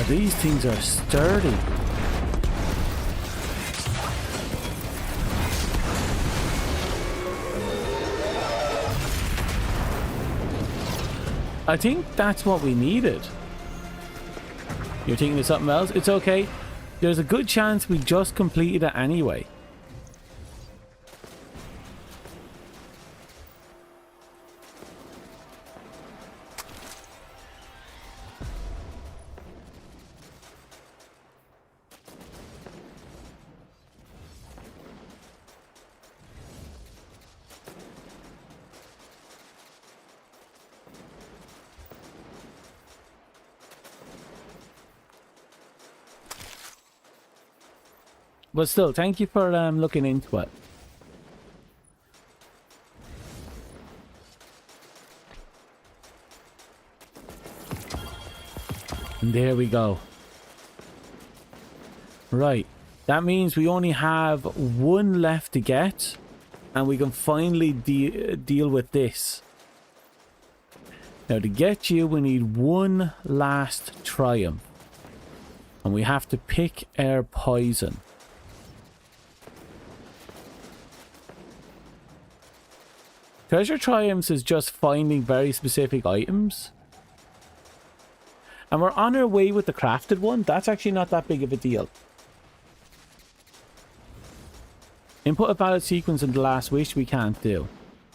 These things are sturdy. I think that's what we needed. You're thinking of something else? It's okay. There's a good chance we just completed it anyway. But still, thank you for looking into it. And there we go. Right. That means we only have one left to get. And we can finally deal with this. Now to get you, we need one last triumph. And we have to pick our poison. Treasure triumphs is just finding very specific items. And we're on our way with the crafted one. That's actually not that big of a deal. Input a valid sequence in the last wish we can't do.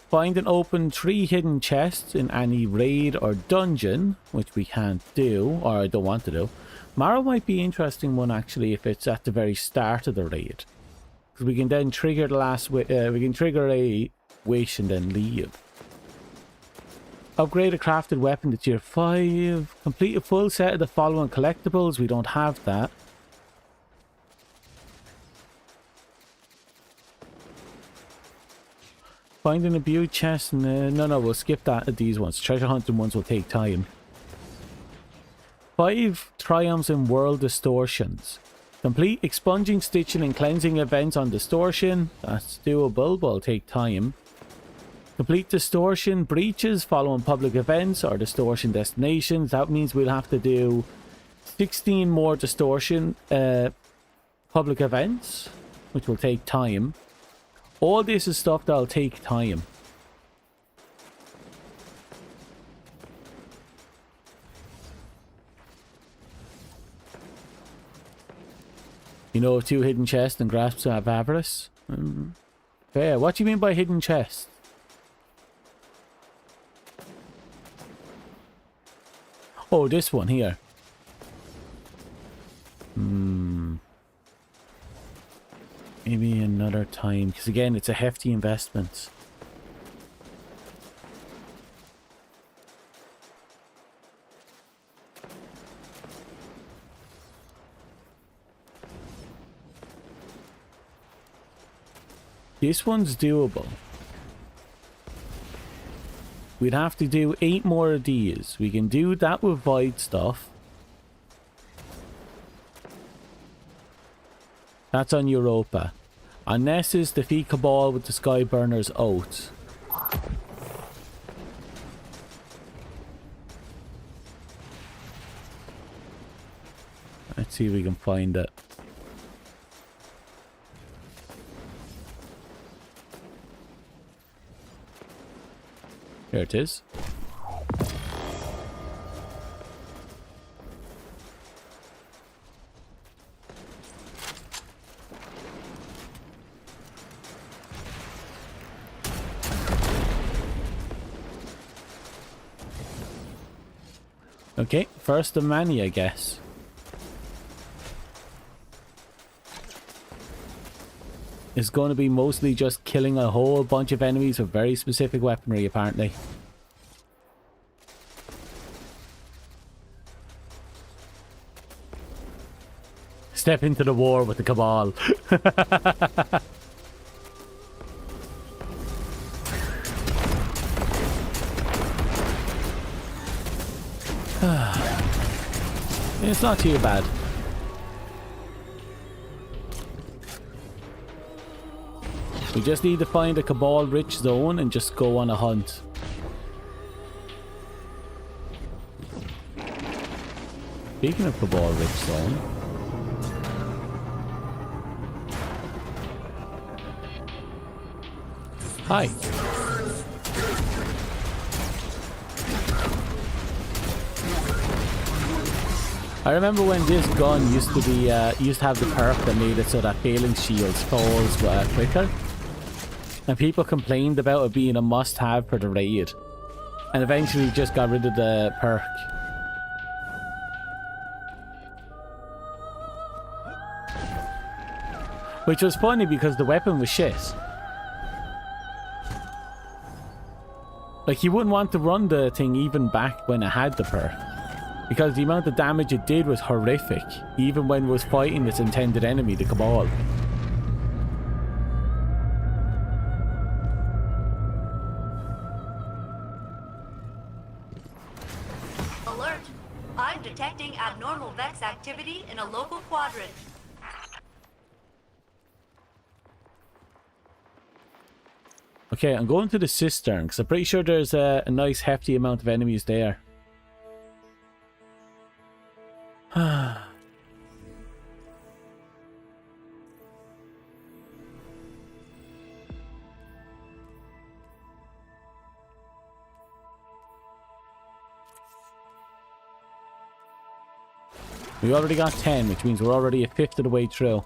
Find and open 3 hidden chests in any raid or dungeon, which we can't do, or I don't want to do. Marrow might be an interesting one actually if it's at the very start of the raid. Because we can then trigger the last we can trigger a wish and then leave. Upgrade a crafted weapon to tier 5. Complete a full set of the following collectibles. We don't have that. Find an abused chest. No, we'll skip that at these ones. Treasure hunting ones will take time. 5 triumphs in world distortions. Complete expunging, stitching and cleansing events on distortion. That's doable, but it'll take time. Complete distortion breaches following public events or distortion destinations. That means we'll have to do 16 more distortion public events, which will take time. All this is stuff that'll take time. You know, 2 hidden chests and grasps of avarice. Fair. What do you mean by hidden chests? Oh, this one here. Maybe another time, because again, it's a hefty investment. This one's doable. we'd have to do 8 more of these. We can do that with void stuff. That's on Europa. On Nessus, defeat Cabal with the Skyburner's Oath. Let's see if we can find it. Here it is. Okay, first of many, I guess. It's going to be mostly just killing a whole bunch of enemies with very specific weaponry, apparently. Step into the war with the Cabal. It's not too bad. We just need to find a Cabal-rich zone and just go on a hunt. Speaking of Cabal-rich zone... Hi. I remember when this gun used to be used to have the perk that made it so that failing shields falls quicker, and people complained about it being a must-have for the raid, and eventually just got rid of the perk. Which was funny because the weapon was shit. Like, you wouldn't want to run the thing even back when it had the perk, because the amount of damage it did was horrific, even when it was fighting its intended enemy, the Cabal. Alert! I'm detecting abnormal Vex activity in a local quadrant. Okay, I'm going to the cistern, because I'm pretty sure there's a nice hefty amount of enemies there. We already got 10, which means we're already a fifth of the way through.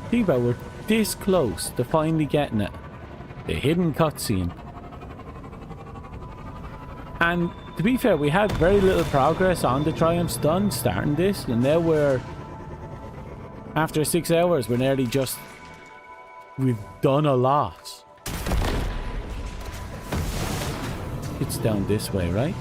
Think about it, we're this close to finally getting it. The hidden cutscene. And to be fair, we had very little progress on the Triumph's done starting this, and now we're... After 6 hours, we're nearly just... We've done a lot. It's down this way, right?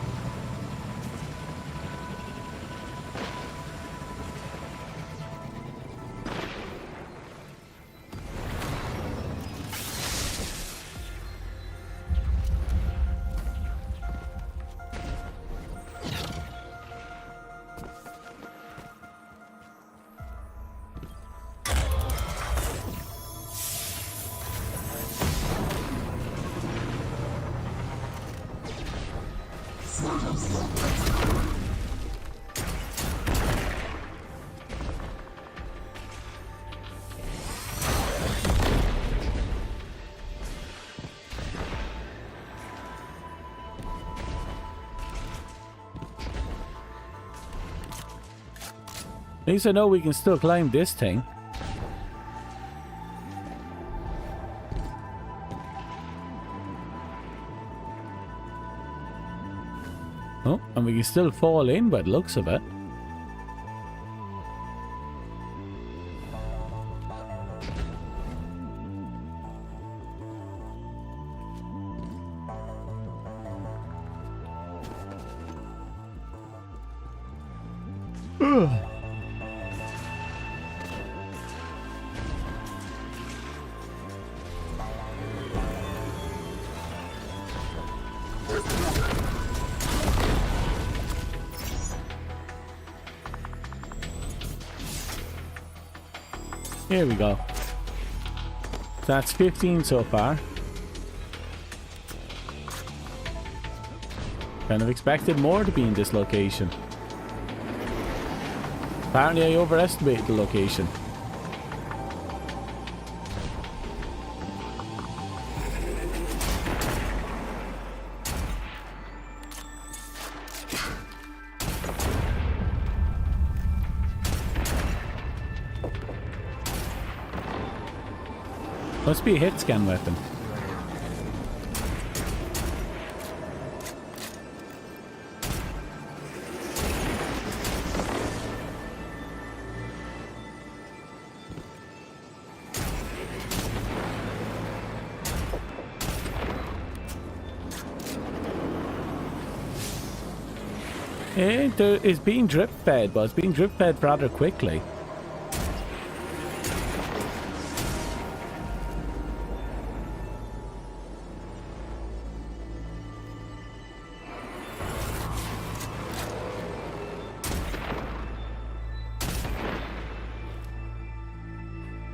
At least I know we can still climb this thing. Oh, and we can still fall in by the looks of it. Here we go. That's 15 so far. Kind of expected more to be in this location. Apparently I overestimated the location. Must be a hit scan weapon. It's being drip fed, but it's being drip fed rather quickly.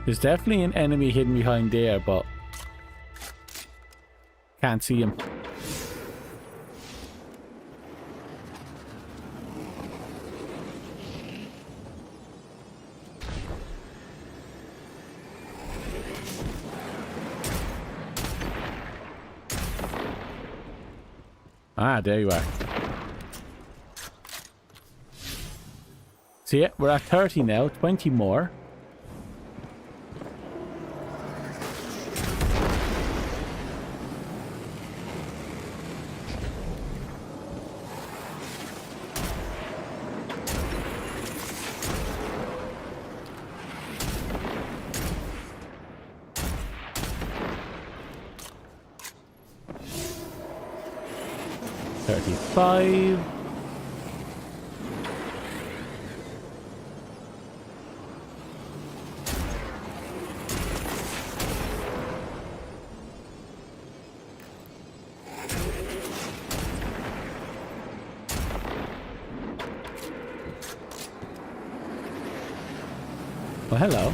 There's definitely an enemy hidden behind there, but can't see him. Ah, there you are. See it? We're at 30 now, 20 more. Five. Well, hello.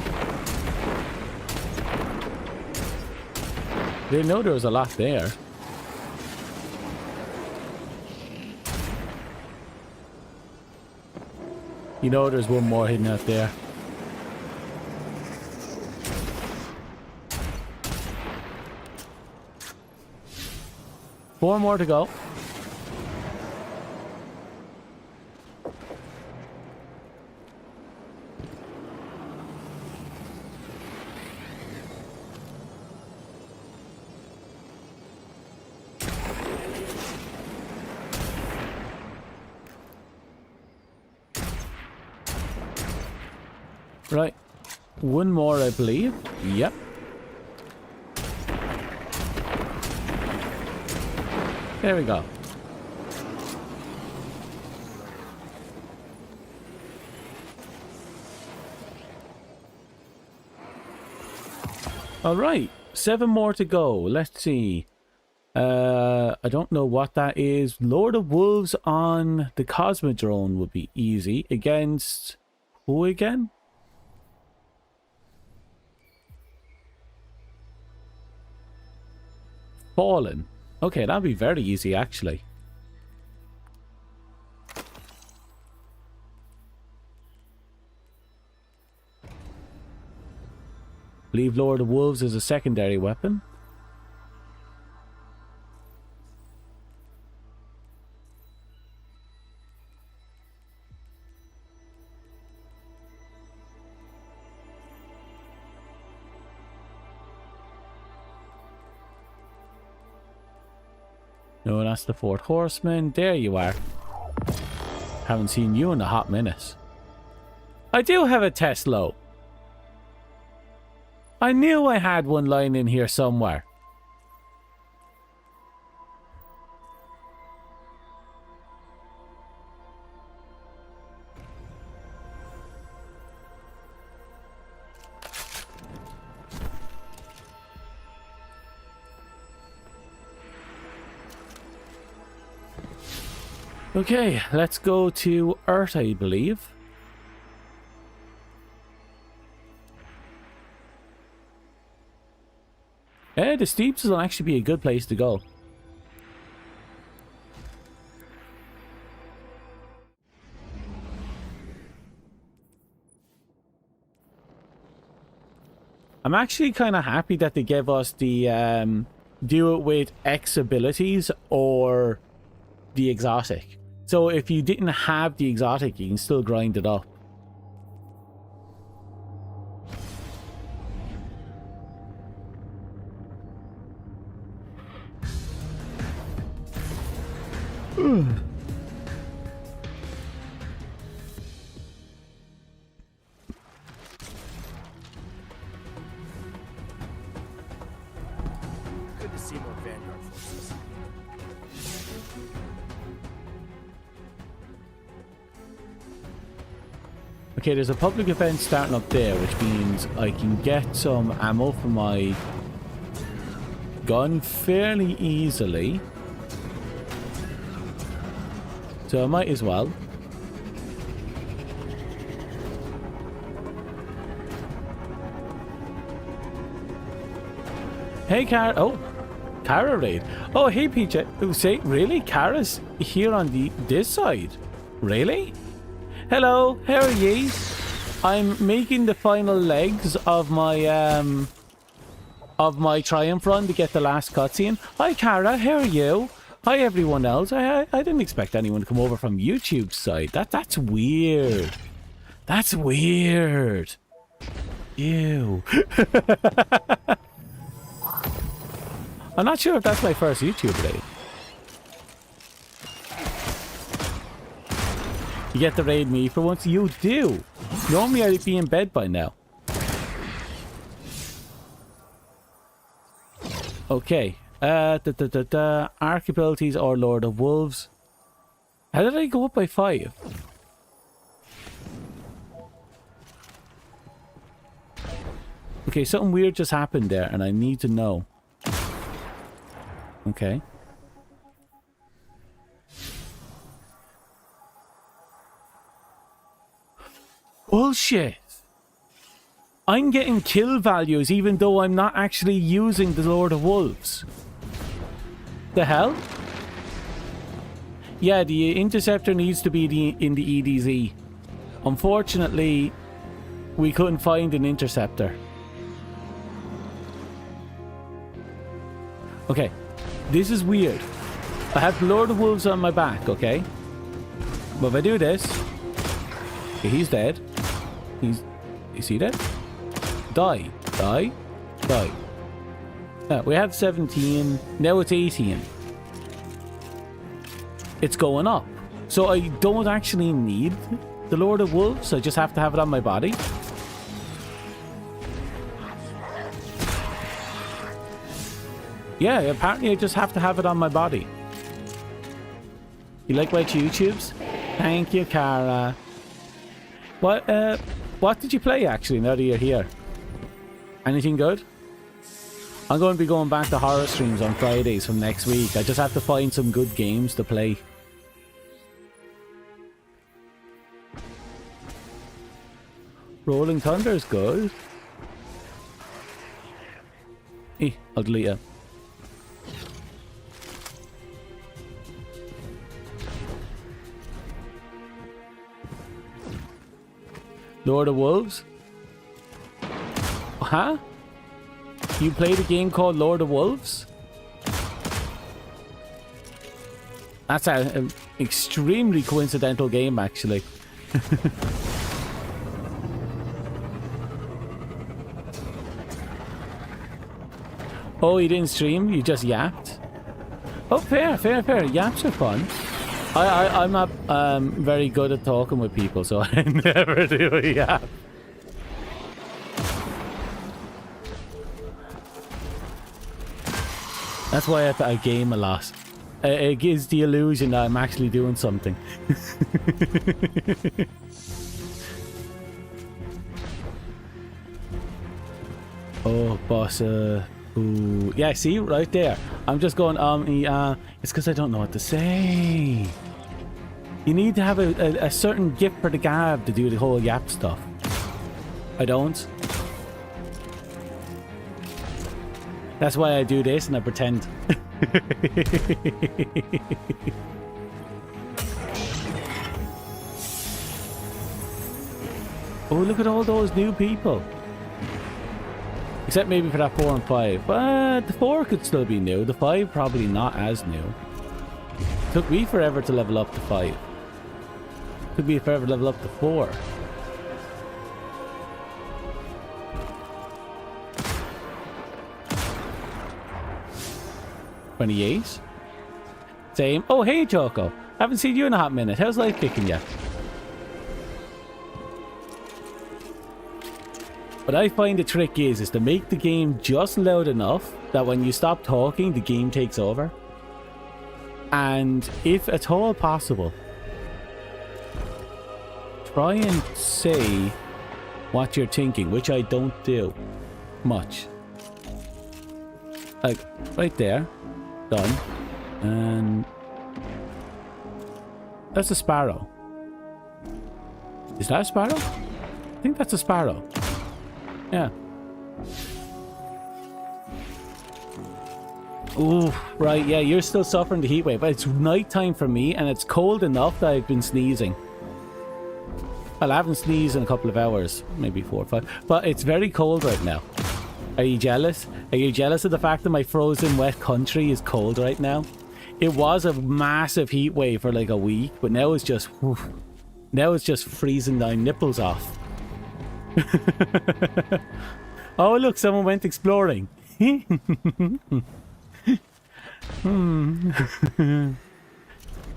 Didn't know there was a lot there. You know there's one more hidden out there. Four more to go. Right. One more, I believe. Yep. There we go. All right. 7 more to go. Let's see. I don't know what that is. Lord of Wolves on the Cosmodrome would be easy. Against who again? Fallen. Okay, that'd be very easy, actually. Leave Lord of Wolves as a secondary weapon. No, that's the Fourth Horseman. There you are. Haven't seen you in a hot minute. I do have a Tesla. I knew I had one lying in here somewhere. Okay, let's go to Earth, I believe. Yeah, the steeps will actually be a good place to go. I'm actually kind of happy that they gave us the do it with X abilities or the exotic. So if you didn't have the exotic, you can still grind it up. Good to see more Vanguard forces. Okay, there's a public event starting up there, which means I can get some ammo for my gun fairly easily. So I might as well. Hey, Cara. Oh, Cara raid. Oh, hey, PJ. Oh, say, really? Cara's here on this side? Really? Hello, how are ye? I'm making the final legs of my triumph run to get the last cutscene. Hi, Cara. How are you? Hi, everyone else. I didn't expect anyone to come over from YouTube's side. That's weird. That's weird. Ew. I'm not sure if that's my first YouTube raid. You get to raid me for once. You do. Normally I'd be in bed by now. Okay. Arc abilities or Lord of Wolves. How did I go up by 5? Okay, something weird just happened there and I need to know. Okay. Bullshit. I'm getting kill values even though I'm not actually using the Lord of Wolves. The hell? Yeah, the interceptor needs to be in the EDZ. Unfortunately, we couldn't find an interceptor. Okay, this is weird. I have the Lord of Wolves on my back, okay? But if I do this... Okay, he's dead. Is he dead? Die. Die. Die. We have 17. Now it's 18. It's going up. So I don't actually need the Lord of Wolves. I just have to have it on my body. Yeah, apparently I just have to have it on my body. You like my YouTubes? Thank you, Cara. What did you play actually now that you're here? Anything good? I'm going to be going back to horror streams on Fridays from next week. I just have to find some good games to play. Rolling Thunder is good. I'll delete it. Lord of Wolves? Huh? You played a game called Lord of Wolves? That's an extremely coincidental game, actually. Oh, you didn't stream? You just yapped? Oh, fair. Yaps are fun. I'm not very good at talking with people, so I never do a yap. That's why I game a lot. It gives the illusion that I'm actually doing something. Oh, boss. Ooh. Yeah, see? Right there. I'm just going, it's because I don't know what to say. You need to have a certain gift for the gab to do the whole yap stuff. I don't. That's why I do this and I pretend. Oh, look at all those new people. Except maybe for that 4 and 5. But the 4 could still be new. The 5 probably not as new. Took me forever to level up to 5. Took me forever to level up to 4. $28. Same. Oh, hey, Choco. Haven't seen you in a hot minute. How's life kicking you? What I find the trick is to make the game just loud enough that when you stop talking, the game takes over. And if at all possible, try and say what you're thinking, which I don't do much. Like, right there. Done. And that's a sparrow. Is that a sparrow? I think that's a sparrow. Yeah. Ooh, right, yeah, you're still suffering the heat wave. But it's nighttime for me, and it's cold enough that I've been sneezing. Well, I haven't sneezed in a couple of hours, maybe 4 or 5. But it's very cold right now. Are you jealous? Are you jealous of the fact that my frozen wet country is cold right now? It was a massive heat wave for like a week, but now it's just... Whew, now it's just freezing my nipples off. Oh, look, someone went exploring.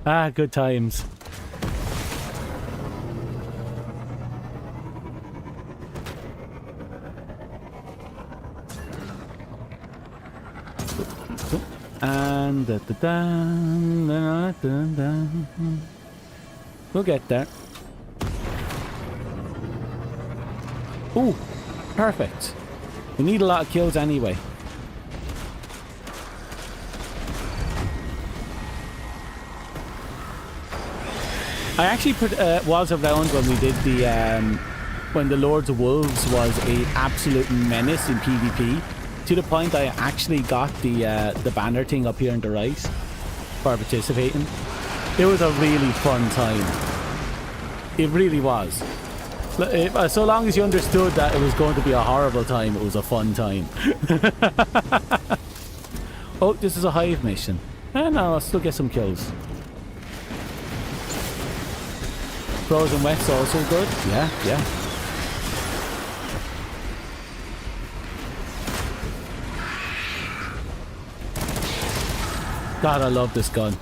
Ah, good times. And we'll get there. Ooh, perfect. We need a lot of kills anyway. I actually was around when we did the when the Lords of Wolves was a absolute menace in PvP, to the point I actually got the banner thing up here on the right for participating. It was a really fun time. It really was. So long as you understood that it was going to be a horrible time, it was a fun time. Oh, this is a hive mission. No, I'll still get some kills. Frozen wet's also good. Yeah, yeah. God, I love this gun.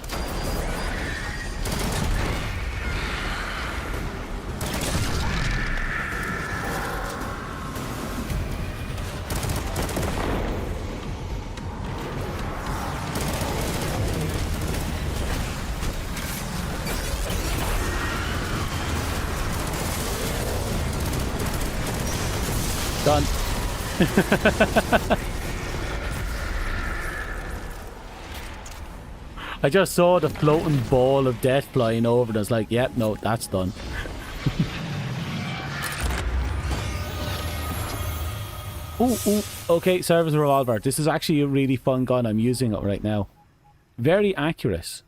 Done. I just saw the floating ball of death flying over and I was like, yep, no, that's done. Ooh, okay, service revolver. This is actually a really fun gun. I'm using it right now. Very accurate.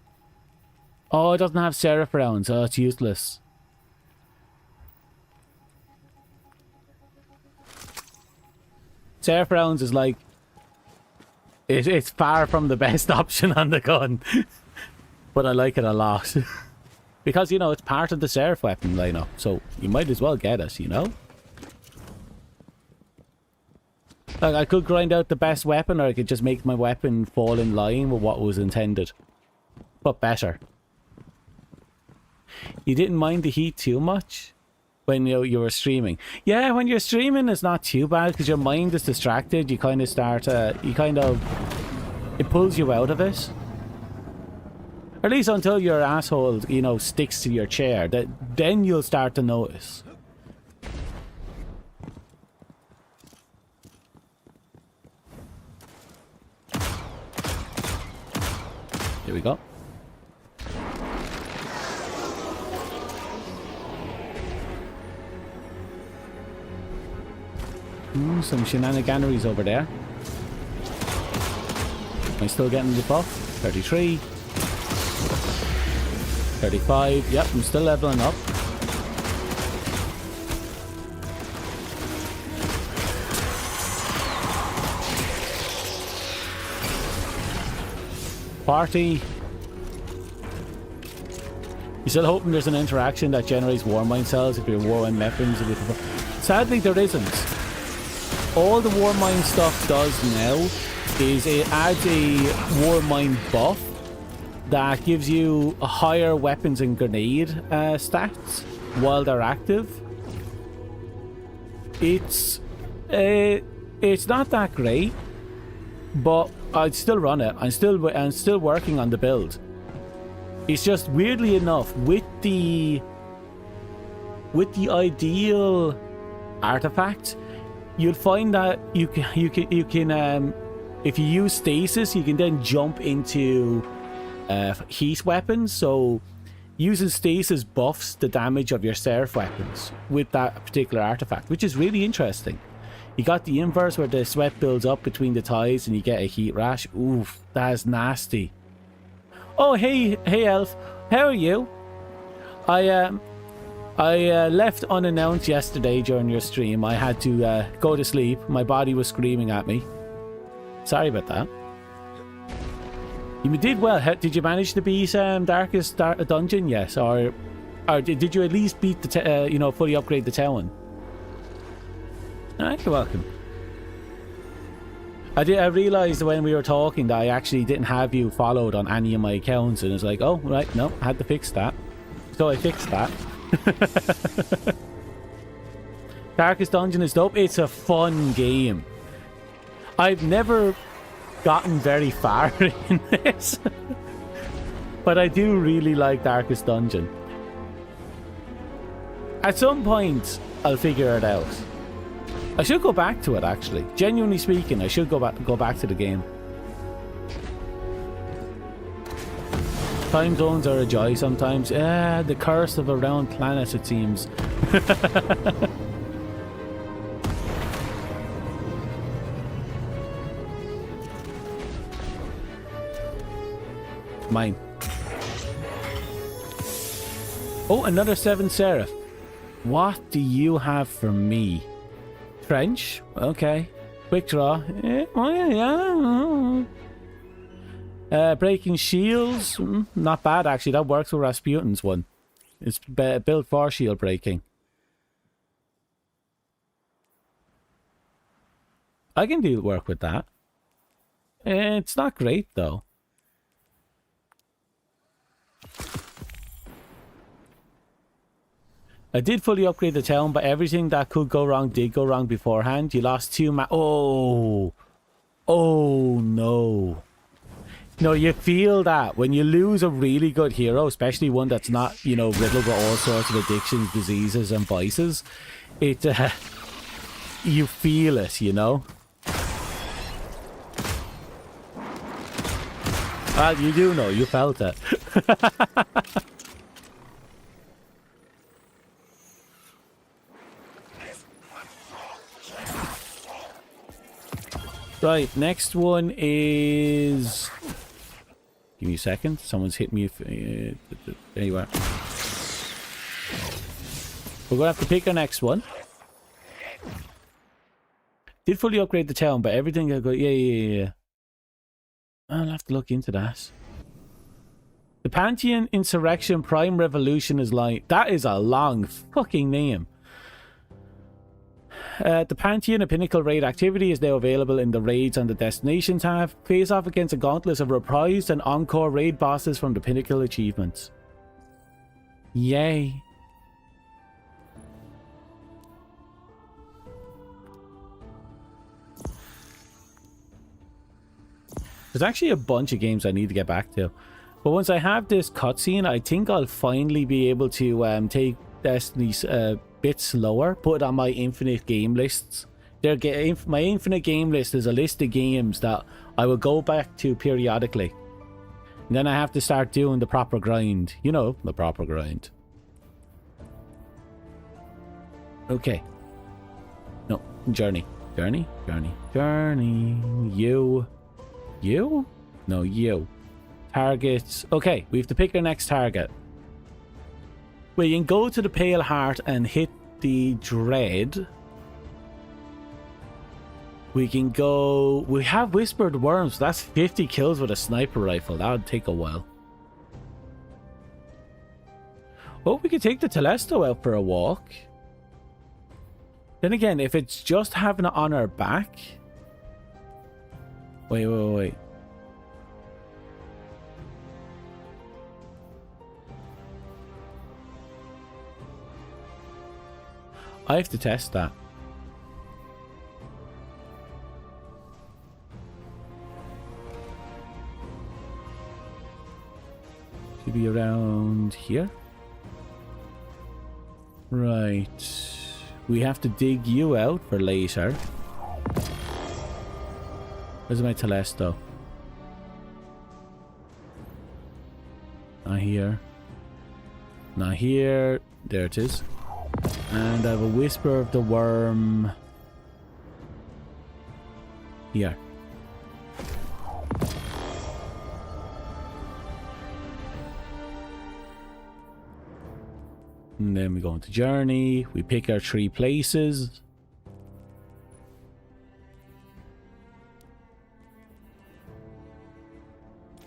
Oh, it doesn't have seraph rounds. Oh, it's useless. Seraph rounds is like... It's far from the best option on the gun. But I like it a lot. Because, you know, it's part of the seraph weapon lineup. So you might as well get it, you know? Like, I could grind out the best weapon, or I could just make my weapon fall in line with what was intended. But better. You didn't mind the heat too much? When you were streaming. Yeah, when you're streaming it's not too bad because your mind is distracted. You kind of start it pulls you out of it. Or at least until your asshole, you know, sticks to your chair. Then you'll start to notice. Here we go. Some shenaniganeries over there. Am I still getting the buff? 33. 35. Yep, I'm still leveling up. Party. You still hoping there's an interaction that generates Warmind cells if you're Warmind weapons? Sadly, there isn't. All the Warmind stuff does now is it adds a Warmind buff that gives you a higher weapons and grenade stats while they're active. It's not that great, but I'd still run it. I'm still working on the build. It's just weirdly enough with the ideal artifact, you'll find that you can if you use stasis, you can then jump into heat weapons. So using stasis buffs the damage of your surf weapons with that particular artifact, which is really interesting. You got the inverse where the sweat builds up between the thighs and you get a heat rash. Oof, that is nasty. Oh, hey Elf, how are you? I left unannounced yesterday during your stream. I had to go to sleep. My body was screaming at me. Sorry about that. You did well. Did you manage to beat Darkest Dungeon? Yes, or did you at least beat the fully upgrade the town? You're welcome. I realised when we were talking that I actually didn't have you followed on any of my accounts, and it's like, oh, right, no, I had to fix that. So I fixed that. Darkest Dungeon is dope. It's a fun game. I've never gotten very far in this, but I do really like Darkest Dungeon. At some point, I'll figure it out. I should go back to it, actually. Genuinely speaking, I should go back to the game. Time zones are a joy sometimes. The curse of a round planet, it seems. Mine. Oh, another 7 Seraph. What do you have for me? Trench? Okay. Quick draw. Breaking shields? Not bad, actually. That works with Rasputin's one. It's built for shield breaking. I can do work with that. It's not great, though. I did fully upgrade the town, but everything that could go wrong did go wrong beforehand. You lost 2 Oh no. No, you feel that when you lose a really good hero, especially one that's not, riddled with all sorts of addictions, diseases, and vices. It, you feel it, Well, you do know, you felt it. Right, next one is... Give me a second. Someone's hit me. There you are. We're going to have to pick our next one. Did fully upgrade the town, but everything I got... Yeah. I'll have to look into that. The Pantheon Insurrection Prime Revolution is like... That is a long fucking name. The Pantheon, a pinnacle raid activity, is now available in the raids on the destination tab. Face off against a gauntlet of reprised and encore raid bosses from the pinnacle achievements. Yay. There's actually a bunch of games I need to get back to. But once I have this cutscene, I think I'll finally be able to take Destiny's bit slower, put it on my infinite game lists. My infinite game list is a list of games that I will go back to periodically. And then I have to start doing the proper grind. The proper grind. Okay. No, journey. You? No, you. Targets. Okay, we have to pick our next target. We can go to the Pale Heart and hit the Dread. We can go... We have Whispered Worms. That's 50 kills with a sniper rifle. That would take a while. Oh, we could take the Telesto out for a walk. Then again, if it's just having it on our back... Wait. I have to test that. Should be around here. Right. We have to dig you out for later. Where's my Telesto? Not here. Not here. There it is. And I have a Whisper of the Worm here. And then we go into Journey. We pick our 3 places.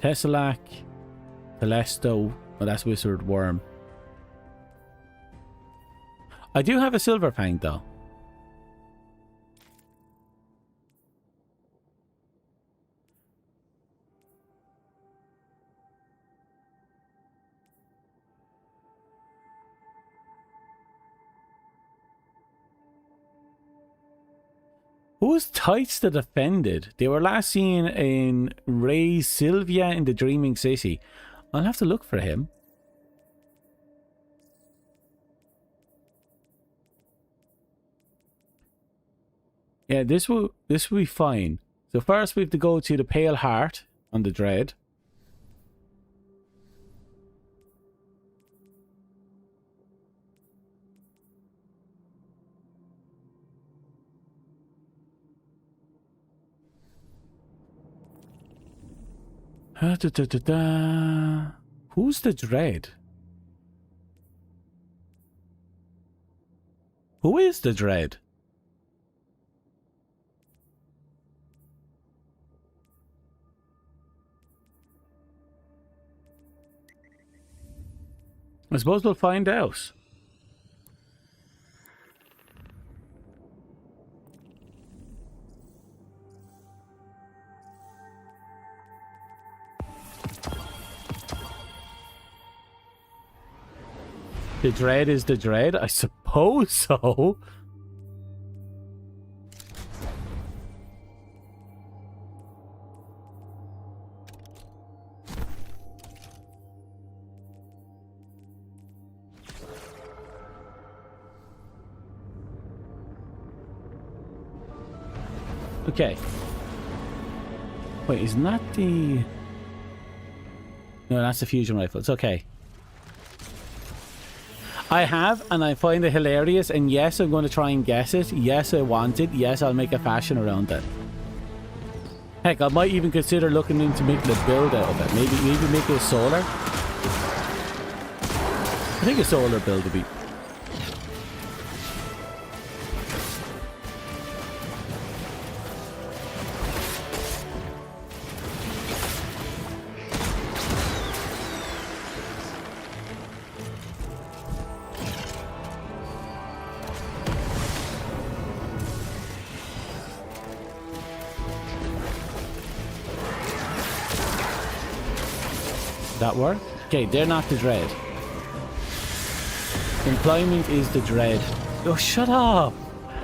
Tesseract, Telesto. Oh, that's Wizard Worm. I do have a Silver Fang though. Who's Tights the Defended? They were last seen in Ray Sylvia in the Dreaming City. I'll have to look for him. Yeah, this will be fine. So first we have to go to the Pale Heart on the Dread. Who's the Dread? Who is the Dread? I suppose we'll find out. The Dread is the Dread? I suppose so. Okay. Wait, isn't that the... No, that's the fusion rifle. It's okay. I have, and I find it hilarious, and yes, I'm going to try and guess it. Yes, I want it. Yes, I'll make a fashion around it. Heck, I might even consider looking into making a build out of it. Maybe make it a solar. I think a solar build would be... That work? Okay, they're not the Dread. Employment is the Dread. Oh, shut up!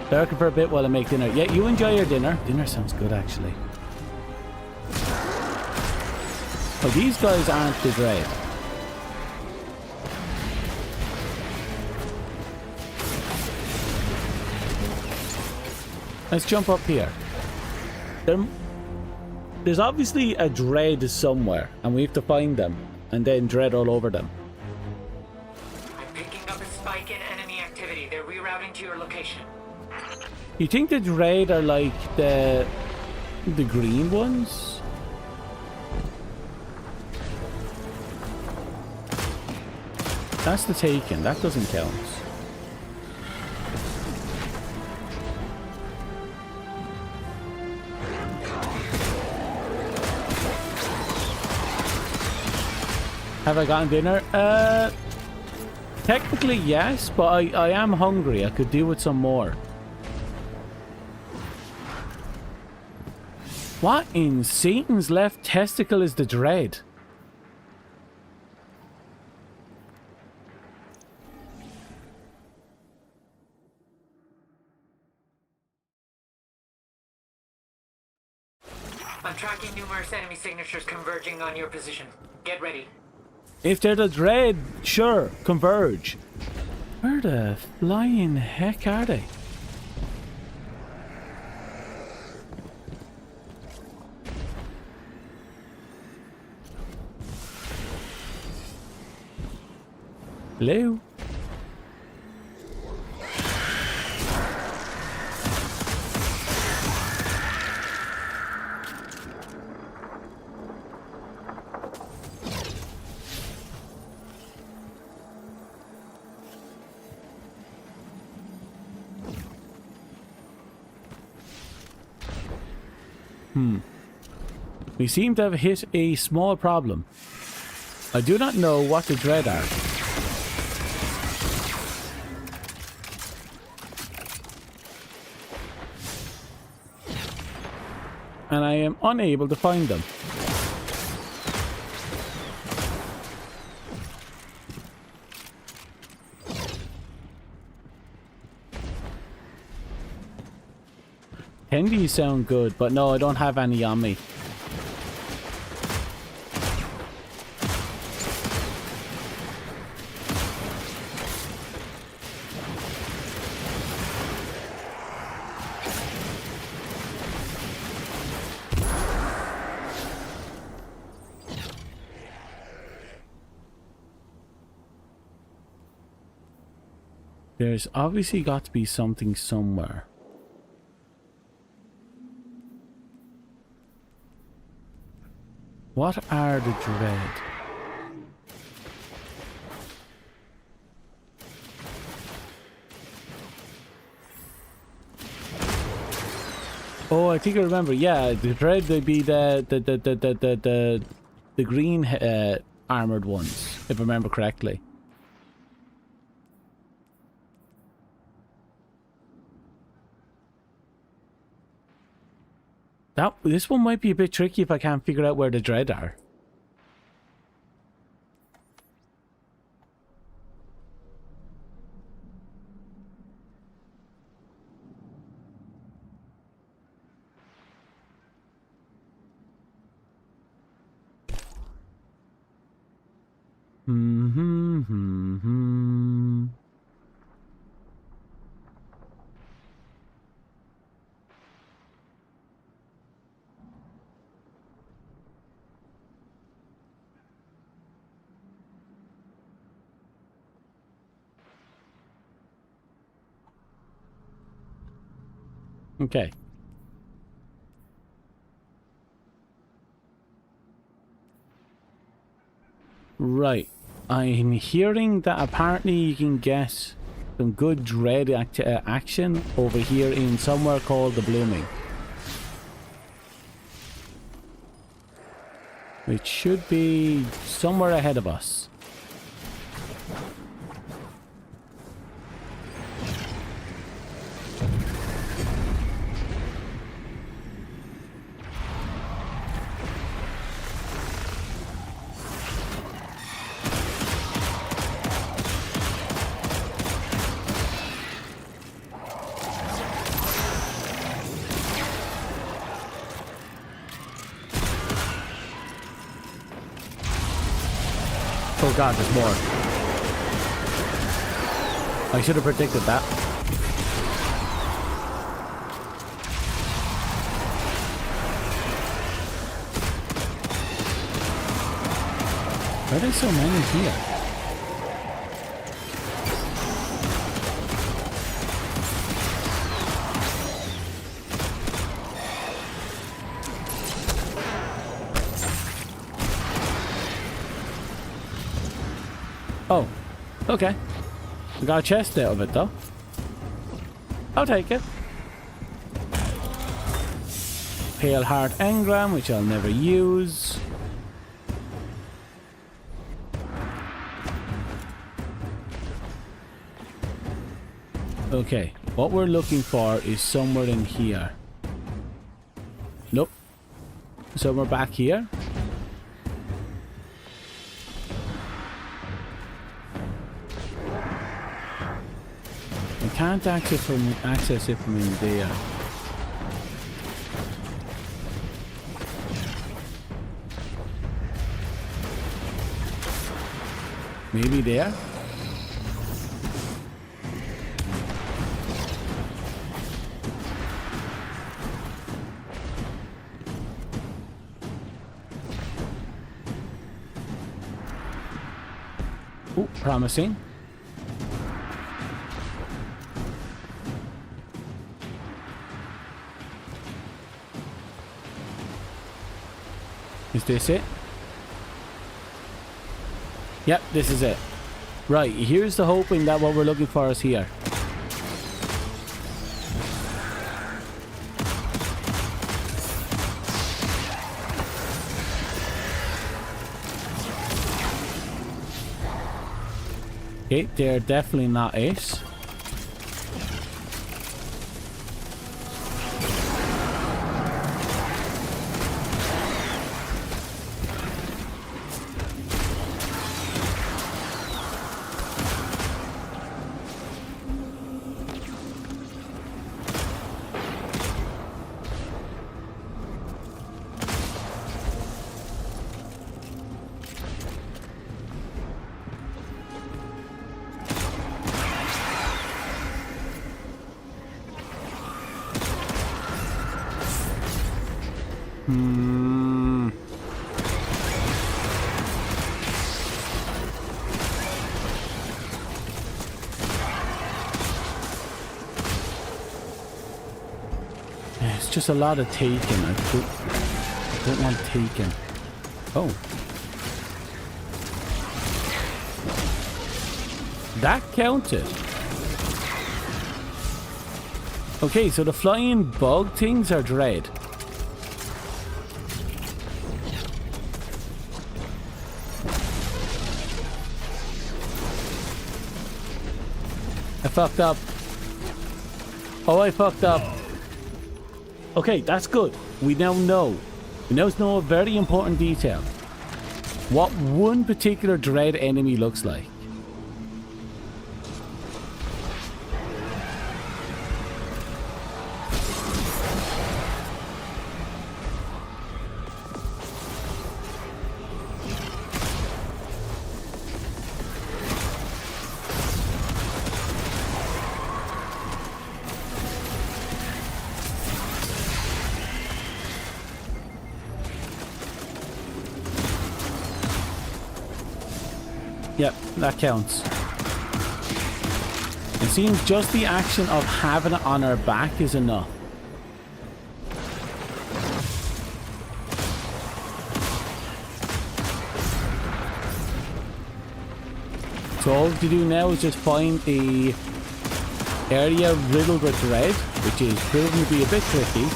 They're working for a bit while I make dinner. Yeah, you enjoy your dinner. Dinner sounds good, actually. Oh, these guys aren't the Dread. Let's jump up here. There's obviously a Dread somewhere, and we have to find them, and then Dread all over them. I'm picking up a spike in enemy activity. They're rerouting to your location. You think the Dread are like the green ones? That's the taken. That doesn't count. Have I gotten dinner? Technically yes, but I am hungry. I could do with some more. What in Satan's left testicle is the dread? I'm tracking numerous enemy signatures converging on your position. Get ready. If they're the dread, sure, converge. Where the flying heck are they? Hello? We seem to have hit a small problem. I do not know what the dread are. And I am unable to find them. Candies sound good, but no, I don't have any on me. There's obviously got to be something somewhere. What are the dread? Oh, I think I remember. Yeah, the dread would be the green armored ones, if I remember correctly. This one might be a bit tricky if I can't figure out where the dread are. Okay. Right. I'm hearing that apparently you can get some good dread action over here in somewhere called the Blooming. Which should be somewhere ahead of us. Oh god, there's more. I should have predicted that. Why are there so many here? Oh. Okay. We got a chest out of it, though. I'll take it. Pale Heart Engram, which I'll never use. Okay, what we're looking for is somewhere in here. Nope. Somewhere back here. I can't access it from in there. Maybe there? Oh, promising. Is this it? Yep, this is it. Right, here's the hoping that what we're looking for is here. Okay, they're definitely not it. It's just a lot of taking. I don't want taking. Oh. That counted. Okay, so the flying bug things are dread. I fucked up. Oh, I fucked up. Okay, that's good. We now know. We now know a very important detail. What one particular dread enemy looks like. Yep, that counts. It seems just the action of having it on our back is enough. So all we have to do now is just find the area riddled with red, which is proving to be a bit tricky.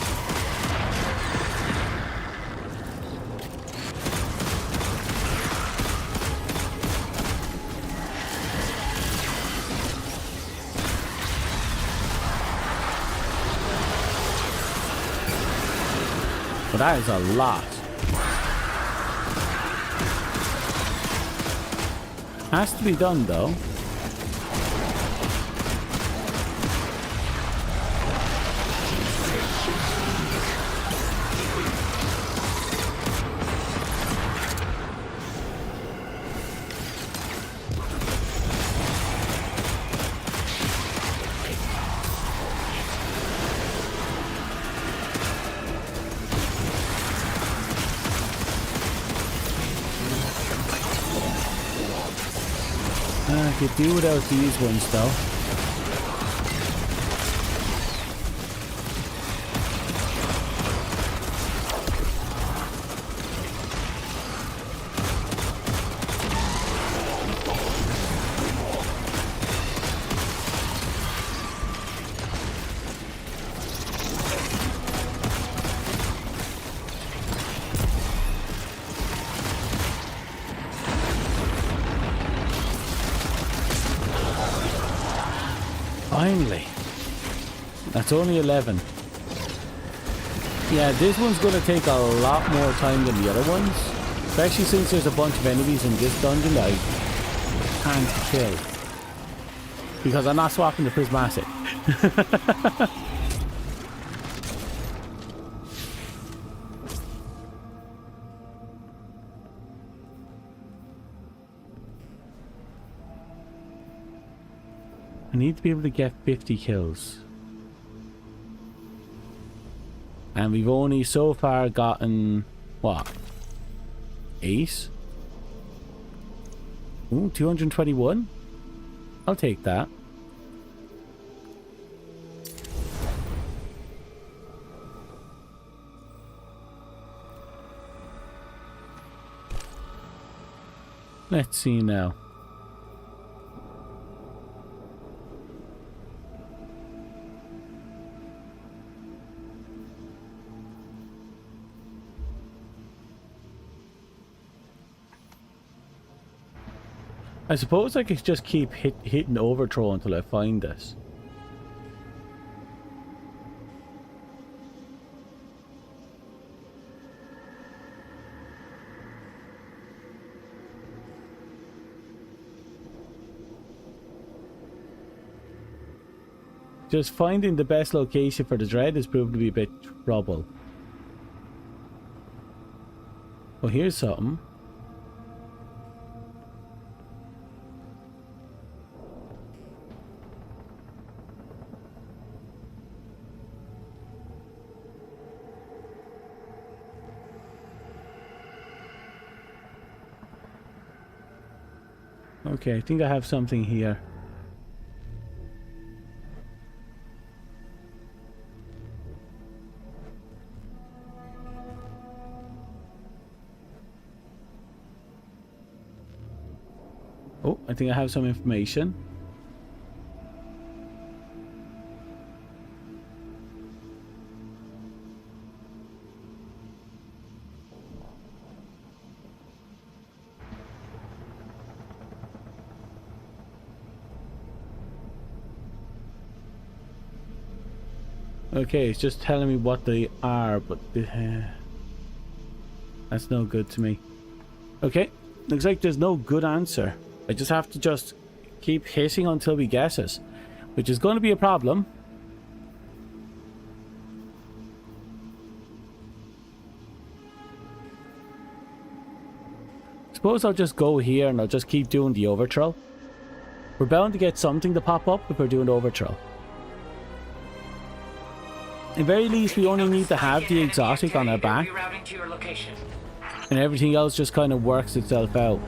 But that is a lot. Has to be done though. I could do without these ones though. Finally. That's only 11. Yeah, this one's going to take a lot more time than the other ones. Especially since there's a bunch of enemies in this dungeon that I can't kill. Because I'm not swapping the prismatic. I need to be able to get 50 kills. And we've only so far gotten, what? 8? Ooh, 221? I'll take that. Let's see now. I suppose I could just keep hitting overthrow until I find this. Just finding the best location for the dread has proved to be a bit trouble. Well, here's something. Okay, I think I have something here. Oh, I think I have some information. Okay, it's just telling me what they are, but that's no good to me. Okay, looks like there's no good answer. I just have to just keep hitting until we guess it, which is going to be a problem. Suppose I'll just go here and I'll just keep doing the overthrow. We're bound to get something to pop up if we're doing overthrow. At very least, we only need to have the exotic on our back, and everything else just kind of works itself out.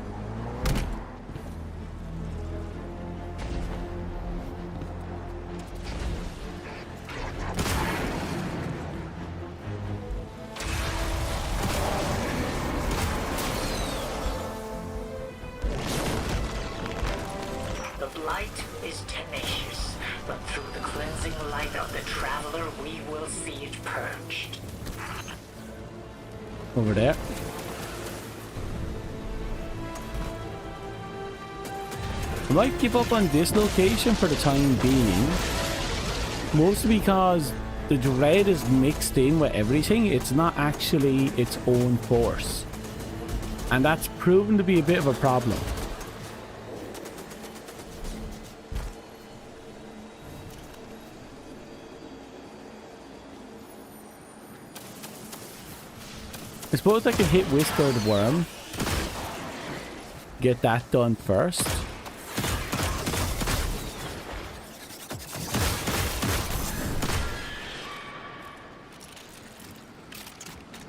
The blight is tenacious, but through the cleansing light of the traveler, we will see it purged. Over there. I might give up on this location for the time being. Mostly because the dread is mixed in with everything. It's not actually its own force. And that's proven to be a bit of a problem. I suppose I could hit Whispered Worm. Get that done first.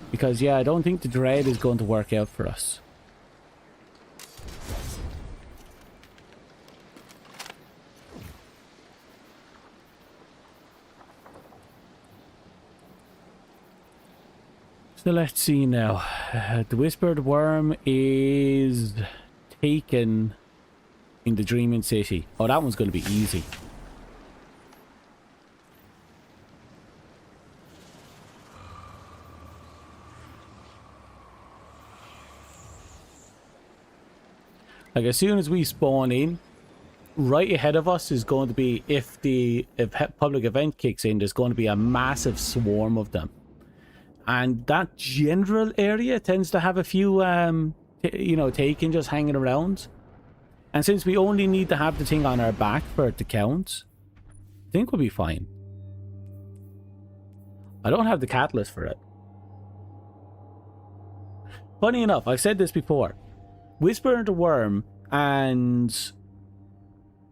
Because yeah, I don't think the dread is going to work out for us. So let's see now. The Whispered Worm is taken in the Dreaming City. Oh, that one's going to be easy. Like, as soon as we spawn in, right ahead of us is going to be, if public event kicks in, there's going to be a massive swarm of them. And that general area tends to have a few, you know, taken just hanging around. And since we only need to have the thing on our back for it to count, I think we'll be fine. I don't have the catalyst for it. Funny enough, I've said this before. Whisper of the Worm and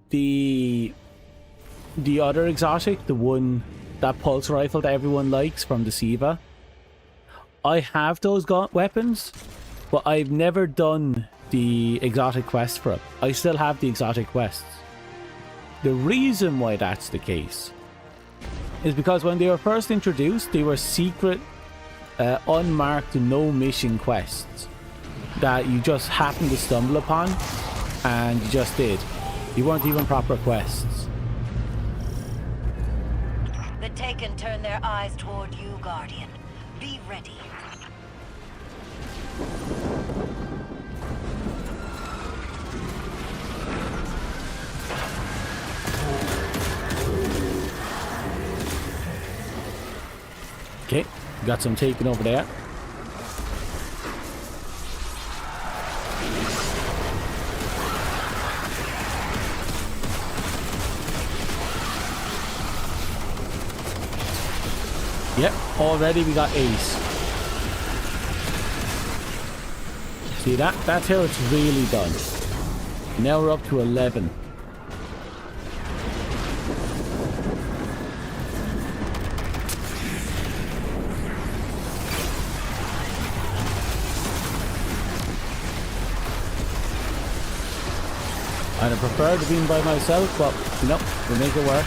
the other exotic, the one, that pulse rifle that everyone likes from the Siva, I have those weapons, but I've never done the exotic quest for it. I still have the exotic quests. The reason why that's the case is because when they were first introduced, they were secret, unmarked, no mission quests that you just happened to stumble upon, and you just did. You weren't even proper quests. The Taken turn their eyes toward you, Guardian. Be ready. Okay, got some Taken over there. Yep, already we got Ace. See that? That's how it's really done. Now we're up to 11. I'd have preferred to be by myself, but you know, we'll make it work.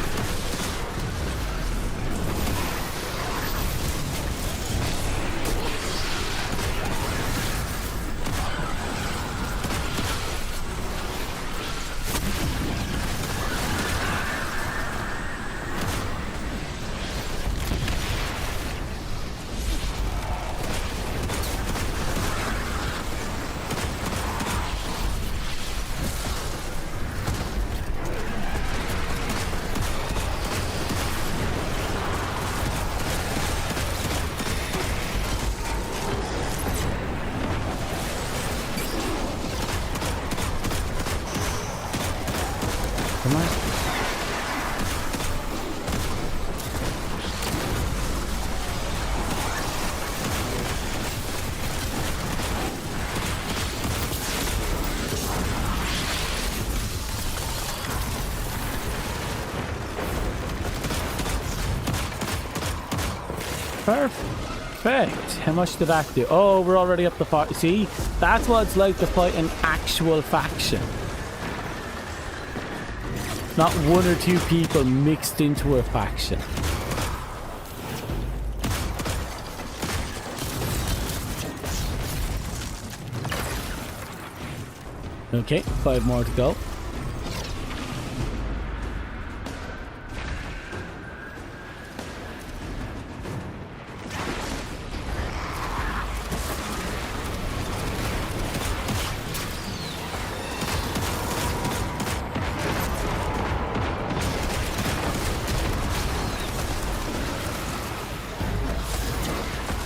Come on. Perfect. How much did that do? Oh, we're already up to 40. See, that's what it's like to fight an actual faction. Not one or two people mixed into a faction. Okay, 5 more to go.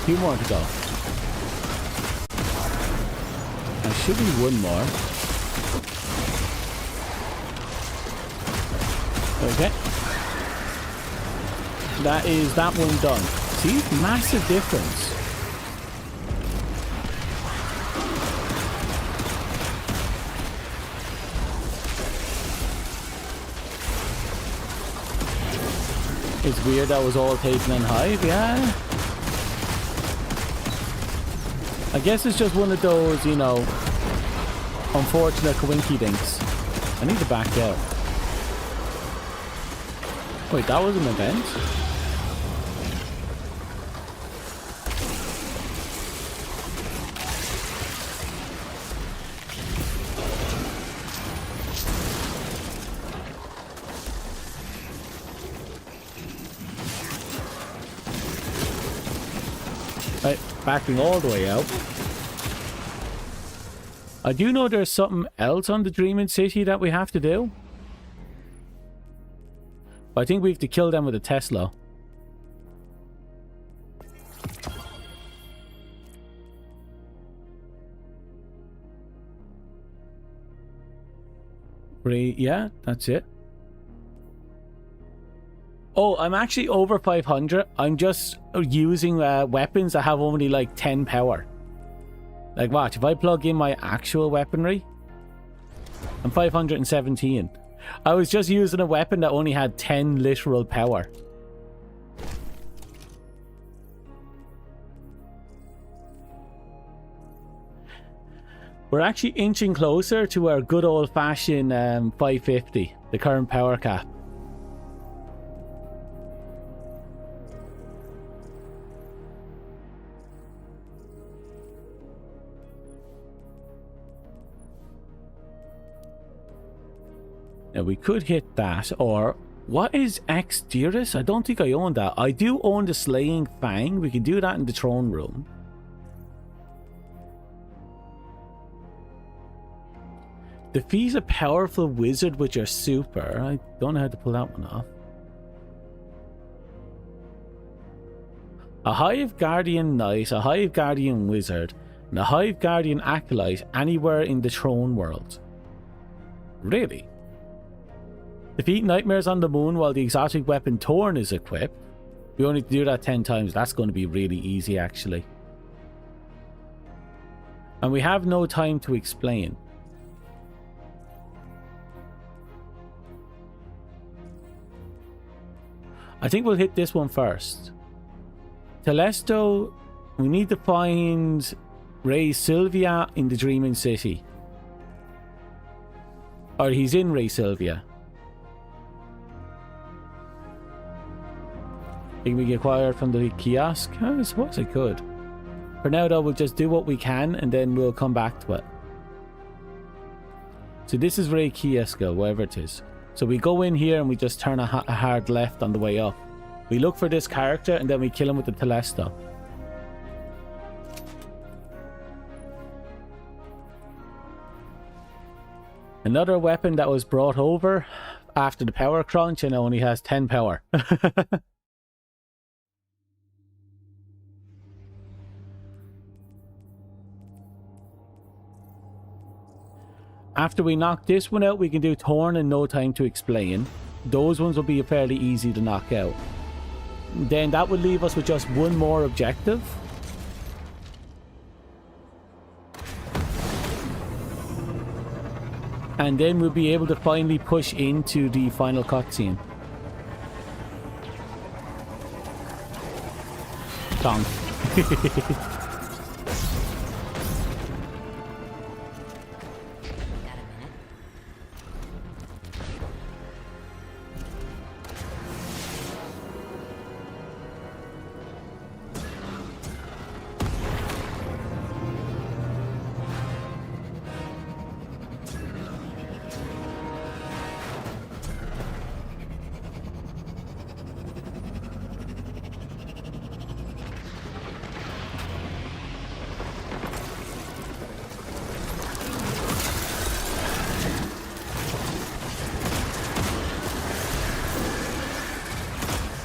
Two more to go. There should be one more. Okay. That is that one done. See? Massive difference. It's weird that was all taken in Hive, yeah. I guess it's just one of those, you know, unfortunate coinkydinks. I need to back out. Wait, that was an event? Right, backing all the way out. I do know there's something else on the Dreaming City that we have to do. But I think we have to kill them with a Tesla. Yeah, that's it. Oh, I'm actually over 500. I'm just using weapons that have only like 10 power. Like, watch, if I plug in my actual weaponry, I'm 517. I was just using a weapon that only had 10 literal power. We're actually inching closer to our good old-fashioned 550, the current power cap. Now we could hit that, or what is Ex Dearest? I don't think I own that. I do own the Slaying Fang. We can do that in the throne room. Defeat a powerful wizard with your super. I don't know how to pull that one off. A Hive Guardian Knight, a Hive Guardian Wizard, and a Hive Guardian Acolyte anywhere in the throne world. Really? Defeat nightmares on the moon while the exotic weapon Torn is equipped. We only need to do that 10 times. That's going to be really easy, actually. And we have no time to explain. I think we'll hit this one first. Telesto, we need to find Ray Sylvia in the Dreaming City. Or he's in Ray Sylvia. Can we get acquired from the kiosk? I suppose I could. For now though, we'll just do what we can and then we'll come back to it. So this is Ray Kiosk, wherever it is. So we go in here and we just turn a hard left on the way up. We look for this character and then we kill him with the Telesto. Another weapon that was brought over after the power crunch and only has 10 power. After we knock this one out, we can do Torn and No Time to Explain. Those ones will be fairly easy to knock out. Then that would leave us with just one more objective. And then we'll be able to finally push into the final cutscene. Tongue.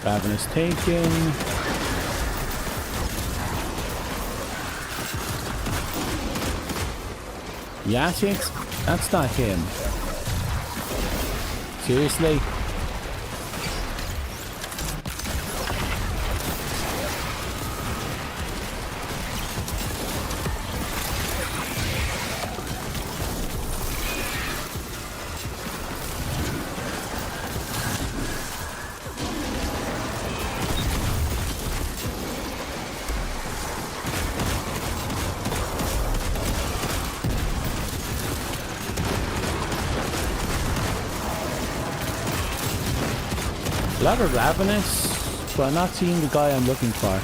Ravenous taken. Yatix? That's not him. Seriously? A lot of Ravenous, but I'm not seeing the guy I'm looking for.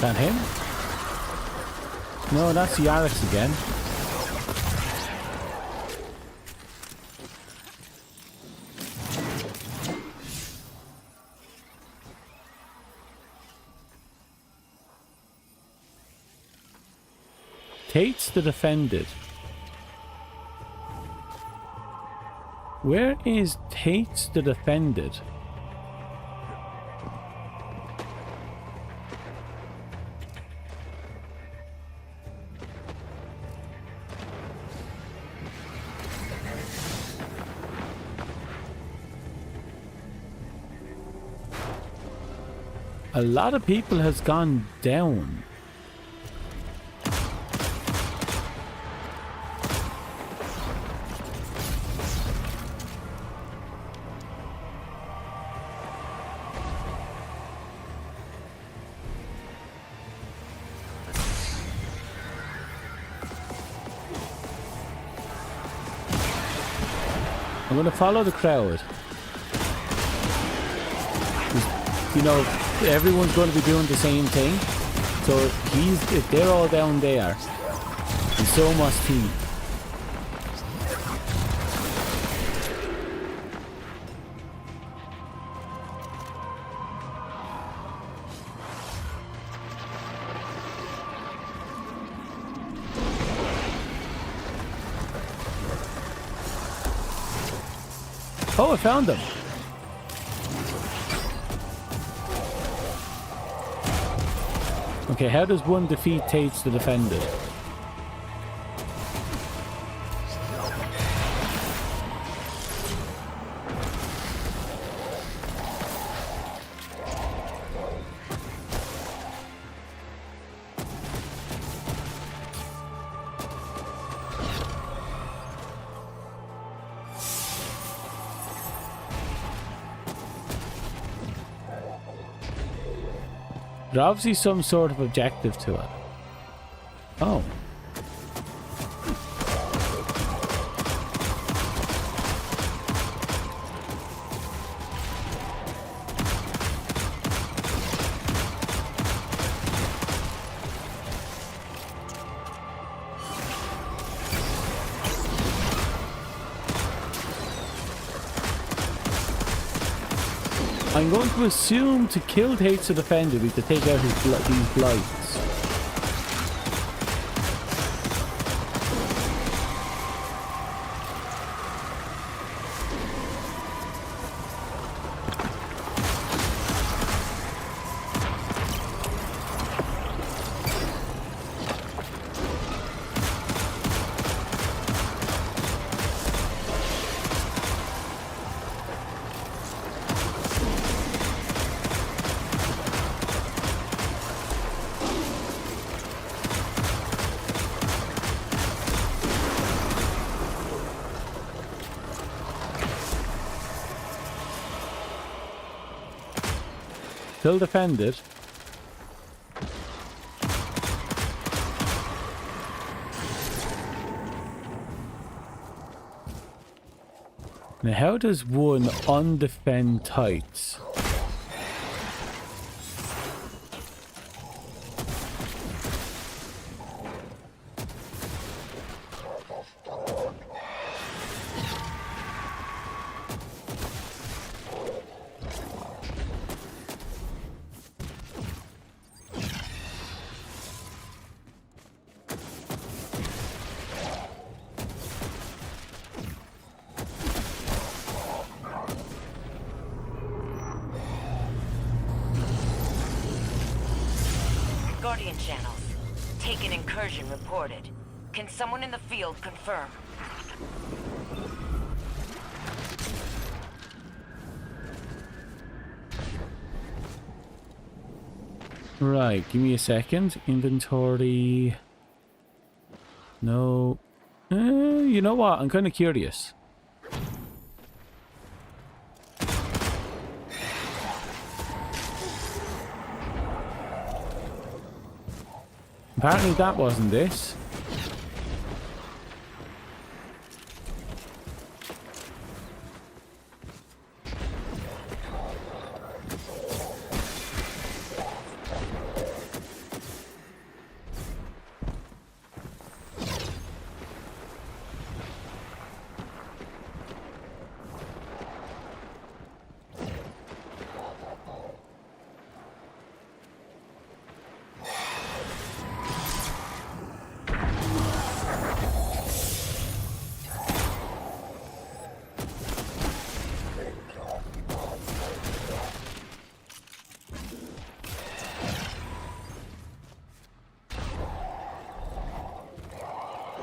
that him? No, that's Yarix again. Tate's the Defended. Where is Tate's the Defended? A lot of people has gone down. I'm going to follow the crowd. You know, everyone's going to be doing the same thing. So if they're all down there, and so must he. Oh, I found them. Okay, how does one defeat Tate's the Defended? There's obviously some sort of objective to it. Oh. I'm going to assume to kill Tate's the Defender we have to take out these blights. Still defended. Now how does one undefend tights? Guardian channels. Take an incursion reported. Can someone in the field confirm? Right, give me a second. Inventory. No. You know what? I'm kind of curious. Apparently that wasn't this.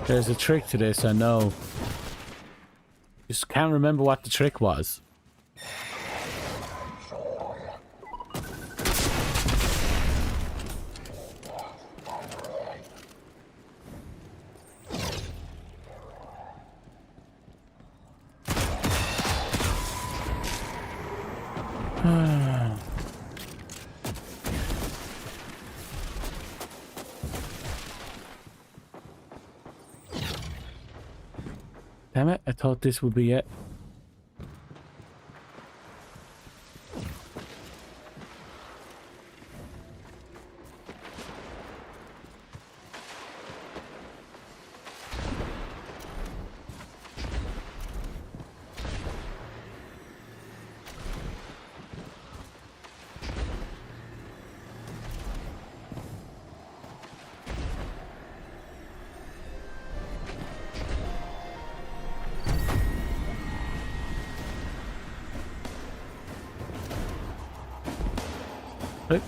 There's a trick to this, I know. Just can't remember what the trick was. Damn it, I thought this would be it.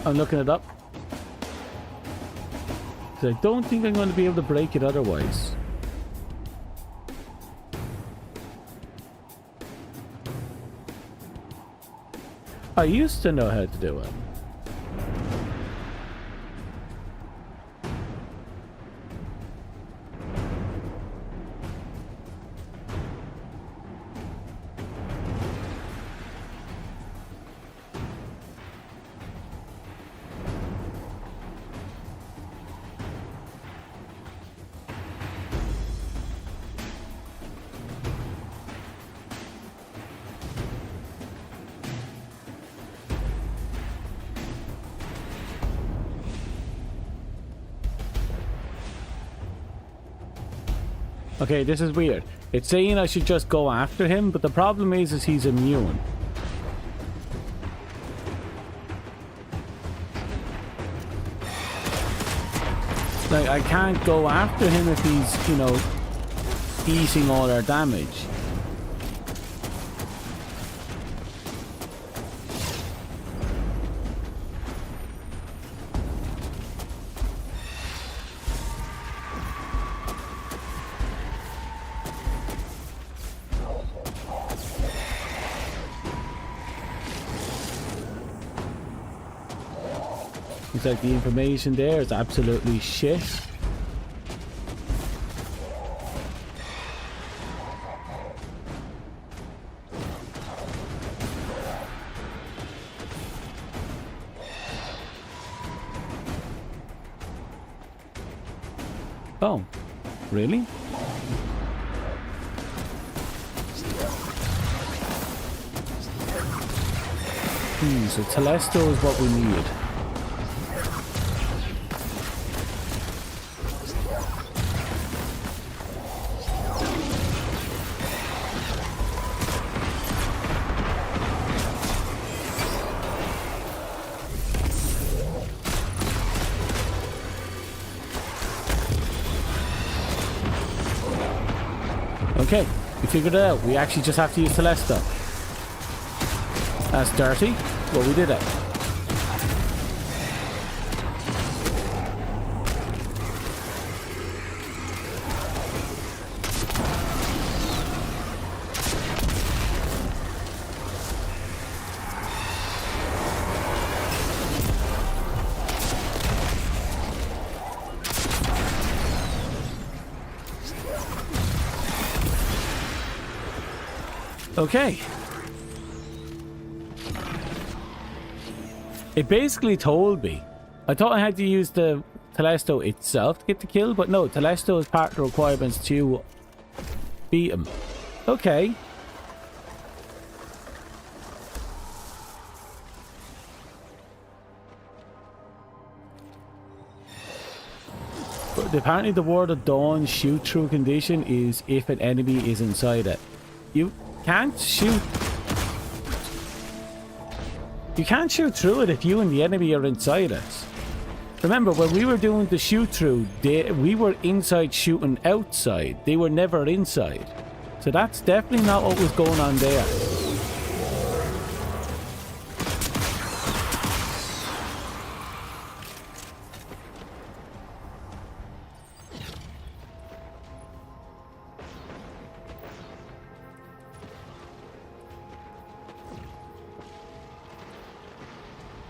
I'm looking it up. 'Cause I don't think I'm going to be able to break it otherwise. I used to know how to do it. Okay, this is weird. It's saying I should just go after him, but the problem is he's immune. Like, I can't go after him if he's, you know, eating all our damage. Looks like the information there is absolutely shit. Oh, really? So Telesto is what we need. Okay, we figured it out. We actually just have to use Telesto. That's dirty, but we did it. Okay. It basically told me. I thought I had to use the Telesto itself to get the kill, but no, Telesto is part of the requirements to beat him. Okay. But apparently the Word of Dawn shoot-through condition is if an enemy is inside it. You can't shoot. You can't shoot through it if you and the enemy are inside it. Remember, when we were doing the shoot-through, we were inside shooting outside. They were never inside. So that's definitely not what was going on there.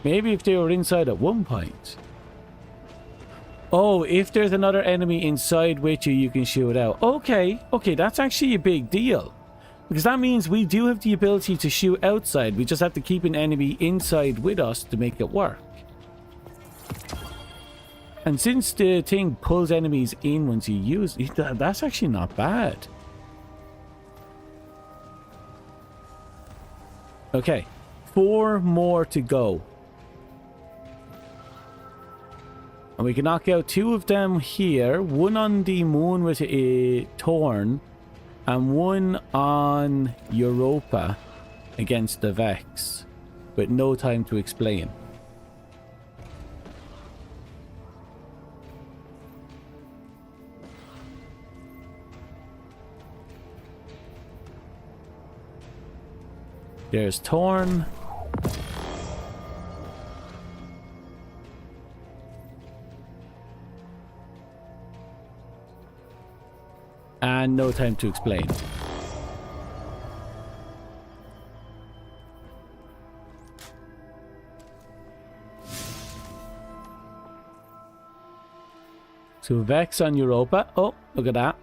Maybe if they were inside at one point. Oh, if there's another enemy inside with you, you can shoot out. Okay, okay, that's actually a big deal. Because that means we do have the ability to shoot outside. We just have to keep an enemy inside with us to make it work. And since the thing pulls enemies in once you use it, that's actually not bad. Okay, 4 more to go. And we can knock out 2 of them here. One on the moon with a Torn. And one on Europa against the Vex. With no time to explain. There's Torn. And no time to explain. So Vex on Europa. Oh, look at that.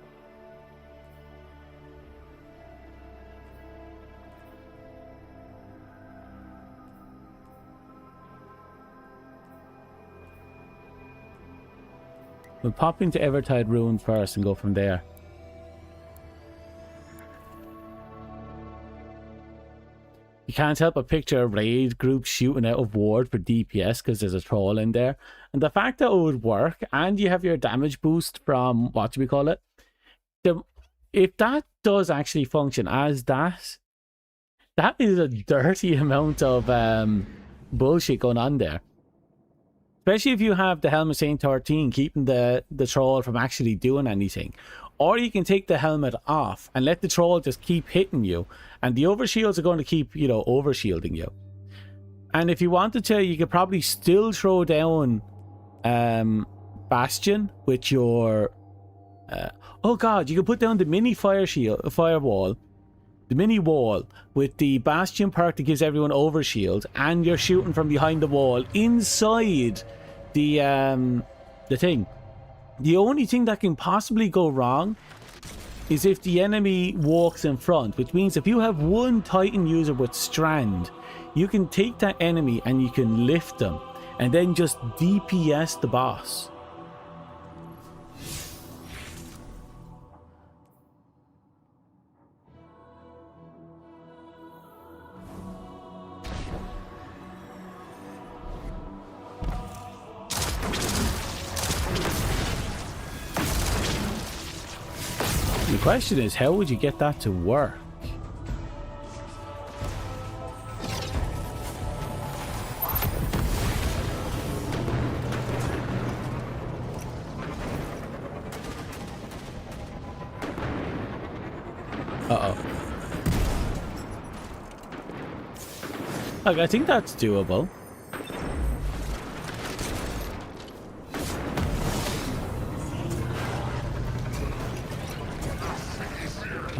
We'll pop into Evertide Ruin first and go from there. You can't help but picture a raid group shooting out of ward for DPS because there's a troll in there. And the fact that it would work and you have your damage boost from, what do we call it? If that does actually function as that is a dirty amount of bullshit going on there. Especially if you have the Helmet Saint 13 keeping the troll from actually doing anything. Or you can take the helmet off and let the troll just keep hitting you. And the overshields are going to keep, you know, overshielding you. And if you wanted to, you could probably still throw down Bastion with your... oh god, you could put down the mini firewall. The mini wall with the Bastion perk that gives everyone overshield. And you're shooting from behind the wall inside the thing. The only thing that can possibly go wrong is if the enemy walks in front, which means if you have one Titan user with Strand, you can take that enemy and you can lift them and then just DPS the boss. The question is, how would you get that to work? Uh-oh. Look, I think that's doable.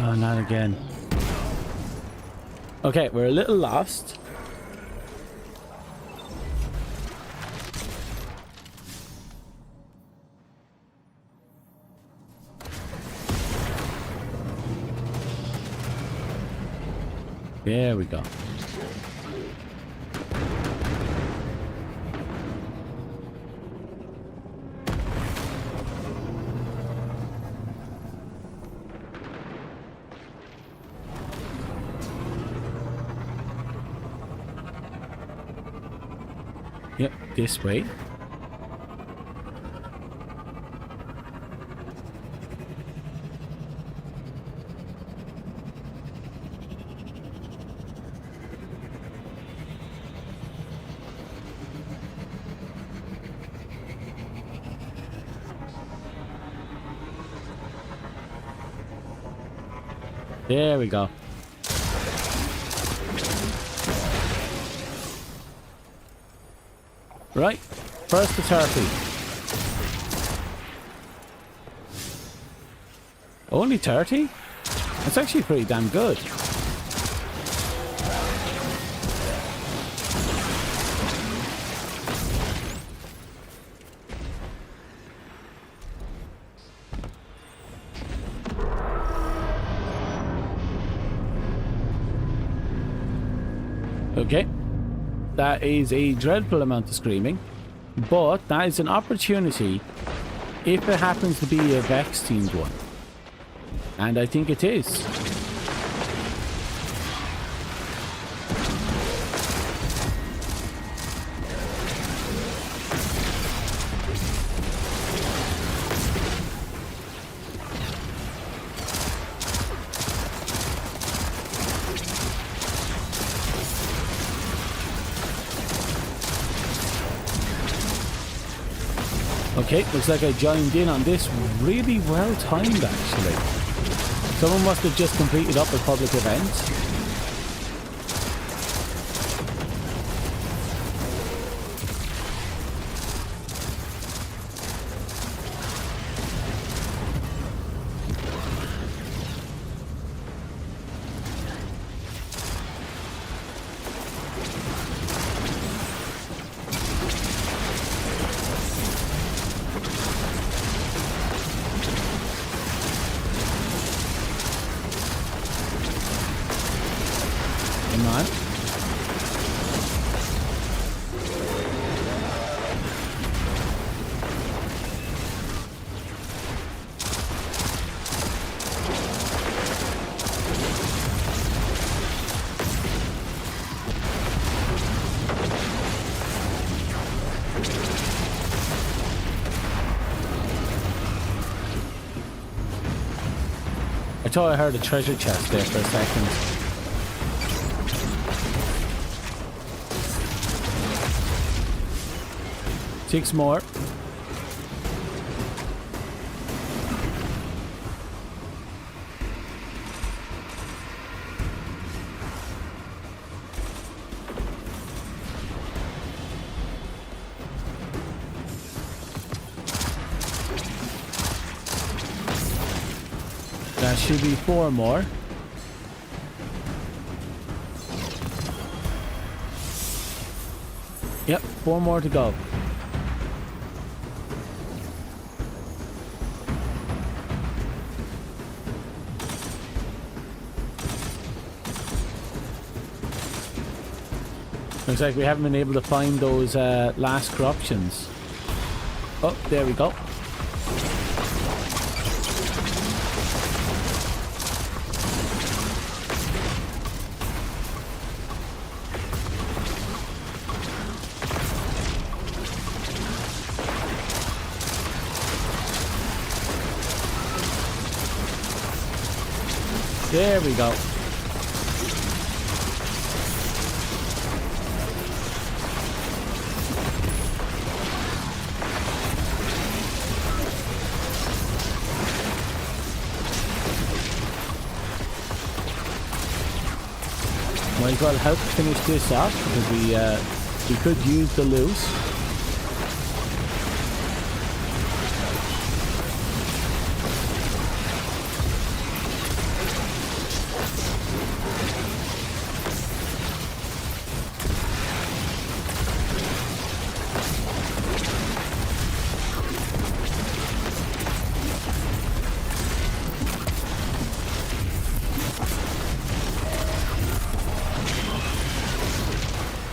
Oh, not again. Okay, we're a little lost. There we go. Yep, this way. There we go. Right, first the turkey. Only 30? That's actually pretty damn good. Okay. That is a dreadful amount of screaming. But that is an opportunity if it happens to be a Vex themed one. And I think it is. Okay, looks like I joined in on this really well timed actually. Someone must have just completed up a public event. Come on. I thought I heard a treasure chest there for a second. 6 more. That should be 4 more. Yep, 4 more to go. Looks like we haven't been able to find those last corruptions. Oh, there we go. There we go. Might as well help finish this off because we could use the loot.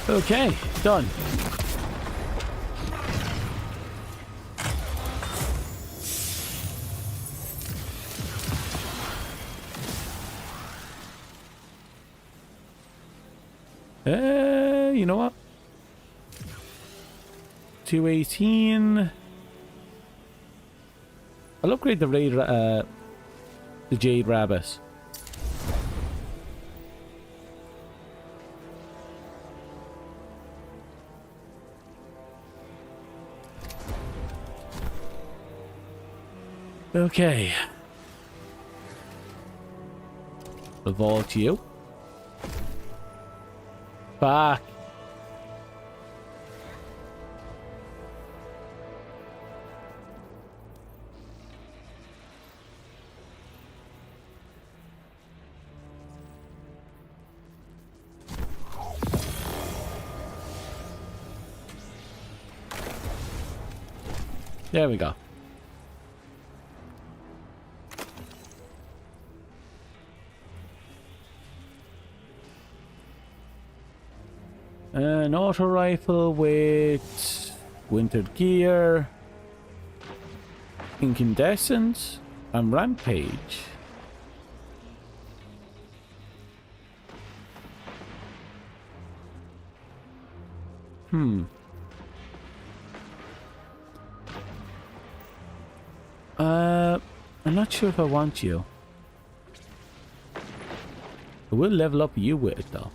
Okay, done. You know what? 218. I'll upgrade the Jade Rabbit. Okay. Evolve to you. Fuck. There we go. An auto rifle with wintered gear, incandescent, and rampage. I'm not sure if I want you. I will level up you with it though.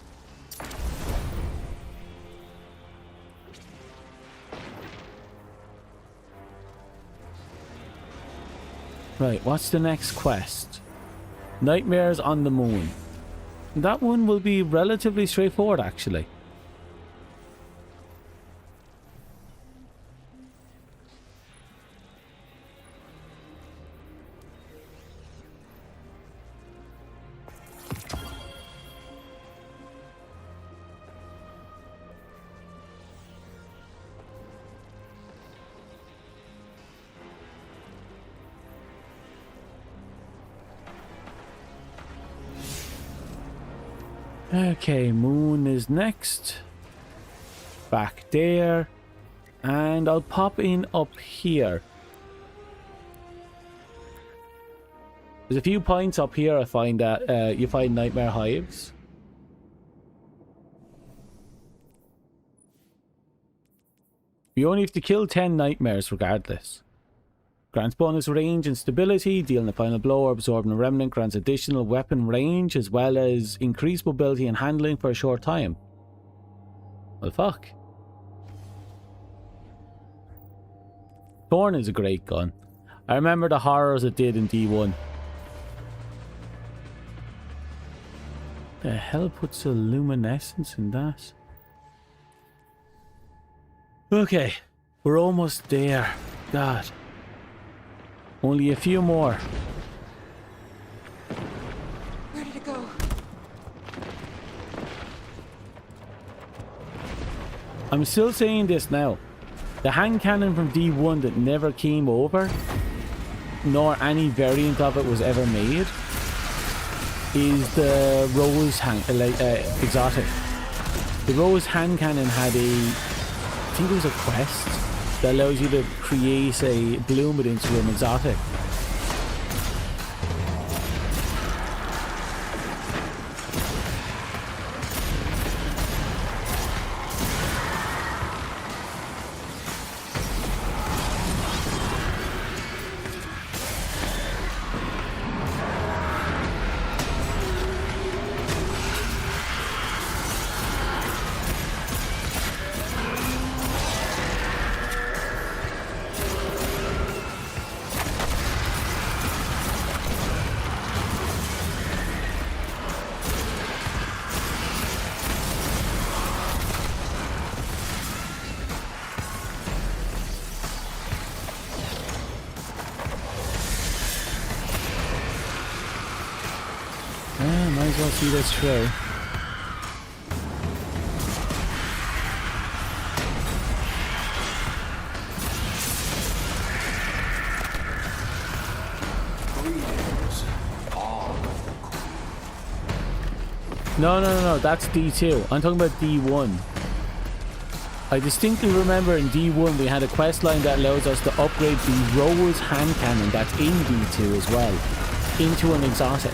Right, what's the next quest? Nightmares on the Moon. That one will be relatively straightforward actually. Okay, Moon is next. Back there. And I'll pop in up here. There's a few points up here I find that you find nightmare hives. You only have to kill 10 nightmares regardless. Grants bonus range and stability, dealing a final blow or absorbing a remnant grants additional weapon range as well as increased mobility and handling for a short time. Well, fuck. Thorn is a great gun. I remember the horrors it did in D1. The hell puts a luminescence in that? Okay, we're almost there. God. Only a few more. Where did it go? I'm still saying this now. The hand cannon from D1 that never came over, nor any variant of it was ever made, is the Rose exotic. The Rose hand cannon had I think it was a quest that allows you to create a bloom it into an exotic. Might as well see this through. No, that's D2. I'm talking about D1. I distinctly remember in D1 we had a quest line that allows us to upgrade the Rose hand cannon that's in D2 as well into an exotic.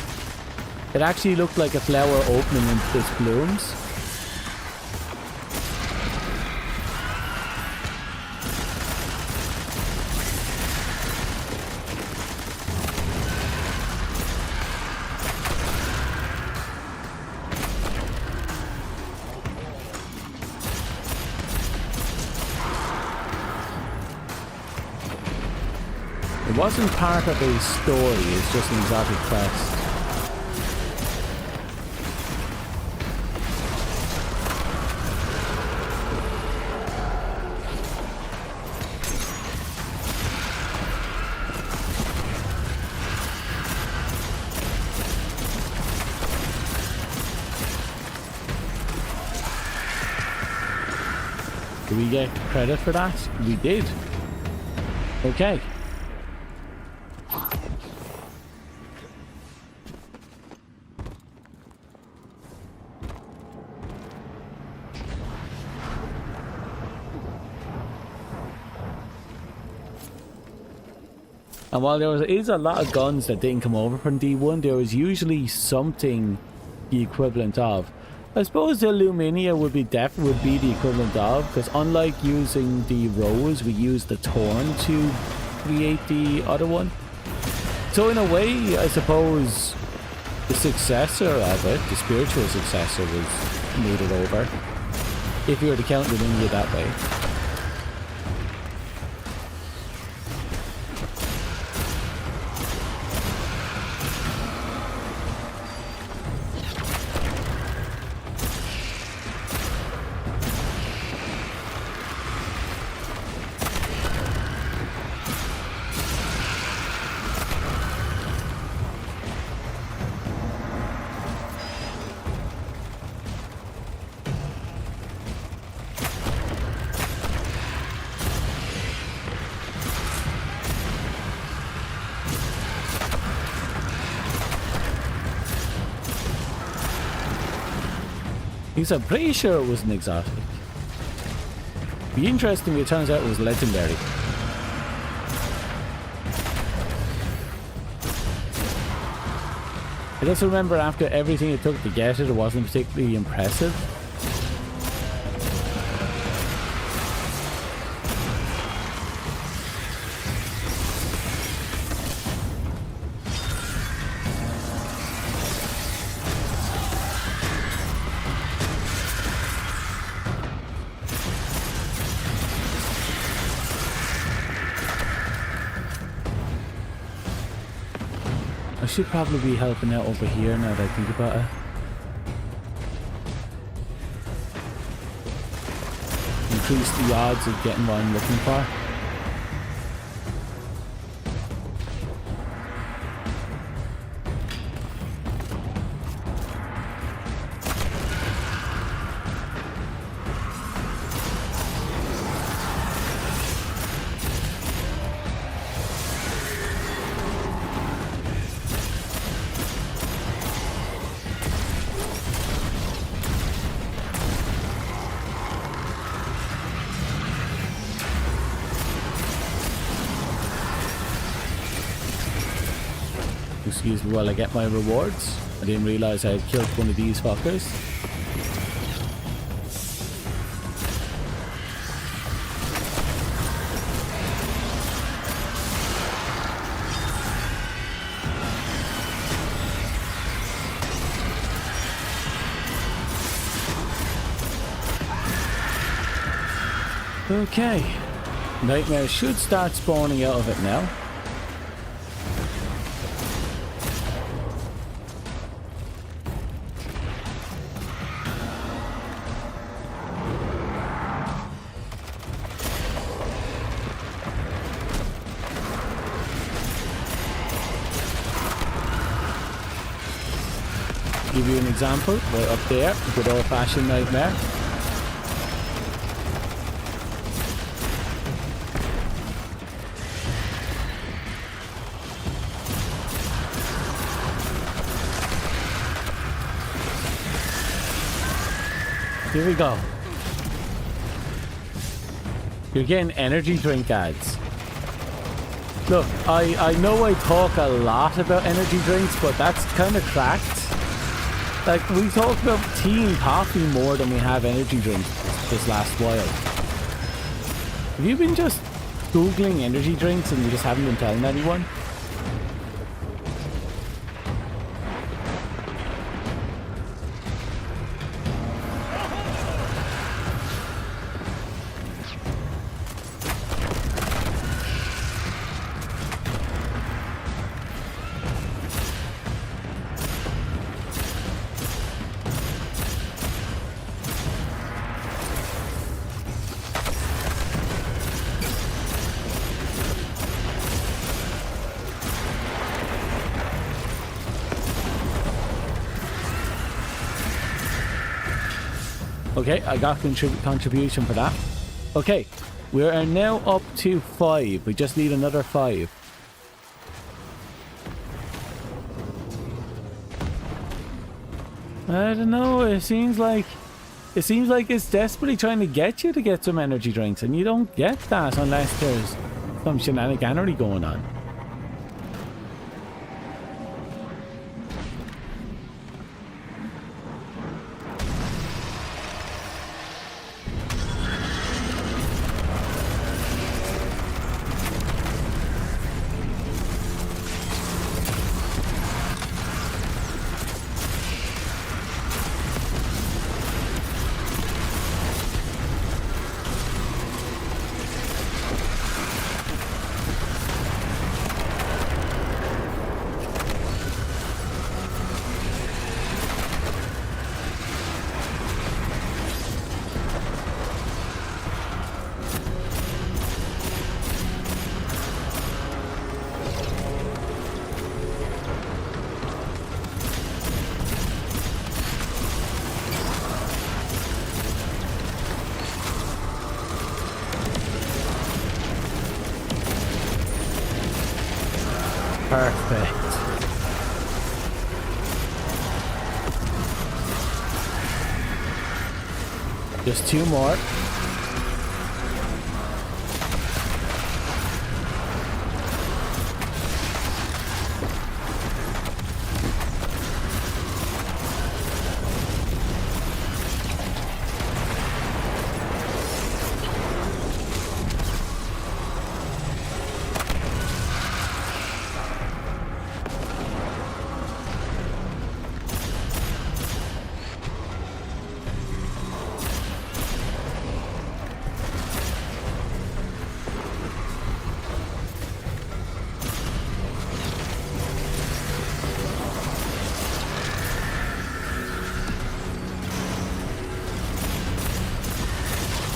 It actually looked like a flower opening into its blooms. It wasn't part of a story, it's just an exotic quest. Did we get credit for that? We did. Okay. And while there is a lot of guns that didn't come over from D1, there was usually something the equivalent of. I suppose the Lumina would be the equivalent of, because unlike using the Rose, we used the Torn to create the other one. So in a way, I suppose the successor of it, the spiritual successor, was made it over. If you were to count Lumina that way. I'm pretty sure it was an exotic. Be interesting if it turns out it was legendary. I just remember after everything it took to get it, it wasn't particularly impressive. I should probably be helping out over here now that I think about it. Increase the odds of getting what I'm looking for. Excuse me while I get my rewards. I didn't realize I had killed one of these fuckers. Okay. Nightmare should start spawning out of it now. Give you an example, right up there, good old-fashioned nightmare. Here we go. You're getting energy drink ads. Look, I know I talk a lot about energy drinks, but that's kind of cracked. Like, we talk about tea and coffee more than we have energy drinks this last while. Have you been just Googling energy drinks and you just haven't been telling anyone? Okay, I got contribution for that. Okay, we are now up to 5. We just need another 5. I don't know. It seems like it's desperately trying to get you to get some energy drinks, and you don't get that unless there's some shenaniganery going on. Perfect. Just 2 more.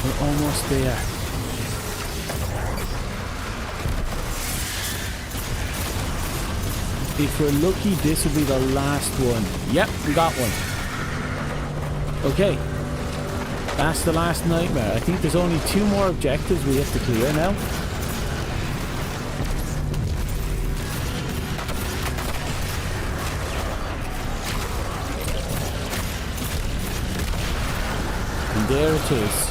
We're almost there. If we're lucky, this will be the last one. Yep, we got one. Okay. That's the last nightmare. I think there's only 2 more objectives we have to clear now. And there it is.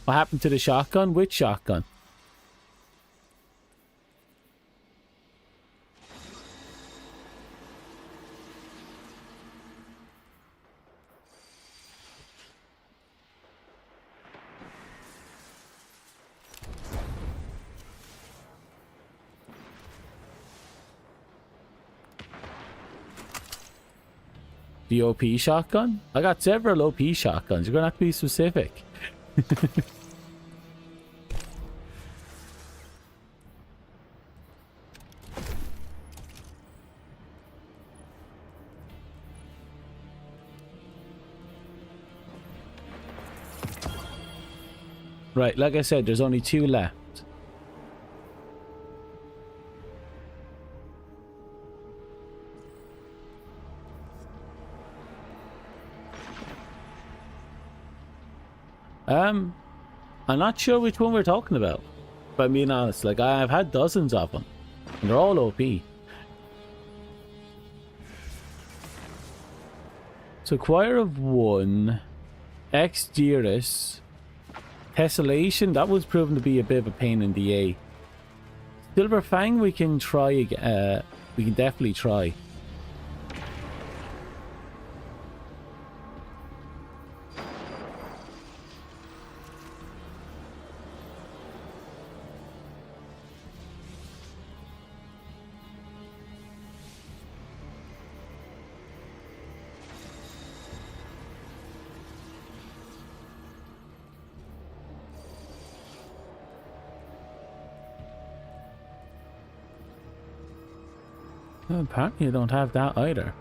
What happened to the shotgun? Which shotgun? The OP shotgun? I got several OP shotguns. You're gonna have to be specific. Right, like I said, there's only 2 left. I'm not sure which one we're talking about. If I'm being honest, like I've had dozens of them. And they're all OP. So Choir of 1, Ex-Dearest, Tessellation, that was proven to be a bit of a pain in the A. Silver Fang we can try again. We can definitely try. Well, apparently I don't have that either.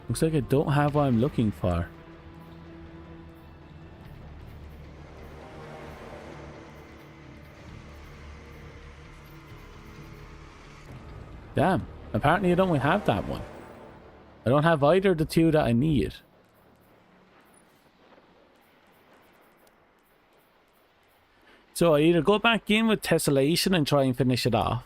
Looks like I don't have what I'm looking for. Damn. Apparently I don't have that one. I don't have either of the 2 that I need. So I either go back in with Tessellation and try and finish it off.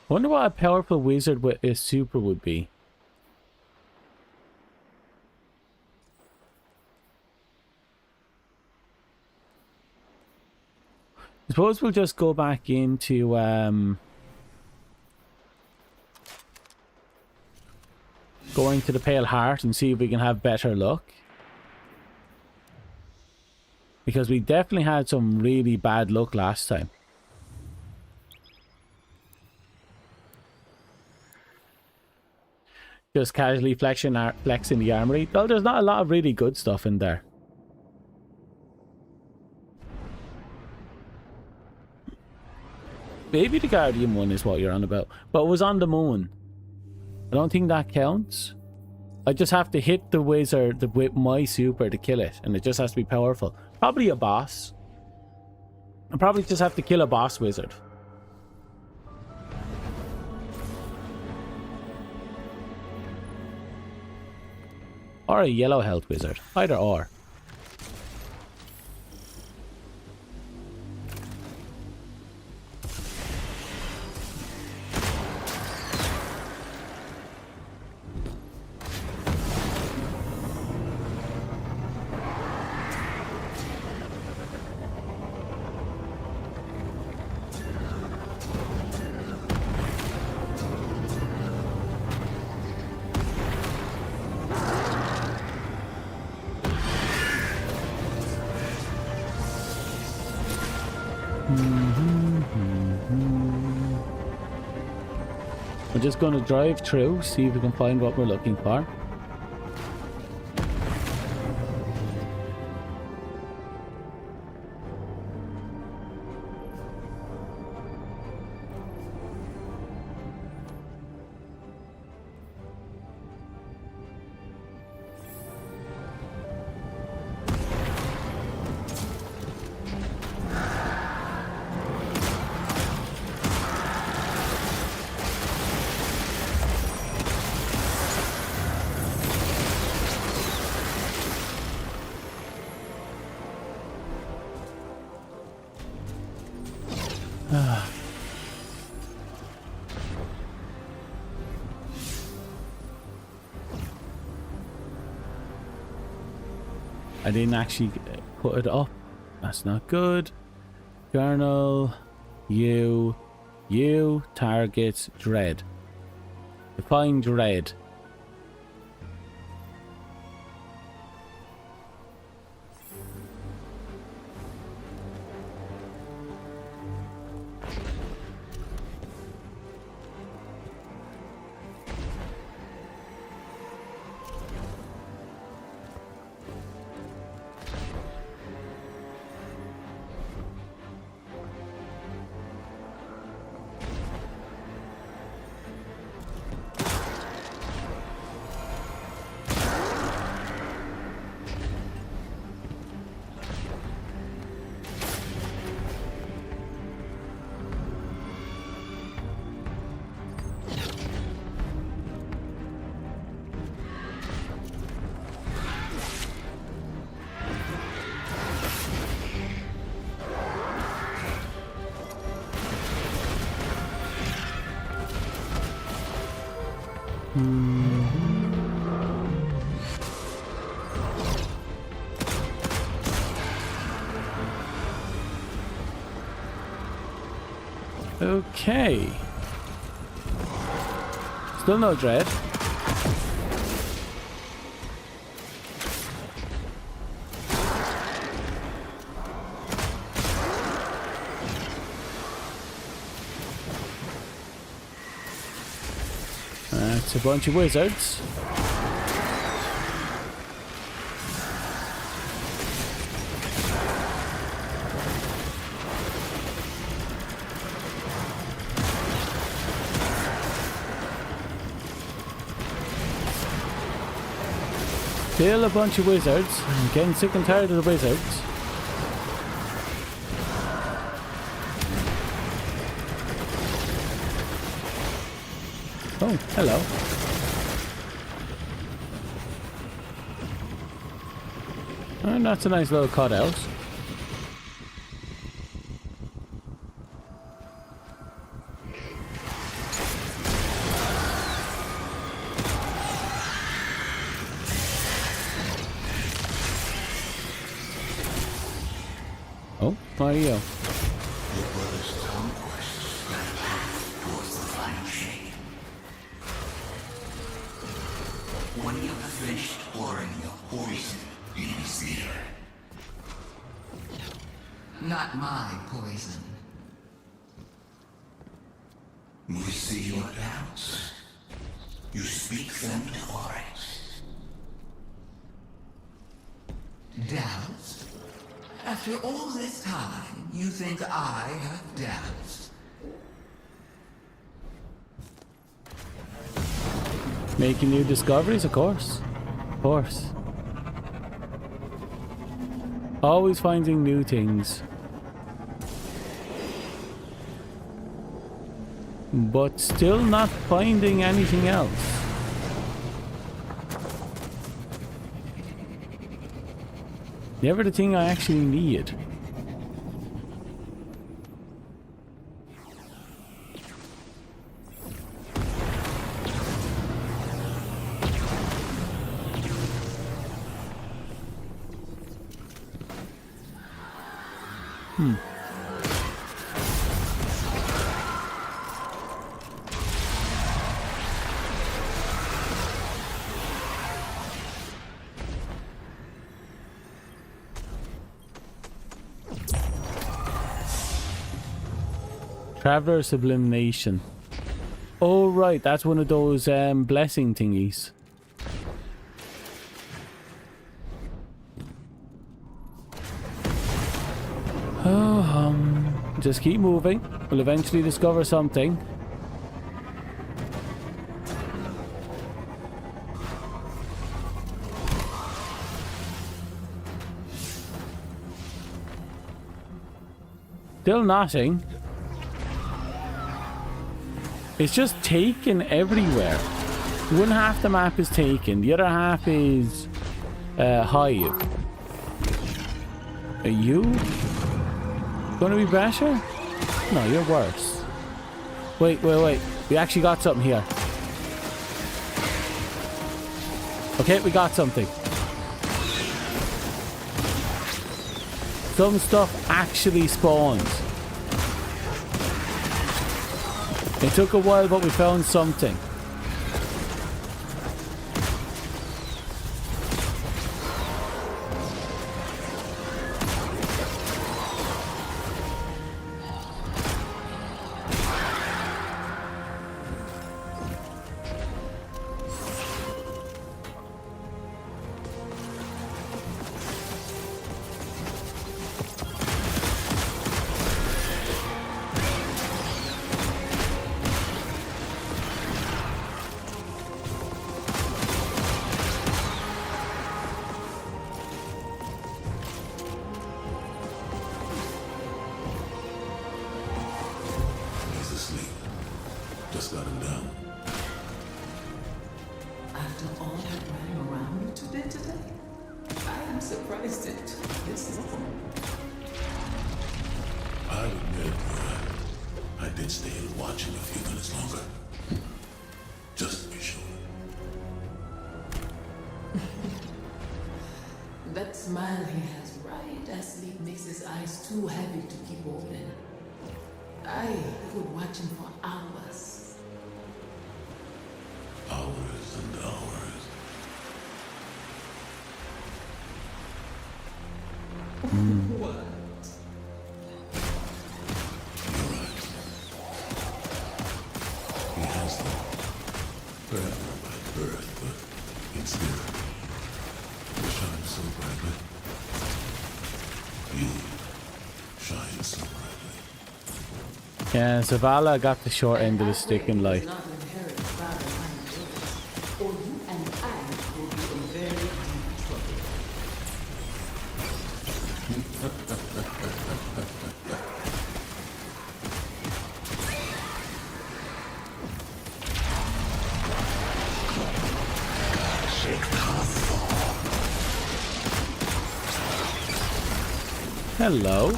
Wonder what a powerful wizard with a super would be. I suppose we'll just go back into going to the Pale Heart and see if we can have better luck. Because we definitely had some really bad luck last time. Just casually flexing the armory. Well, there's not a lot of really good stuff in there. Maybe the Guardian one is what you're on about. But it was on the moon. I don't think that counts. I just have to hit the wizard with my super to kill it. And it just has to be powerful. Probably a boss. I probably just have to kill a boss wizard. Or a yellow health wizard. Either or. We're just going to drive through, see if we can find what we're looking for. I didn't actually put it up. That's not good. Journal. You. Targets. Dread. Define dread. Okay. Still no dread. That's a bunch of wizards. Still a bunch of wizards. I'm getting sick and tired of the wizards. Oh, hello. And that's a nice little cutout. Oh, Mario. When you have finished pouring your poison in his ear. Not my poison. We see your doubts. You speak them to Oryx. Doubts? After all this time, you think I have doubts? Making new discoveries, of course. Of course. Always finding new things. But still not finding anything else. Never the thing I actually need. Traveler Sublimation. Oh right, that's one of those blessing thingies. Just keep moving. We'll eventually discover something. Still nothing. It's just taken everywhere. One half the map is taken, the other half is hive. Are you gonna be better? No, you're worse. Wait. We actually got something here. Okay, we got something. Some stuff actually spawns. It took a while, but we found something. Just got him down. After all that running around you today, I am surprised it took this long. I'll admit, I did stay and watch him a few minutes longer. Just to be sure. That smile he has right as sleep makes his eyes too heavy to keep open. I could watch him for hours. Hours and hours. What? You're right. He has them. Perhaps not by birth, but in spirit. He shines so brightly. You shine so brightly. Yeah, Zavala got the short end of the stick in life. Or you and I will be in very deep trouble. Hello.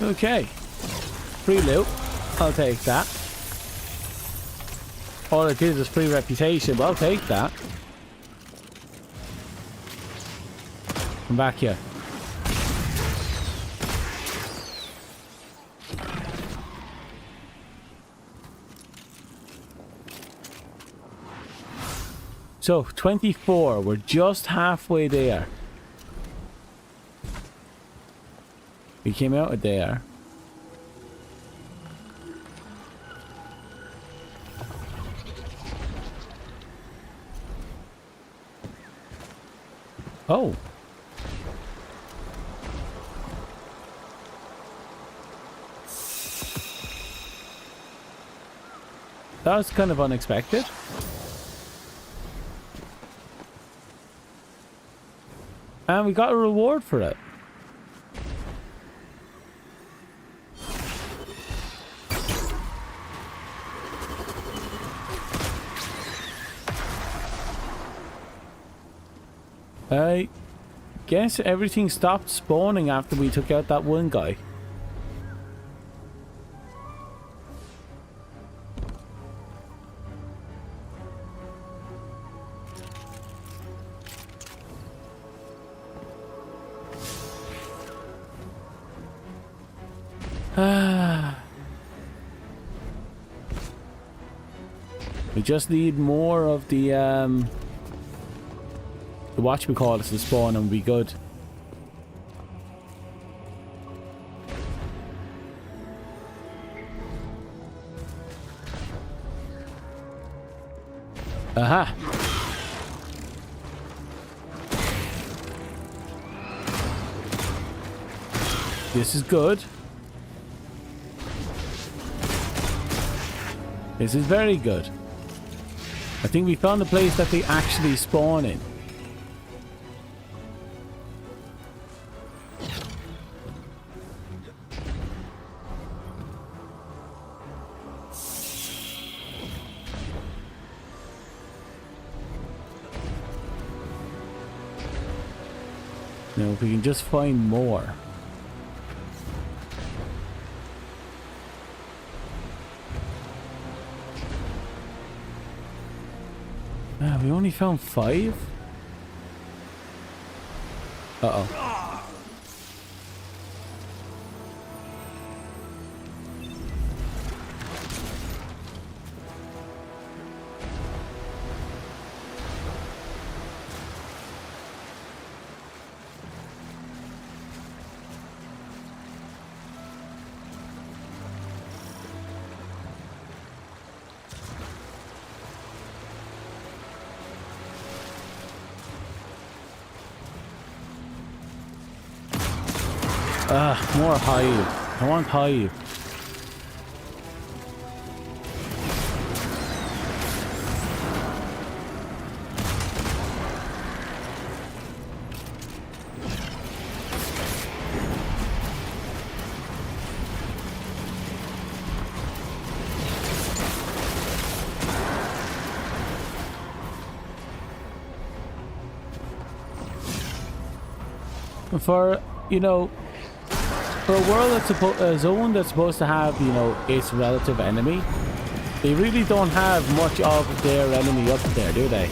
Okay. Free loot. I'll take that. All it is free reputation, but I'll take that. Come back here. So, 24. We're just halfway there. We came out of there. Oh. That was kind of unexpected. And we got a reward for it. I guess everything stopped spawning after we took out that one guy. We just need more of the whatchamacallits to spawn and we'll be good. Aha! This is good. This is very good. I think we found the place that they actually spawn in. Now, if we can just find more. We only found 5? Uh-oh. More hive. I want hive. For, you know, for a world that's a zone that's supposed to have, you know, its relative enemy, they really don't have much of their enemy up there, do they?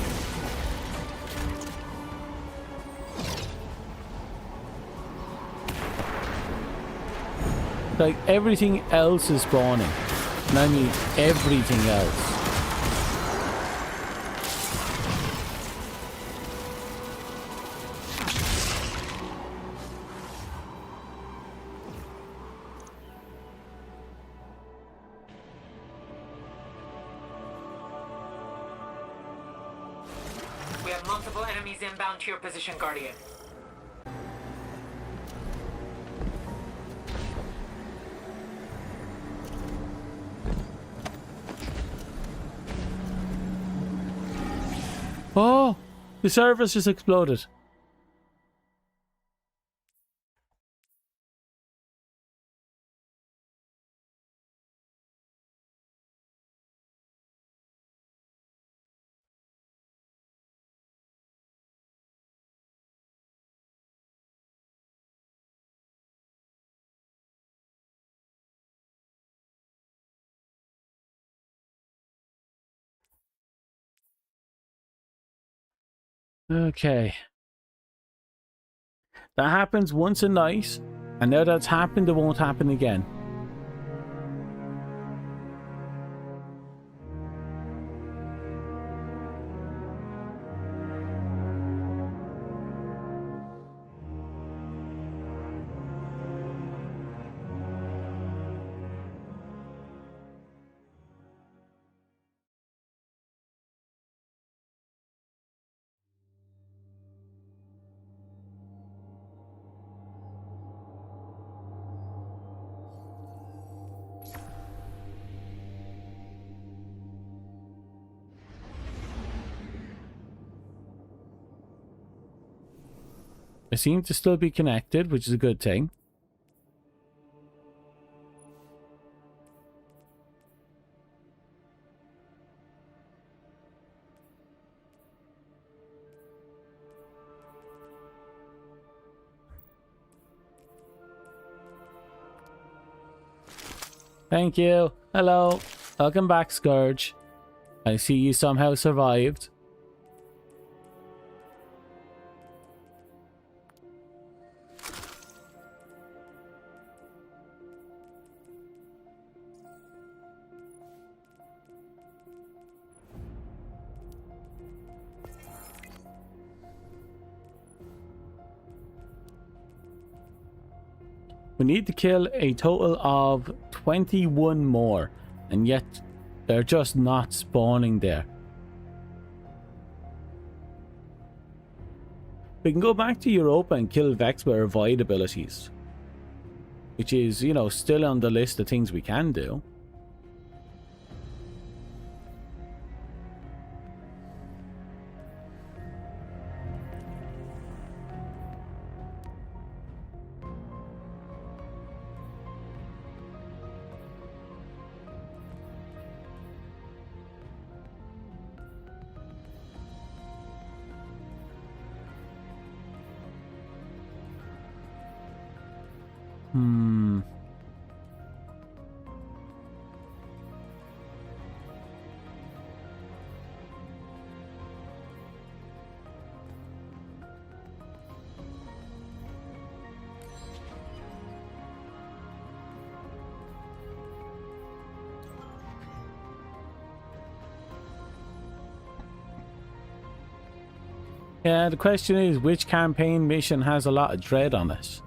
Like, everything else is spawning. And I mean everything else. We have multiple enemies inbound to your position, Guardian. Oh, the servers just exploded. Okay. That happens once a night, and now that's happened, it won't happen again. I seem to still be connected, which is a good thing. Thank you. Hello. Welcome back, Scourge. I see you somehow survived. We need to kill a total of 21 more, and yet they're just not spawning there. We can go back to Europa and kill Vex with our Void abilities, which is, you know, still on the list of things we can do. Yeah, the question is, which campaign mission has a lot of dread on it?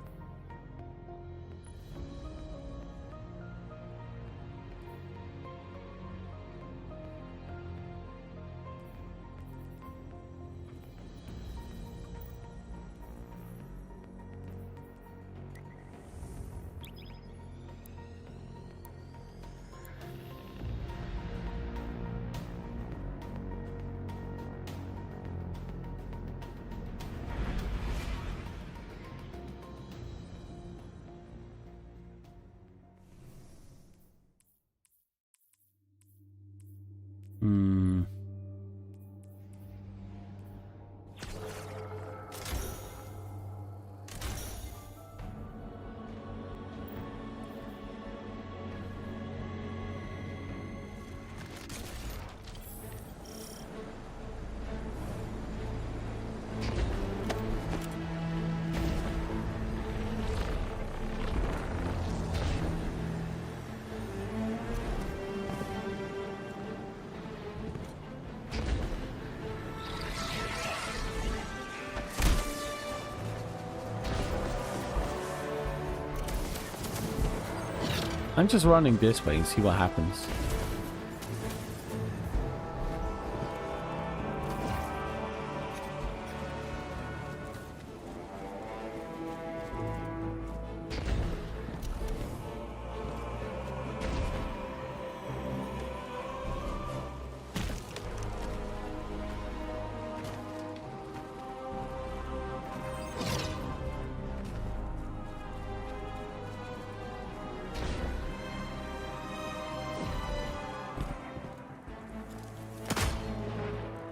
I'm just running this way and see what happens.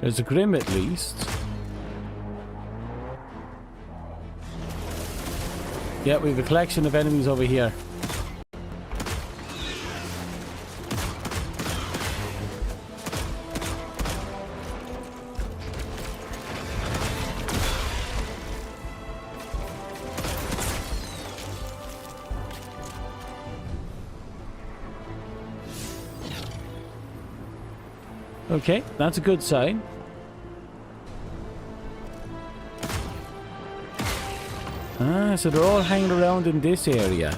There's a Grim at least. Yeah, we have a collection of enemies over here. Okay, that's a good sign. Ah, so they're all hanging around in this area.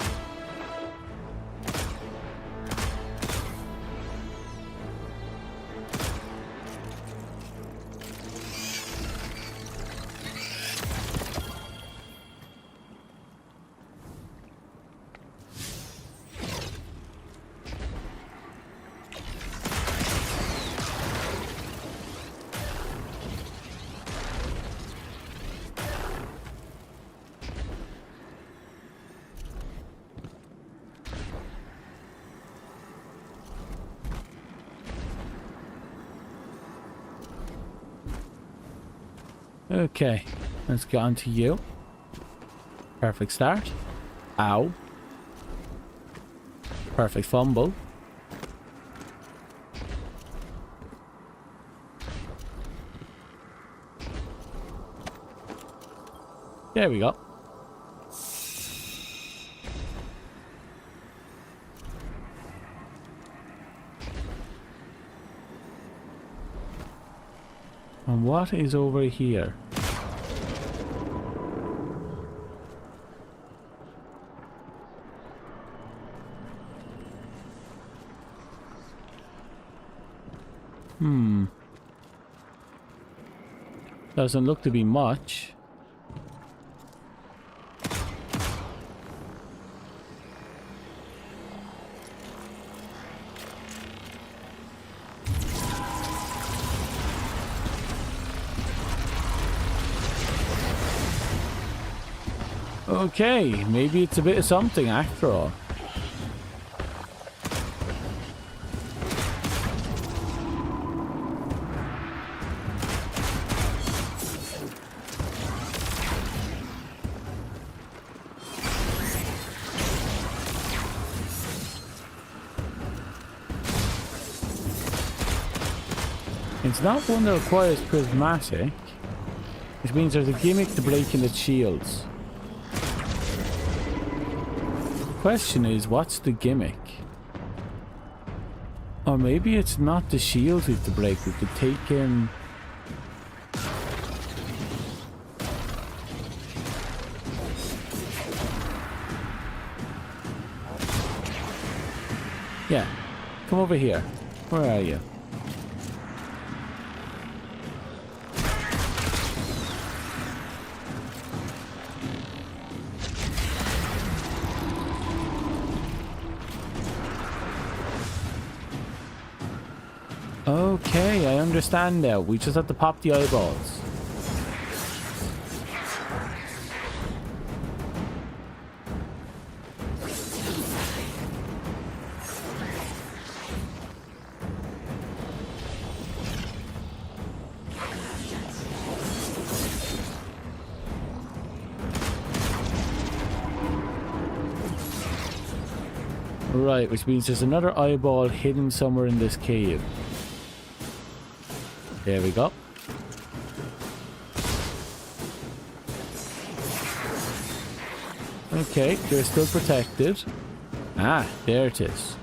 Okay, let's get on to you. Perfect start. Ow. Perfect fumble. There we go. And what is over here? Doesn't look to be much. Okay, maybe it's a bit of something after all. It's not one that requires prismatic, which means there's a gimmick to breaking its shields. The question is, what's the gimmick? Or maybe it's not the shields we have to break, we could take in... Yeah, come over here. Where are you? Okay, I understand now. We just have to pop the eyeballs. Right, which means there's another eyeball hidden somewhere in this cave. There we go. Okay, they're still protected. Ah, there it is.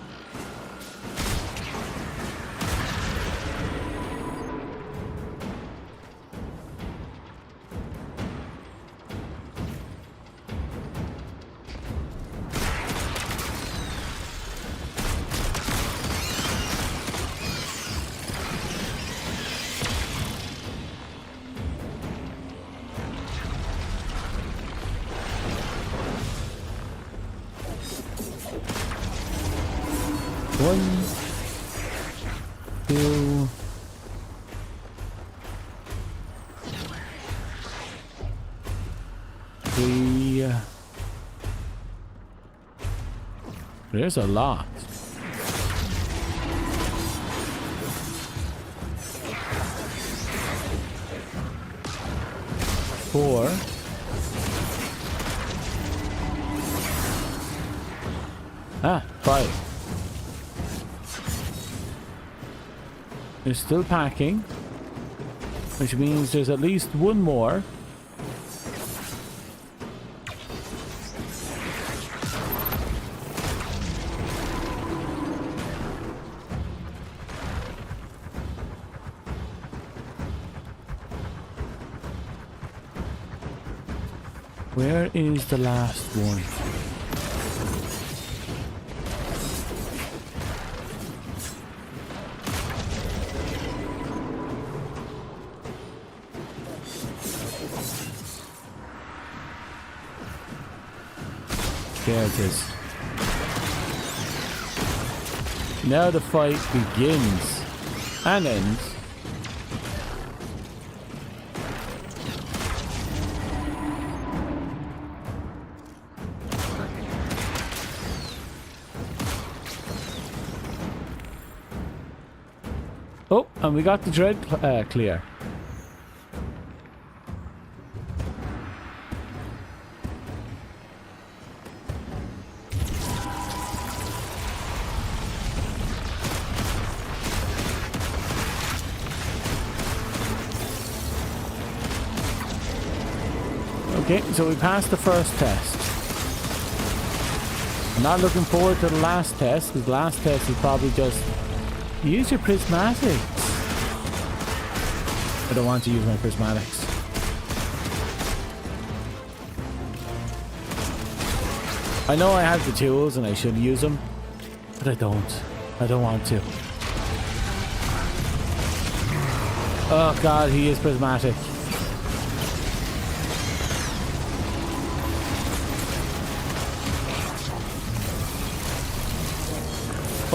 One, two, three. There's a lot. Four. Ah, five. They're still packing, which means there's at least one more. Where is the last one? There it is. Now the fight begins and ends. Oh, and we got the dread clear. Okay, so we passed the first test. I'm not looking forward to the last test, because the last test is probably just use your prismatics. I don't want to use my prismatics. I know I have the tools and I should use them, but I don't. I don't want to. Oh god, he is prismatic.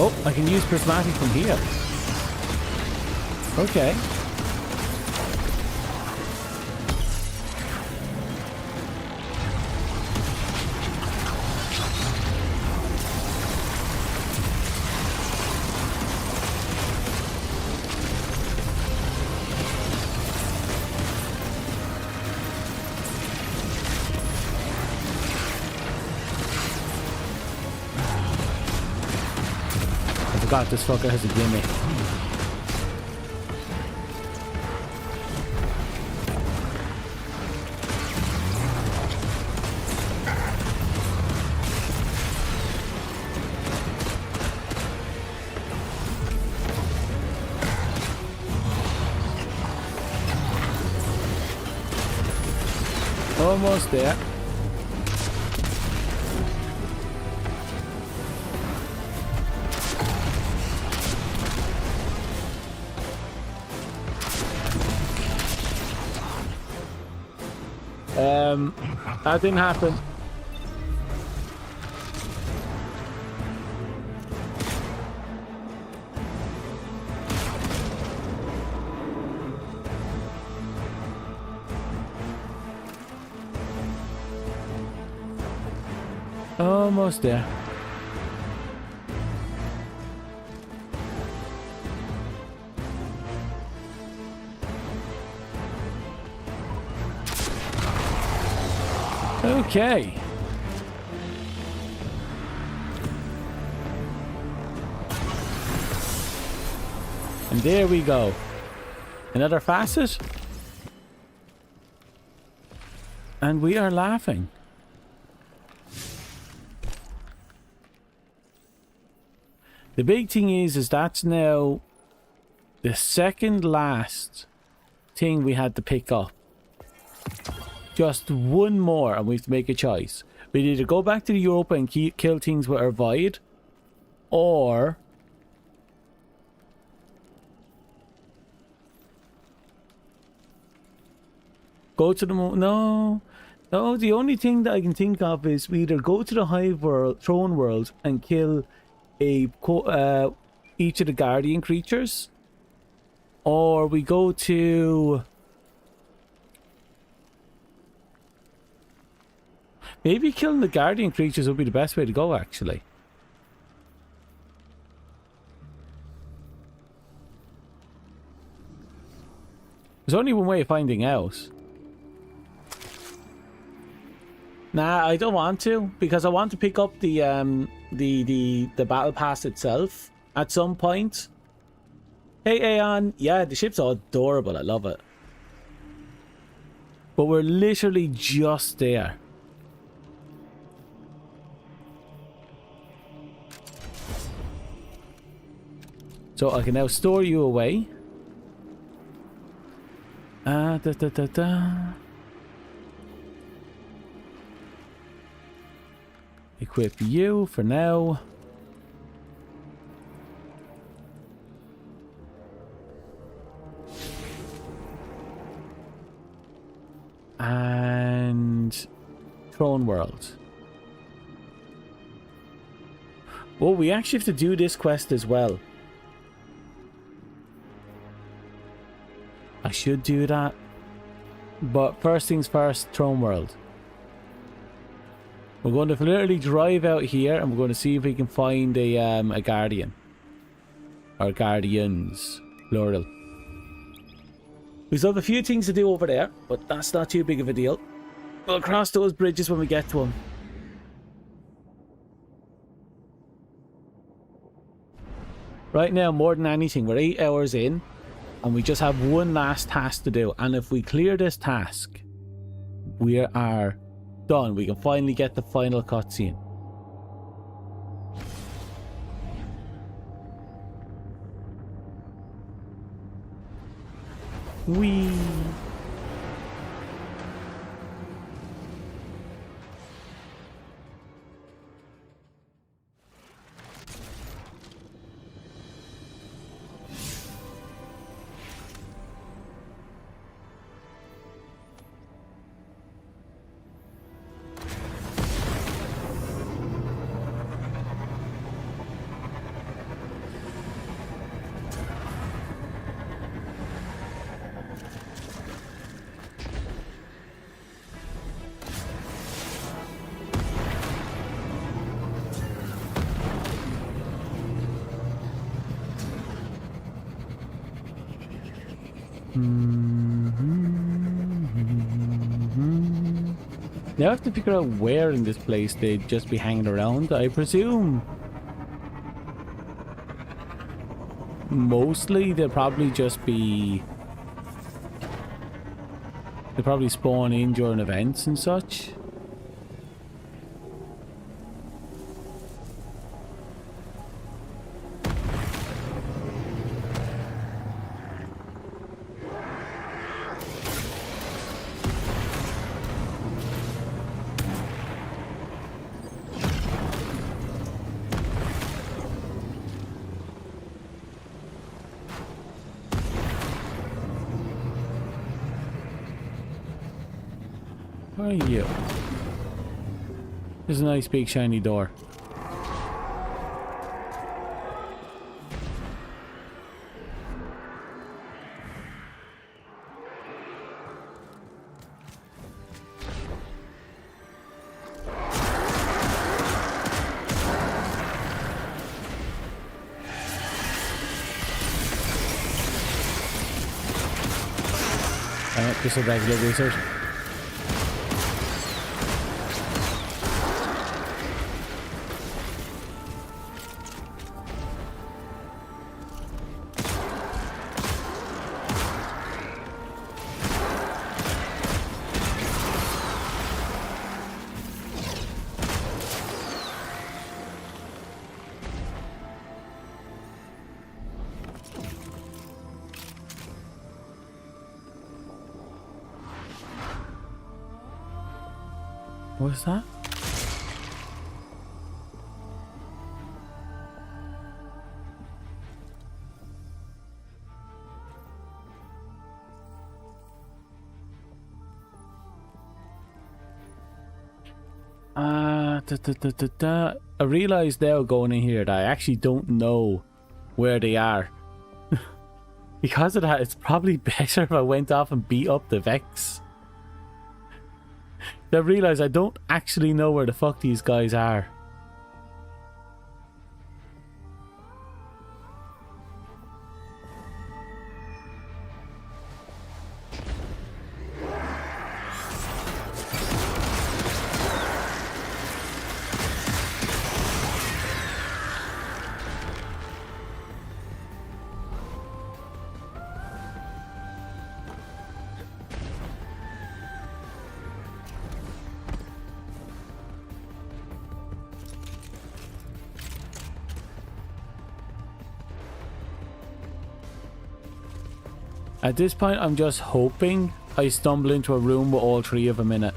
Oh, I can use prismatic from here. Okay. God, this fucker has a gimme. Almost there. That didn't happen. Almost there. Okay. And there we go. Another facet. And we are laughing. The big thing is that's now the second last thing we had to pick up. Just one more and we have to make a choice. We either go back to the Europa and kill things with our void, or go to the no, the only thing that I can think of is we either go to the Hive World, Throne World, and kill each of the Guardian creatures, or we go to maybe killing the Guardian creatures would be the best way to go, actually. There's only one way of finding out. Nah, I don't want to, because I want to pick up the battle pass itself at some point. Hey Aeon, yeah, the ship's adorable, I love it. But we're literally just there. So I can now store you away. Equip you for now. And Throne World. Oh, we actually have to do this quest as well. I should do that. But first things first, Throne World. We're going to literally drive out here and we're going to see if we can find a guardian. Or guardians, plural. We still have a few things to do over there, but that's not too big of a deal. We'll cross those bridges when we get to them. Right now, more than anything, we're 8 hours in, and we just have one last task to do. And if we clear this task, we are done. We can finally get the final cutscene. Whee! Now I have to figure out where in this place they'd just be hanging around. I presume mostly they'll probably just be... They'll probably spawn in during events and such. Where are you? There's a nice big shiny door. Just a regular wizard. What's that? I realized now going in here that I actually don't know where they are. Because of that, it's probably better if I went off and beat up the Vex. I realized I don't actually know where the fuck these guys are. At this point, I'm just hoping I stumble into a room with all three of them in it.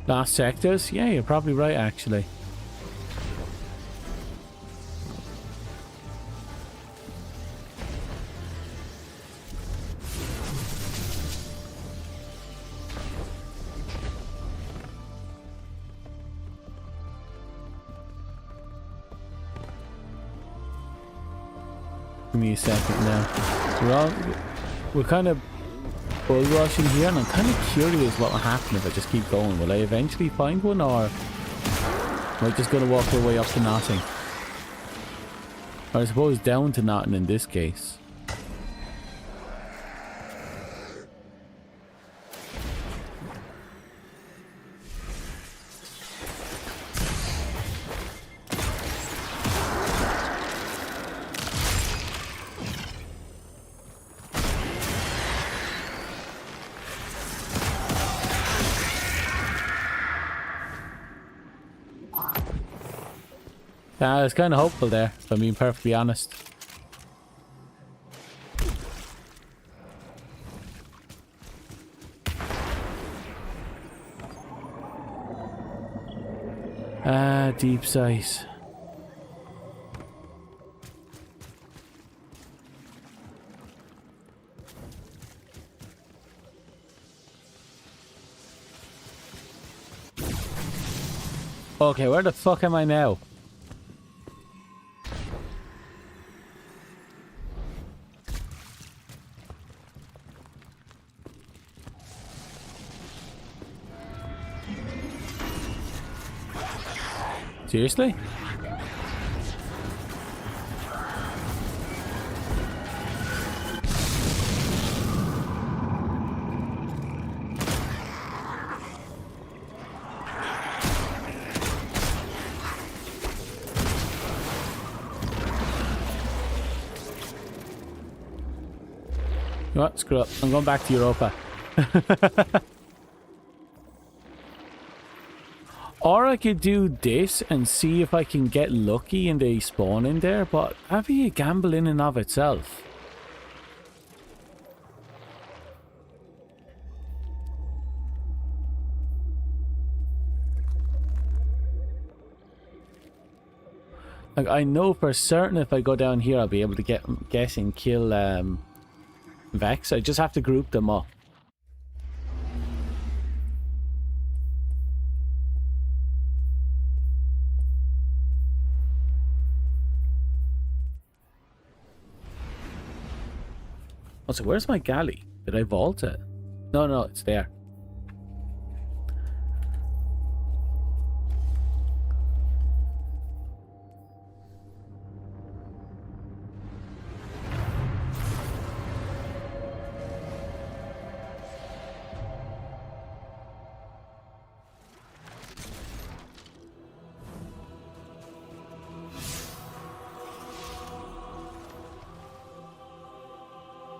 Last sectors? Yeah, you're probably right, actually. Give me a second now. We're kind of bull rushing here, and I'm kind of curious what will happen if I just keep going. Will I eventually find one, or am I just going to walk my way up to nothing? Or I suppose down to nothing in this case. I was kind of hopeful there, if I'm being perfectly honest. Deep sight. Okay, where the fuck am I now? Seriously? You know what? Screw up. I'm going back to Europa. Or I could do this and see if I can get lucky and they spawn in there, but that'd be a gamble in and of itself. Like, I know for certain if I go down here I'll be able to get and kill Vex. I just have to group them up. Also, where's my galley? Did I vault it? No, no, it's there.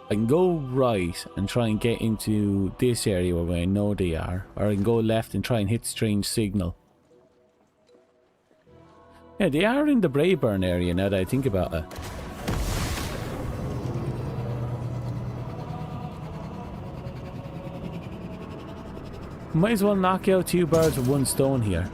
I can go right and try and get into this area where I know they are, or I can go left and try and hit strange signal. Yeah, they are in the Brayburn area now that I think about it. Might as well knock out two birds with one stone here.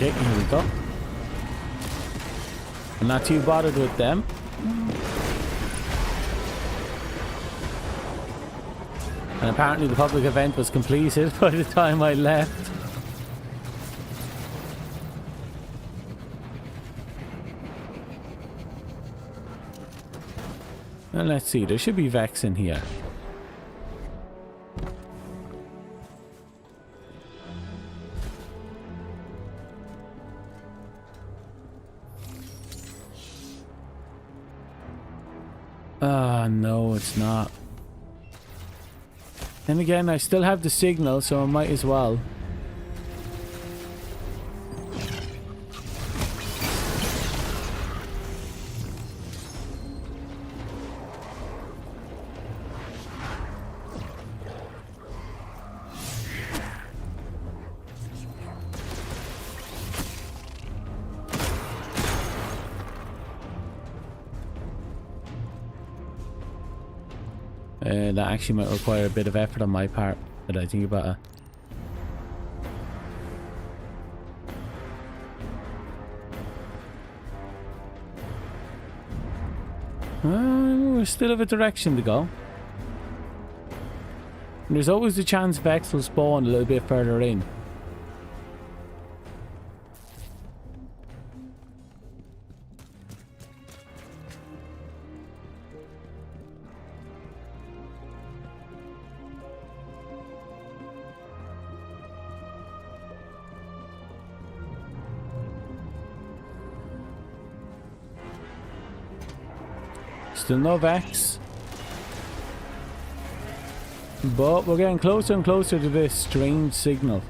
Okay, here we go. I'm not too bothered with them. And apparently the public event was completed by the time I left. And let's see, there should be Vex in here. No, it's not. Then again, I still have the signal, so I might as well. That actually might require a bit of effort on my part, but I think about it. We still have a direction to go. And there's always the chance Vex will spawn a little bit further in. Still no Vex. But we're getting closer and closer to this strange signal.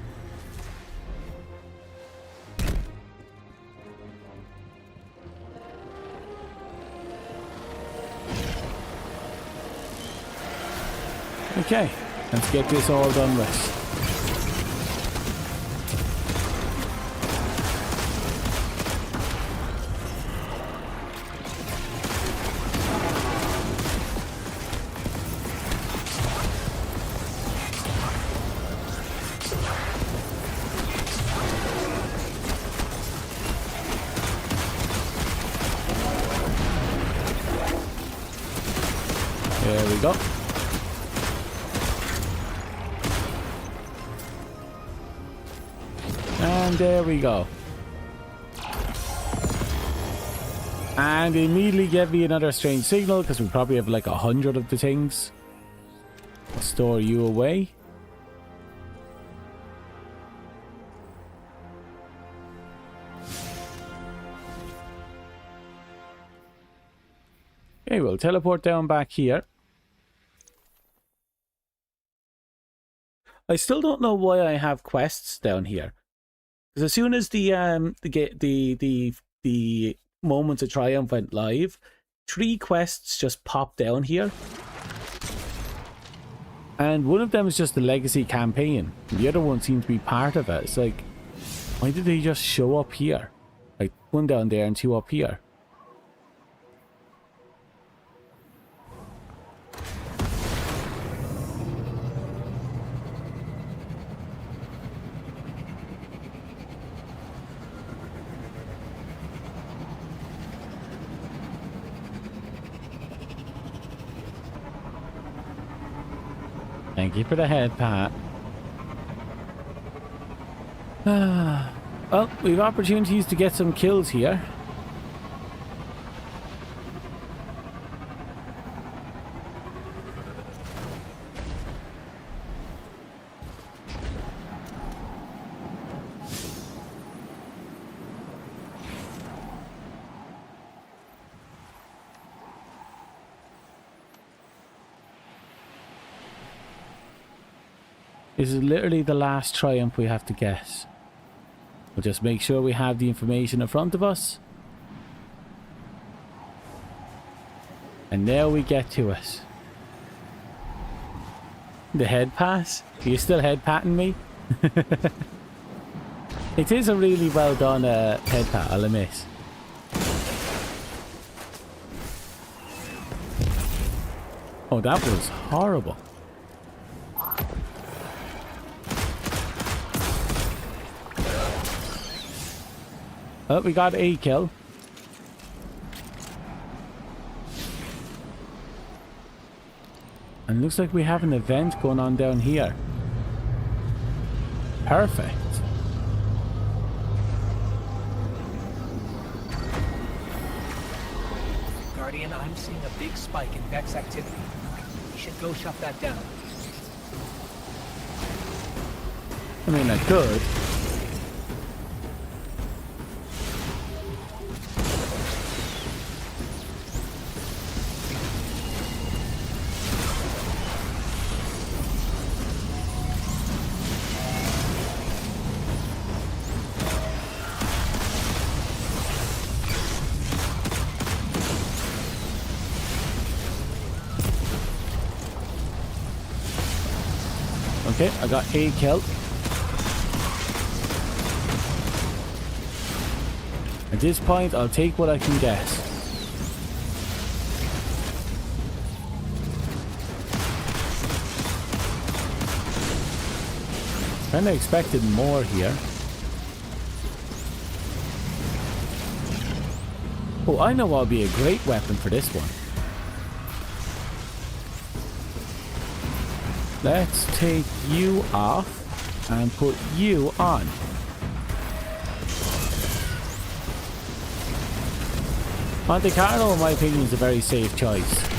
Okay, let's get this all done with. There we go. And there we go. And they immediately give me another strange signal because we probably have like 100 of the things. I'll store you away. Okay, we'll teleport down back here. I still don't know why I have quests down here. Because as soon as the Moments of Triumph went live, 3 quests just popped down here. And one of them is just the Legacy campaign. And the other one seems to be part of it. It's like, why did they just show up here? Like, 1 down there and 2 up here. Thank you for the head, Pat. Well, we've opportunities to get some kills here. This is literally the last triumph we have to get. We'll just make sure we have the information in front of us. And now we get to it. The head pass? Are you still head patting me? It is a really well done head pat, I'll admit. Oh, that was horrible. Oh, we got a kill. And looks like we have an event going on down here. Perfect. Guardian, I'm seeing a big spike in Vex activity. We should go shut that down. I mean, I could. Okay, I got a kill. At this point, I'll take what I can get. Kinda expected more here. Oh, I know what'll be a great weapon for this one. Let's take you off and put you on. Monte Carlo, in my opinion, is a very safe choice.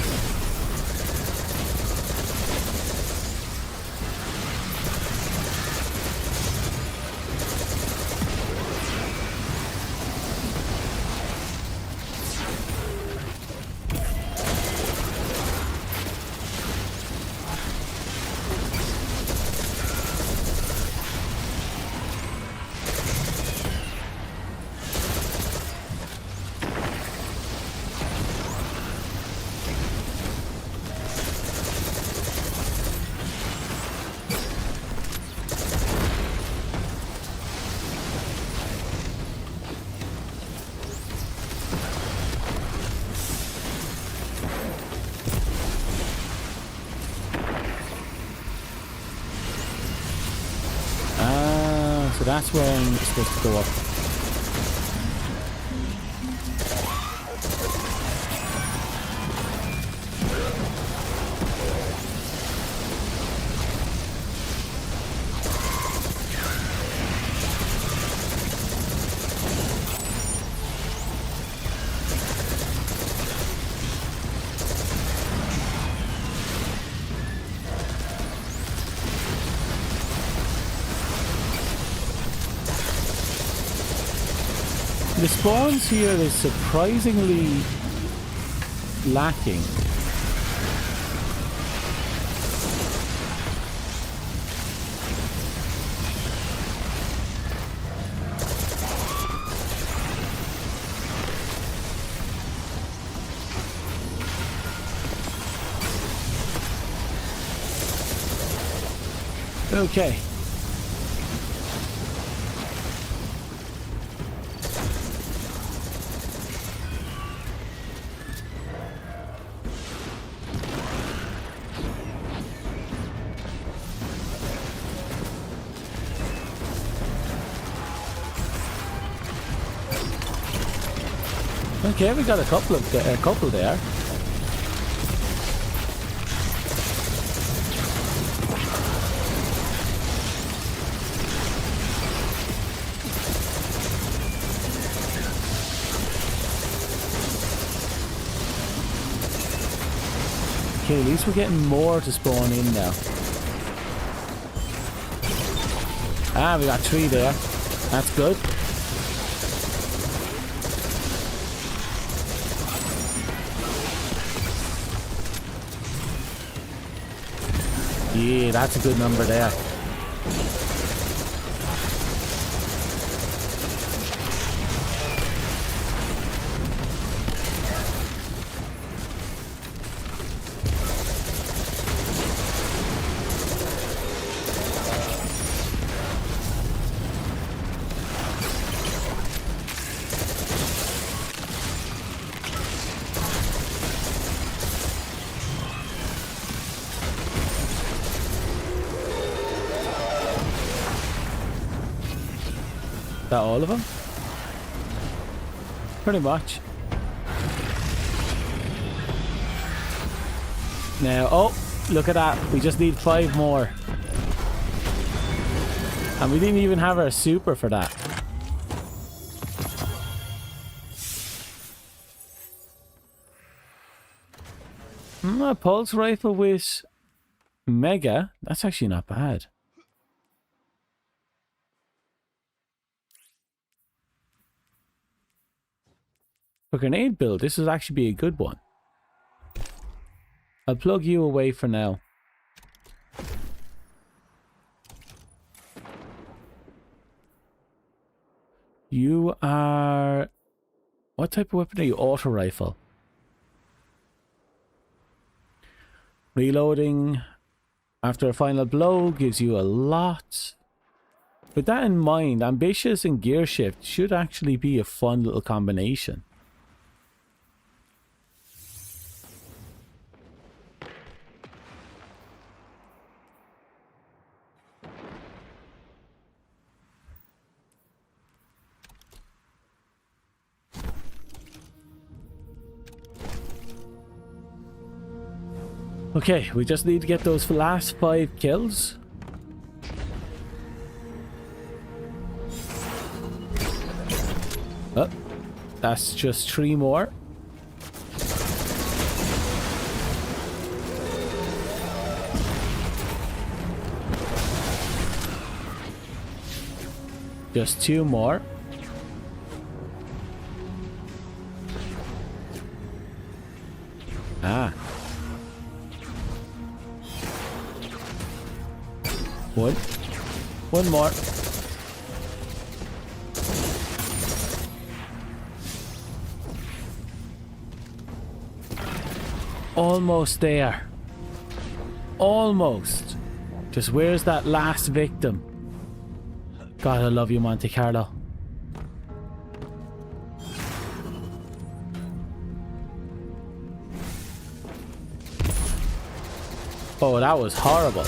So that's where I'm supposed to go up. The spawns here is surprisingly lacking. Okay. Okay, we got a couple there. Okay, at least we're getting more to spawn in now. Ah, we got 3 there. That's good. Yeah, that's a good number there. That all of them? Pretty much. Now, oh, look at that. We just need 5 more. And we didn't even have our super for that. A pulse rifle with Mega. That's actually not bad. For grenade build, this would actually be a good one. I'll plug you away for now. You are... What type of weapon are you? Auto rifle. Reloading after a final blow gives you a lot. With that in mind, ambitious and gear shift should actually be a fun little combination. Okay, we just need to get those last 5 kills. Oh, that's just 3 more. Just 2 more. Ah. 1. 1 more. Almost there. Almost. Just where's that last victim? God, I love you, Monte Carlo. Oh, that was horrible.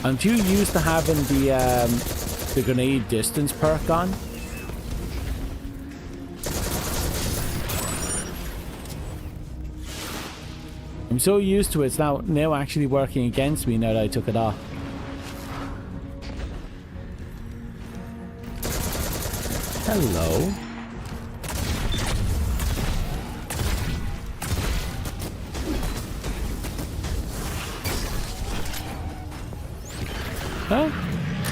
I'm too used to having the grenade distance perk on. I'm so used to it, it's now actually working against me now that I took it off. Hello. Oh,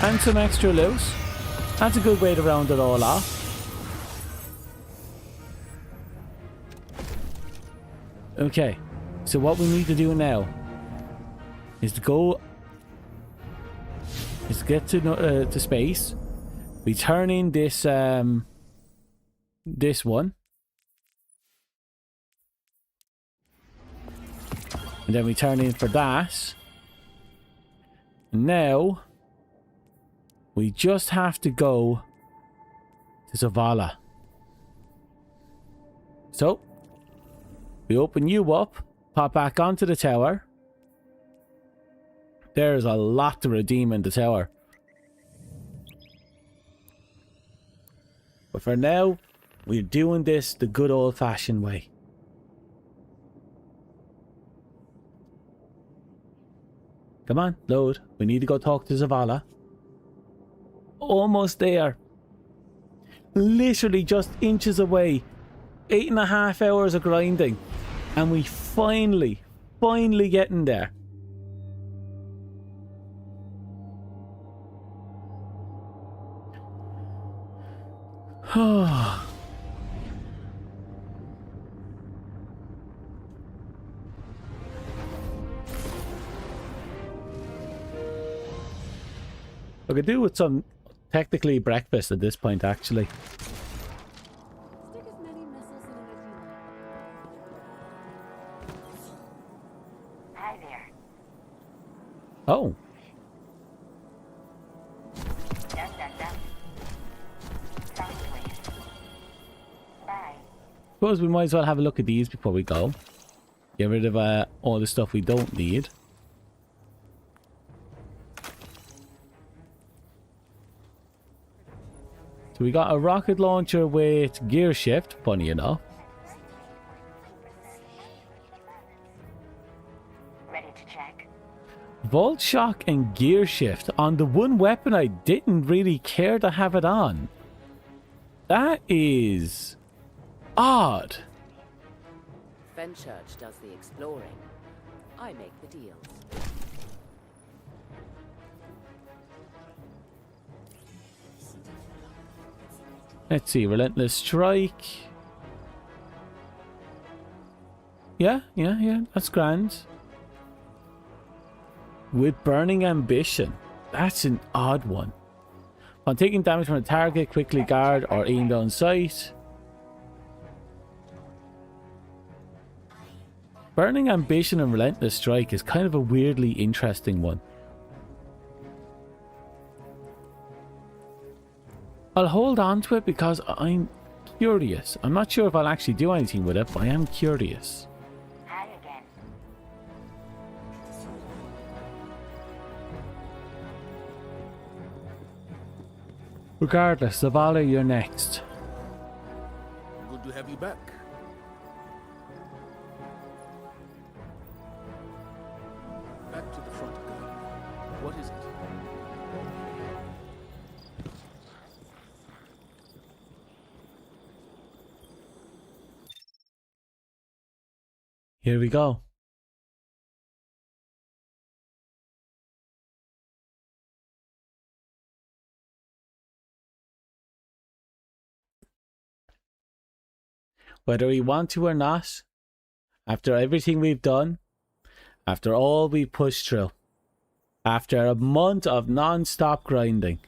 and some extra loot. That's a good way to round it all off. Okay, so what we need to do now is to get to space. We turn in this this one, and then we turn in for that. Now we just have to go to Zavala. So we open you up, pop back onto the tower. There's a lot to redeem in the tower. But for now, we're doing this the good old-fashioned way. Come on, load. We need to go talk to Zavala. Almost there. Literally just inches away. 8.5 hours of grinding. And we finally getting there. I could do with some technically breakfast at this point, actually. Stick as many missiles in it as you like. Hi there. Oh. Dun dun dun. Sound please. Bye. Suppose we might as well have a look at these before we go. Get rid of all the stuff we don't need. So we got a rocket launcher with gear shift, funny enough. Ready to check? Volt shock and gear shift on the one weapon I didn't really care to have it on. That is odd. Fenchurch does the exploring. I make the deals. Let's see, relentless strike. Yeah, that's grand. With burning ambition. That's an odd one. On taking damage from a target, quickly guard or aim down sight. Burning ambition and relentless strike is kind of a weirdly interesting one. I'll hold on to it because I'm curious. I'm not sure if I'll actually do anything with it, but I am curious. Hi again. Regardless, Zavala, you're next. Good to have you back. Back to the front, Governor. What is it? Here we go. Whether we want to or not, after everything we've done, after all we pushed through, after a month of non-stop grinding,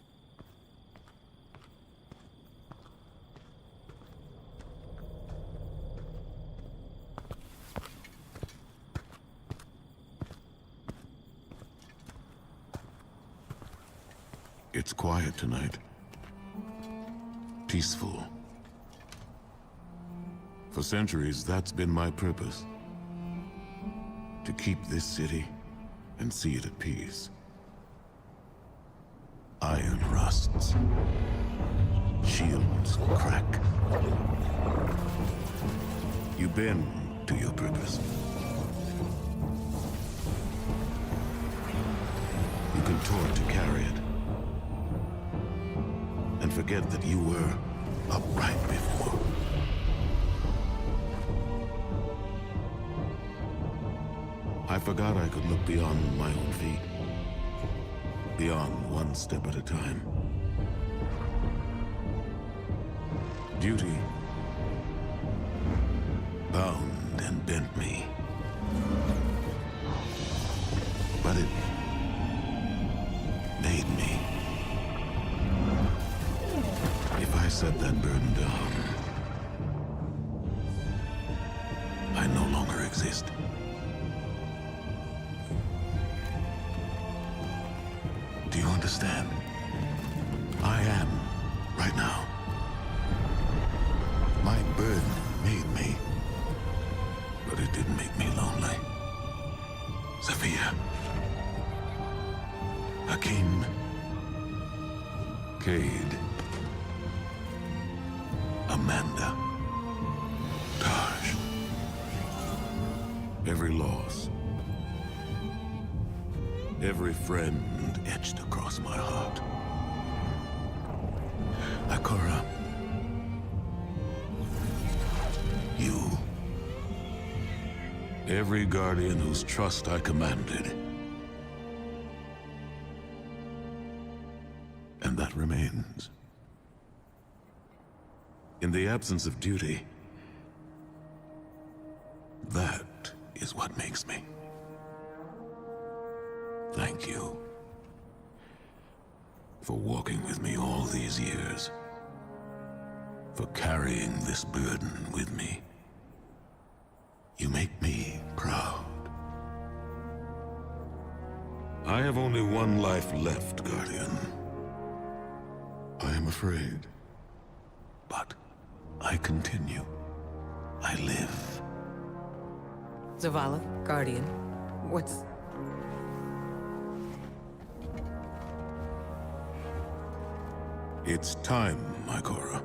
It's quiet tonight. Peaceful. For centuries, that's been my purpose. To keep this city and see it at peace. Iron rusts. Shields crack. You bend to your purpose. You contort to carry it. And forget that you were upright before. I forgot I could look beyond my own feet. Beyond one step at a time. Duty bound and bent me. But it made me. If I set that burden down, I no longer exist. Do you understand? I am, right now. My burden made me, but it didn't make me lonely. Sophia. Hakim. Cade. Amanda. Taj. Every loss. Every friend etched across my heart. Akora. You. Every guardian whose trust I commanded. And that remains. In the absence of duty, that is what makes me. Thank you for walking with me all these years, for carrying this burden with me. You make me proud. I have only one life left, Guardian. I am afraid, but I continue. I live. Zavala, Guardian, what's... It's time, Ikora.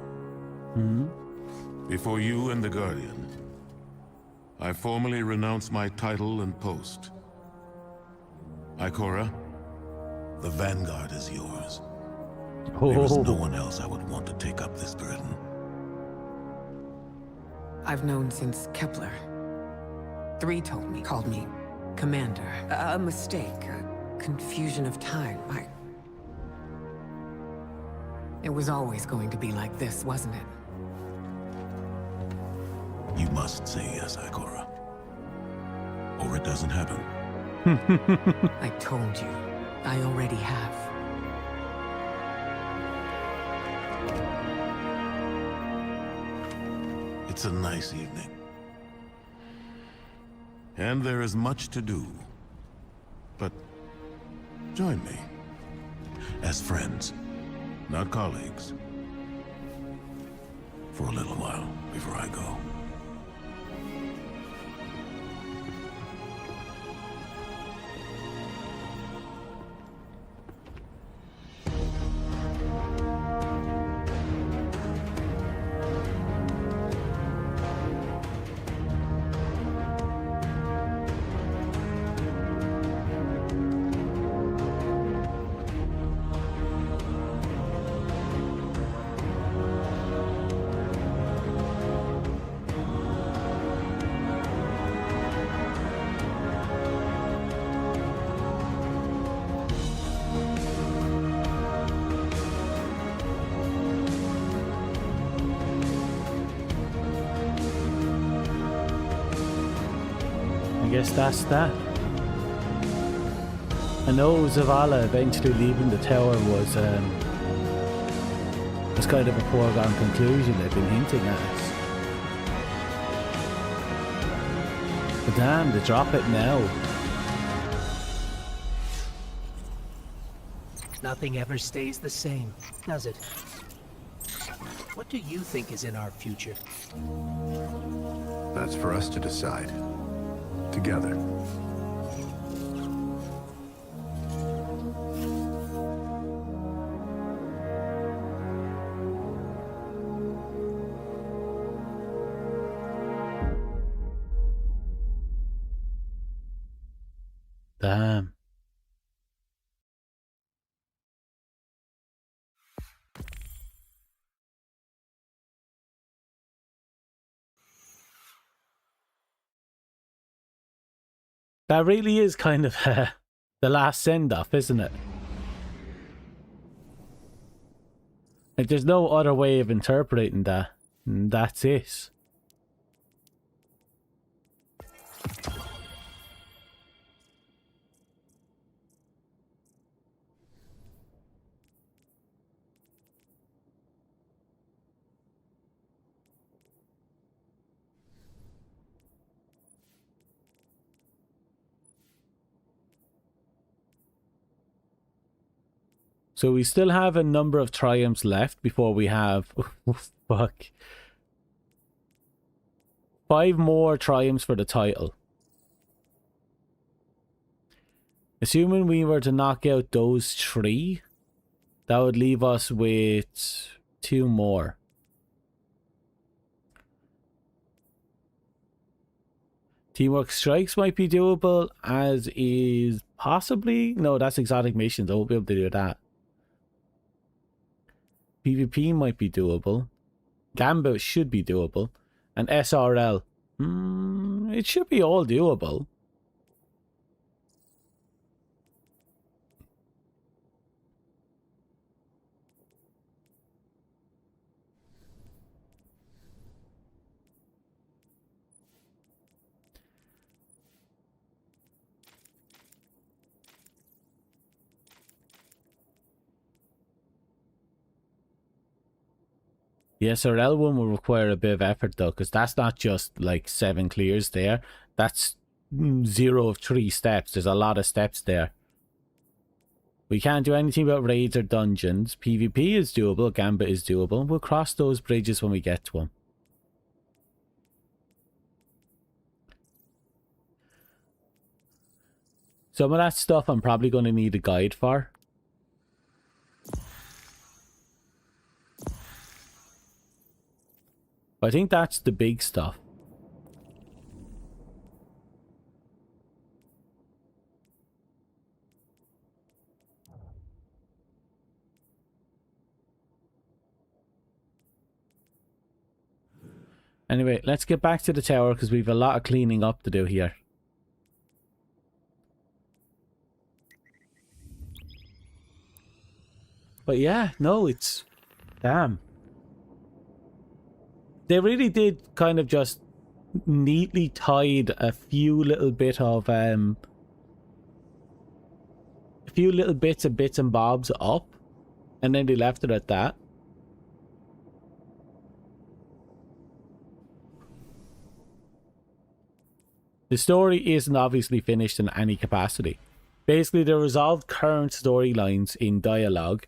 Before you and the Guardian, I formally renounce my title and post. Ikora, the Vanguard is yours. There is no one else I would want to take up this burden. I've known since Kepler. 3 called me Commander. A mistake, a confusion of time. It was always going to be like this, wasn't it? You must say yes, Ikora. Or it doesn't happen. I told you. I already have. It's a nice evening. And there is much to do. But join me. As friends, not colleagues. For a little while before I go. guess that's that. I know Zavala eventually leaving the tower was kind of a foregone conclusion. They've been hinting at us. But damn, they drop it now. Nothing ever stays the same, does it? What do you think is in our future? That's for us to decide. Together. Damn. That really is kind of the last send-off, isn't it? Like, there's no other way of interpreting that. And that's it. So we still have a number of triumphs left before we have... Oh, fuck. 5 more triumphs for the title. Assuming we were to knock out those 3, that would leave us with 2 more. Teamwork strikes might be doable, as is possibly... No, that's exotic missions. I won't be able to do that. PvP might be doable. Gambit should be doable. And SRL. It should be all doable. The SRL one will require a bit of effort though, because that's not just like 7 clears there. That's 0 of 3 steps. There's a lot of steps there. We can't do anything about raids or dungeons. PvP is doable. Gambit is doable. We'll cross those bridges when we get to them. Some of that stuff I'm probably going to need a guide for. I think that's the big stuff. Anyway, let's get back to the tower because we've a lot of cleaning up to do here. But yeah, no, it's... Damn. They really did kind of just neatly tied a few little bit of a few little bits and bobs up, and then they left it at that. The story isn't obviously finished in any capacity. Basically, they resolved current storylines in dialogue,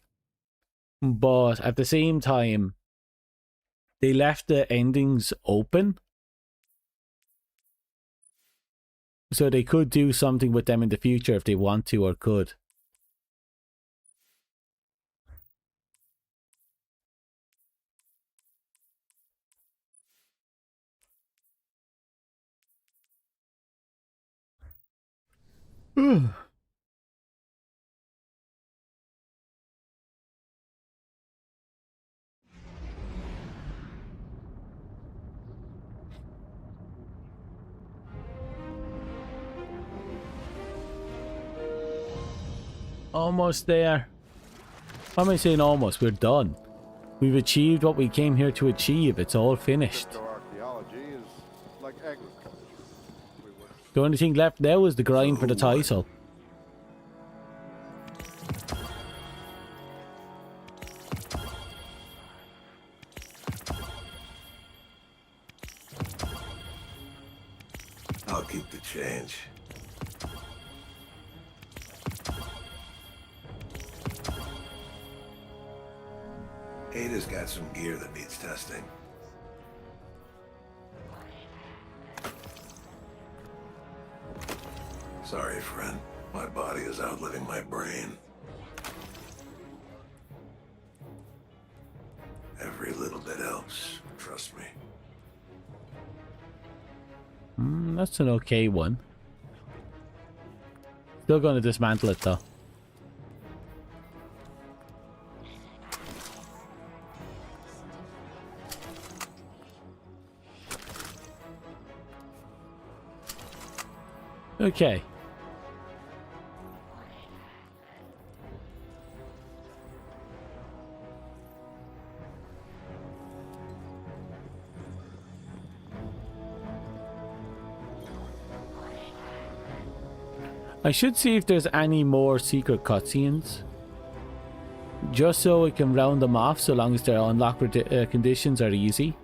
but at the same time, they left the endings open. So they could do something with them in the future if they want to or could. Almost there. Why am I saying almost? We're done. We've achieved what we came here to achieve. It's all finished. Archaeology is like agriculture. We work The only thing left now is the grind for the title. I'll keep the change. Ada's got some gear that needs testing. Sorry, friend. My body is outliving my brain. Every little bit helps. Trust me. That's an okay one. Still going to dismantle it though. Okay. I should see if there's any more secret cutscenes. Just so we can round them off so long as their unlock conditions are easy.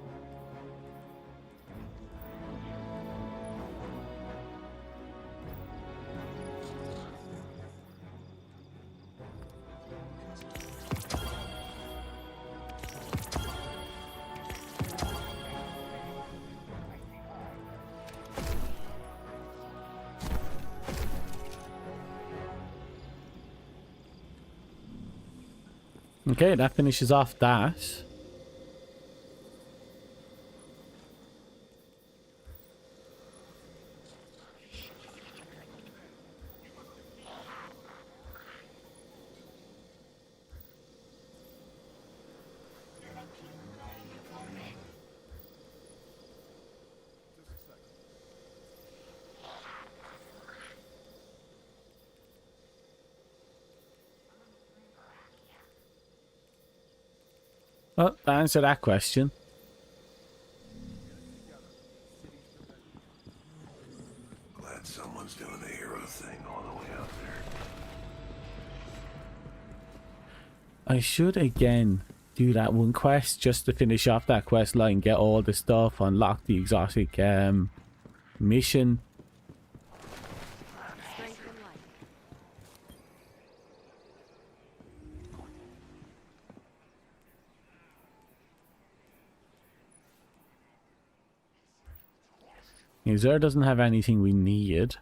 Okay, that finishes off that. Well, that answered that question. Glad someone's doing the hero thing all the way out there. I should again do that one quest just to finish off that quest line, get all the stuff, unlock the exotic mission. Zero doesn't have anything we need.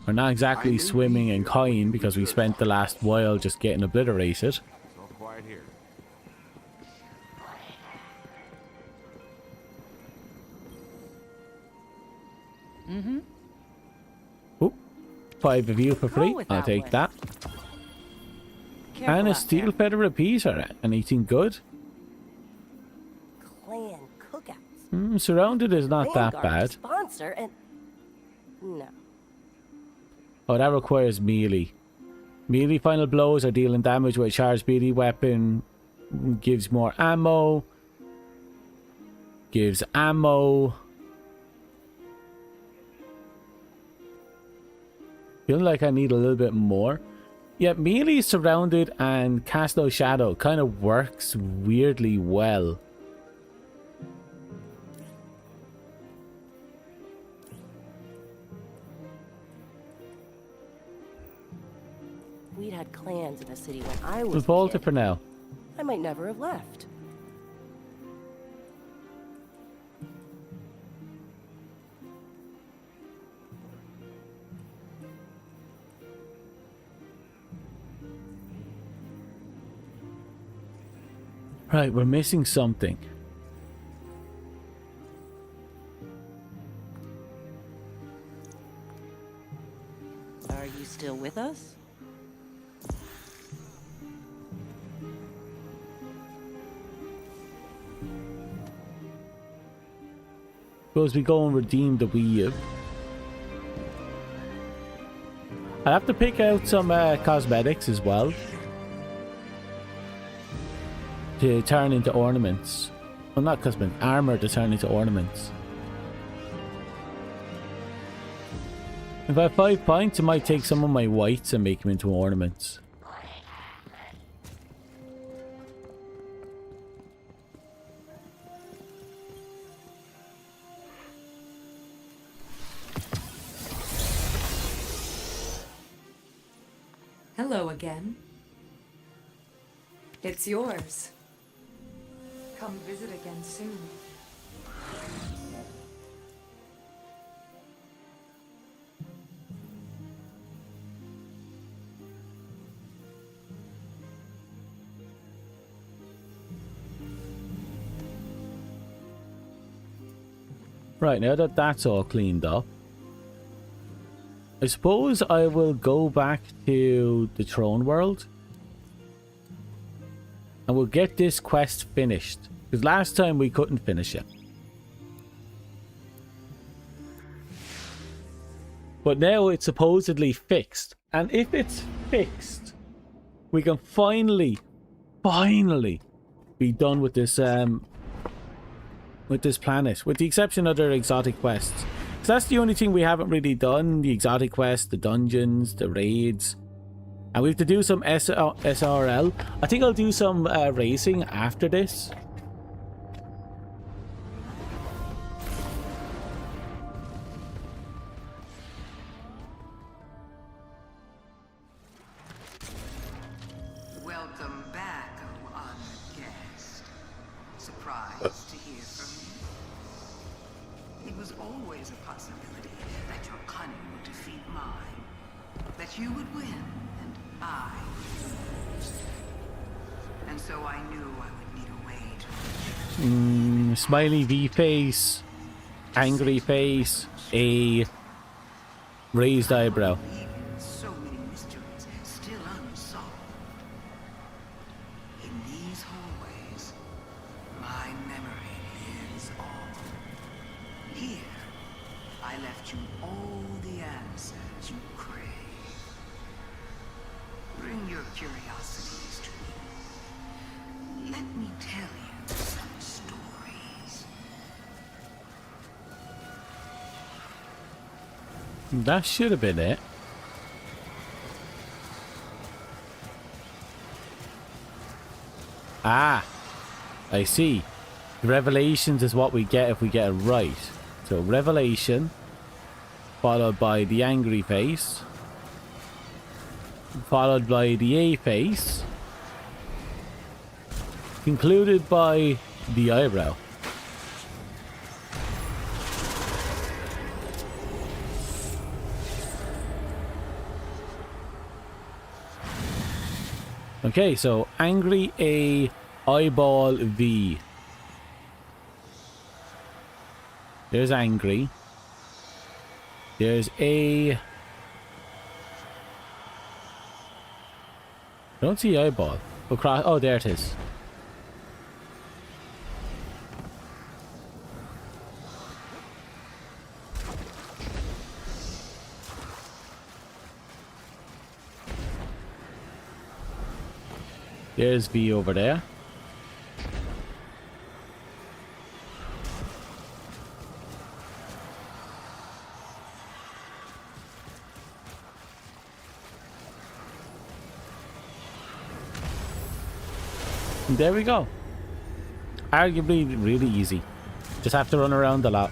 We're not exactly swimming in coin because we spent the last while just getting obliterated. It's all quiet here. Oh, 5 of you for free. I'll take that. And a steel feather repeater. Anything good? Clan cookouts. Surrounded is not that bad. Sponsor and no. Oh, that requires melee. Melee final blows are dealing damage with a charged melee weapon. Gives more ammo. Gives ammo. Feel like I need a little bit more. Yeah, melee surrounded and cast no shadow kind of works weirdly well. We'd had clans in the city when I was We'll vault it for now. I might never have left. Right, we're missing something. Are you still with us? Suppose we go and redeem the weave. I'll have to pick out some cosmetics as well to turn into ornaments. Well, not cosmetics, armor to turn into ornaments. If I have 5 points, I might take some of my whites and make them into ornaments. Hello again. It's yours. Come visit again soon. Right, now that that's all cleaned up, I suppose I will go back to the throne world and we'll get this quest finished, because last time we couldn't finish it. But now it's supposedly fixed, and if it's fixed, we can finally be done with this planet, with the exception of their exotic quests. So that's the only thing we haven't really done: the exotic quests, the dungeons, the raids, and we have to do some SRL. I think I'll do some racing after this. Welcome back, oh honored guest. Surprised to hear from me? It was always a possibility that your cunning would defeat mine. That you would win, and I would lose. And so I knew I would need a way to... Smiley V face, angry face, a raised eyebrow. So many mysteries still unsolved. In these hallways, my memory lives on. Here, I left you all the answers you crave. Bring your curiosities to me. Let me tell you some stories. That should have been it. Ah, I see. Revelations is what we get if we get it right. So revelation, followed by the angry face, followed by the A face, concluded by the eyebrow. Okay, so angry A, eyeball V. There's angry. There's A. I don't see eyeball. Across. Oh, there it is. There's V over there. And there we go. Arguably really easy. Just have to run around a lot.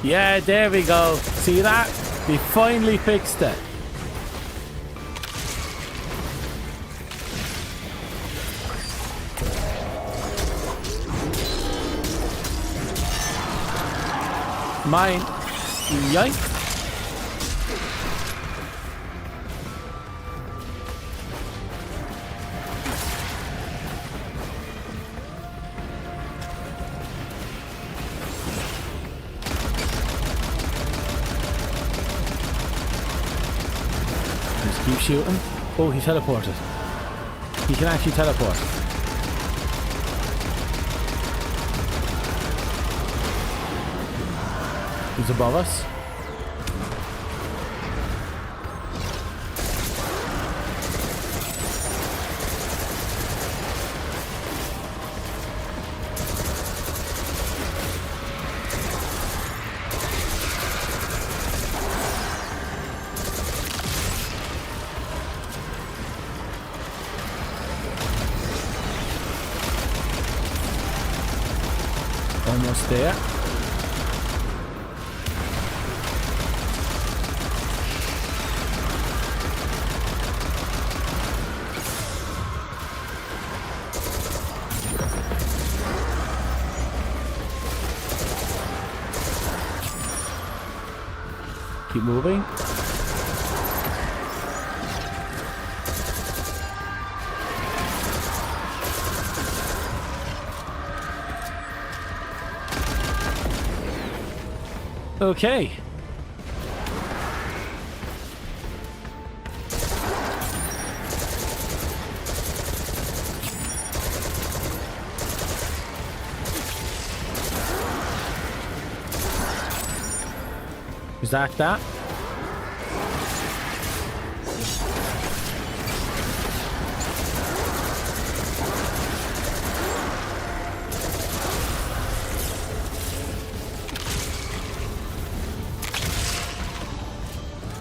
Yeah, there we go. See that? They finally fixed it. Mine. Yoink. Just keep shooting. Oh, he teleported. He can actually teleport. He's above us. Almost there. Keep moving. Okay. Is that?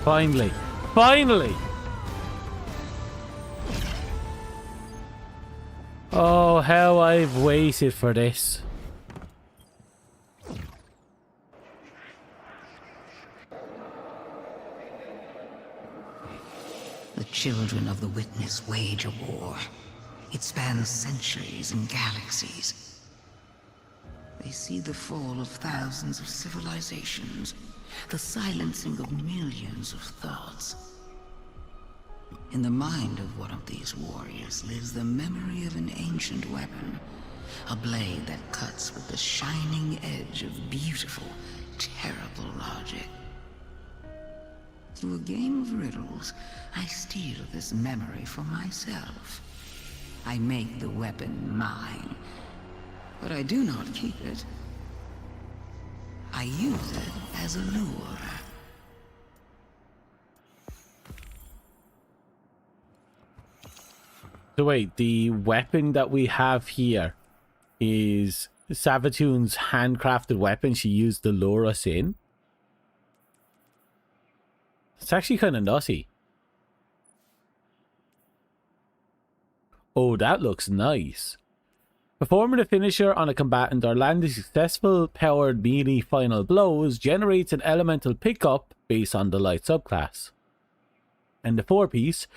Finally. Finally! Oh, how I've waited for this. The children of the Witness wage a war. It spans centuries and galaxies. They see the fall of thousands of civilizations, the silencing of millions of thoughts. In the mind of one of these warriors lives the memory of an ancient weapon, a blade that cuts with the shining edge of beautiful, terrible logic. Through a game of riddles, I steal this memory for myself. I make the weapon mine, but I do not keep it. I use it as a lure. So wait, the weapon that we have here is Savatoon's handcrafted weapon she used to lure us in? It's actually kind of nutty. Oh, that looks nice. Performing a finisher on a combatant or landing successful powered melee final blows generates an elemental pickup based on the light subclass. And the 4-piece,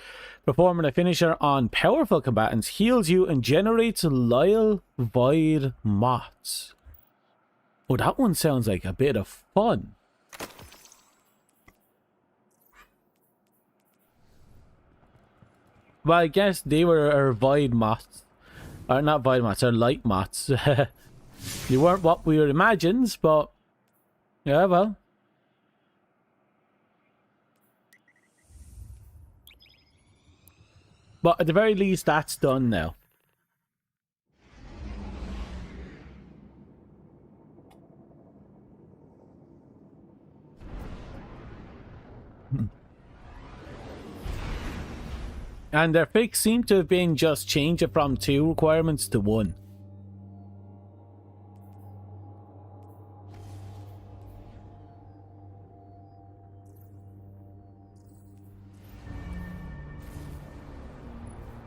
performing a finisher on powerful combatants heals you and generates loyal void moths. Oh, that one sounds like a bit of fun. Well, I guess they were our void moths. Or not void moths, they're light moths. They weren't what we were imagined, but yeah, well. But at the very least, that's done now. And their fix seemed to have been just change it from 2 requirements to 1.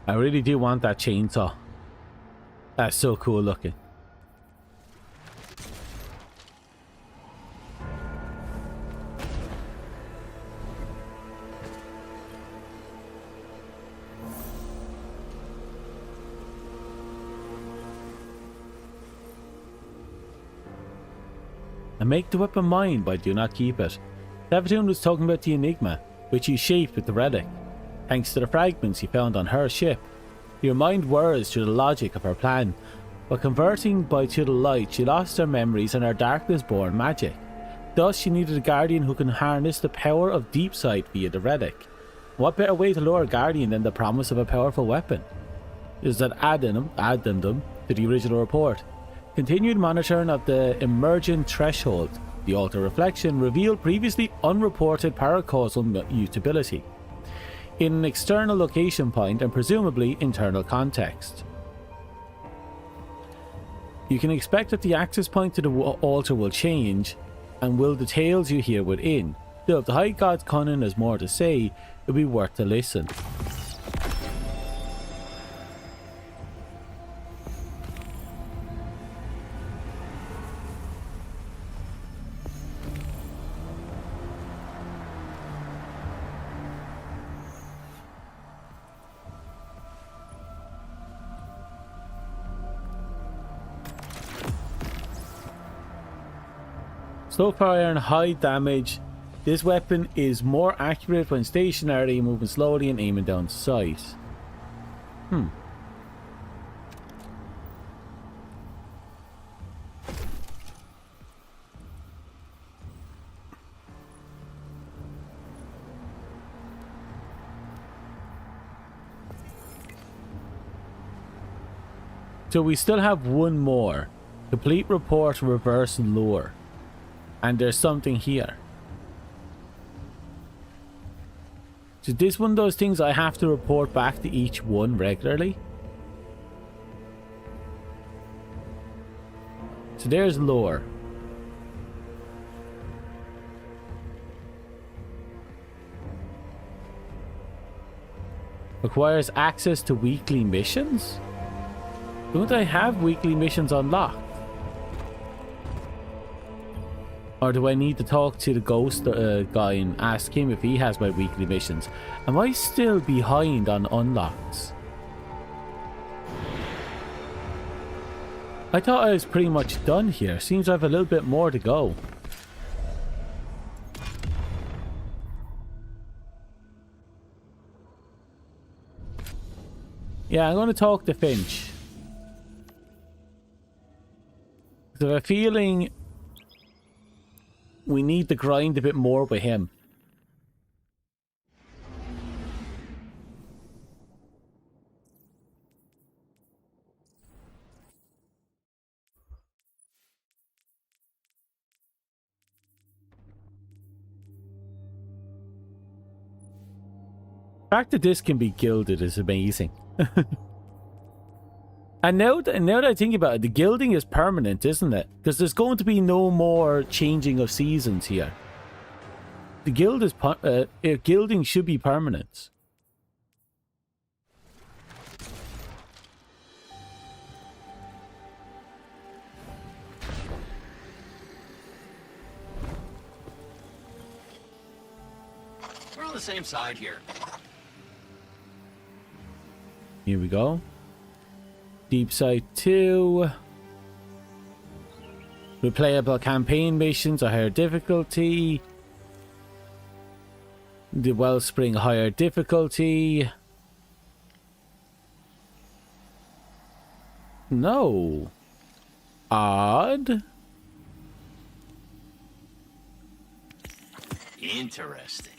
I really do want that chainsaw. That's so cool looking. and make the weapon mine, but do not keep it. Savatun was talking about the Enigma, which he shaped with the relic, thanks to the fragments he found on her ship. Your mind whirs through the logic of her plan, but converting to the light, she lost her memories and her darkness-born magic. Thus, she needed a guardian who can harness the power of deep sight via the relic. What better way to lure a guardian than the promise of a powerful weapon? Is that addendum to the original report. Continued monitoring of the emergent threshold, the altar reflection, revealed previously unreported paracausal mutability in an external location point and presumably internal context. You can expect that the access point to the altar will change, and will the tales you hear within. Still, if the High God's cunning has more to say, it would be worth to listen. Slow fire and high damage. This weapon is more accurate when stationary, moving slowly and aiming down sight. So we still have one more. Complete report, reverse lure. And there's something here. So this one of those things I have to report back to each one regularly. So there's lore. Requires access to weekly missions? Don't I have weekly missions unlocked? Or do I need to talk to the ghost guy and ask him if he has my weekly missions? Am I still behind on unlocks? I thought I was pretty much done here. Seems I have a little bit more to go. Yeah, I'm going to talk to Finch. So I have a feeling we need to grind a bit more with him. The fact that this can be gilded is amazing. And now that I think about it, the gilding is permanent, isn't it? Because there's going to be no more changing of seasons here. The gilding should be permanent. We're on the same side here. Here we go. Deep Sight 2. Replayable campaign missions, a higher difficulty. The Wellspring, higher difficulty. No. Odd. Interesting.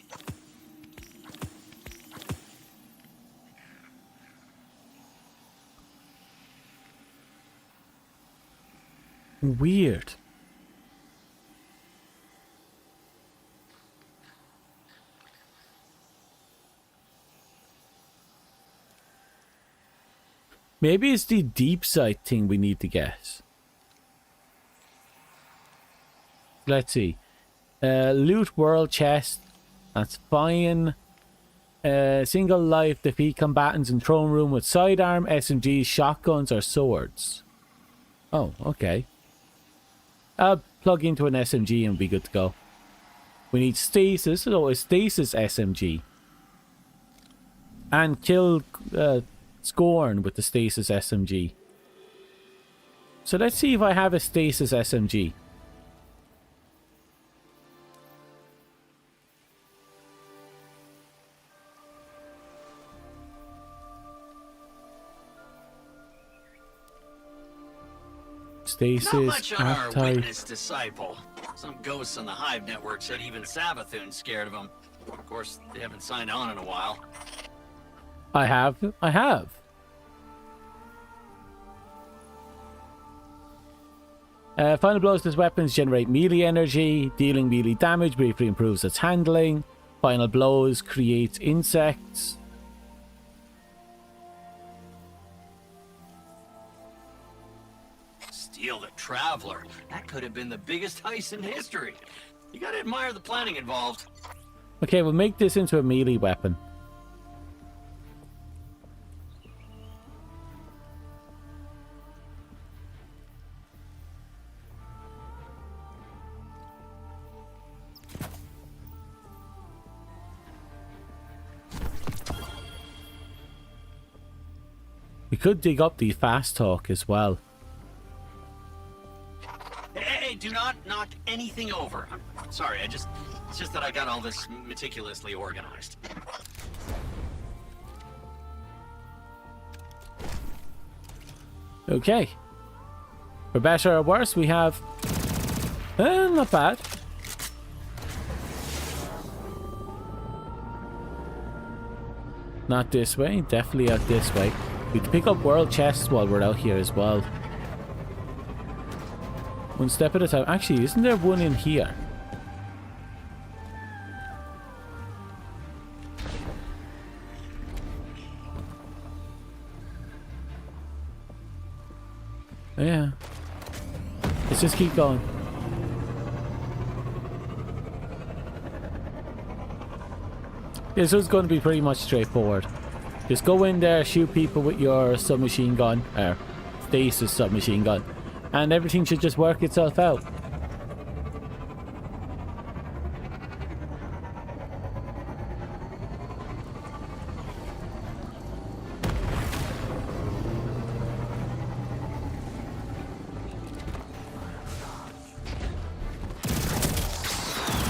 Weird. Maybe it's the deep sight thing we need to get. Let's see. Loot world chest. That's fine. Single life, defeat combatants in throne room with sidearm, SMGs, shotguns, or swords. Oh, okay. I'll plug into an SMG and be good to go. We need stasis, so a stasis SMG. And kill Scorn with the stasis SMG. So let's see if I have a stasis SMG. Stasis, Not much on our appetite. witness disciple. Some ghosts on the Hive network said even Savathun's scared of him. Of course, they haven't signed on in a while. I have. Final blows to his weapons generate melee energy. Dealing melee damage briefly improves its handling. Final blows creates insects. Steal the Traveler. That could have been the biggest heist in history. You gotta admire the planning involved. Okay, we'll make this into a melee weapon. We could dig up the fast talk as well. Hey, do not knock anything over. I'm sorry, it's just that I got all this meticulously organized. Okay. For better or worse, we have... not bad. Not this way, definitely out this way. We can pick up world chests while we're out here as well. One step at a time. Actually, isn't there one in here? Oh, yeah. Let's just keep going. This is going to be pretty much straightforward. Just go in there, shoot people with your submachine gun, or stasis submachine gun, and everything should just work itself out.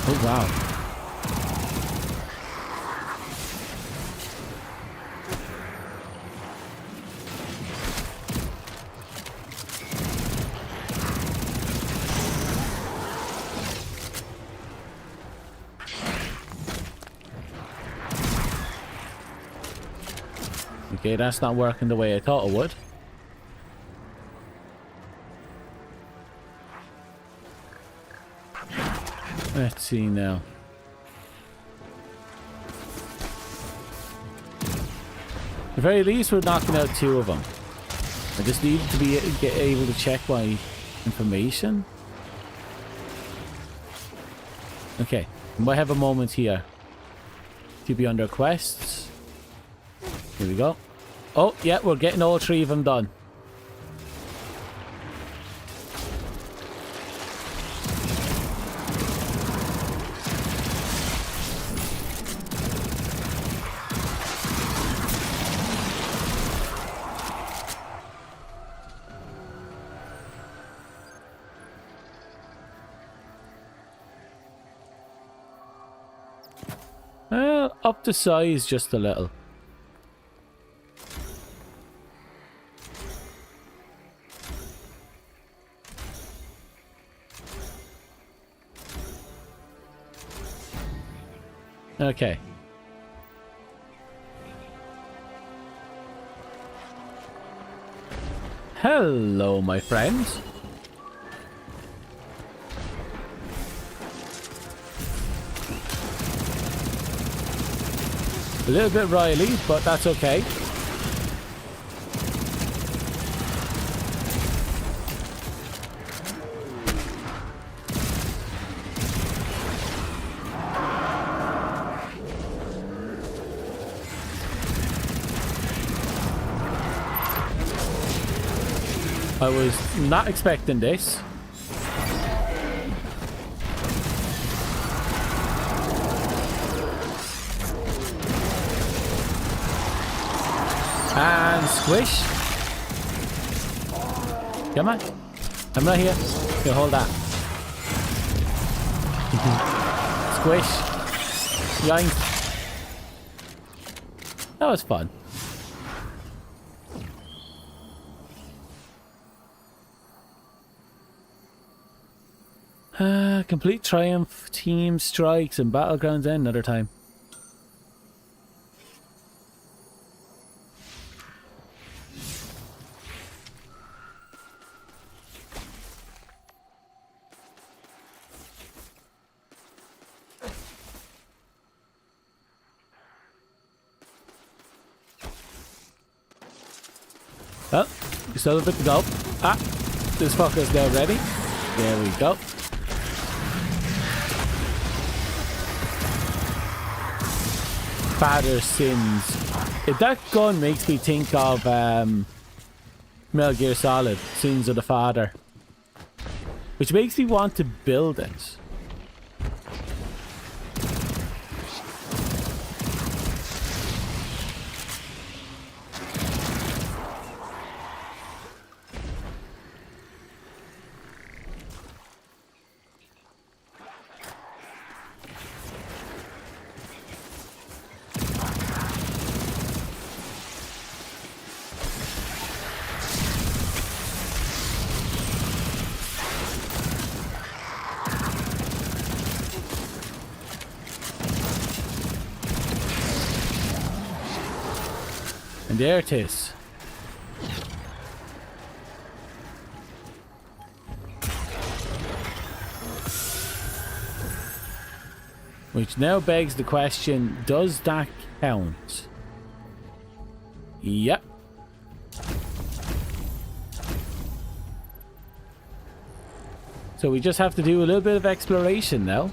Oh wow. Okay, that's not working the way I thought it would. Let's see now. At the very least, we're knocking out 2 of them. I just need to get able to check my information. Okay, we might have a moment here. To be under quests. Here we go. Oh, yeah, we're getting all 3 of them done. Up the size just a little. Okay. Hello, my friends. A little bit Riley, but that's okay. I was not expecting this. And squish. Come on. I'm right here. Here, hold that. Squish. Yoink. That was fun. Complete triumph, team strikes, and battlegrounds end another time. Oh, we still have a bit to go. Ah, this fucker's now ready. There we go. Father sins. That gun makes me think of Metal Gear Solid, Sins of the Father, which makes me want to build it. And there it is. Which now begs the question, does that count? Yep. So we just have to do a little bit of exploration now.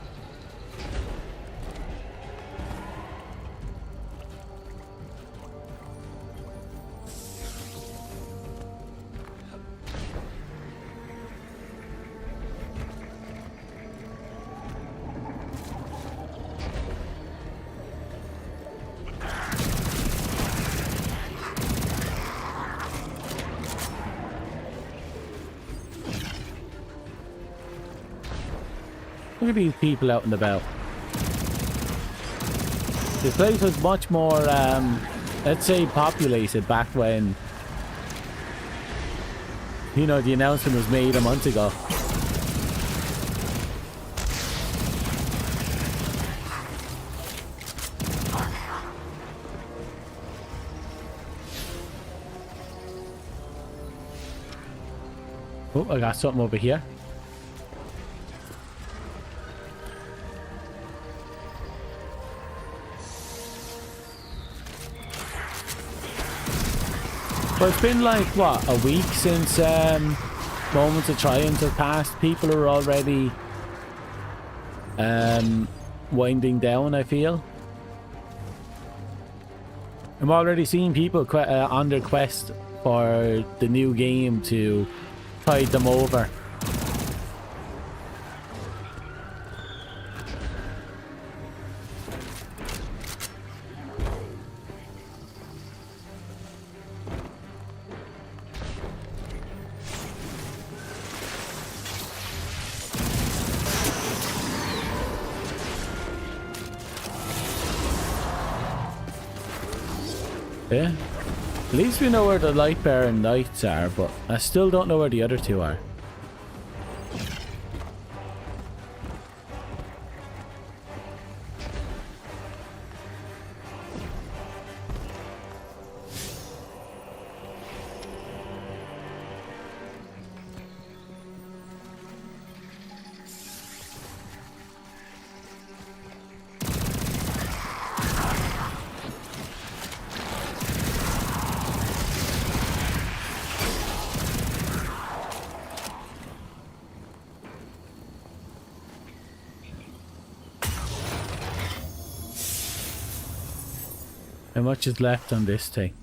Look at these people out and about. This place was much more, let's say, populated back when, you know, the announcement was made a month ago. Oh, I got something over here. Well, it's been like, what, a week since Moments of Triumph have passed. People are already winding down, I feel. I'm already seeing people on their quest for the new game to tide them over. Yeah. At least we know where the Lightbearer Knights are, but I still don't know where the other two are. How much is left on this thing?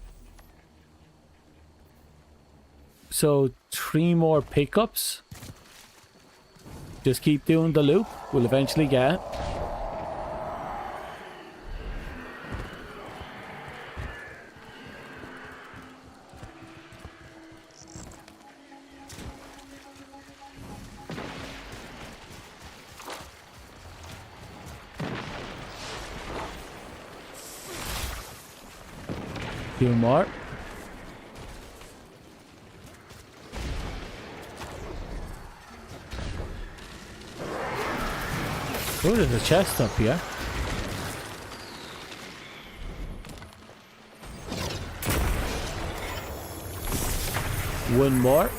So 3 more pickups. Just keep doing the loop. We'll eventually get it. Few more. Oh, there's a chest up here. One more.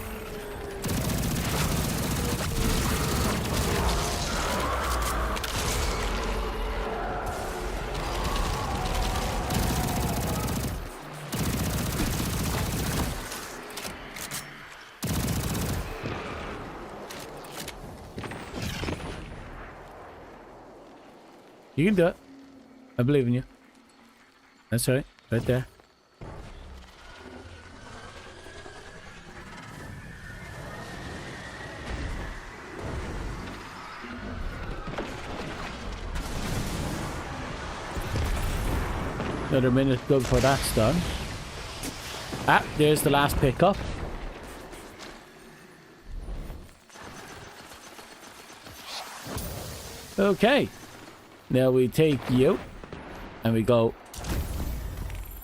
You can do it. I believe in you. That's right. Right there. Another minute to go before that's done. Ah, there's the last pickup. Okay. Now we take you and we go.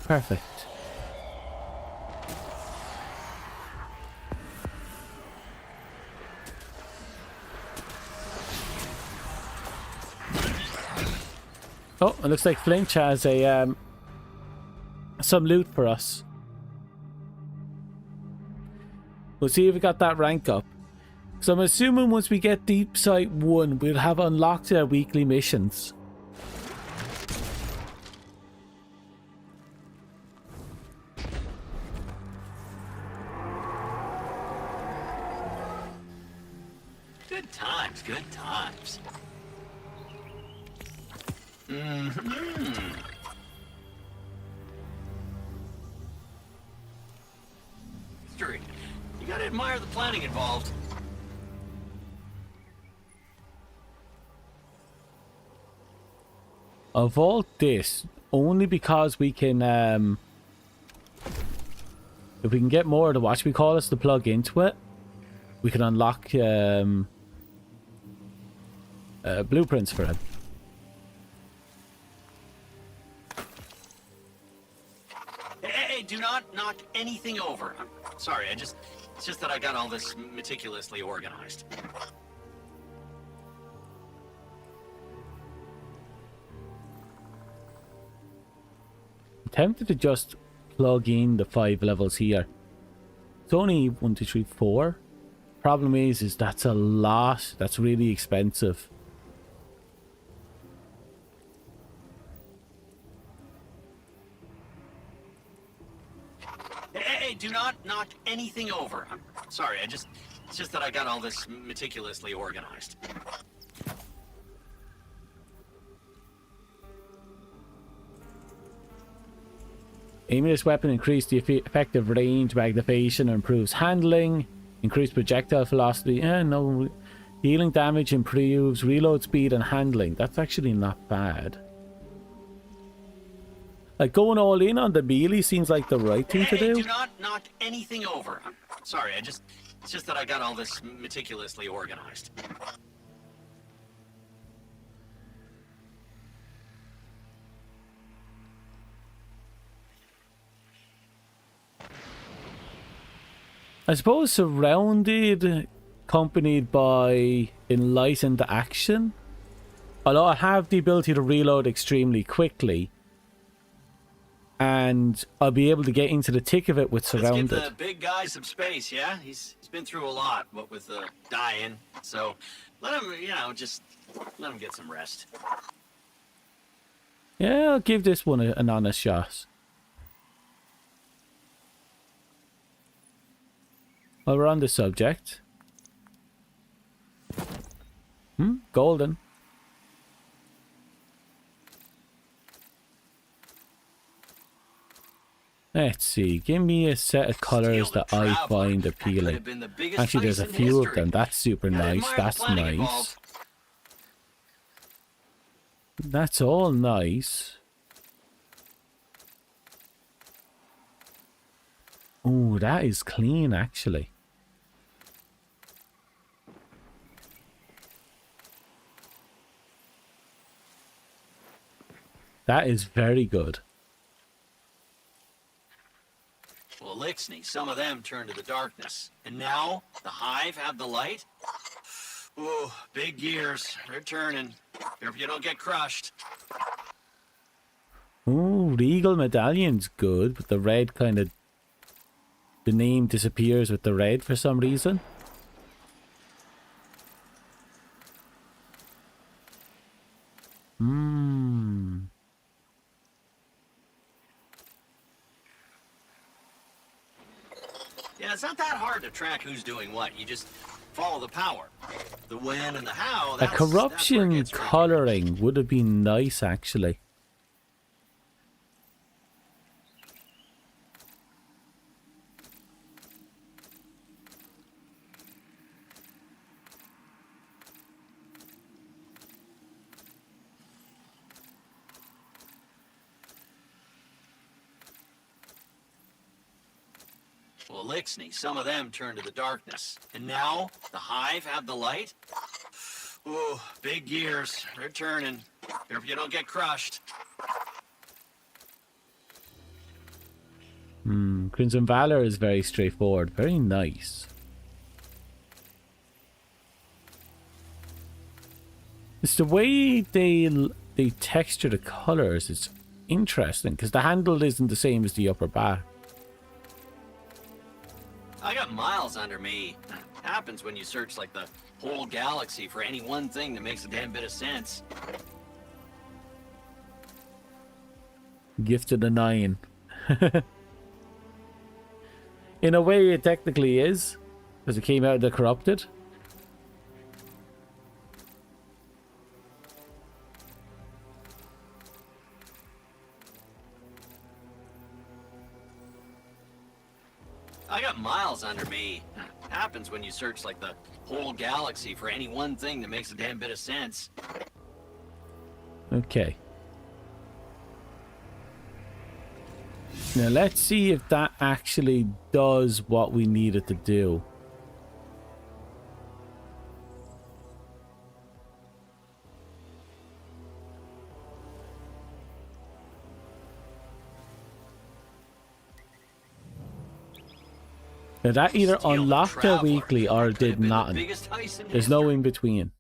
Perfect. Oh, it looks like Flinch has a some loot for us. We'll see if we got that rank up. So I'm assuming once we get Deep Sight 1, we'll have unlocked our weekly missions. Good times, good times. Mm-hmm. History. You gotta admire the planning involved. I'll vault this only because we can if we can get more of the watch we call us to plug into it, we can unlock blueprints for it. Hey, do not knock anything over. I'm sorry, it's just that I got all this meticulously organized. Tempted to just plug in the 5 levels here. It's only 1, 2, 3, 4. Problem is that's a lot. That's really expensive. Hey, do not knock anything over. I'm sorry, it's just that I got all this meticulously organized. Aiming this weapon increases the effective range, magnification, and improves handling. Increased projectile velocity. No. Healing damage improves reload speed and handling. That's actually not bad. Like going all in on the melee seems like the right thing to do. Do not knock anything over. I'm sorry, it's just that I got all this meticulously organized. I suppose surrounded, accompanied by enlightened action. Although I have the ability to reload extremely quickly. And I'll be able to get into the thick of it with surrounded. Let's give the big guy some space, yeah? He's been through a lot, what with dying. So let him, just let him get some rest. Yeah, I'll give this one an honest shot. While we're on the subject. Golden. Let's see. Give me a set of colors that I find appealing. Actually, there's a few of them. That's super nice. That's nice. That's all nice. Oh, that is clean, actually. That is very good. Well, Lixney, some of them turned to the darkness. And now, the Hive have the light? Oh, big gears. They're turning. Hope you don't get crushed. Ooh, Regal Medallion's good, but the red kind of... The name disappears with the red for some reason. Yeah, it's not that hard to track who's doing what. You just follow the power. The when and the how, A corruption colouring would have been nice, actually. Well, Lixney, some of them turned to the darkness. And now, the Hive have the light? Ooh, big gears. They're turning. Hope you don't get crushed. Crimson Valor is very straightforward. Very nice. It's the way they texture the colours. It's interesting, because the handle isn't the same as the upper back. I got miles under me. Happens when you search like the whole galaxy for any one thing that makes a damn bit of sense. Gifted a 9. In a way, it technically is, because it came out of the corrupted. I got miles under me. Happens when you search like the whole galaxy for any one thing that makes a damn bit of sense. Okay. Now let's see if that actually does what we need it to do. Now that either unlocked her weekly or it did nothing. There's no in between.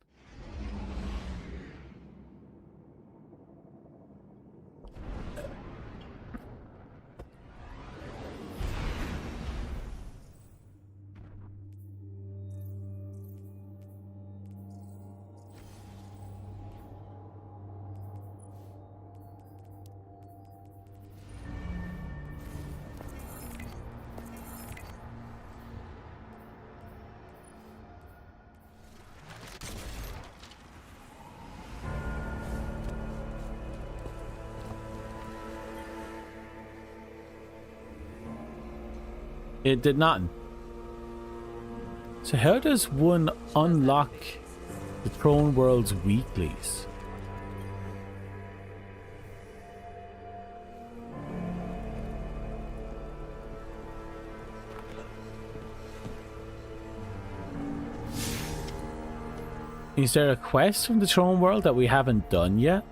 It did nothing. So how does one unlock the Throne World's weeklies? Is there a quest from the Throne World that we haven't done yet?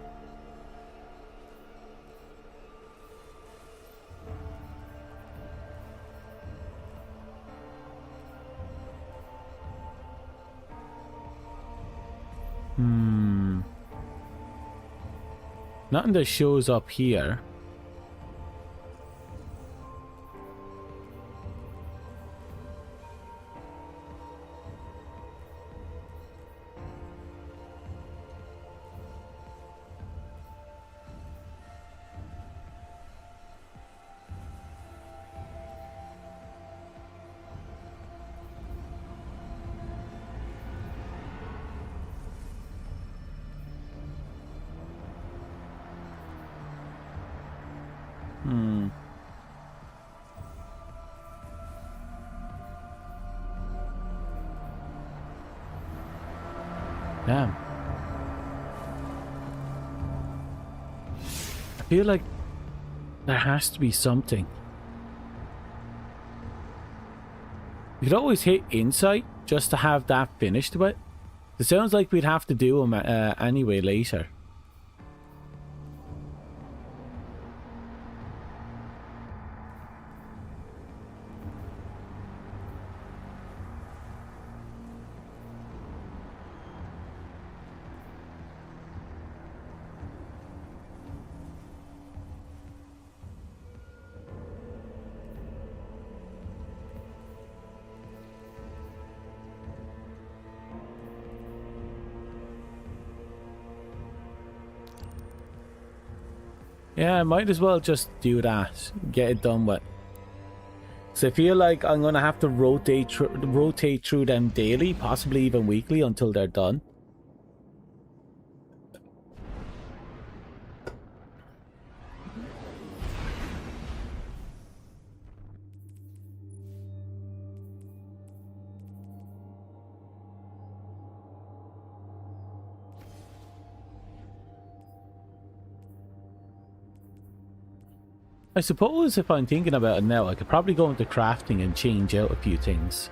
Nothing that shows up here. Damn. I feel like there has to be something. You could always hit insight just to have that finished with. It sounds like we'd have to do them anyway later. Yeah, I might as well just do that. Get it done with. So I feel like I'm gonna have to rotate through them daily, possibly even weekly, until they're done. I suppose if I'm thinking about it now, I could probably go into crafting and change out a few things.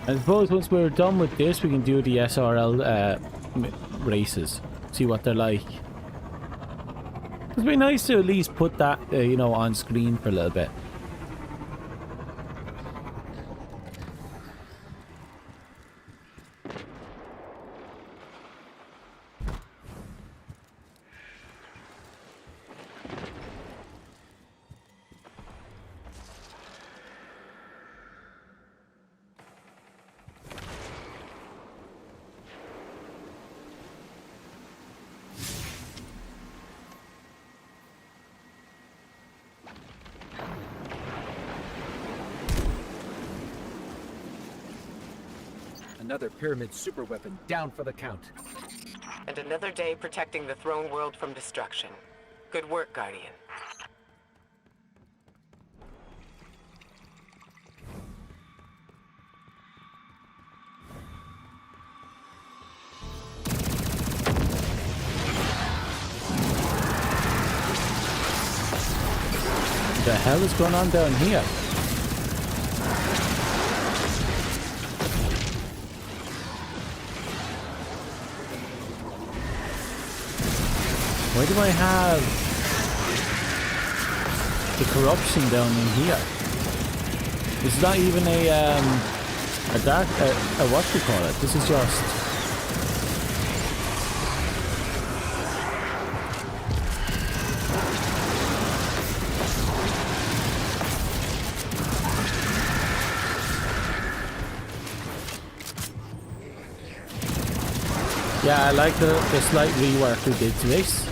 I suppose once we're done with this, we can do the SRL races. See what they're like. It'd be nice to at least put that, you know, on screen for a little bit. Another pyramid superweapon down for the count. And another day protecting the throne world from destruction. Good work, Guardian. What the hell is going on down here? Why do I have the corruption down in here? It's not even a dark, what do you call it? This is just... Yeah, I like the slight rework we did to this.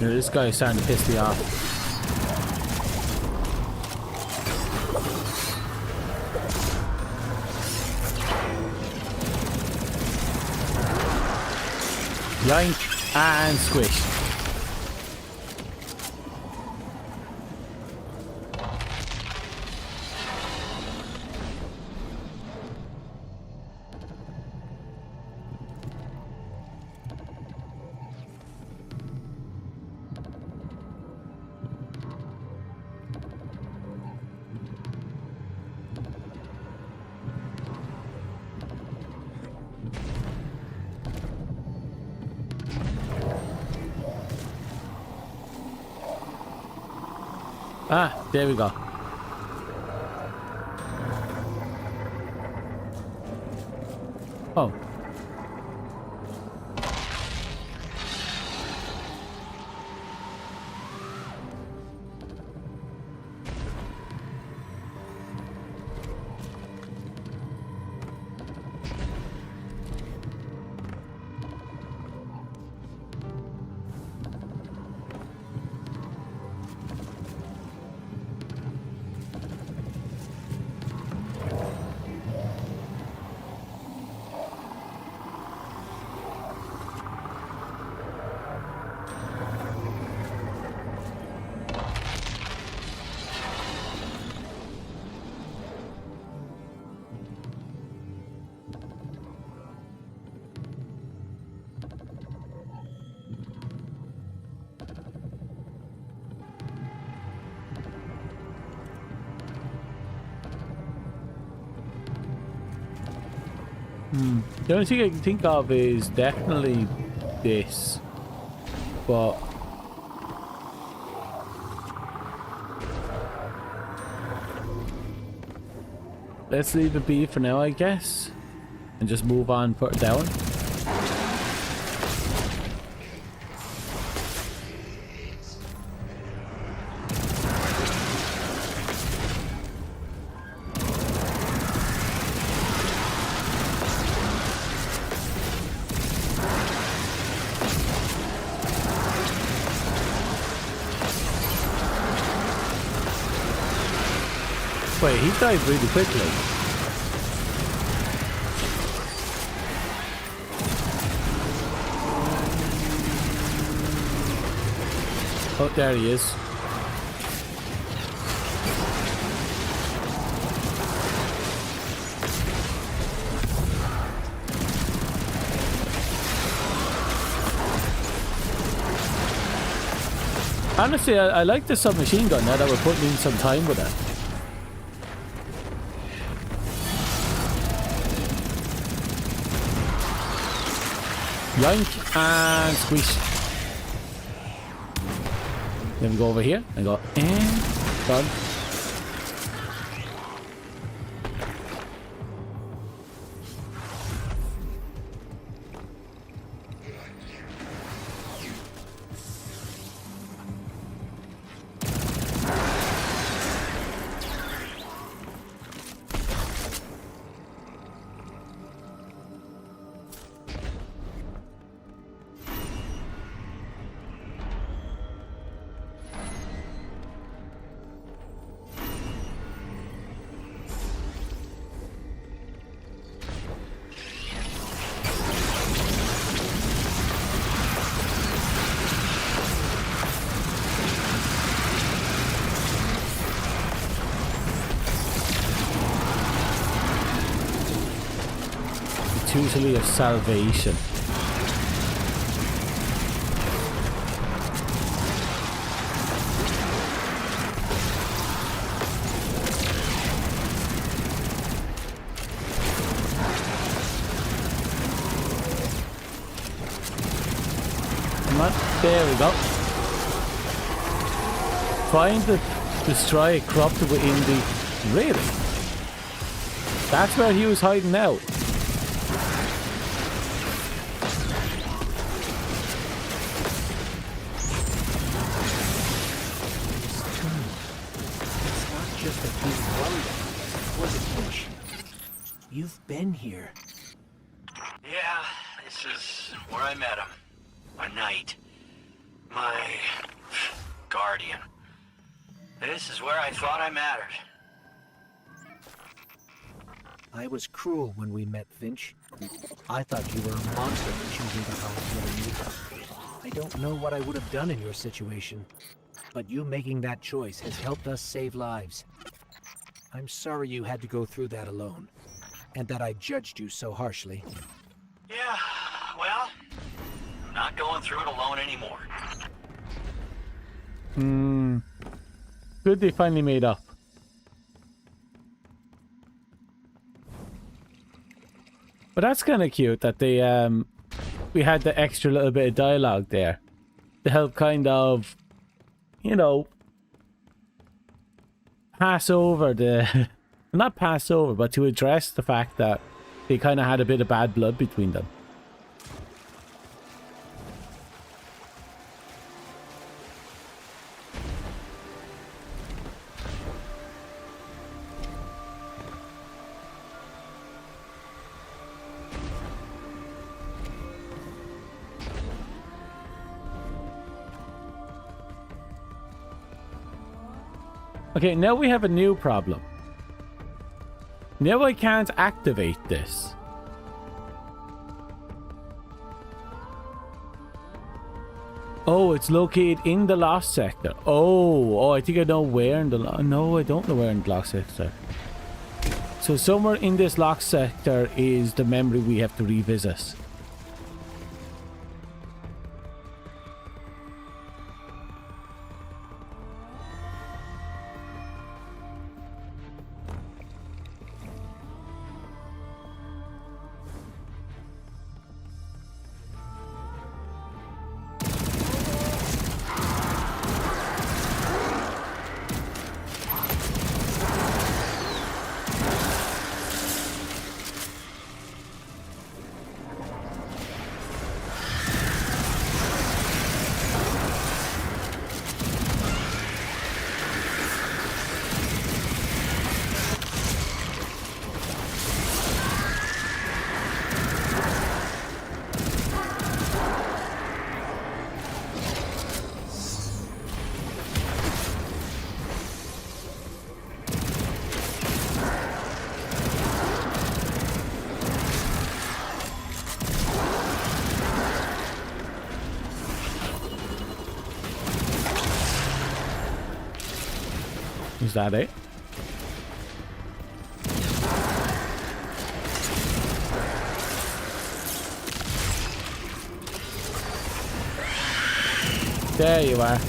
You know, this guy is starting to piss me off. Yoink and squish. Ah, there we go. Oh. The only thing I can think of is definitely this. But let's leave it be for now, I guess. And just move on further down. Wait, he died really quickly. Oh, there he is. Honestly, I like the submachine gun now that we're putting in some time with it. Yoink and squish. Then we go over here and go and done. Usually of salvation. Come on, there we go. Find the destroy corrupted within the... Really? That's where he was hiding out. You've been here. Yeah, this is where I met him. A knight. My guardian. This is where I thought I mattered. I was cruel when we met, Finch. I thought you were a monster for choosing to hide me. I don't know what I would have done in your situation, but you making that choice has helped us save lives. I'm sorry you had to go through that alone, and that I judged you so harshly. Yeah, well, I'm not going through it alone anymore. Good they finally made up. But that's kind of cute that they we had the extra little bit of dialogue there to help kind of, you know, pass over the not pass over, but to address the fact that they kind of had a bit of bad blood between them. Okay, now we have a new problem. Now I can't activate this. Oh, it's located in the Lost Sector. Oh, I think I know where in the... No, I don't know where in the Lost Sector. So somewhere in this Lost Sector is the memory we have to revisit. Is that it? There you are.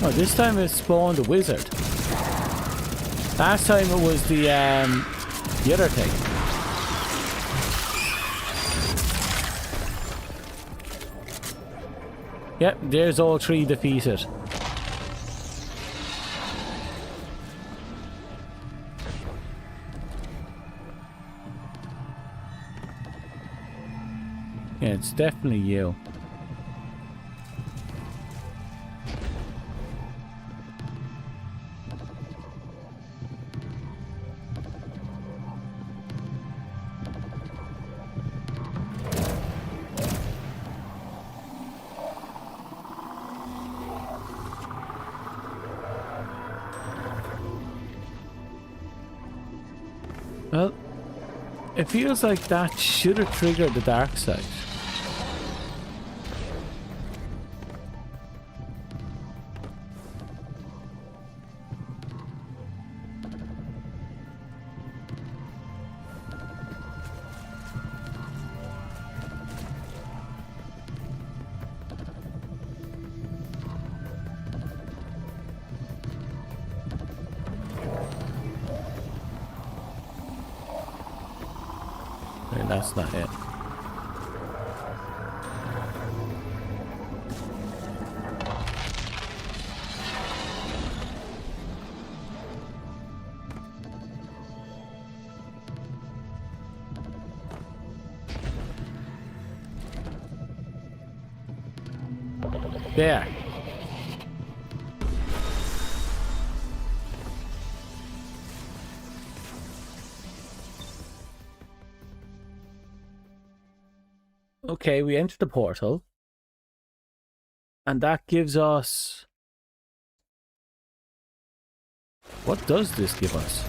Oh, this time it spawned a wizard. Last time it was the other thing. Yep, there's all three defeated. Yeah, it's definitely you. Well, it feels like that should have triggered the dark side. Okay, that's not it. There. Okay, we enter the portal. And that gives us... What does this give us?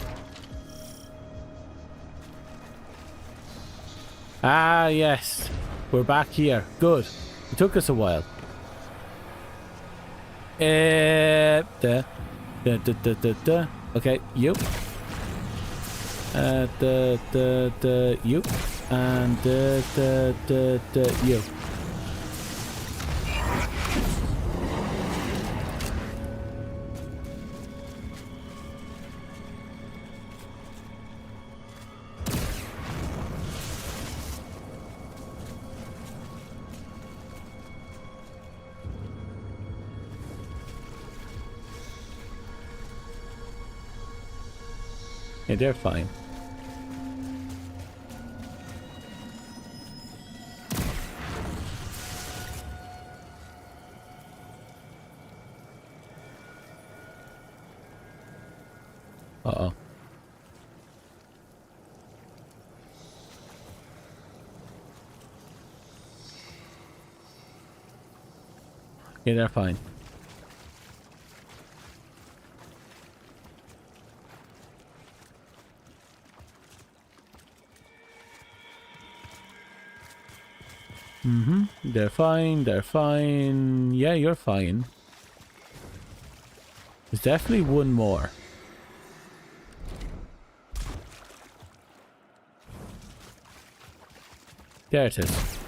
Ah, yes. We're back here. Good. It took us a while. Okay, you. You. And you. Yeah, they're fine. Uh-oh. Yeah, they're fine. They're fine, they're fine. Yeah, you're fine. There's definitely one more. There it is.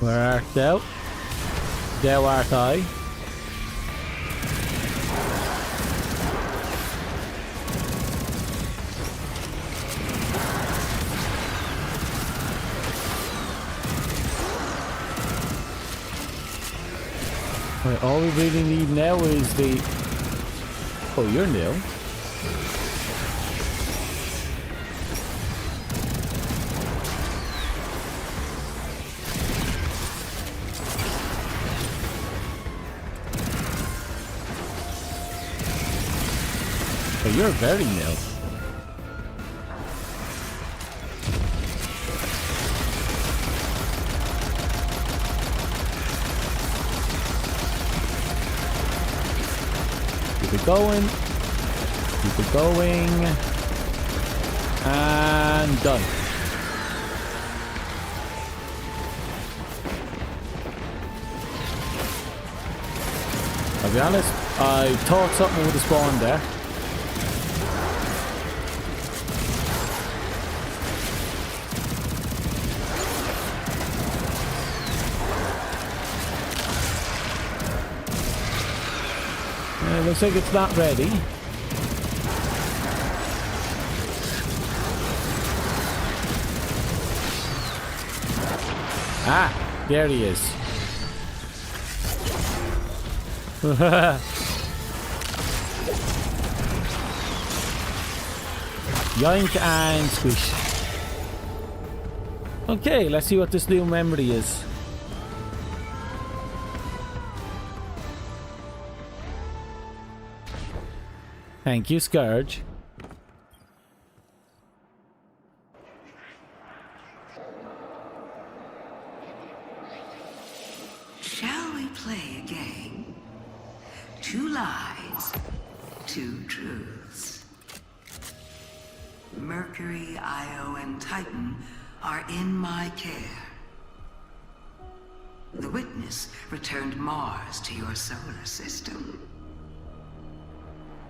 Where art thou? Thou art I. Right, all we really need now is the... Oh, you're new. Oh, you're very new. Keep it going. Keep it going. And done. I'll be honest, I thought something would have spawned there. Looks like it's not ready. Ah, there he is. Yoink and squish. Okay, let's see what this new memory is. Thank you, Scourge. Shall we play a game? 2 lies, 2 truths. Mercury, Io, and Titan are in my care. The Witness returned Mars to your solar system.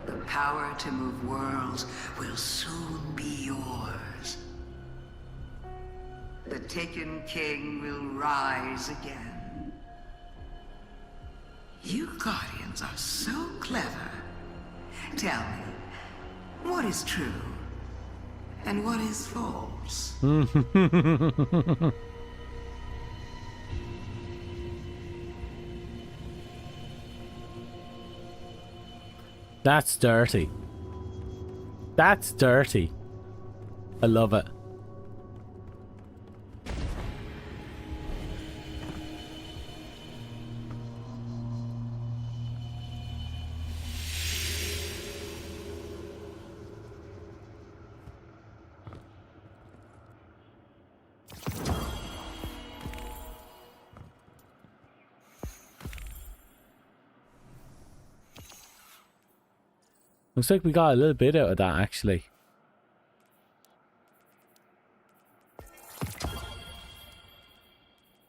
The power to move worlds will soon be yours. The Taken King will rise again. You Guardians are so clever. Tell me, what is true and what is false? That's dirty. That's dirty. I love it. Looks like we got a little bit out of that, actually.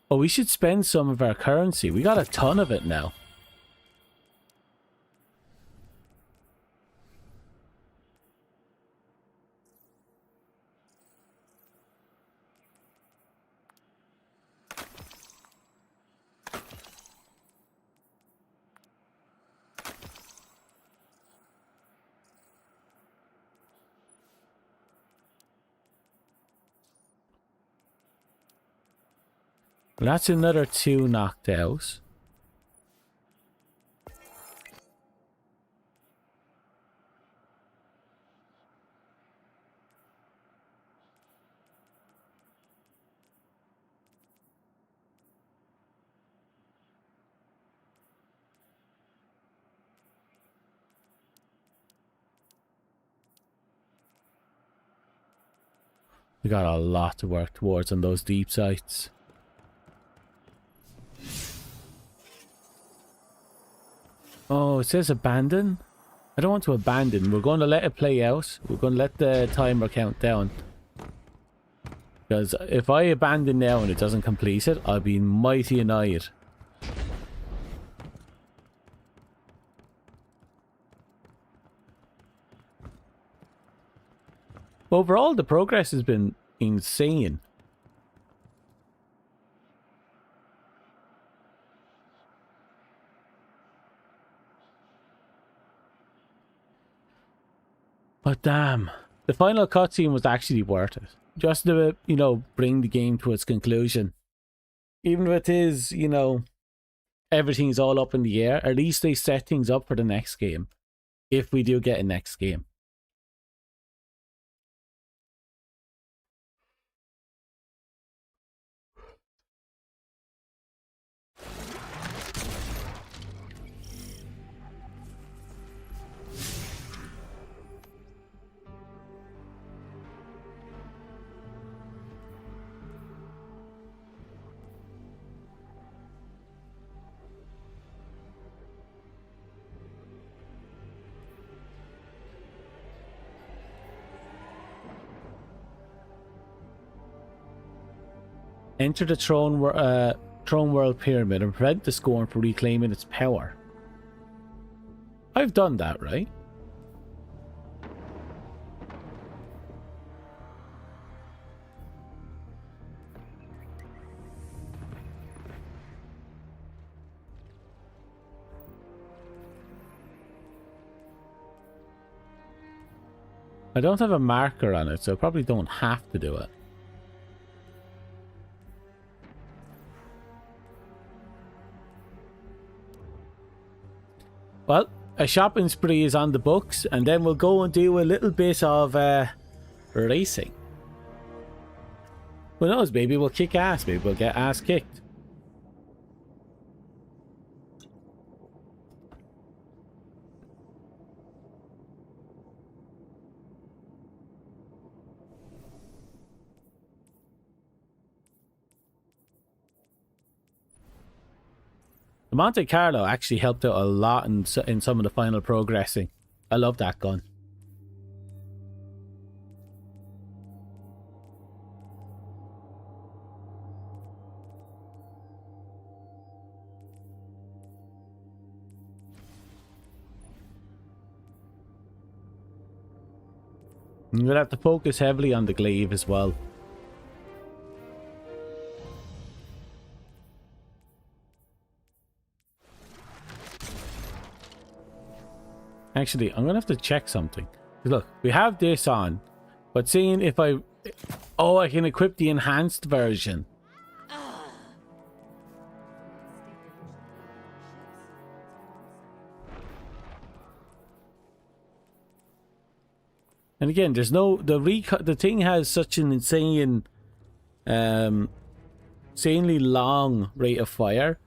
Oh, we should spend some of our currency. We got a ton of it now. Well, that's another 2 knocked out. We got a lot to work towards on those deep sites. Oh, it says abandon? I don't want to abandon. We're going to let it play out. We're going to let the timer count down. Because if I abandon now and it doesn't complete it, I'll be mighty annoyed. Overall, the progress has been insane. But damn, the final cutscene was actually worth it. Just to, you know, bring the game to its conclusion. Even if it is, you know, everything's all up in the air. At least they set things up for the next game, if we do get a next game. Enter the throne world pyramid and prevent the Scorn from reclaiming its power. I've done that, right? I don't have a marker on it, so I probably don't have to do it. Well, a shopping spree is on the books, and then we'll go and do a little bit of racing. Who knows, maybe we'll kick ass, maybe we'll get ass kicked. The Monte Carlo actually helped out a lot in some of the final progressing. I love that gun. I'm gonna have to focus heavily on the glaive as well. Actually, I'm gonna have to check something. Look, we have this on, but seeing if I can equip the enhanced version. And again, there's no the thing has such an insanely long rate of fire.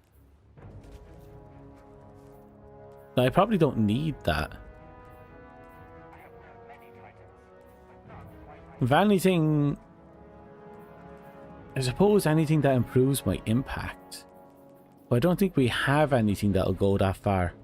I probably don't need that. If anything, I suppose anything that improves my impact. But I don't think we have anything that'll go that far.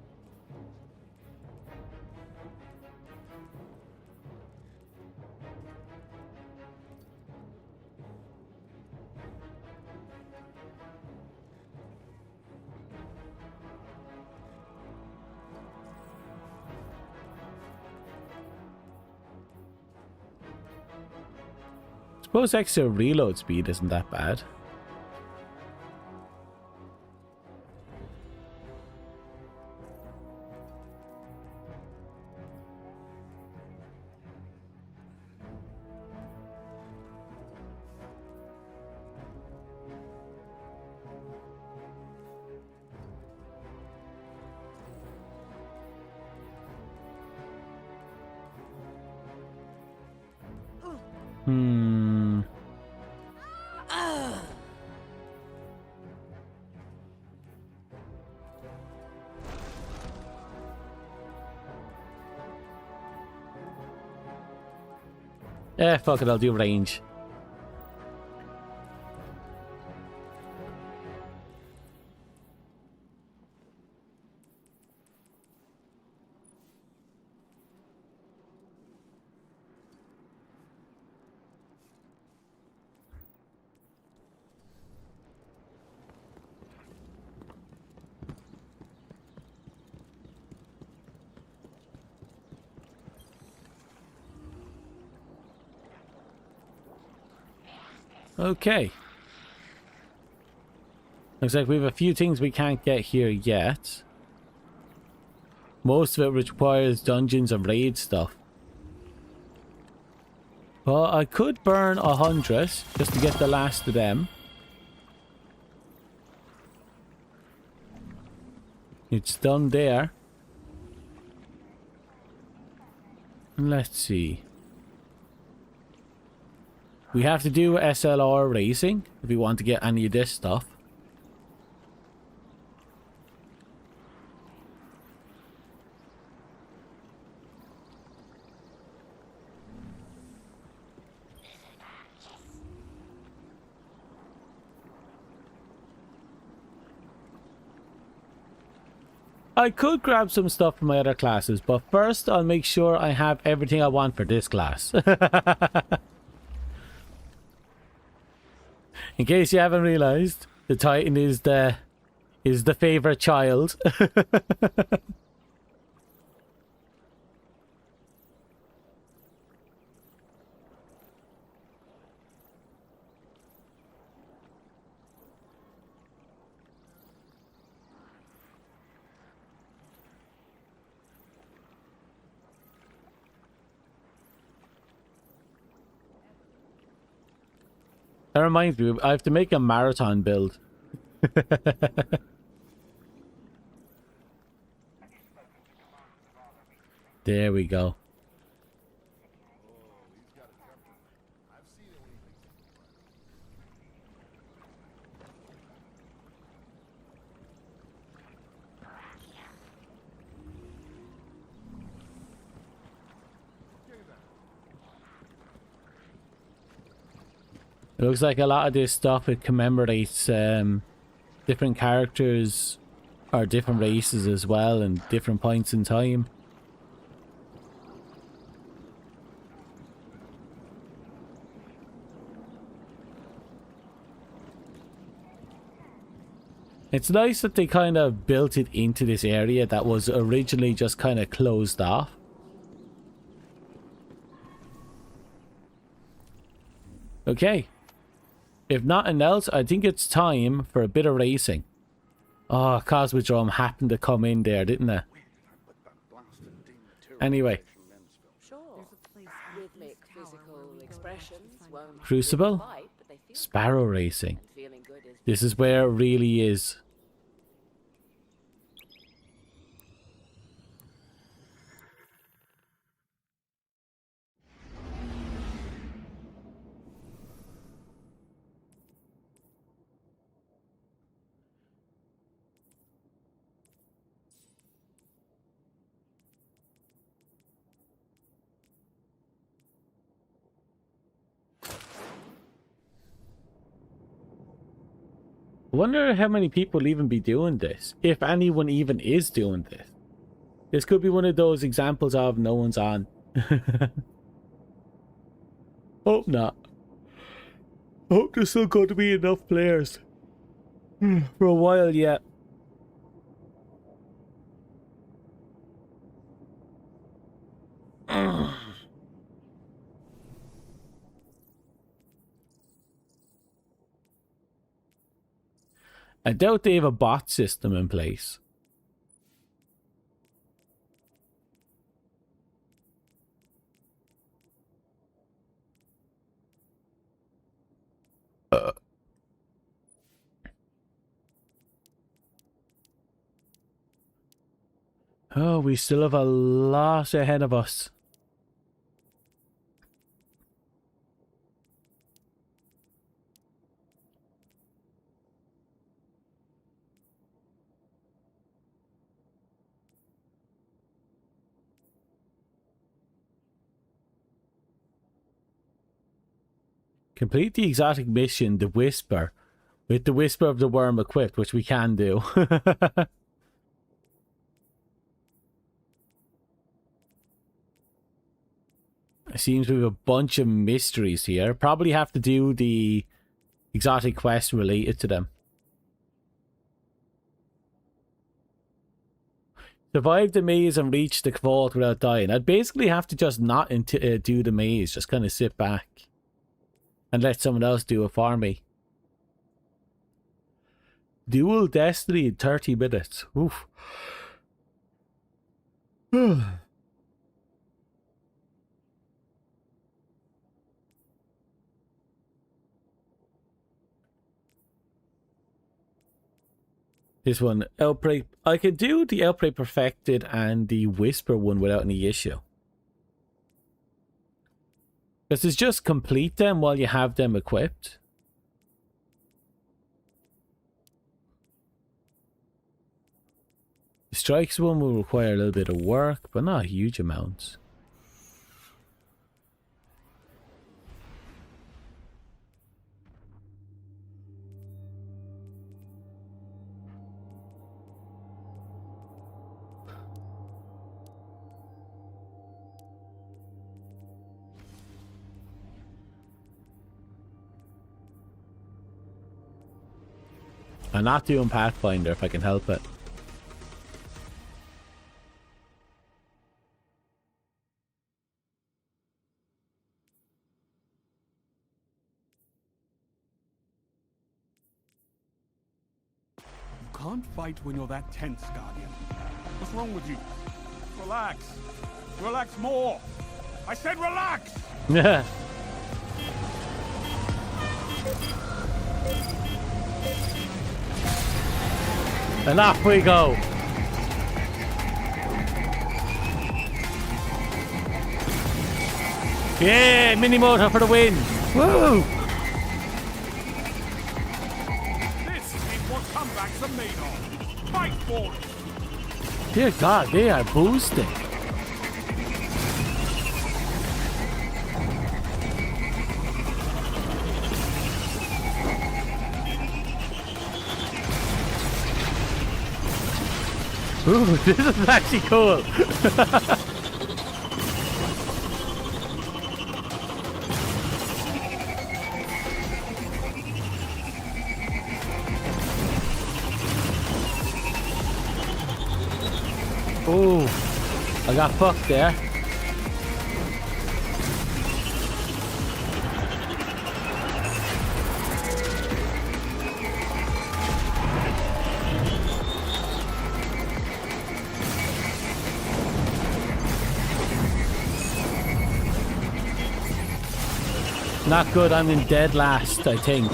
Suppose extra reload speed isn't that bad. Yeah, fuck it, I'll do range. Okay. Looks like we have a few things we can't get here yet. Most of it requires dungeons and raid stuff. But I could burn 100 just to get the last of them. It's done there. Let's see. We have to do SLR racing if we want to get any of this stuff. I could grab some stuff from my other classes, but first I'll make sure I have everything I want for this class. In case you haven't realized, the Titan is the favorite child. That reminds me, I have to make a marathon build. There we go. It looks like a lot of this stuff, it commemorates different characters or different races as well and different points in time. It's nice that they kind of built it into this area that was originally just kind of closed off. Okay. If nothing else, I think it's time for a bit of racing. Oh, Cosmodrome happened to come in there, didn't it? Anyway. Crucible? Sparrow racing. This is where it really is. I wonder how many people even be doing this, if anyone even is doing this. This could be one of those examples of no one's on. Hope not. Hope there's still going to be enough players. For a while yet. I doubt they have a bot system in place. Oh, we still have a lot ahead of us. Complete the exotic mission, the Whisper, with the Whisper of the Worm equipped, which we can do. It seems we have a bunch of mysteries here. Probably have to do the exotic quest related to them. Survive the maze and reach the vault without dying. I'd basically have to just not do the maze, just kind of sit back and let someone else do it for me. Dual Destiny in 30 minutes. Oof. This one, Outbreak. I could do the Outbreak Perfected and the Whisper one without any issue. Because it's just complete them while you have them equipped. The Strikes one will require a little bit of work, but not huge amounts. I'm not doing Pathfinder if I can help it. You can't fight when you're that tense, Guardian. What's wrong with you? Relax. Relax more. I said relax! Yeah. And off we go. Yeah, mini motor for the win. Woo! This is what comebacks are made of. Fight for it! Dear God, they are boosting. Ooh, this is actually cool. Oh, I got fucked there. Not good, I'm in dead last, I think.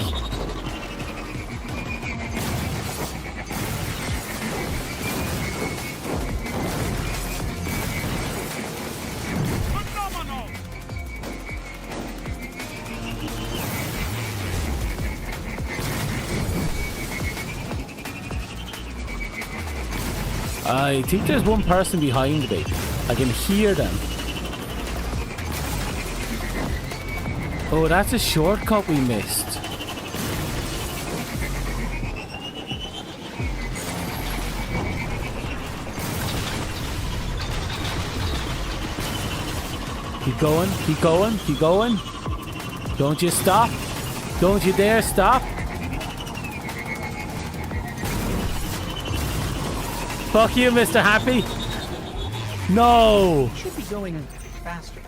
I think there's one person behind me. I can hear them. Oh, that's a shortcut we missed. Keep going, keep going, keep going. Don't you stop. Don't you dare stop. Fuck you, Mr. Happy. No. Should be going faster.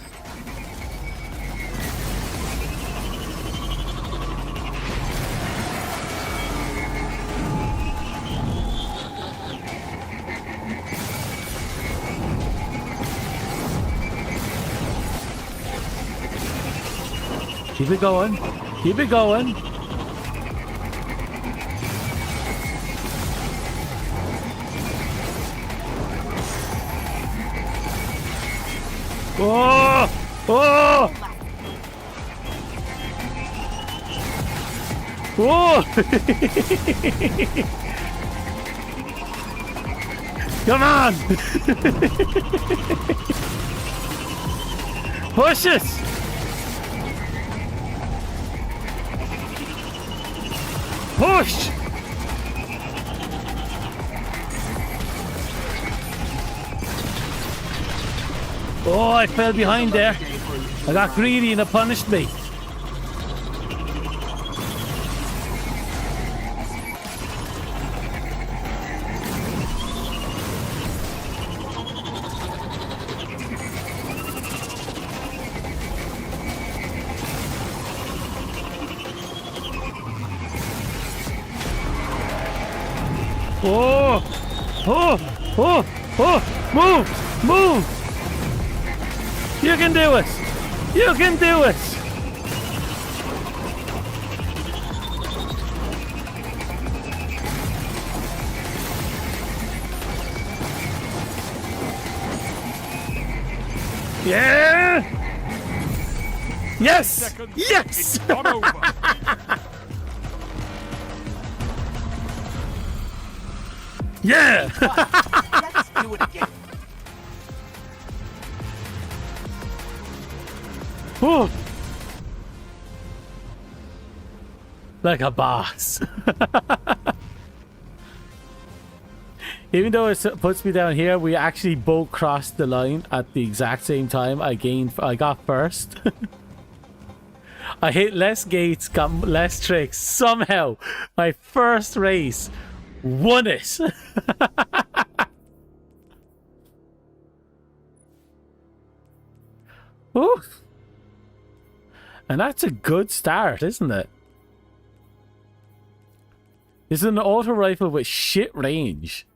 Keep it going. Keep it going. Oh! Oh! Oh! Come on! Push it! Push! Oh, I fell behind there. I got greedy and it punished me. Oh! Oh! Oh! Oh! Move! Move! You can do it! You can do it! Yes! Seconds, Yes! it's not over. Yeah! Let's do it again. Whew. Like a boss. Even though it puts me down here, we actually both crossed the line at the exact same time. I got first. I hit less gates, got less tricks. Somehow, my first race won it. Ooh. And that's a good start, isn't it? This is an auto rifle with shit range.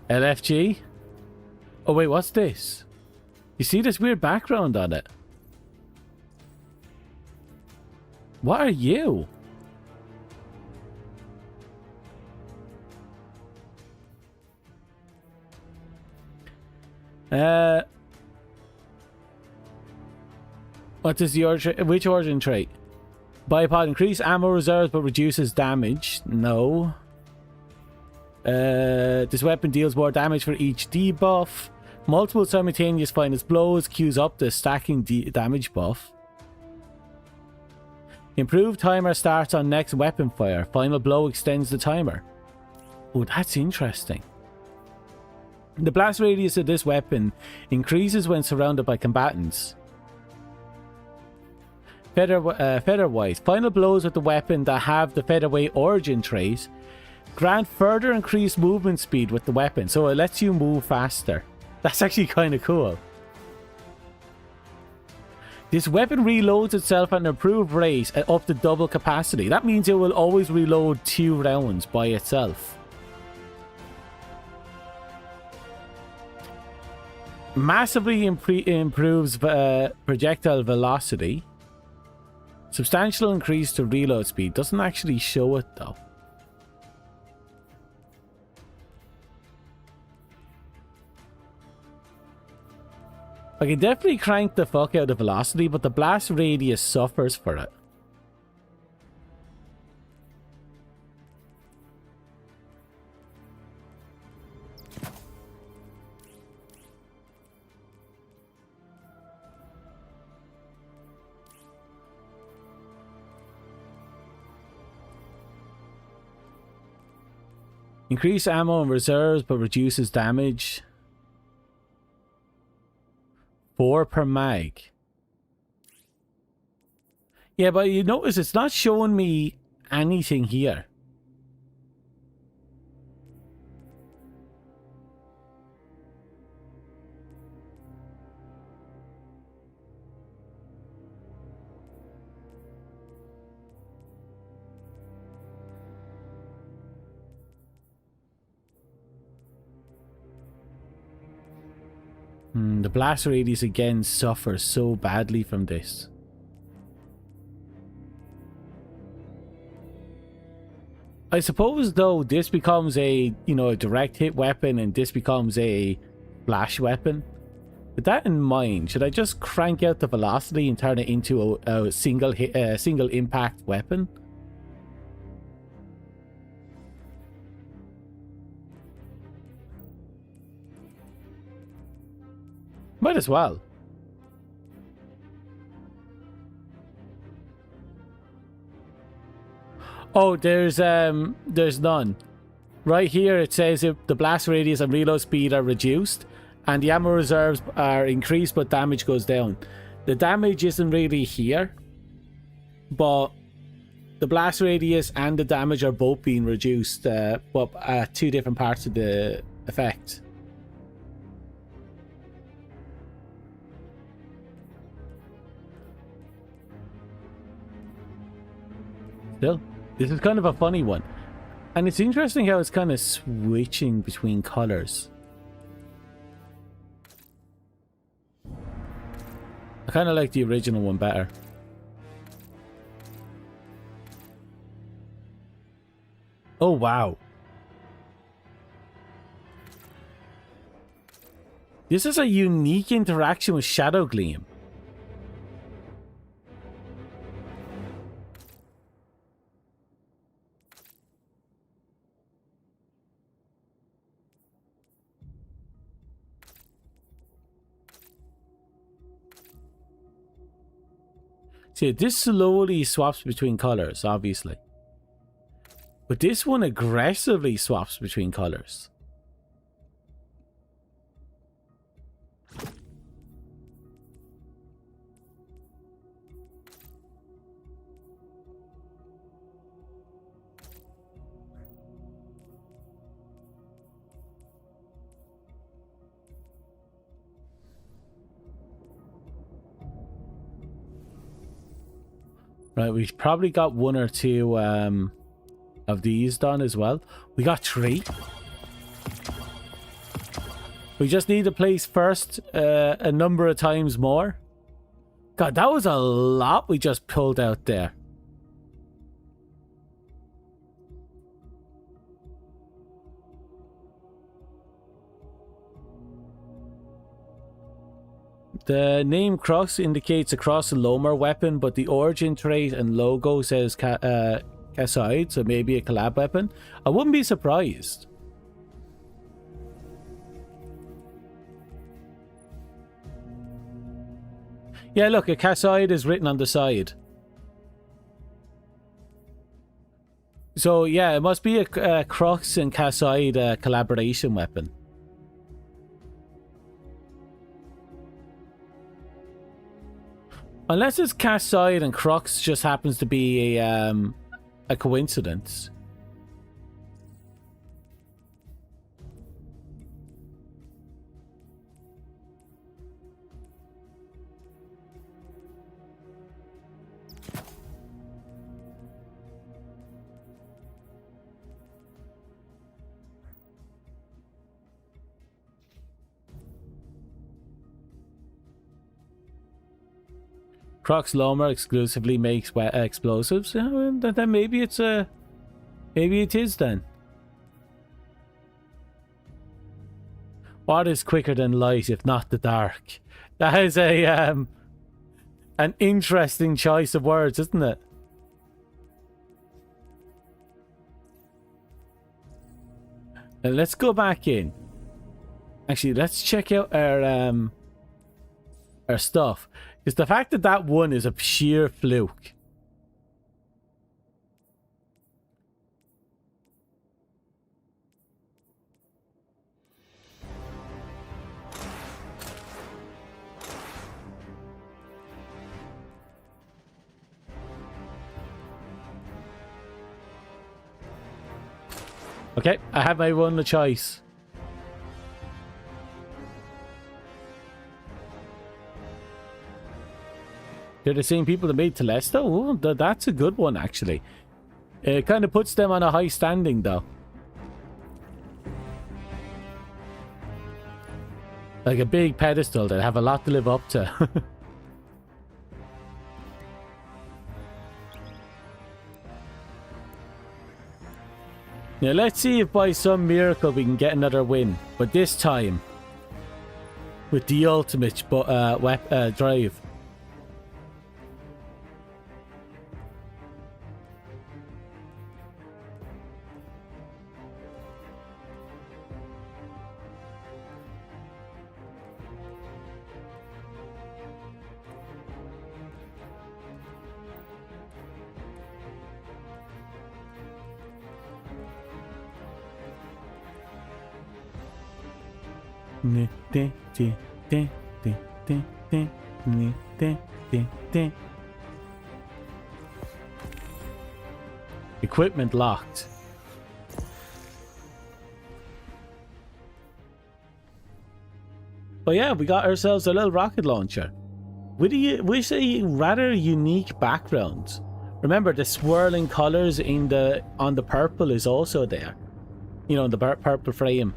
LFG? Oh wait, what's this? You see this weird background on it? What are you? What is the origin? Which origin trait? Bipod increase ammo reserves but reduces damage. No. This weapon deals more damage for each debuff. Multiple simultaneous finest blows queues up the stacking damage buff. Improved timer starts on next weapon fire. Final blow extends the timer. Oh, that's interesting. The blast radius of this weapon increases when surrounded by combatants. Featherweight. Final blows with the weapon that have the featherweight origin trait grant further increased movement speed with the weapon, so it lets you move faster. That's actually kind of cool. This weapon reloads itself at an improved rate at up to double capacity. That means it will always reload 2 rounds by itself. Massively improves projectile velocity. Substantial increase to reload speed. Doesn't actually show it though. I can definitely crank the fuck out of velocity, but the blast radius suffers for it. Increase ammo and reserves, but reduces damage. 4 per mag. Yeah, but you notice it's not showing me anything here. The blast radius again suffers so badly from this. I suppose though this becomes a, a direct hit weapon and this becomes a flash weapon. With that in mind, should I just crank out the velocity and turn it into a single hit, single impact weapon? Might as well. Oh, there's none. Right here it says if the blast radius and reload speed are reduced and the ammo reserves are increased but damage goes down. The damage isn't really here, but the blast radius and the damage are both being reduced, but at 2 different parts of the effect. Still, this is kind of a funny one. And it's interesting how it's kind of switching between colors. I kind of like the original one better. Oh, wow. This is a unique interaction with Shadow Gleam. See, this slowly swaps between colors, obviously. But this one aggressively swaps between colors. Right, we've probably got one or two of these done as well. We got 3. We just need to place first a number of times more. God, that was a lot we just pulled out there. The name Crux indicates a cross-Lomer weapon, but the origin trait and logo says Kassaid, so maybe a collab weapon. I wouldn't be surprised. Yeah, look, a Kassaid is written on the side. So yeah, it must be a Crux and Kassaid collaboration weapon. Unless it's Kassaid and Crux just happens to be a coincidence. Crux Lomer exclusively makes explosives. Then maybe it's maybe it is then. What is quicker than light if not the dark? That is a an interesting choice of words, isn't it? Now let's go back in. Actually, let's check out our stuff. It's the fact that that one is a sheer fluke. Okay, I have my one choice. They're the same people that made Telesto? Oh, that's a good one, actually. It kind of puts them on a high standing, though. Like a big pedestal that have a lot to live up to. Now, let's see if by some miracle we can get another win. But this time, with the ultimate drive. Equipment locked. But yeah, we got ourselves a little rocket launcher with a rather unique background. Remember, the swirling colors on the purple is also there. You know, in the purple frame.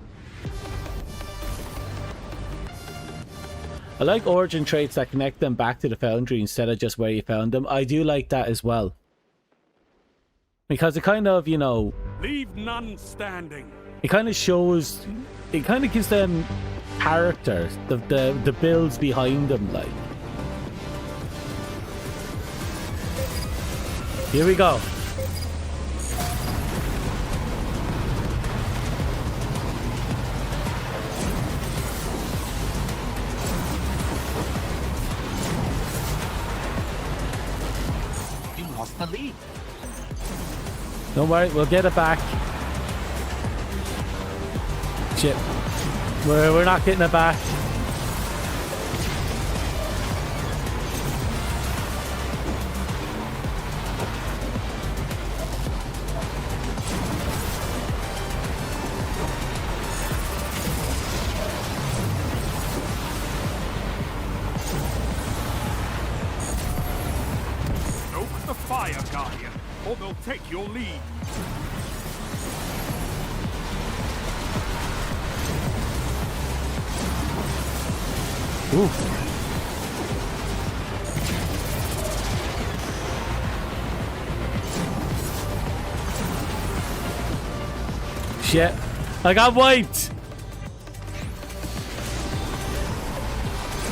I like origin traits that connect them back to the foundry instead of just where you found them. I do like that as well. Because it kind of, you know, Leave none standing. It kind of shows, it kind of gives them character, the builds behind them, like. Here we go. You lost the lead. Don't worry, we'll get it back. Shit. We're not getting it back. Stoke the fire, Guardian, or they'll take your lead. Ooh. Shit. I got wiped.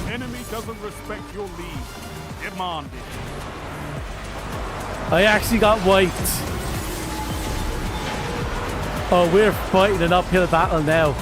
Enemy doesn't respect your lead. Demand it. I actually got wiped. Oh, we're fighting an uphill battle now.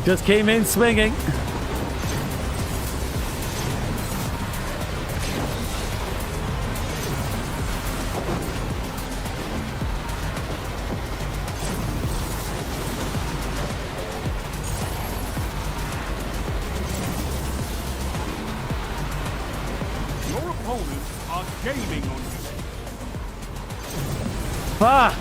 Just came in swinging. Your opponents are gaining on you. Fuck.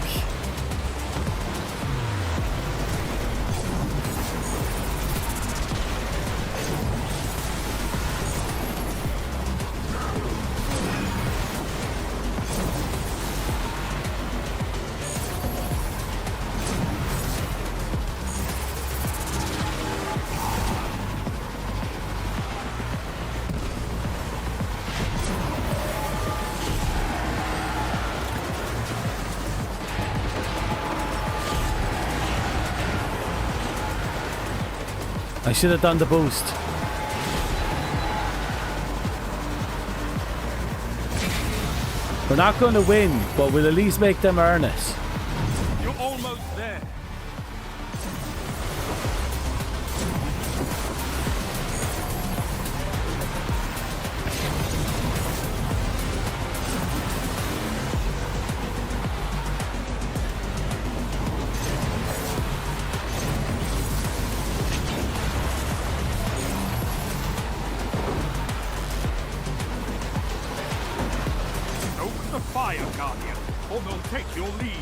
I should have done the boost. We're not going to win, but we'll at least make them earn it. You're almost there. Stoke the fire, Guardian, or they'll take your lead.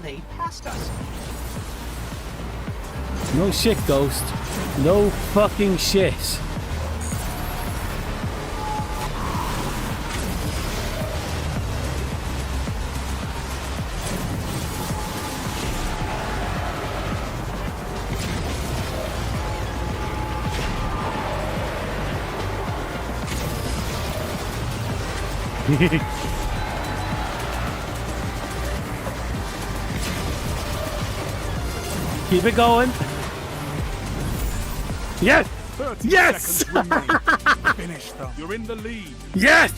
They passed us. No shit, Ghost. No fucking shit. Keep it going. Yes! 30 Yes! seconds remain. Finish them. You're in the lead. Yes!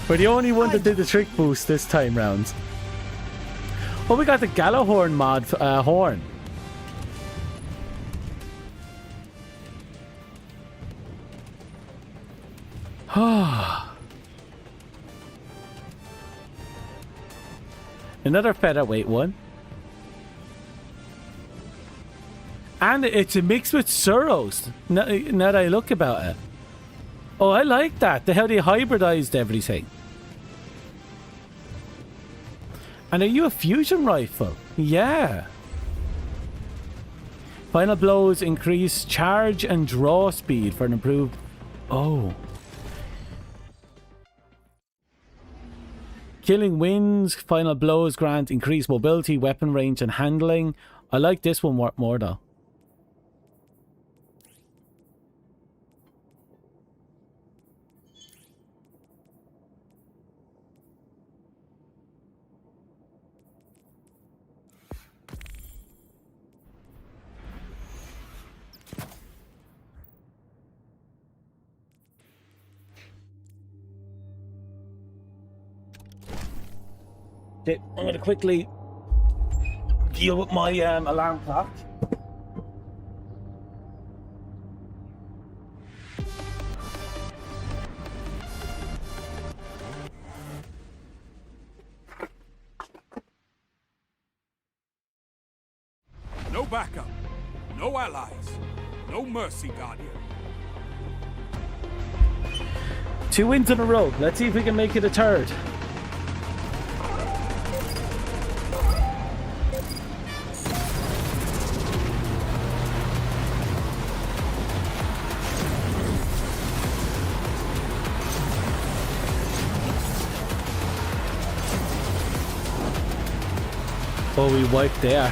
We're the only one that did the trick boost this time round. Oh, we got the Gallahorn mod horn. Another featherweight one. And it's a mix with Suros, now that I look about it. Oh, I like that. How they hybridized everything. And are you a fusion rifle? Yeah. Final blows increase charge and draw speed for an improved... Oh. Killing winds, final blows grant increased mobility, weapon range and handling. I like this one more though. Okay, I'm going to quickly deal with my alarm clock. No backup, no allies, no mercy, Guardian. 2 wins in a row. Let's see if we can make it a third. Oh, we wiped there.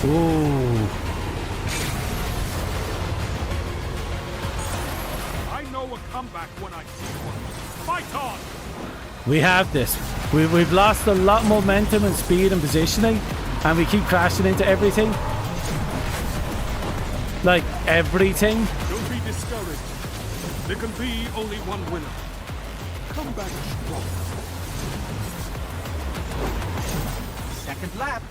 Ooh. I know a comeback when I see one. Fight on! We have this. We've lost a lot of momentum and speed and positioning, and we keep crashing into everything. Like, everything. Don't be discouraged. There can be only one winner. Come back strong. Second lap.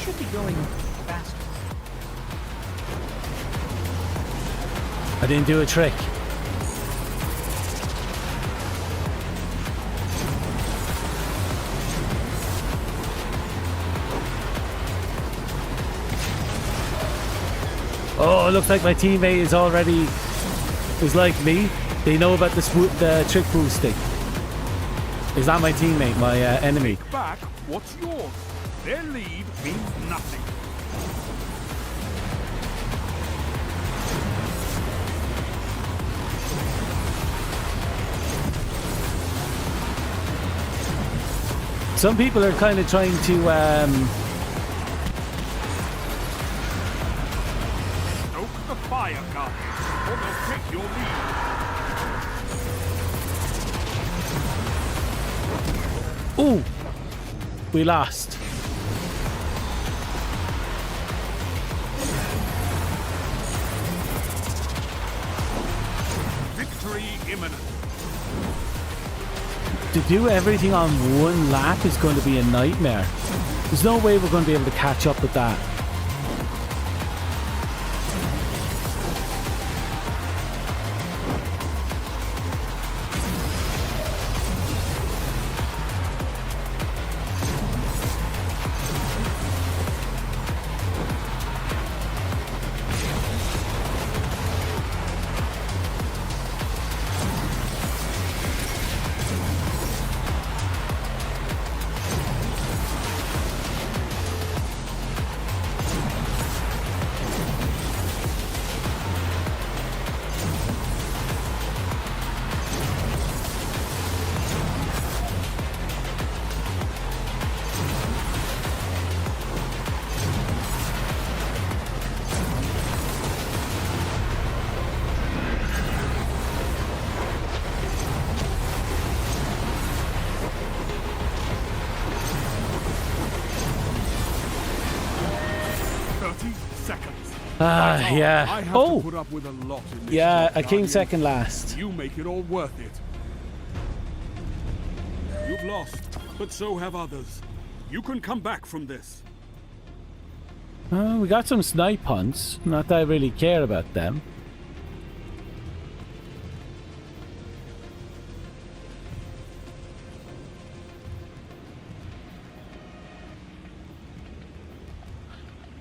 Should be going faster. I didn't do a trick. Oh, it looks like my teammate is like me. They know about the trick boosting. Is that my teammate, my enemy? Take back what's yours. Their lead means nothing. Some people are kind of trying to Stoke the fire, Guardian, or they'll take your lead. Ooh! We lost. Victory imminent. To do everything on one lap is going to be a nightmare. There's no way we're going to be able to catch up with that. Yeah. I have to put up with a lot in this Yeah, job, I came Guardian. second last. You make it all worth it. You've lost, but so have others. You can come back from this. We got some snipe hunts. Not that I really care about them.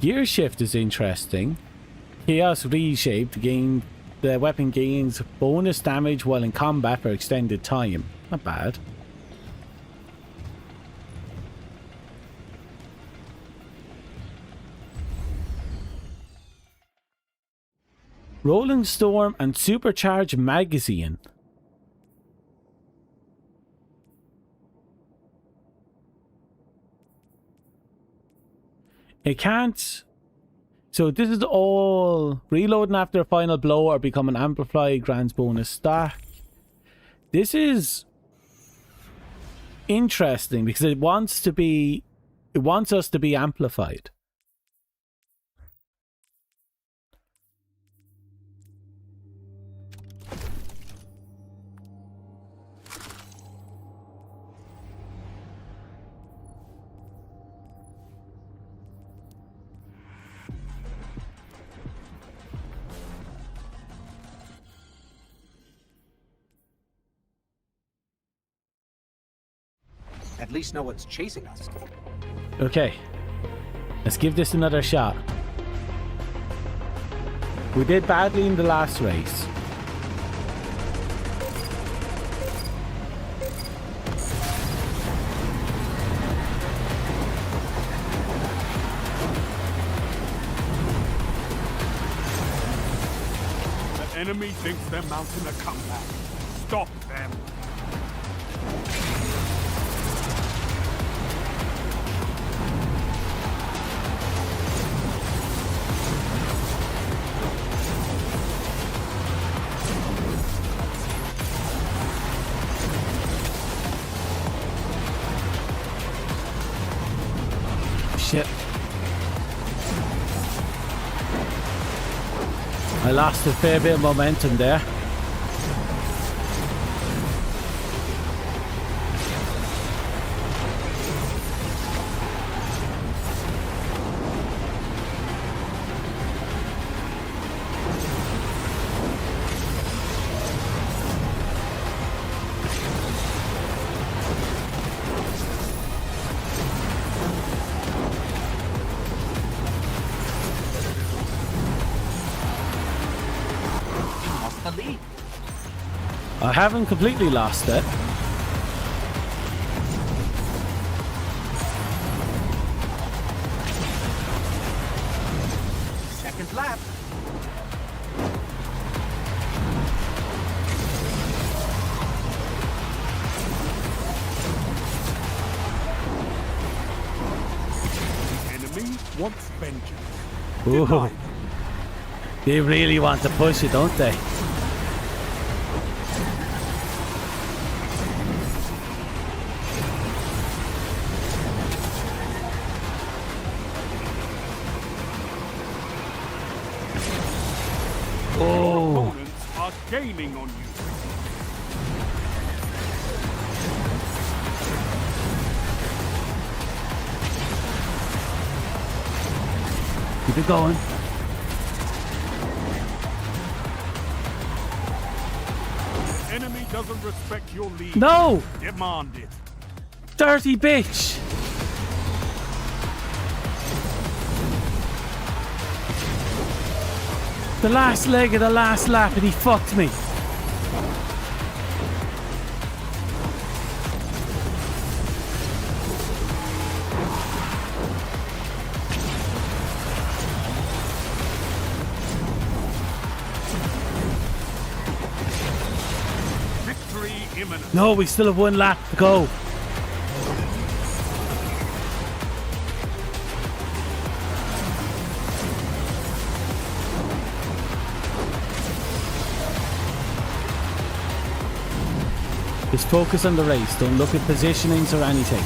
Gear shift is interesting. Chaos reshaped. The weapon gains bonus damage while in combat for extended time. Not bad. Rolling Storm and Supercharged Magazine. It can't... So this is all reloading after a final blow or become an amplified grants bonus stack. This is interesting because it wants us to be amplified. At least no one's chasing us. Okay, let's give this another shot. We did badly in the last race. The enemy thinks they're mounting a comeback. Stop them. Shit. I lost a fair bit of momentum there. I haven't completely lost it. Second lap. The enemy wants vengeance. Ooh. They really want to push it, don't they? Your opponents are gaining on you. Keep it going. The enemy doesn't respect your lead. No! Demand it. Dirty bitch! The last leg of the last lap and he fucked me. Victory imminent. No, we still have one lap to go. Just focus on the race. Don't look at positionings or anything.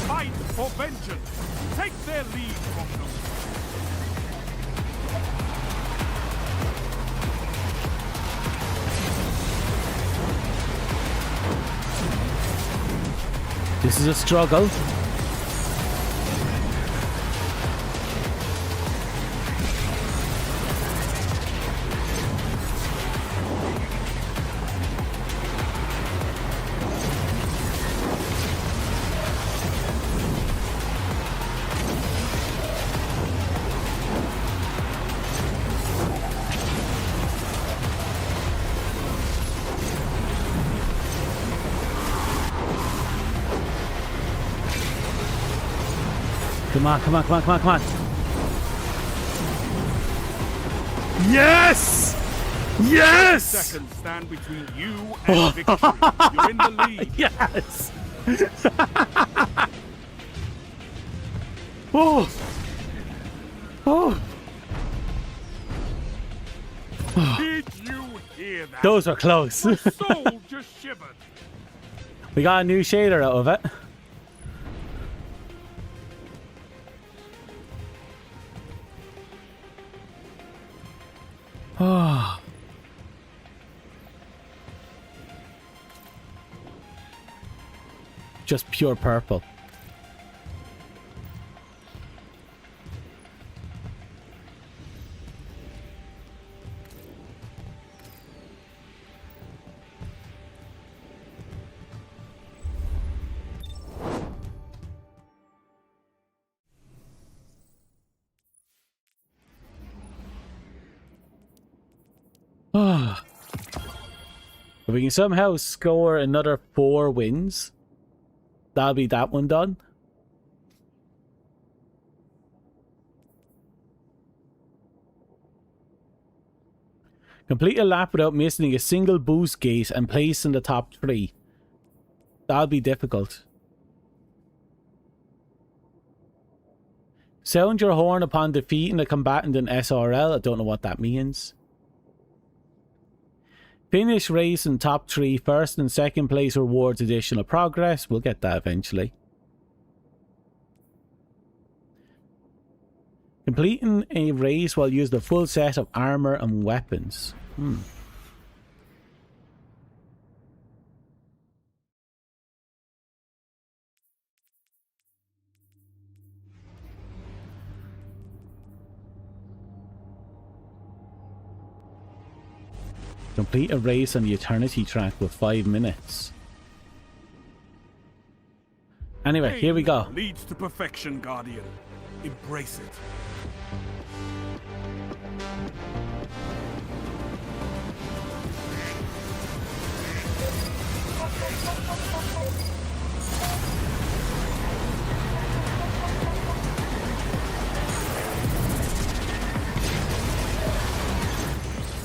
Fight for vengeance. Take their This is a struggle. Come on, come on, come on, come on, come on. Yes! Yes! Seconds stand between you and victory. You're in the lead. Yes! Oh! Oh! Did you hear that? Those are close. My soul just shivered. We got a new shader out of it. Oh. Just pure purple. If we can somehow score another 4 wins, that'll be that one done. Complete a lap without missing a single boost gate and place in the top 3. That'll be difficult. Sound your horn upon defeating a combatant in SRL. I don't know what that means. Finish race in top 3. First and second place rewards additional progress. We'll get that eventually. Completing a race while using a full set of armor and weapons. Complete a race on the Eternity track with 5 minutes. Anyway, here we go. Leads to perfection, Guardian. Embrace it.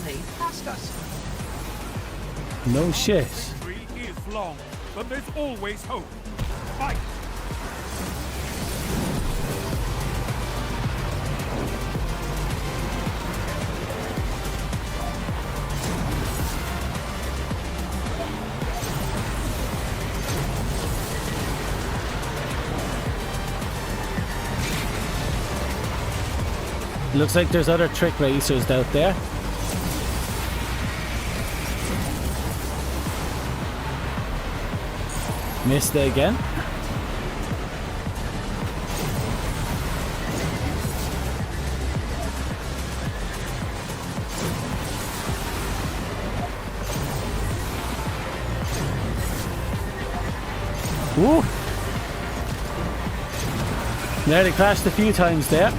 They passed us. No shit. Victory is long, but there's always hope. Fight! Looks like there's other trick racers out there. Missed it again. Woo! Nearly crashed a few times there.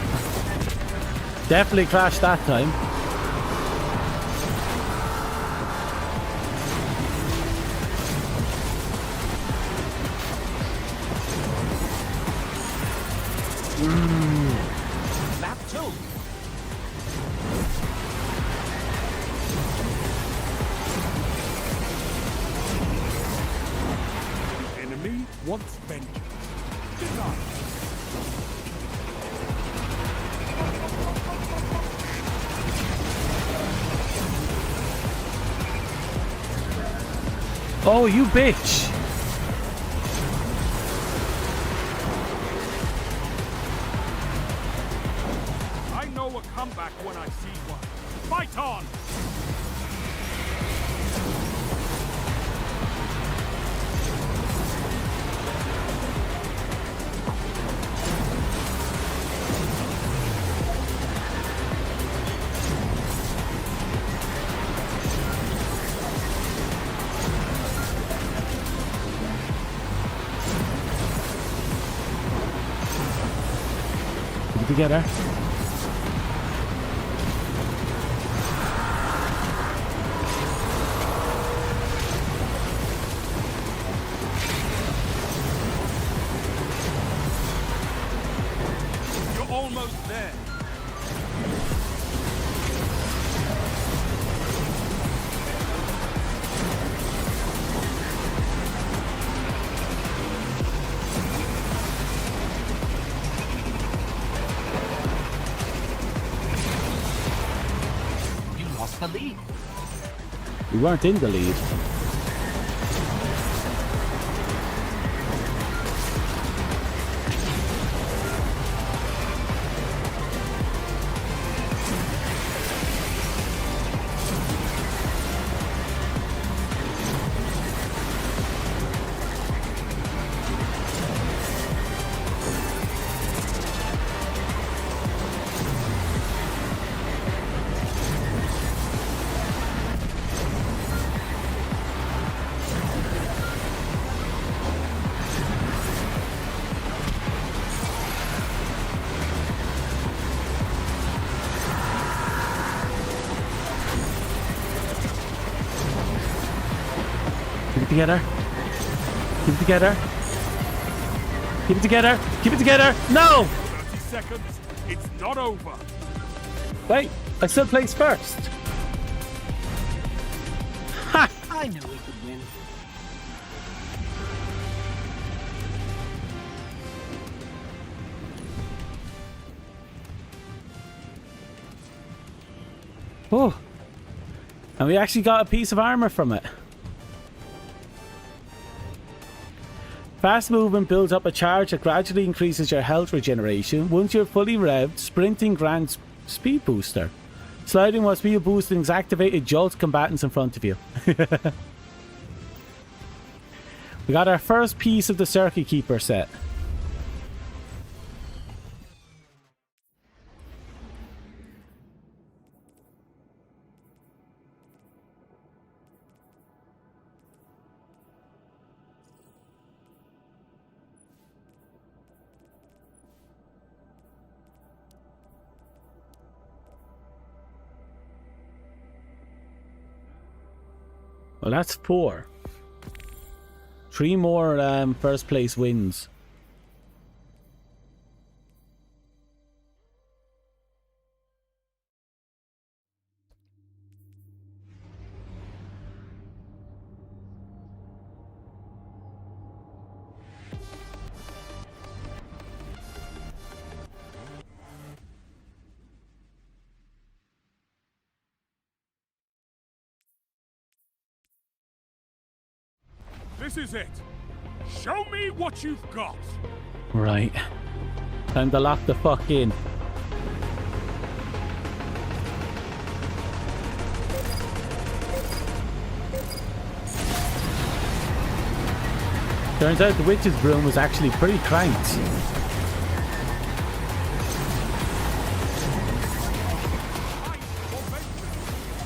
Definitely crashed that time. Map 2. The enemy wants vengeance. Denied. Oh, you bitch! I know a comeback when I see one. Fight on! together. You're almost there. The lead. We weren't in the lead. Keep it together. Keep it together. Keep it together. Keep it together. No! 30 seconds. It's not over. Wait, I still place first. Ha! I knew we could win. Oh. And we actually got a piece of armor from it. Fast movement builds up a charge that gradually increases your health regeneration. Once you're fully revved, sprinting grants speed booster. Sliding while speed boosting is activated, jolts combatants in front of you. We got our first piece of the Circuit Keeper set. Well, that's 4. 3 more first place wins. This is it. Show me what you've got. Right. Time to lock the fuck in. Turns out the witch's broom was actually pretty cranked.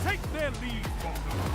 Take their lead from them.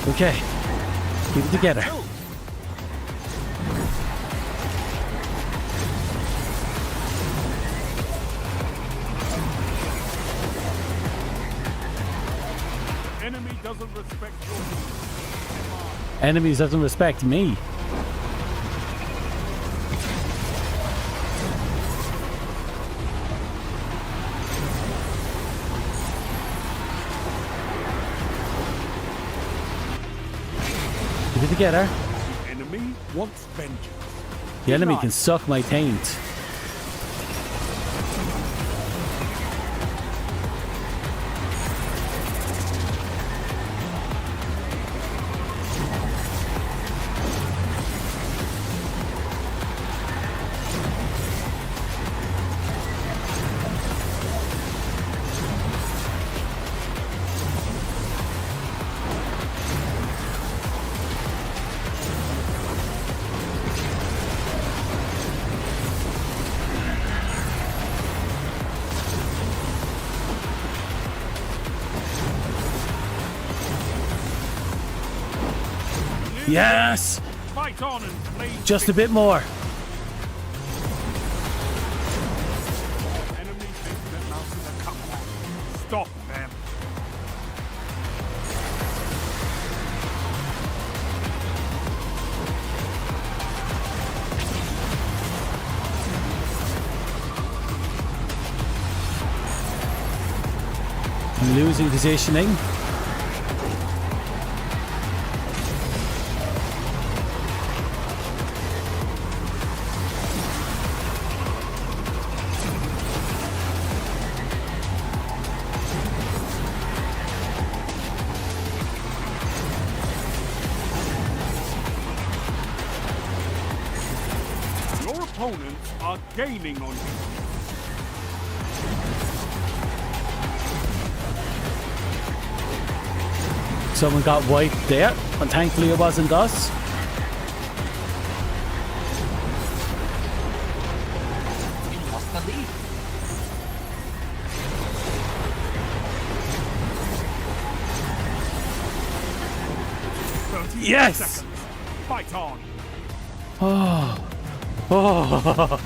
Okay. Keep it together. Enemy doesn't respect your Enemies doesn't respect me. Keep it together. The enemy wants vengeance. The enemy can suck my taint. Yes! Fight on and play. Just a bit more. Enemy thinks they're mounting a comeback. Stop them. I'm losing positioning. Your opponents are gaining on you. Someone got wiped there, and thankfully it wasn't us. We lost the lead. Yes! Seconds. Fight on. Oh. Oh.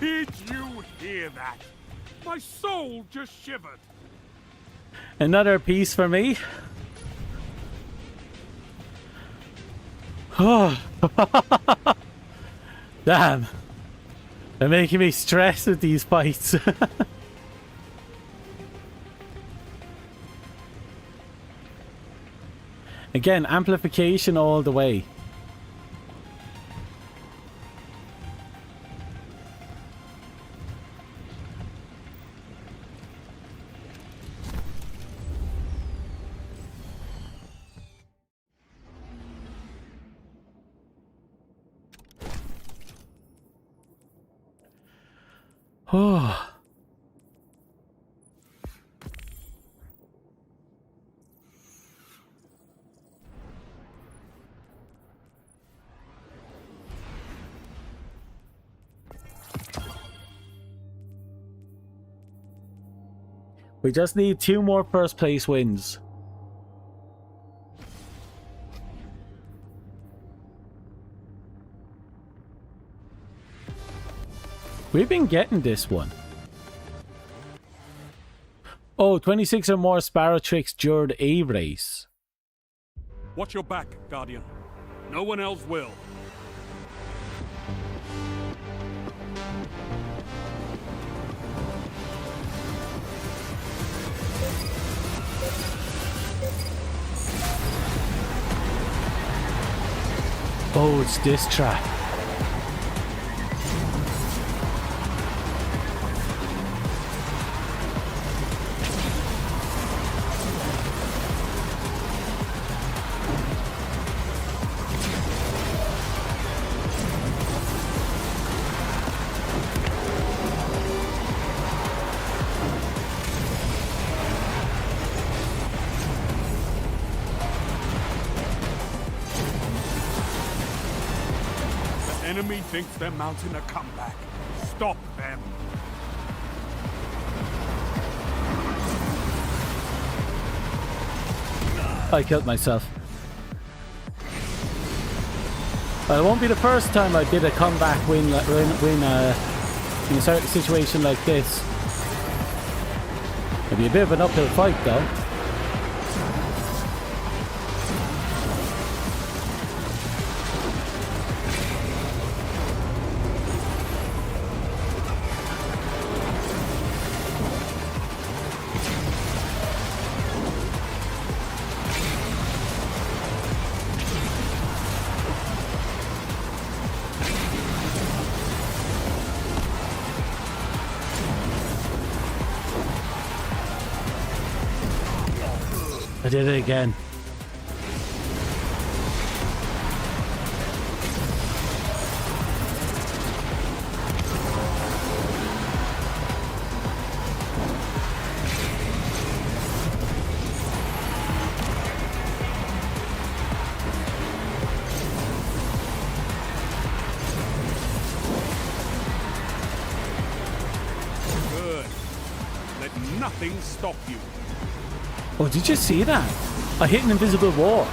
Did you hear that? My soul just shivered. Another piece for me. Oh. Damn. They're making me stress with these fights. Again, amplification all the way. Oh. We just need 2 more first place wins. We've been getting this one. Oh, 26 or more Sparrow tricks during a race. Watch your back, Guardian. No one else will. Oh, it's this trap. Enemy thinks they're mounting a comeback. Stop them. I killed myself. Well, it won't be the first time I did a comeback win in a certain situation like this. It'll be a bit of an uphill fight though. did it again. Good. Let nothing stop you. Oh, did you see that? I hit an invisible wall.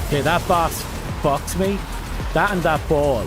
Okay, that boss fucks me. That and that ball.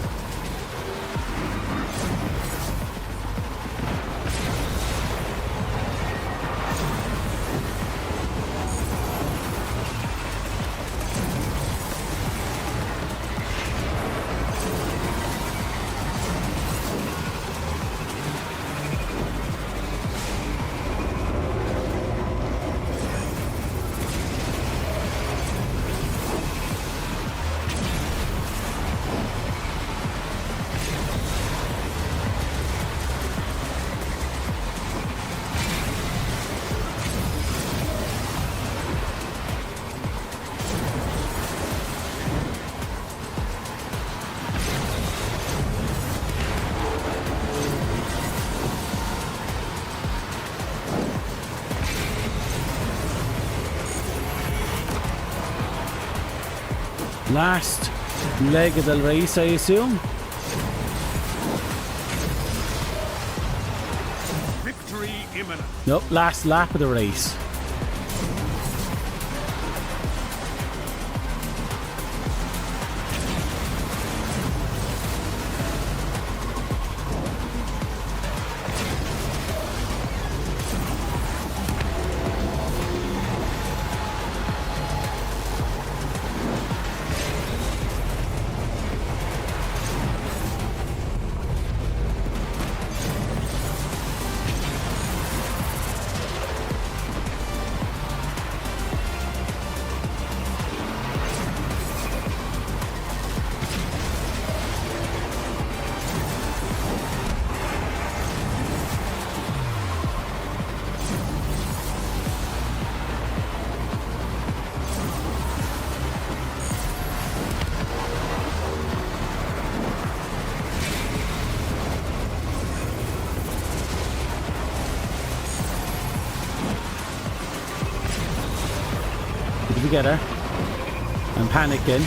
Last leg of the race, I assume. Victory imminent. Nope, last lap of the race. Did we get her? I'm panicking.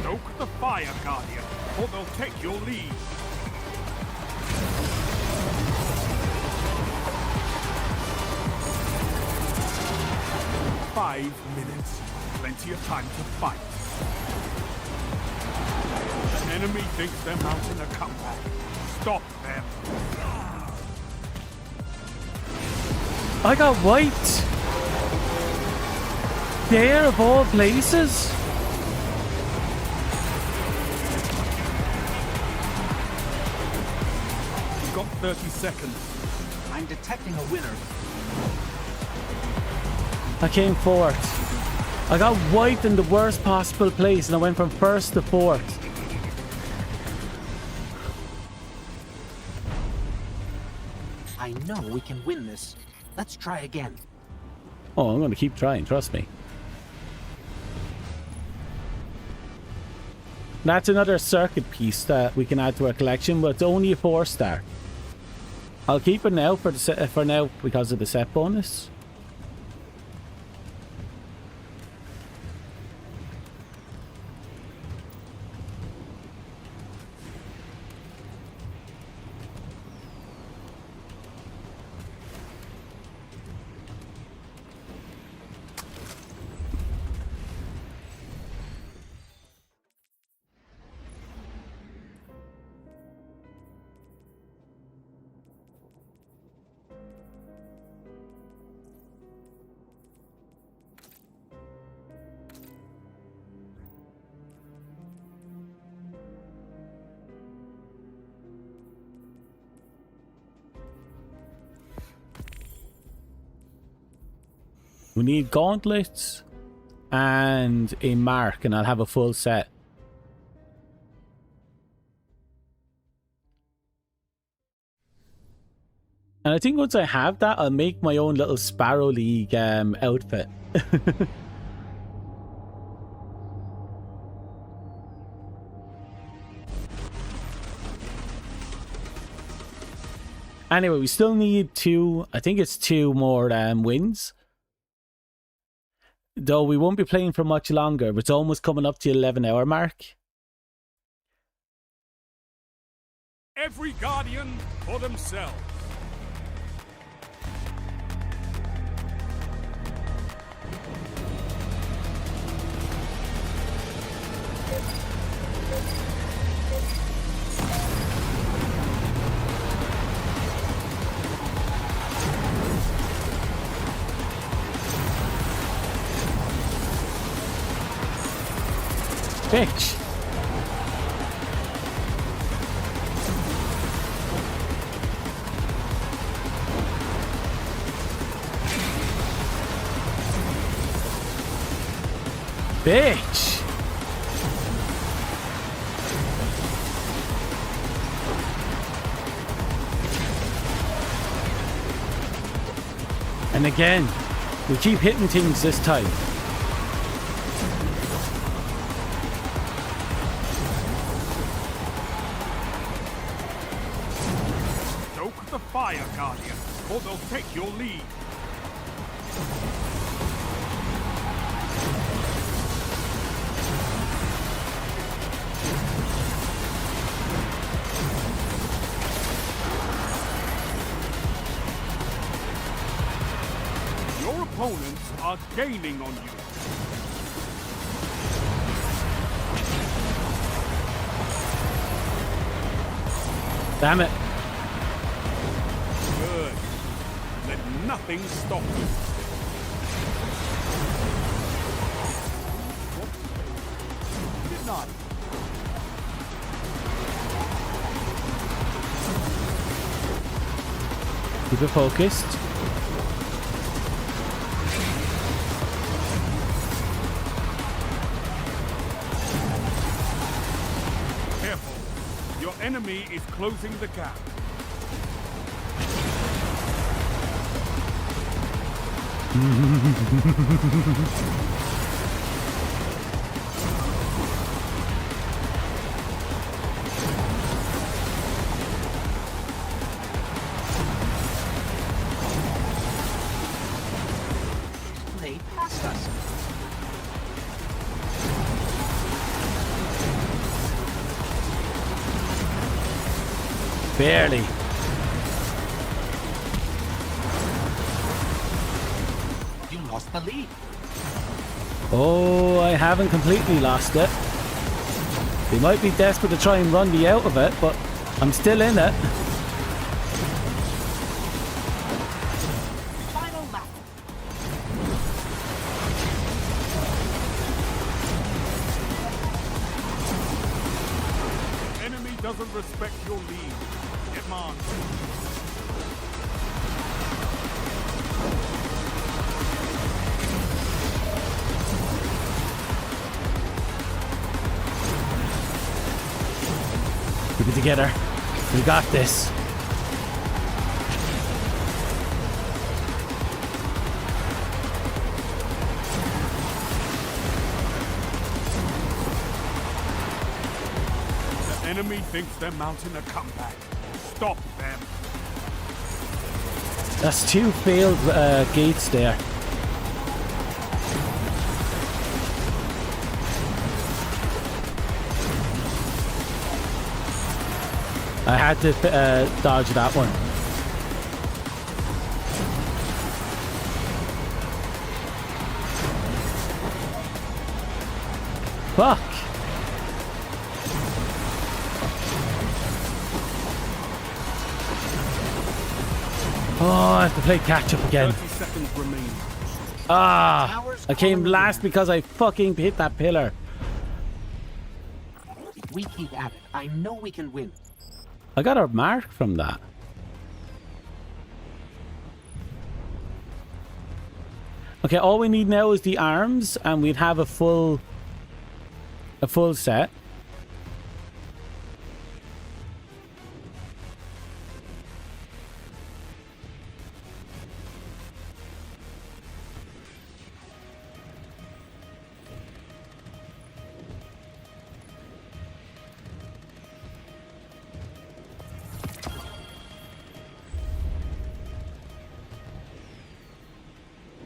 Stoke the fire, Guardian, or they'll take your lead. "5 minutes. Plenty of time to fight. The enemy thinks they're mounting a comeback. Stop them. I got wiped. There, of all places. You've got 30 seconds. I'm detecting a winner. I came fourth. I got wiped in the worst possible place and I went from first to fourth. I know we can win this. Let's try again. Oh, I'm going to keep trying, trust me. That's another circuit piece that we can add to our collection, but it's only a 4-star. I'll keep it now for now because of the set bonus. We need gauntlets and a mark, and I'll have a full set. And I think once I have that, I'll make my own little Sparrow League outfit. Anyway, we still need two, I think it's 2 more wins. Though we won't be playing for much longer, but it's almost coming up to the 11-hour mark. Every guardian for themselves. Bitch. Bitch. And again, we keep hitting things this time. Stoke the fire, Guardian, or they'll take your lead. Your opponents are gaining on you. Damn it. Good. Let nothing stop you. Didn't I? Keep it focused. Careful. Your enemy is closing the gap. They passed us. Barely. You lost the lead. Oh, I haven't completely lost it. They might be desperate to try and run me out of it, but I'm still in it. Final lap. Enemy doesn't respect your lead. Get marked. Keep it together. We got this. The enemy thinks they're mounting a comeback. Stop them. That's 2 failed gates there. I had to dodge that one. Fuck! Oh, I have to play catch up again. 30 seconds remain. Ah! I came last because I fucking hit that pillar. If we keep at it, I know we can win. I got a mark from that. Okay, all we need now is the arms, and we'd have a full set.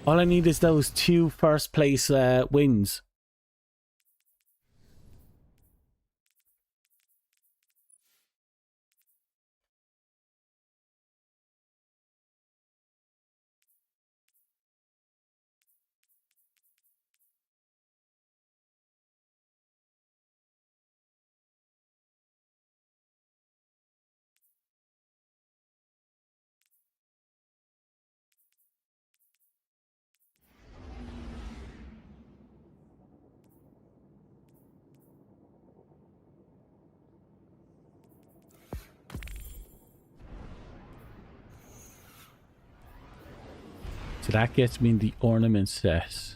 All I need is those 2 first place wins. So that gets me the ornament set.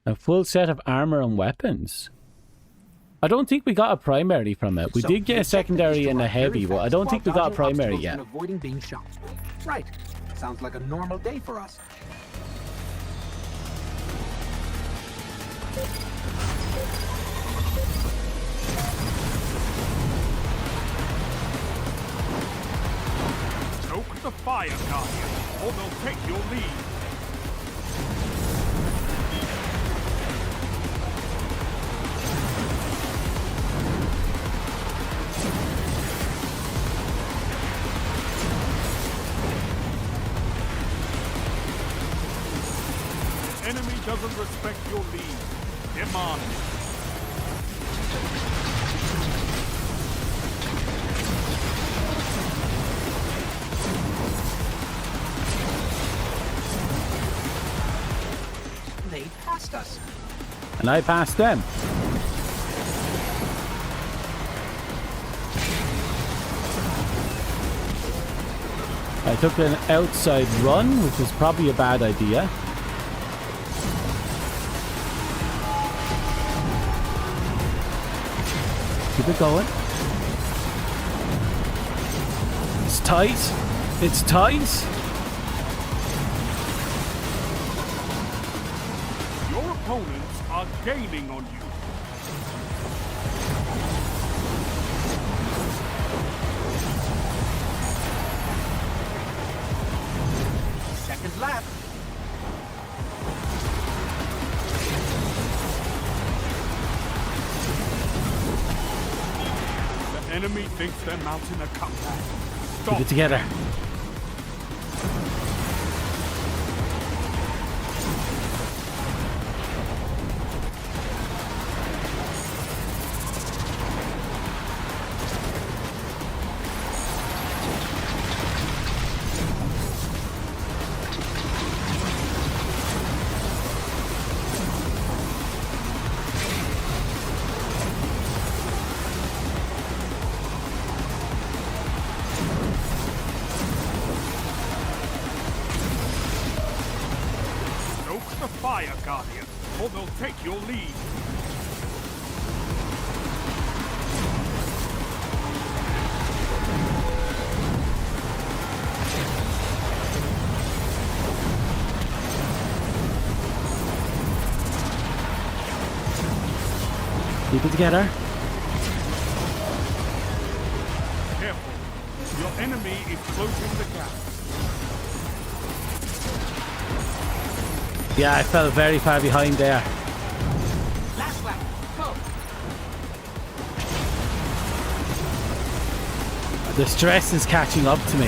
A full set of armor and weapons. I don't think we got a primary from it. We did get a secondary and a heavy, but I don't think we got a primary yet. Avoiding being shot. Right. Sounds like a normal day for us. Stoke the fire, Guardian, or they'll take your lead. Enemy doesn't respect your lead. Demand it. They passed us. And I passed them. I took an outside run, which was probably a bad idea. Keep it going. It's tight. It's tight. Your opponents are gaining on you. Second lap. Enemy thinks they're mounting a comeback. Stop. Keep it together. Fire, Guardian, or they'll take your lead. Keep it together. Careful. Your enemy is closing the gap. Yeah, I fell very far behind there. Last lap. Go. The stress is catching up to me.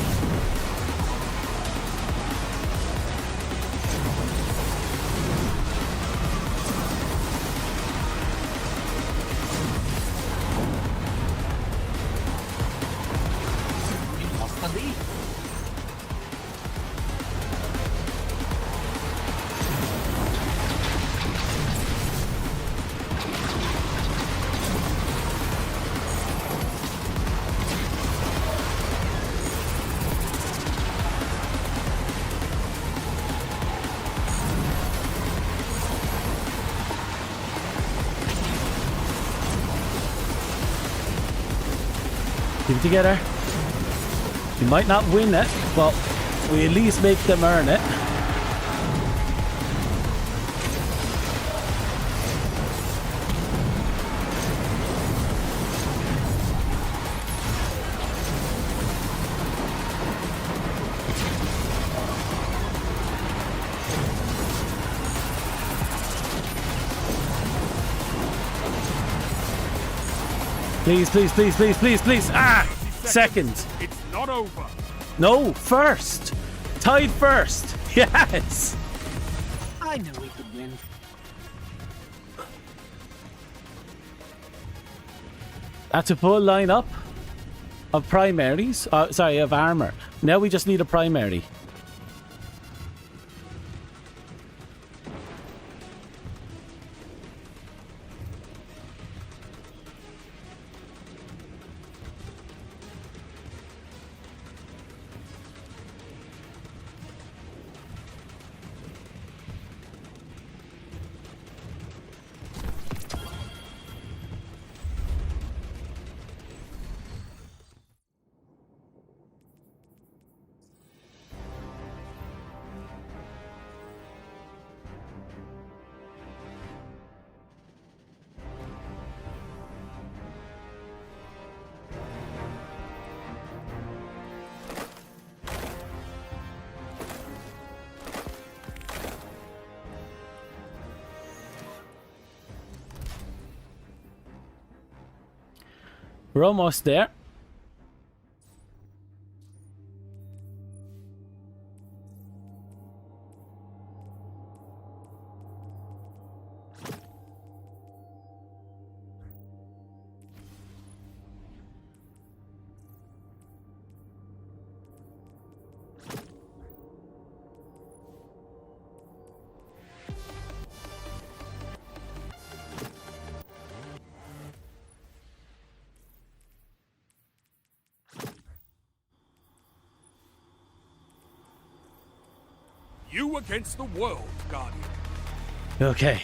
We lost the lead. Keep it together. We might not win it, but we at least make them earn it. Please, please, please, please, please, please. Ah! Second. It's not over. No, first. Tied first. Yes. I knew we could win. That's a full lineup of primaries. Sorry, of armor. Now we just need a primary. We're almost there. You against the world, Guardian. Okay.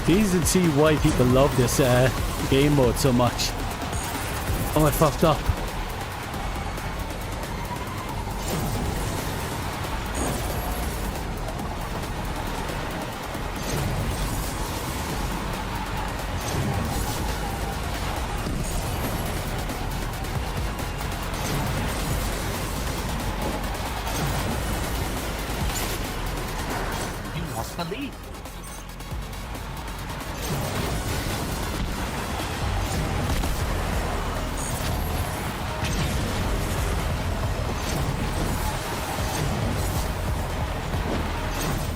Easy to see why people love this game mode so much. Oh, I fucked up. You lost the lead.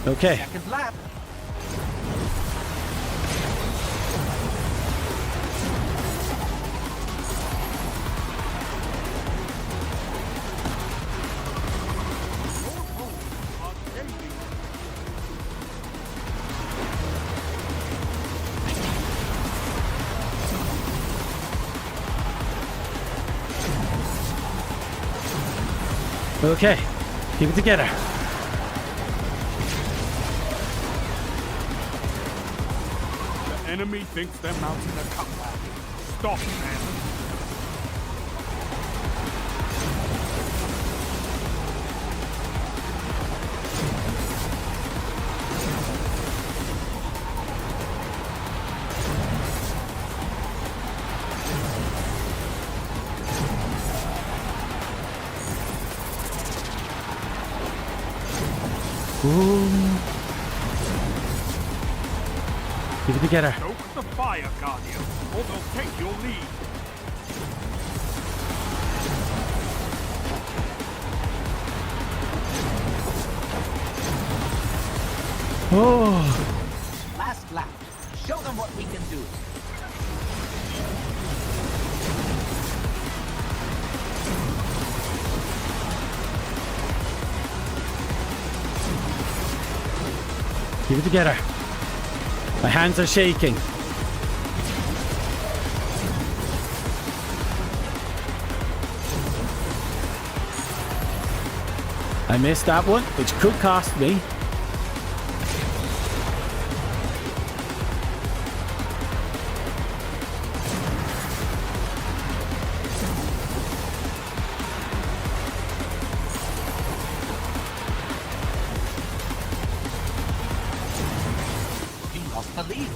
Okay. Second lap. Okay. Keep it together. Enemy thinks they're mounting a comeback. Stop, man. Ooh. Keep it together. Stoke the fire, Guardian, or they'll take your lead. Oh. Last lap. Show them what we can do. Keep it together. My hands are shaking. I missed that one, which could cost me. The lead.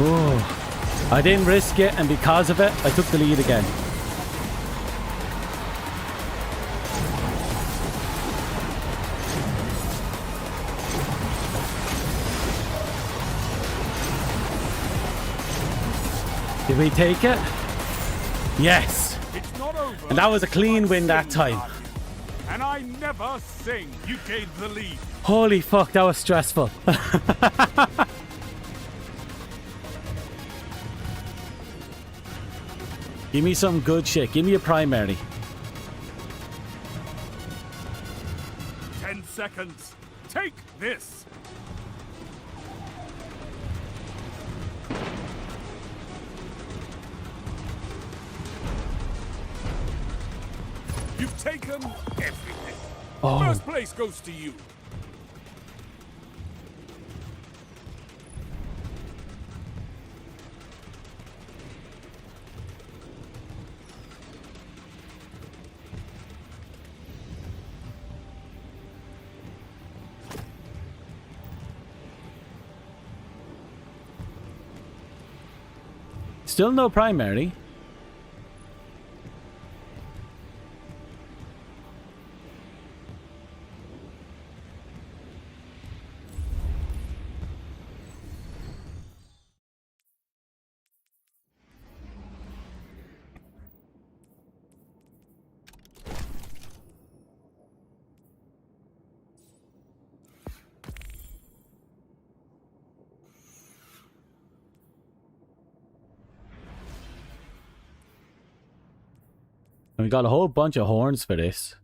Oh, I didn't risk it, and because of it, I took the lead again. Did we take it? Yes. It's not over. And that was a clean win that time. And I never sing. You gained the lead. Holy fuck, that was stressful. Give me some good shit. Give me a primary. 10 seconds. Take this. You've taken everything. Oh. First place goes to you. Still no primary. We got a whole bunch of horns for this.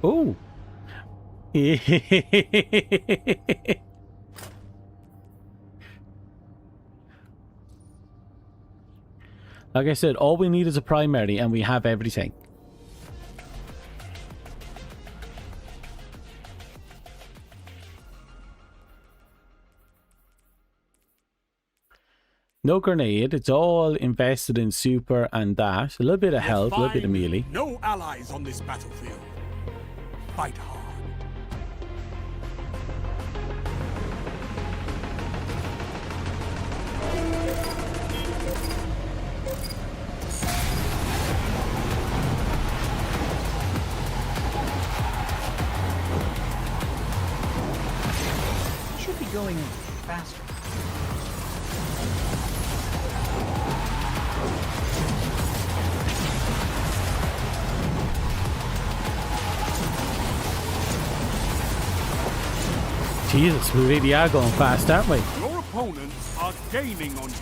Oh. Like I said, all we need is a primary and we have everything. No grenade. It's all invested in super and dash. A little bit of health, a little bit of melee. No allies on this battlefield. Fight hard. Should be going faster. Jesus, we really are going fast, aren't we? Your opponents are gaining on you.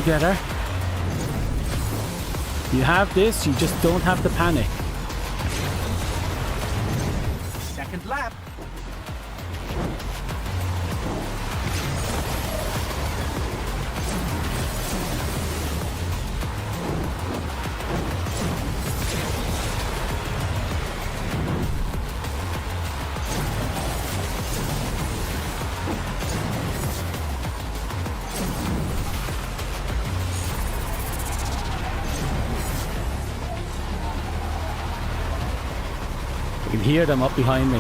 together. You have this, you just don't have to panic. Second lap. I can hear them up behind me.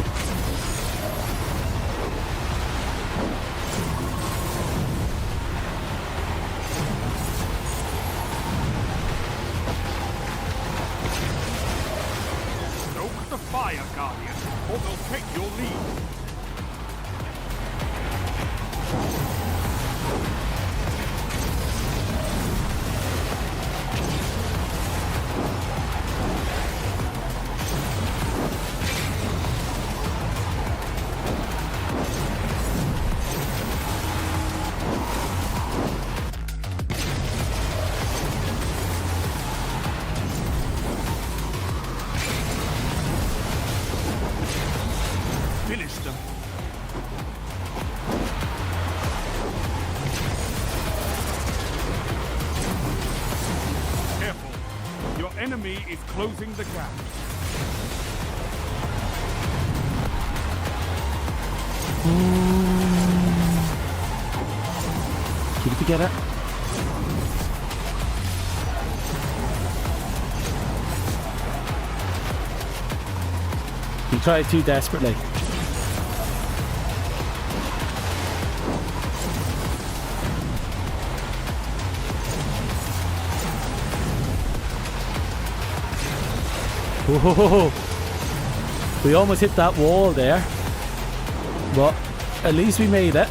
Stoke the fire, Guardian, or they'll take your lead. Finish them. Careful. Your enemy is closing the gap. Keep it together. You tried too desperately. Whoa. We almost hit that wall there. But at least we made it.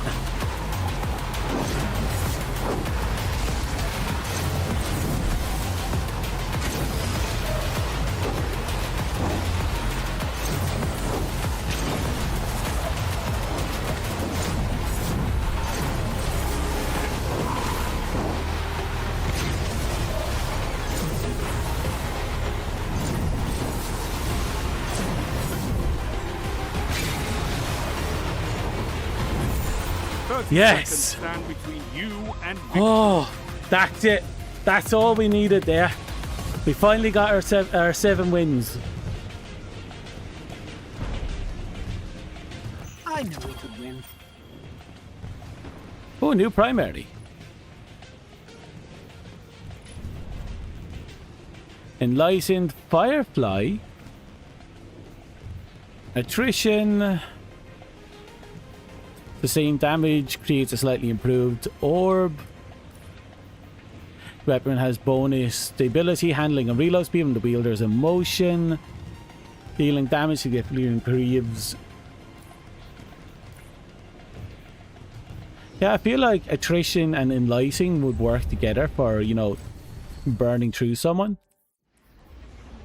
Yes. Stand between you and Oh, that's it. That's all we needed there. We finally got our 7 wins. I knew we could win. Oh, new primary. Enlightened Firefly. Attrition. The same damage creates a slightly improved orb. Weapon has bonus stability, handling, and reload speed when the wielder's in motion. Dealing damage significantly improves. Yeah, I feel like attrition and enlightening would work together for, you know, burning through someone.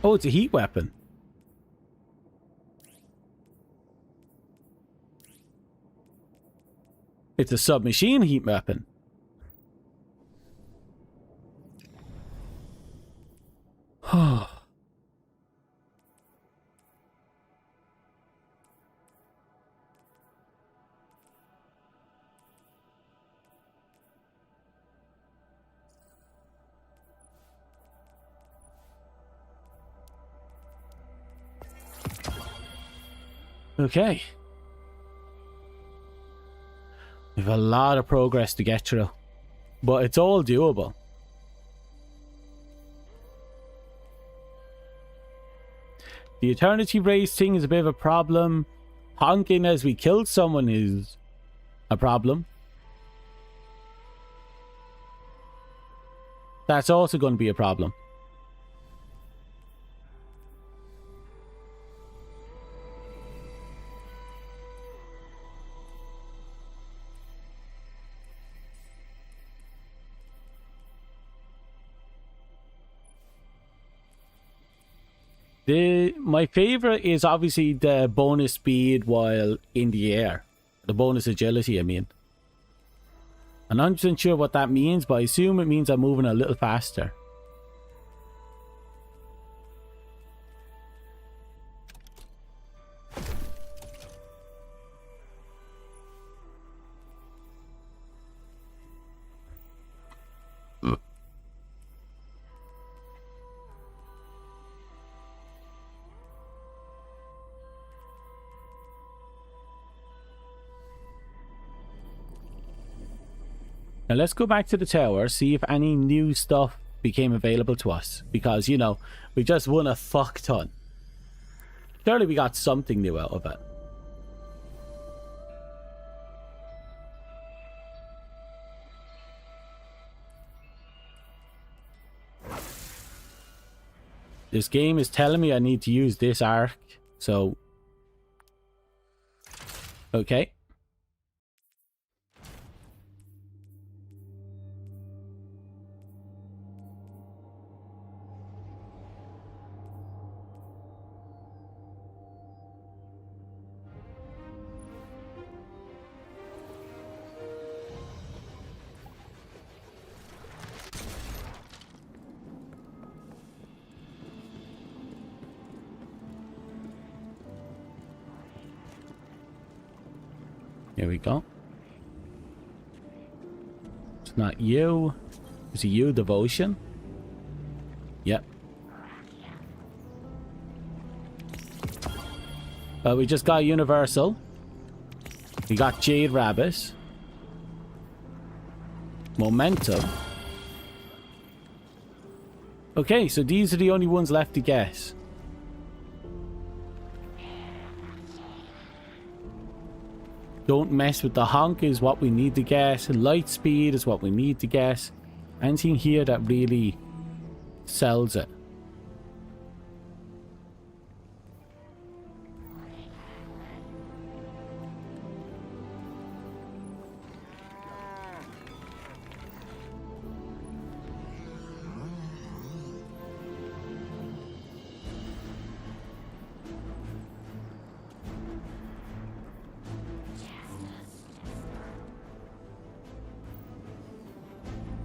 Oh, it's a heat weapon. It's a submachine heat weapon. Okay. We have a lot of progress to get through, but it's all doable. The eternity race thing is a bit of a problem. Honking as we killed someone is a problem. That's also going to be a problem. My favorite is obviously the bonus speed while in the air. The bonus agility, I mean. I'm not 100% sure what that means, but I assume it means I'm moving a little faster. Now let's go back to the tower, see if any new stuff became available to us. Because, you know, we just won a fuck ton. Surely we got something new out of it. This game is telling me I need to use this arc, so... Okay. Here we go. It's not you. Is it you, Devotion? Yep. We just got Universal. We got Jade Rabbit. Momentum. Okay, so these are the only ones left to guess. Don't mess with the honk is what we need to guess. Light speed is what we need to guess. Anything here that really sells it.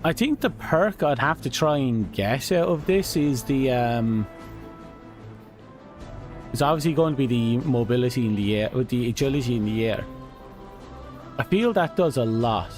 I think the perk I'd have to try and guess out of this is the it's obviously going to be the mobility in the air, with the agility in the air. I feel that does a lot.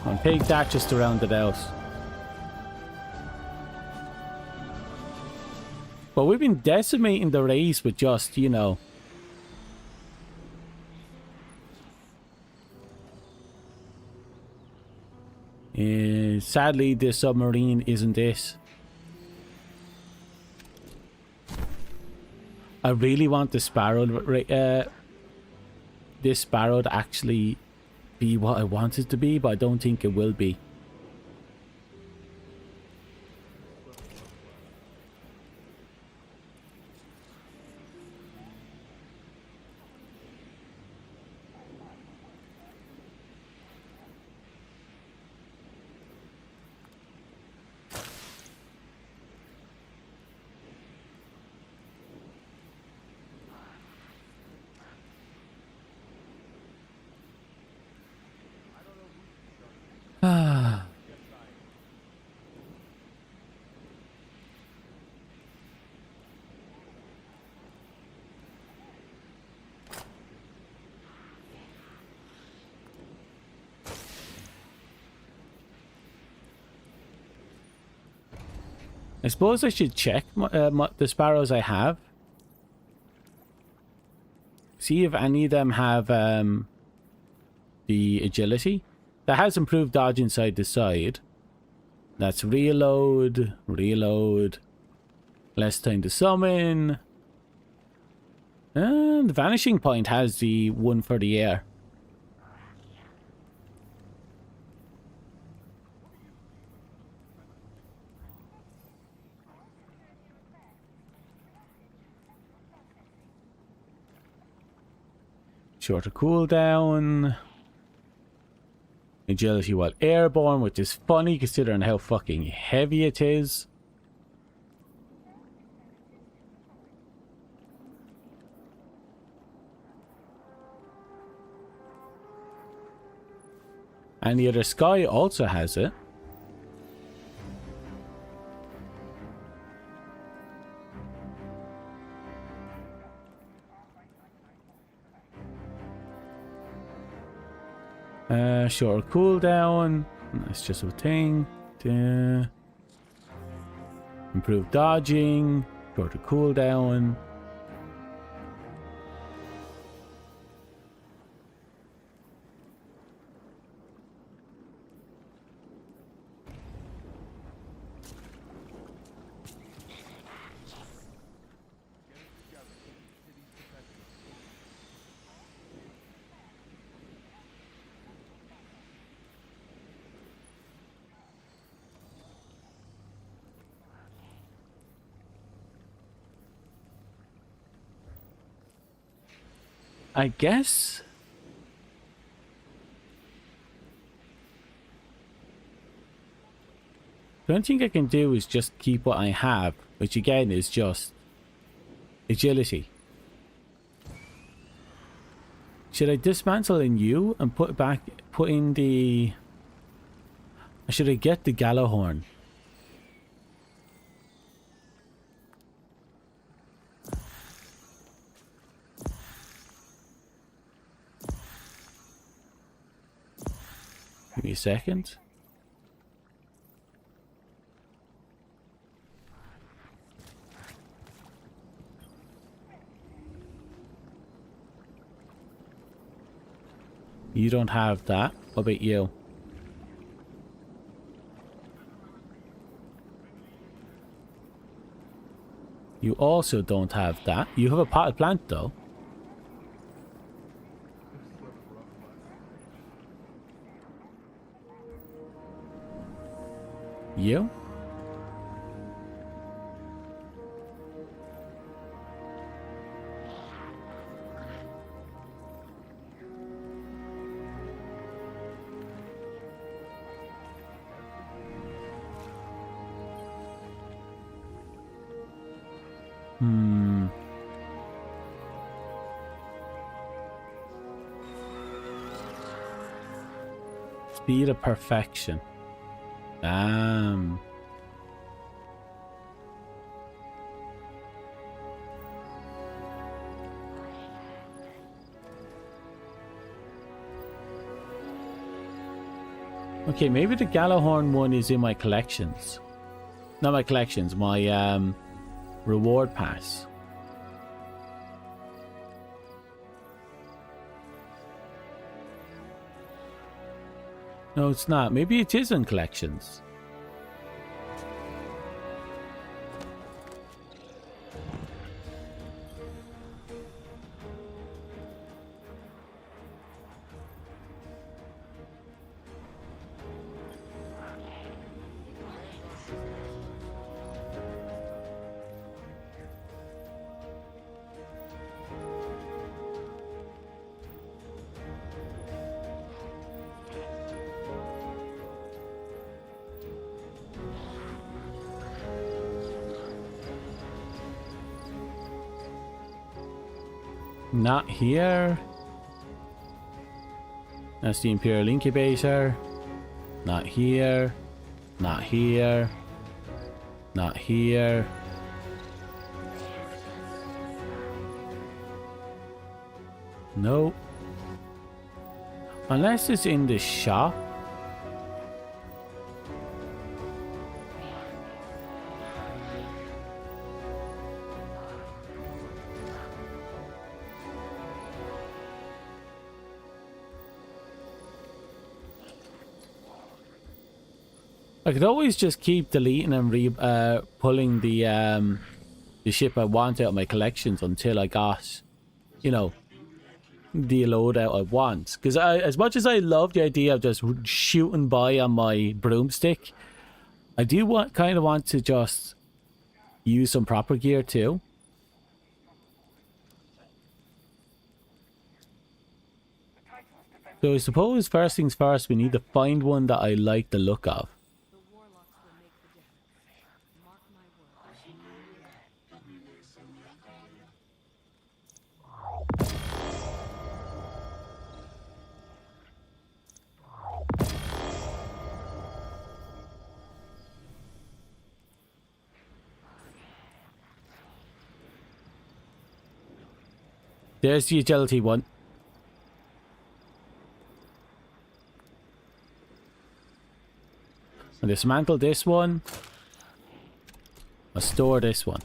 I'll take that just to round it out. But we've been decimating the race with just, you know... sadly, the submarine isn't this. I really want the Sparrow... this Sparrow to actually be what I want it to be, but I don't think it will be. I suppose I should check the Sparrows I have. See if any of them have the agility. That has improved dodging side to side. That's reload, reload. Less time to summon. And the vanishing point has the one for the air. Shorter cooldown. Agility while airborne, which is funny considering how fucking heavy it is. And the other sky also has it. Shorter cooldown. That's just a thing. Improved dodging. Shorter cooldown. I guess the only thing I can do is just keep what I have, which again is just agility. Should I dismantle in you and put in the... Or should I get the Gallahorn? Give me a second. You don't have that. What about you? You also don't have that. You have a potted plant though. You? Speed of perfection. Okay, maybe the Gallahorn one is in my collections. Not my collections, my reward pass. No, it's not. Maybe it is in collections. Not here. That's the Imperial Incubator. Not here. Not here. Not here. Nope. Unless it's in the shop. I could always just keep deleting and pulling the ship I want out of my collections until I got you know, the loadout I want. Because as much as I love the idea of just shooting by on my broomstick, I do kind of want to just use some proper gear too. So I suppose first things first, we need to find one that I like the look of. There's the agility one. I'll dismantle this one. I'll store this one.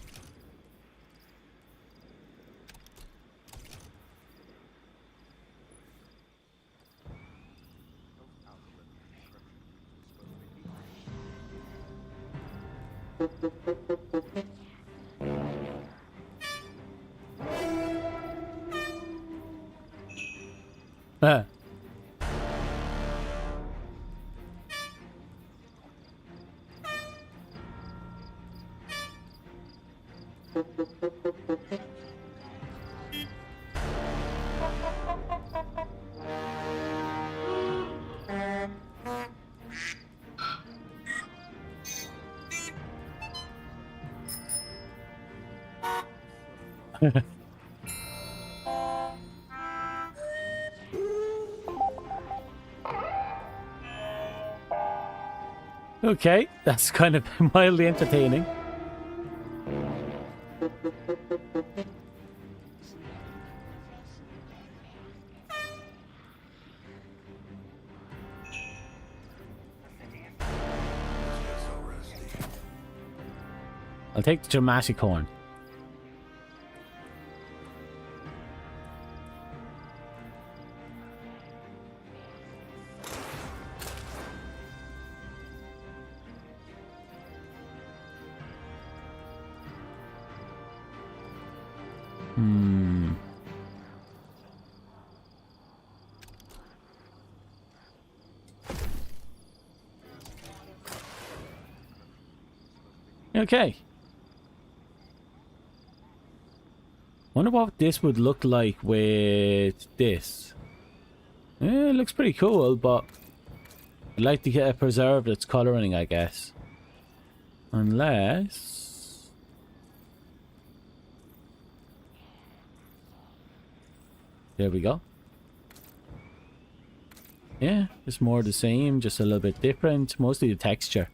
Ah. Okay, that's kind of mildly entertaining. I'll take the dramatic horn. Okay. Wonder what this would look like with this. It looks pretty cool, but I'd like to get it preserved its coloring, I guess. Unless... There we go. Yeah, it's more the same, just a little bit different. Mostly the texture.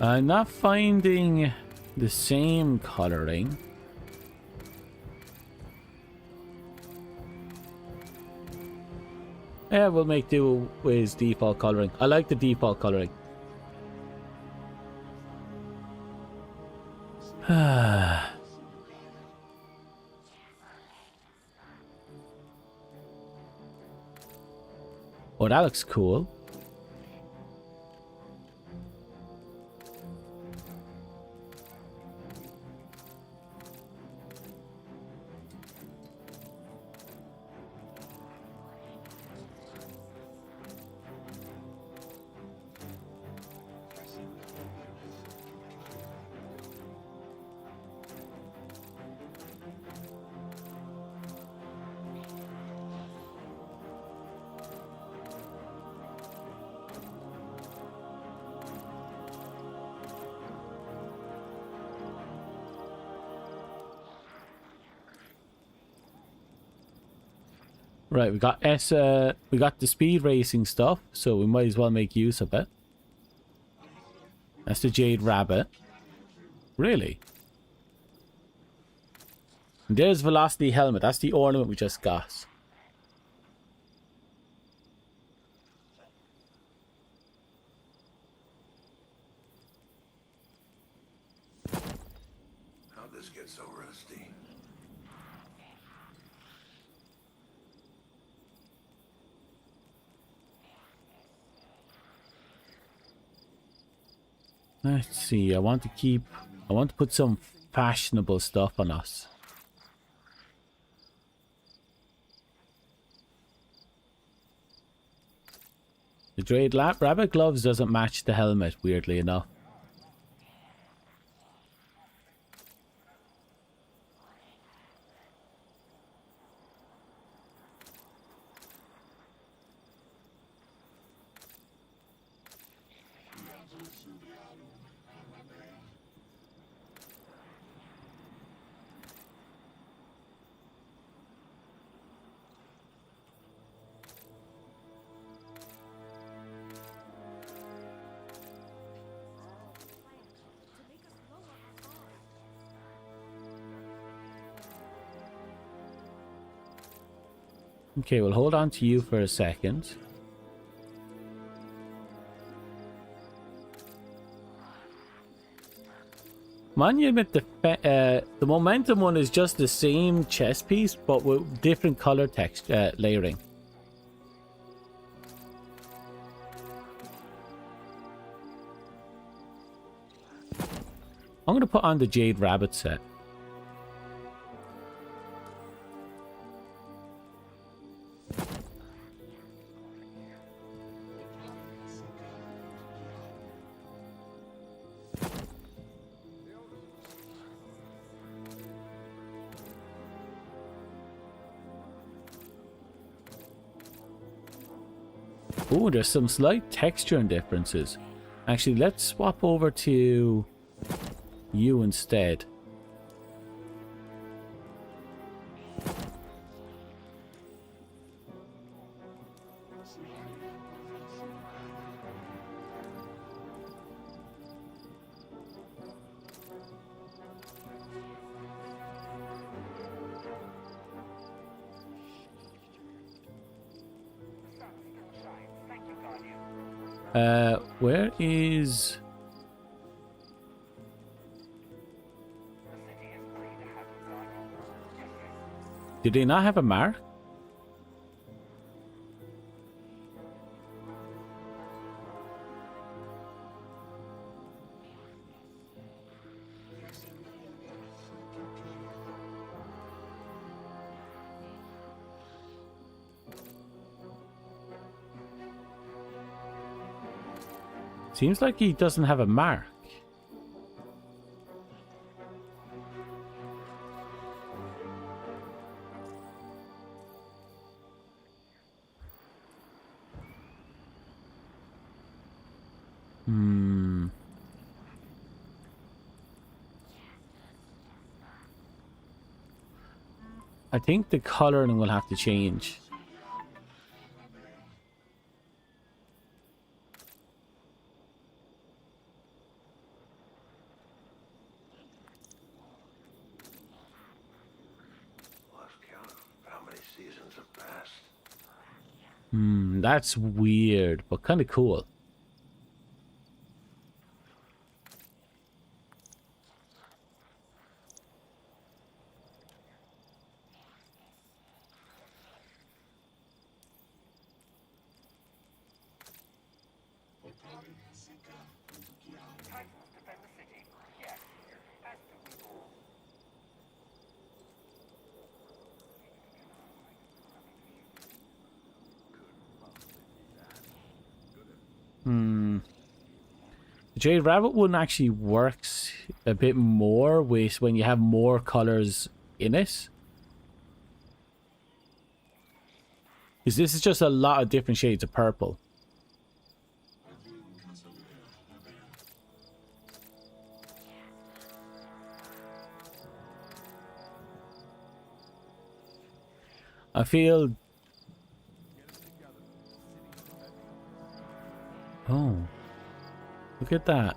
I'm not finding the same coloring. Yeah, we'll make do with default coloring. I like the default coloring. Oh, that looks cool. Right, we got we got the speed racing stuff, so we might as well make use of it. That's the Jade Rabbit. Really? And there's Velocity Helmet. That's the ornament we just got. How'd this get so rusty? Let's see. I want to put some fashionable stuff on us. The Jade Rabbit gloves doesn't match the helmet, weirdly enough. Okay, we'll hold on to you for a second. Monument, the momentum one is just the same chess piece, but with different color text layering. I'm gonna put on the Jade Rabbit set. Oh, there's some slight texture differences. Actually, let's swap over to you instead. Where is... Did they not have a mark? Seems like he doesn't have a mark. I think the coloring will have to change. That's weird, but kind of cool. The Jade Rabbit one actually works a bit more with when you have more colors in it. Because this is just a lot of different shades of purple. I feel Look at that.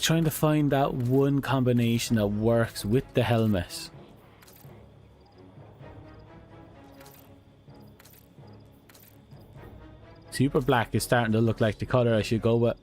Trying to find that one combination that works with the helmet. Super black is starting to look like the color I should go with.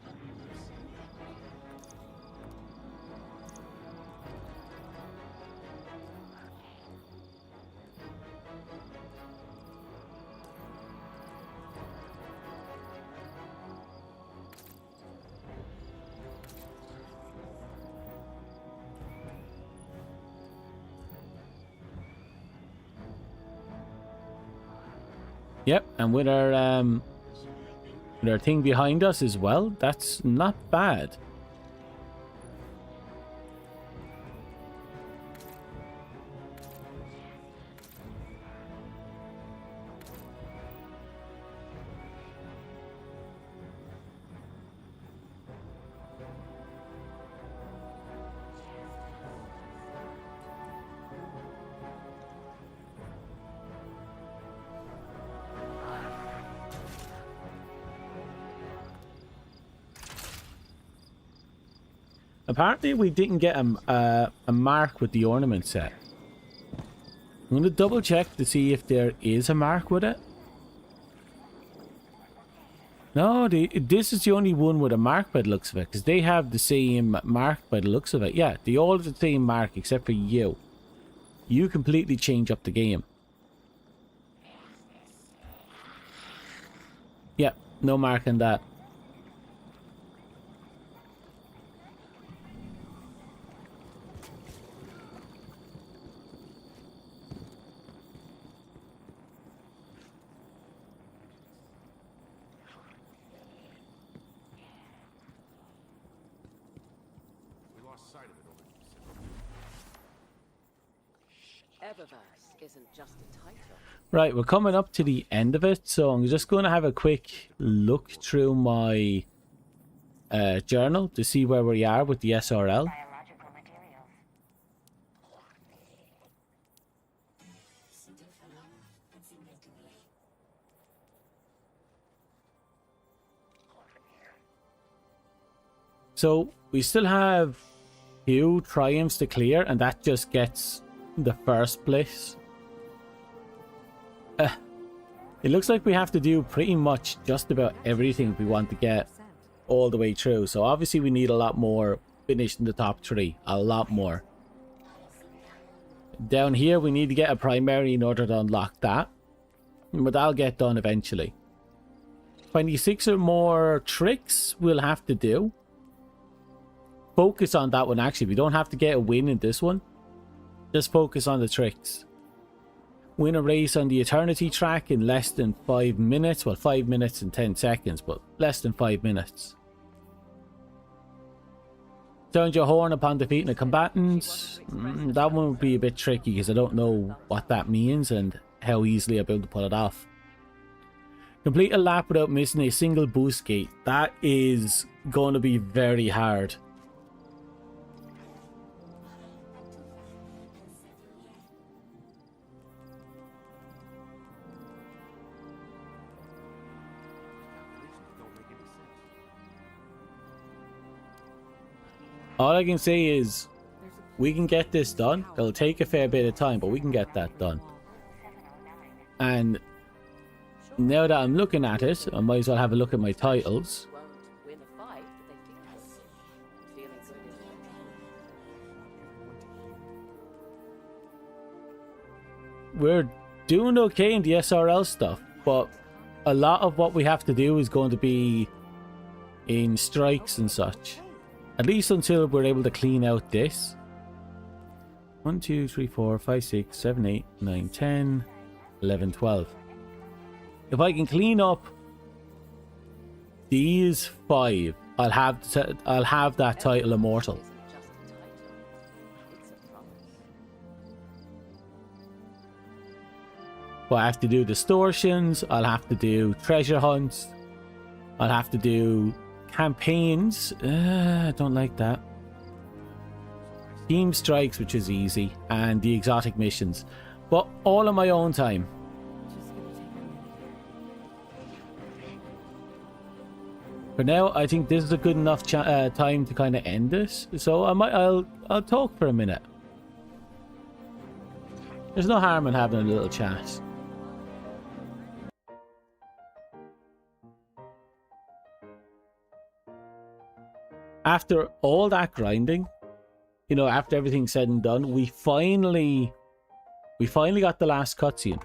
Yep, and with our thing behind us as well, that's not bad. Apparently we didn't get a mark with the ornament set. I'm going to double check to see if there is a mark with it. No, this is the only one with a mark by the looks of it, because they have the same mark by the looks of it. Yeah, they all have the same mark except for you. You completely change up the game. Yeah, no mark on that. Isn't just a title. Right, we're coming up to the end of it, so I'm just going to have a quick look through my journal to see where we are with the SRL. So we still have 2 triumphs to clear, and that just gets the first place. It looks like we have to do pretty much just about everything if we want to get all the way through. So obviously we need a lot more finished in the top 3. A lot more. Down here we need to get a primary in order to unlock that. But that'll get done eventually. 26 or more tricks we'll have to do. Focus on that one actually. We don't have to get a win in this one. Just focus on the tricks. Win a race on the Eternity track in less than 5 minutes. Well, 5 minutes and 10 seconds, but less than 5 minutes. Sound your horn upon defeating a combatant. That one would be a bit tricky because I don't know what that means and how easily I'll be able to pull it off. Complete a lap without missing a single boost gate. That is going to be very hard. All I can say is we can get this done. It'll take a fair bit of time, but we can get that done. And now that I'm looking at it, I might as well have a look at my titles. We're doing okay in the SRL stuff, but a lot of what we have to do is going to be in strikes and such. At least until we're able to clean out this. 1, 2, 3, 4, 5, 6, 7, 8, 9, 10, 11, 12. If I can clean up these 5 I'll have that title immortal. But I have to do distortions, I'll have to do treasure hunts, I'll have to do campaigns. I don't like that. Team strikes, which is easy, and the exotic missions. But all on my own time. For now, I think this is a good enough time to kind of end this. So I'll talk for a minute. There's no harm in having a little chat. After all that grinding, you know, after everything's said and done, we finally got the last cutscene.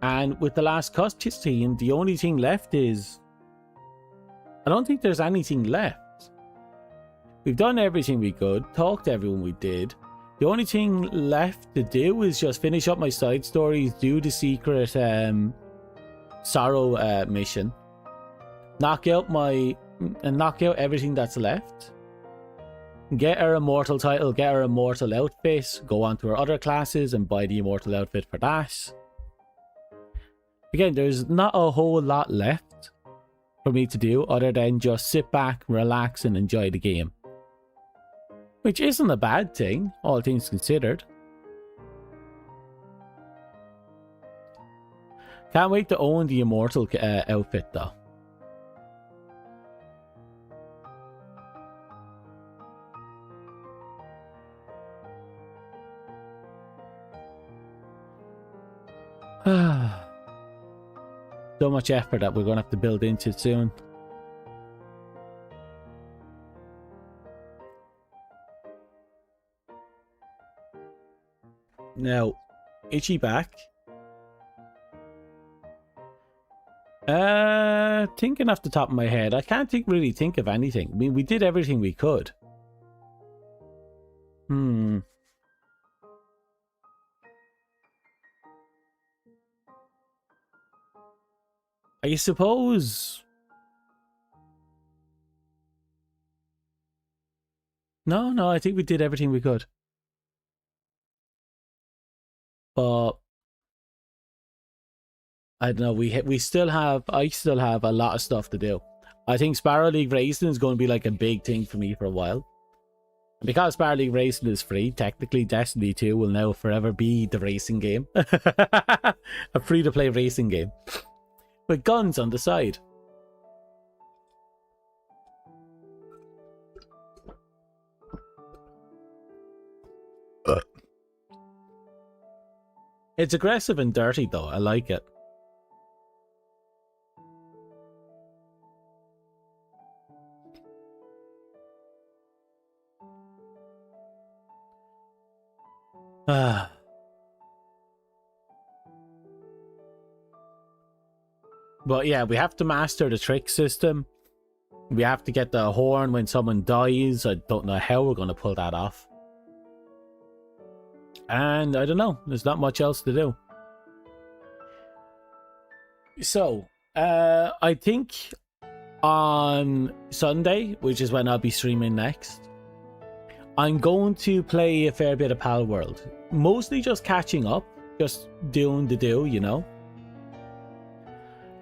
And with the last cutscene, the only thing left is... I don't think there's anything left. We've done everything we could, talked to everyone we did. The only thing left to do is just finish up my side stories, do the secret Sorrow mission, knock out everything that's left, get our immortal title, get our immortal outfit, go on to our other classes and buy the immortal outfit for that. Again, there's not a whole lot left for me to do other than just sit back, relax and enjoy the game. Which isn't a bad thing, all things considered. Can't wait to own the immortal outfit though. So much effort that we're going to have to build into soon. Now, itchy back. Thinking off the top of my head, I can't really think of anything. I mean, we did everything we could. I suppose... No, I think we did everything we could. But... I don't know, I still have a lot of stuff to do. I think Sparrow League Racing is going to be like a big thing for me for a while. And because Sparrow League Racing is free, technically Destiny 2 will now forever be the racing game. A free-to-play racing game. With guns on the side. It's aggressive and dirty though, I like it. But yeah, we have to master the trick system. We have to get the horn when someone dies. I don't know how we're going to pull that off. And I don't know, there's not much else to do. So, I think on Sunday, which is when I'll be streaming next, I'm going to play a fair bit of Pal World. Mostly just catching up, just doing the do, you know.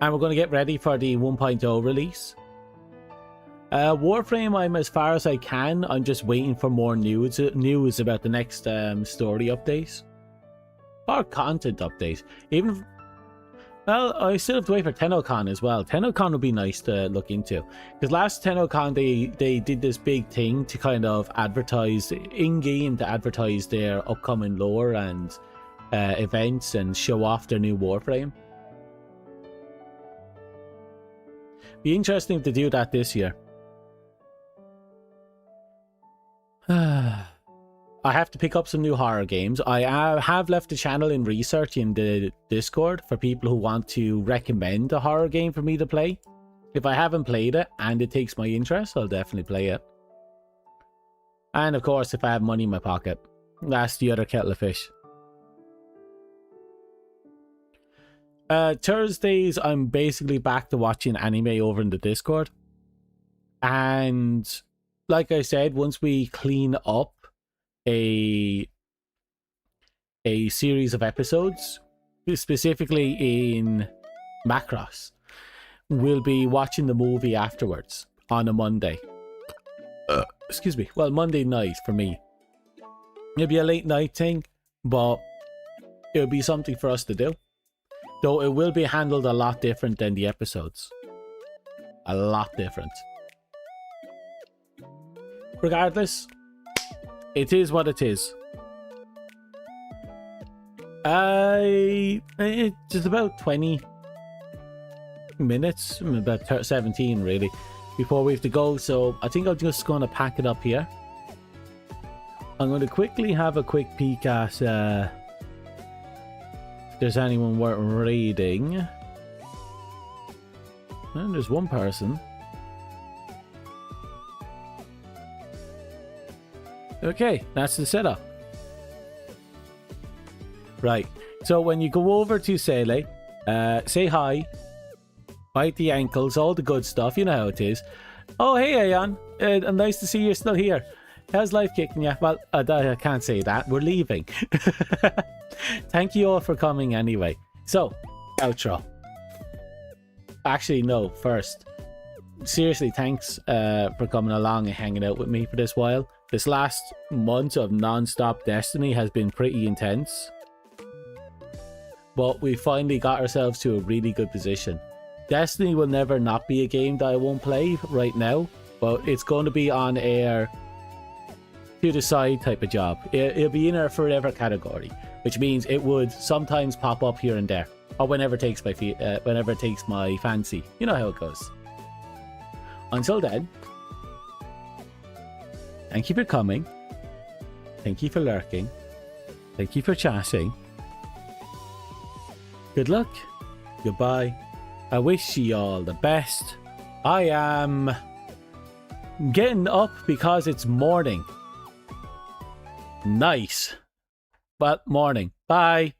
And we're going to get ready for the 1.0 release. Warframe, I'm as far as I can. I'm just waiting for more news about the next story update. Or content update. Well, I still have to wait for TennoCon as well. TennoCon would be nice to look into. Because last TennoCon, they did this big thing to kind of advertise, in-game to advertise their upcoming lore and events and show off their new Warframe. Be interesting to do that this year. I have to pick up some new horror games. I have left the channel in research in the Discord for people who want to recommend a horror game for me to play. If I haven't played it and it takes my interest, I'll definitely play it. And of course, if I have money in my pocket. That's the other kettle of fish. Thursdays, I'm basically back to watching anime over in the Discord. And like I said, once we clean up a series of episodes, specifically in Macross, we'll be watching the movie afterwards on a Monday. Excuse me. Well, Monday night for me. It'll be a late night thing, but it'll be something for us to do. Though it will be handled a lot different than the episodes. A lot different. Regardless, it is what it is. It's just about 20 minutes, about 17 really, before we have to go. So I think I'm just going to pack it up here. I'm going to quickly have a quick peek at if there's anyone worth reading. And there's one person. Okay, that's the setup. Right, so when you go over to Sele, say hi, bite the ankles, all the good stuff, you know how it is. Oh, hey, Ayan, nice to see you're still here. How's life kicking you? Well, I can't say that, we're leaving. Thank you all for coming anyway. So, outro. Actually, no, first. Seriously, thanks for coming along and hanging out with me for this while. This last month of non-stop Destiny has been pretty intense. But we finally got ourselves to a really good position. Destiny will never not be a game that I won't play right now, but it's going to be on air to the side type of job. It'll be in our forever category, which means it would sometimes pop up here and there, or whenever it takes my fancy. You know how it goes. Until then, thank you for coming. Thank you for lurking. Thank you for chatting. Good luck. Goodbye. I wish you all the best. I am getting up because it's morning. Nice. But morning. Bye.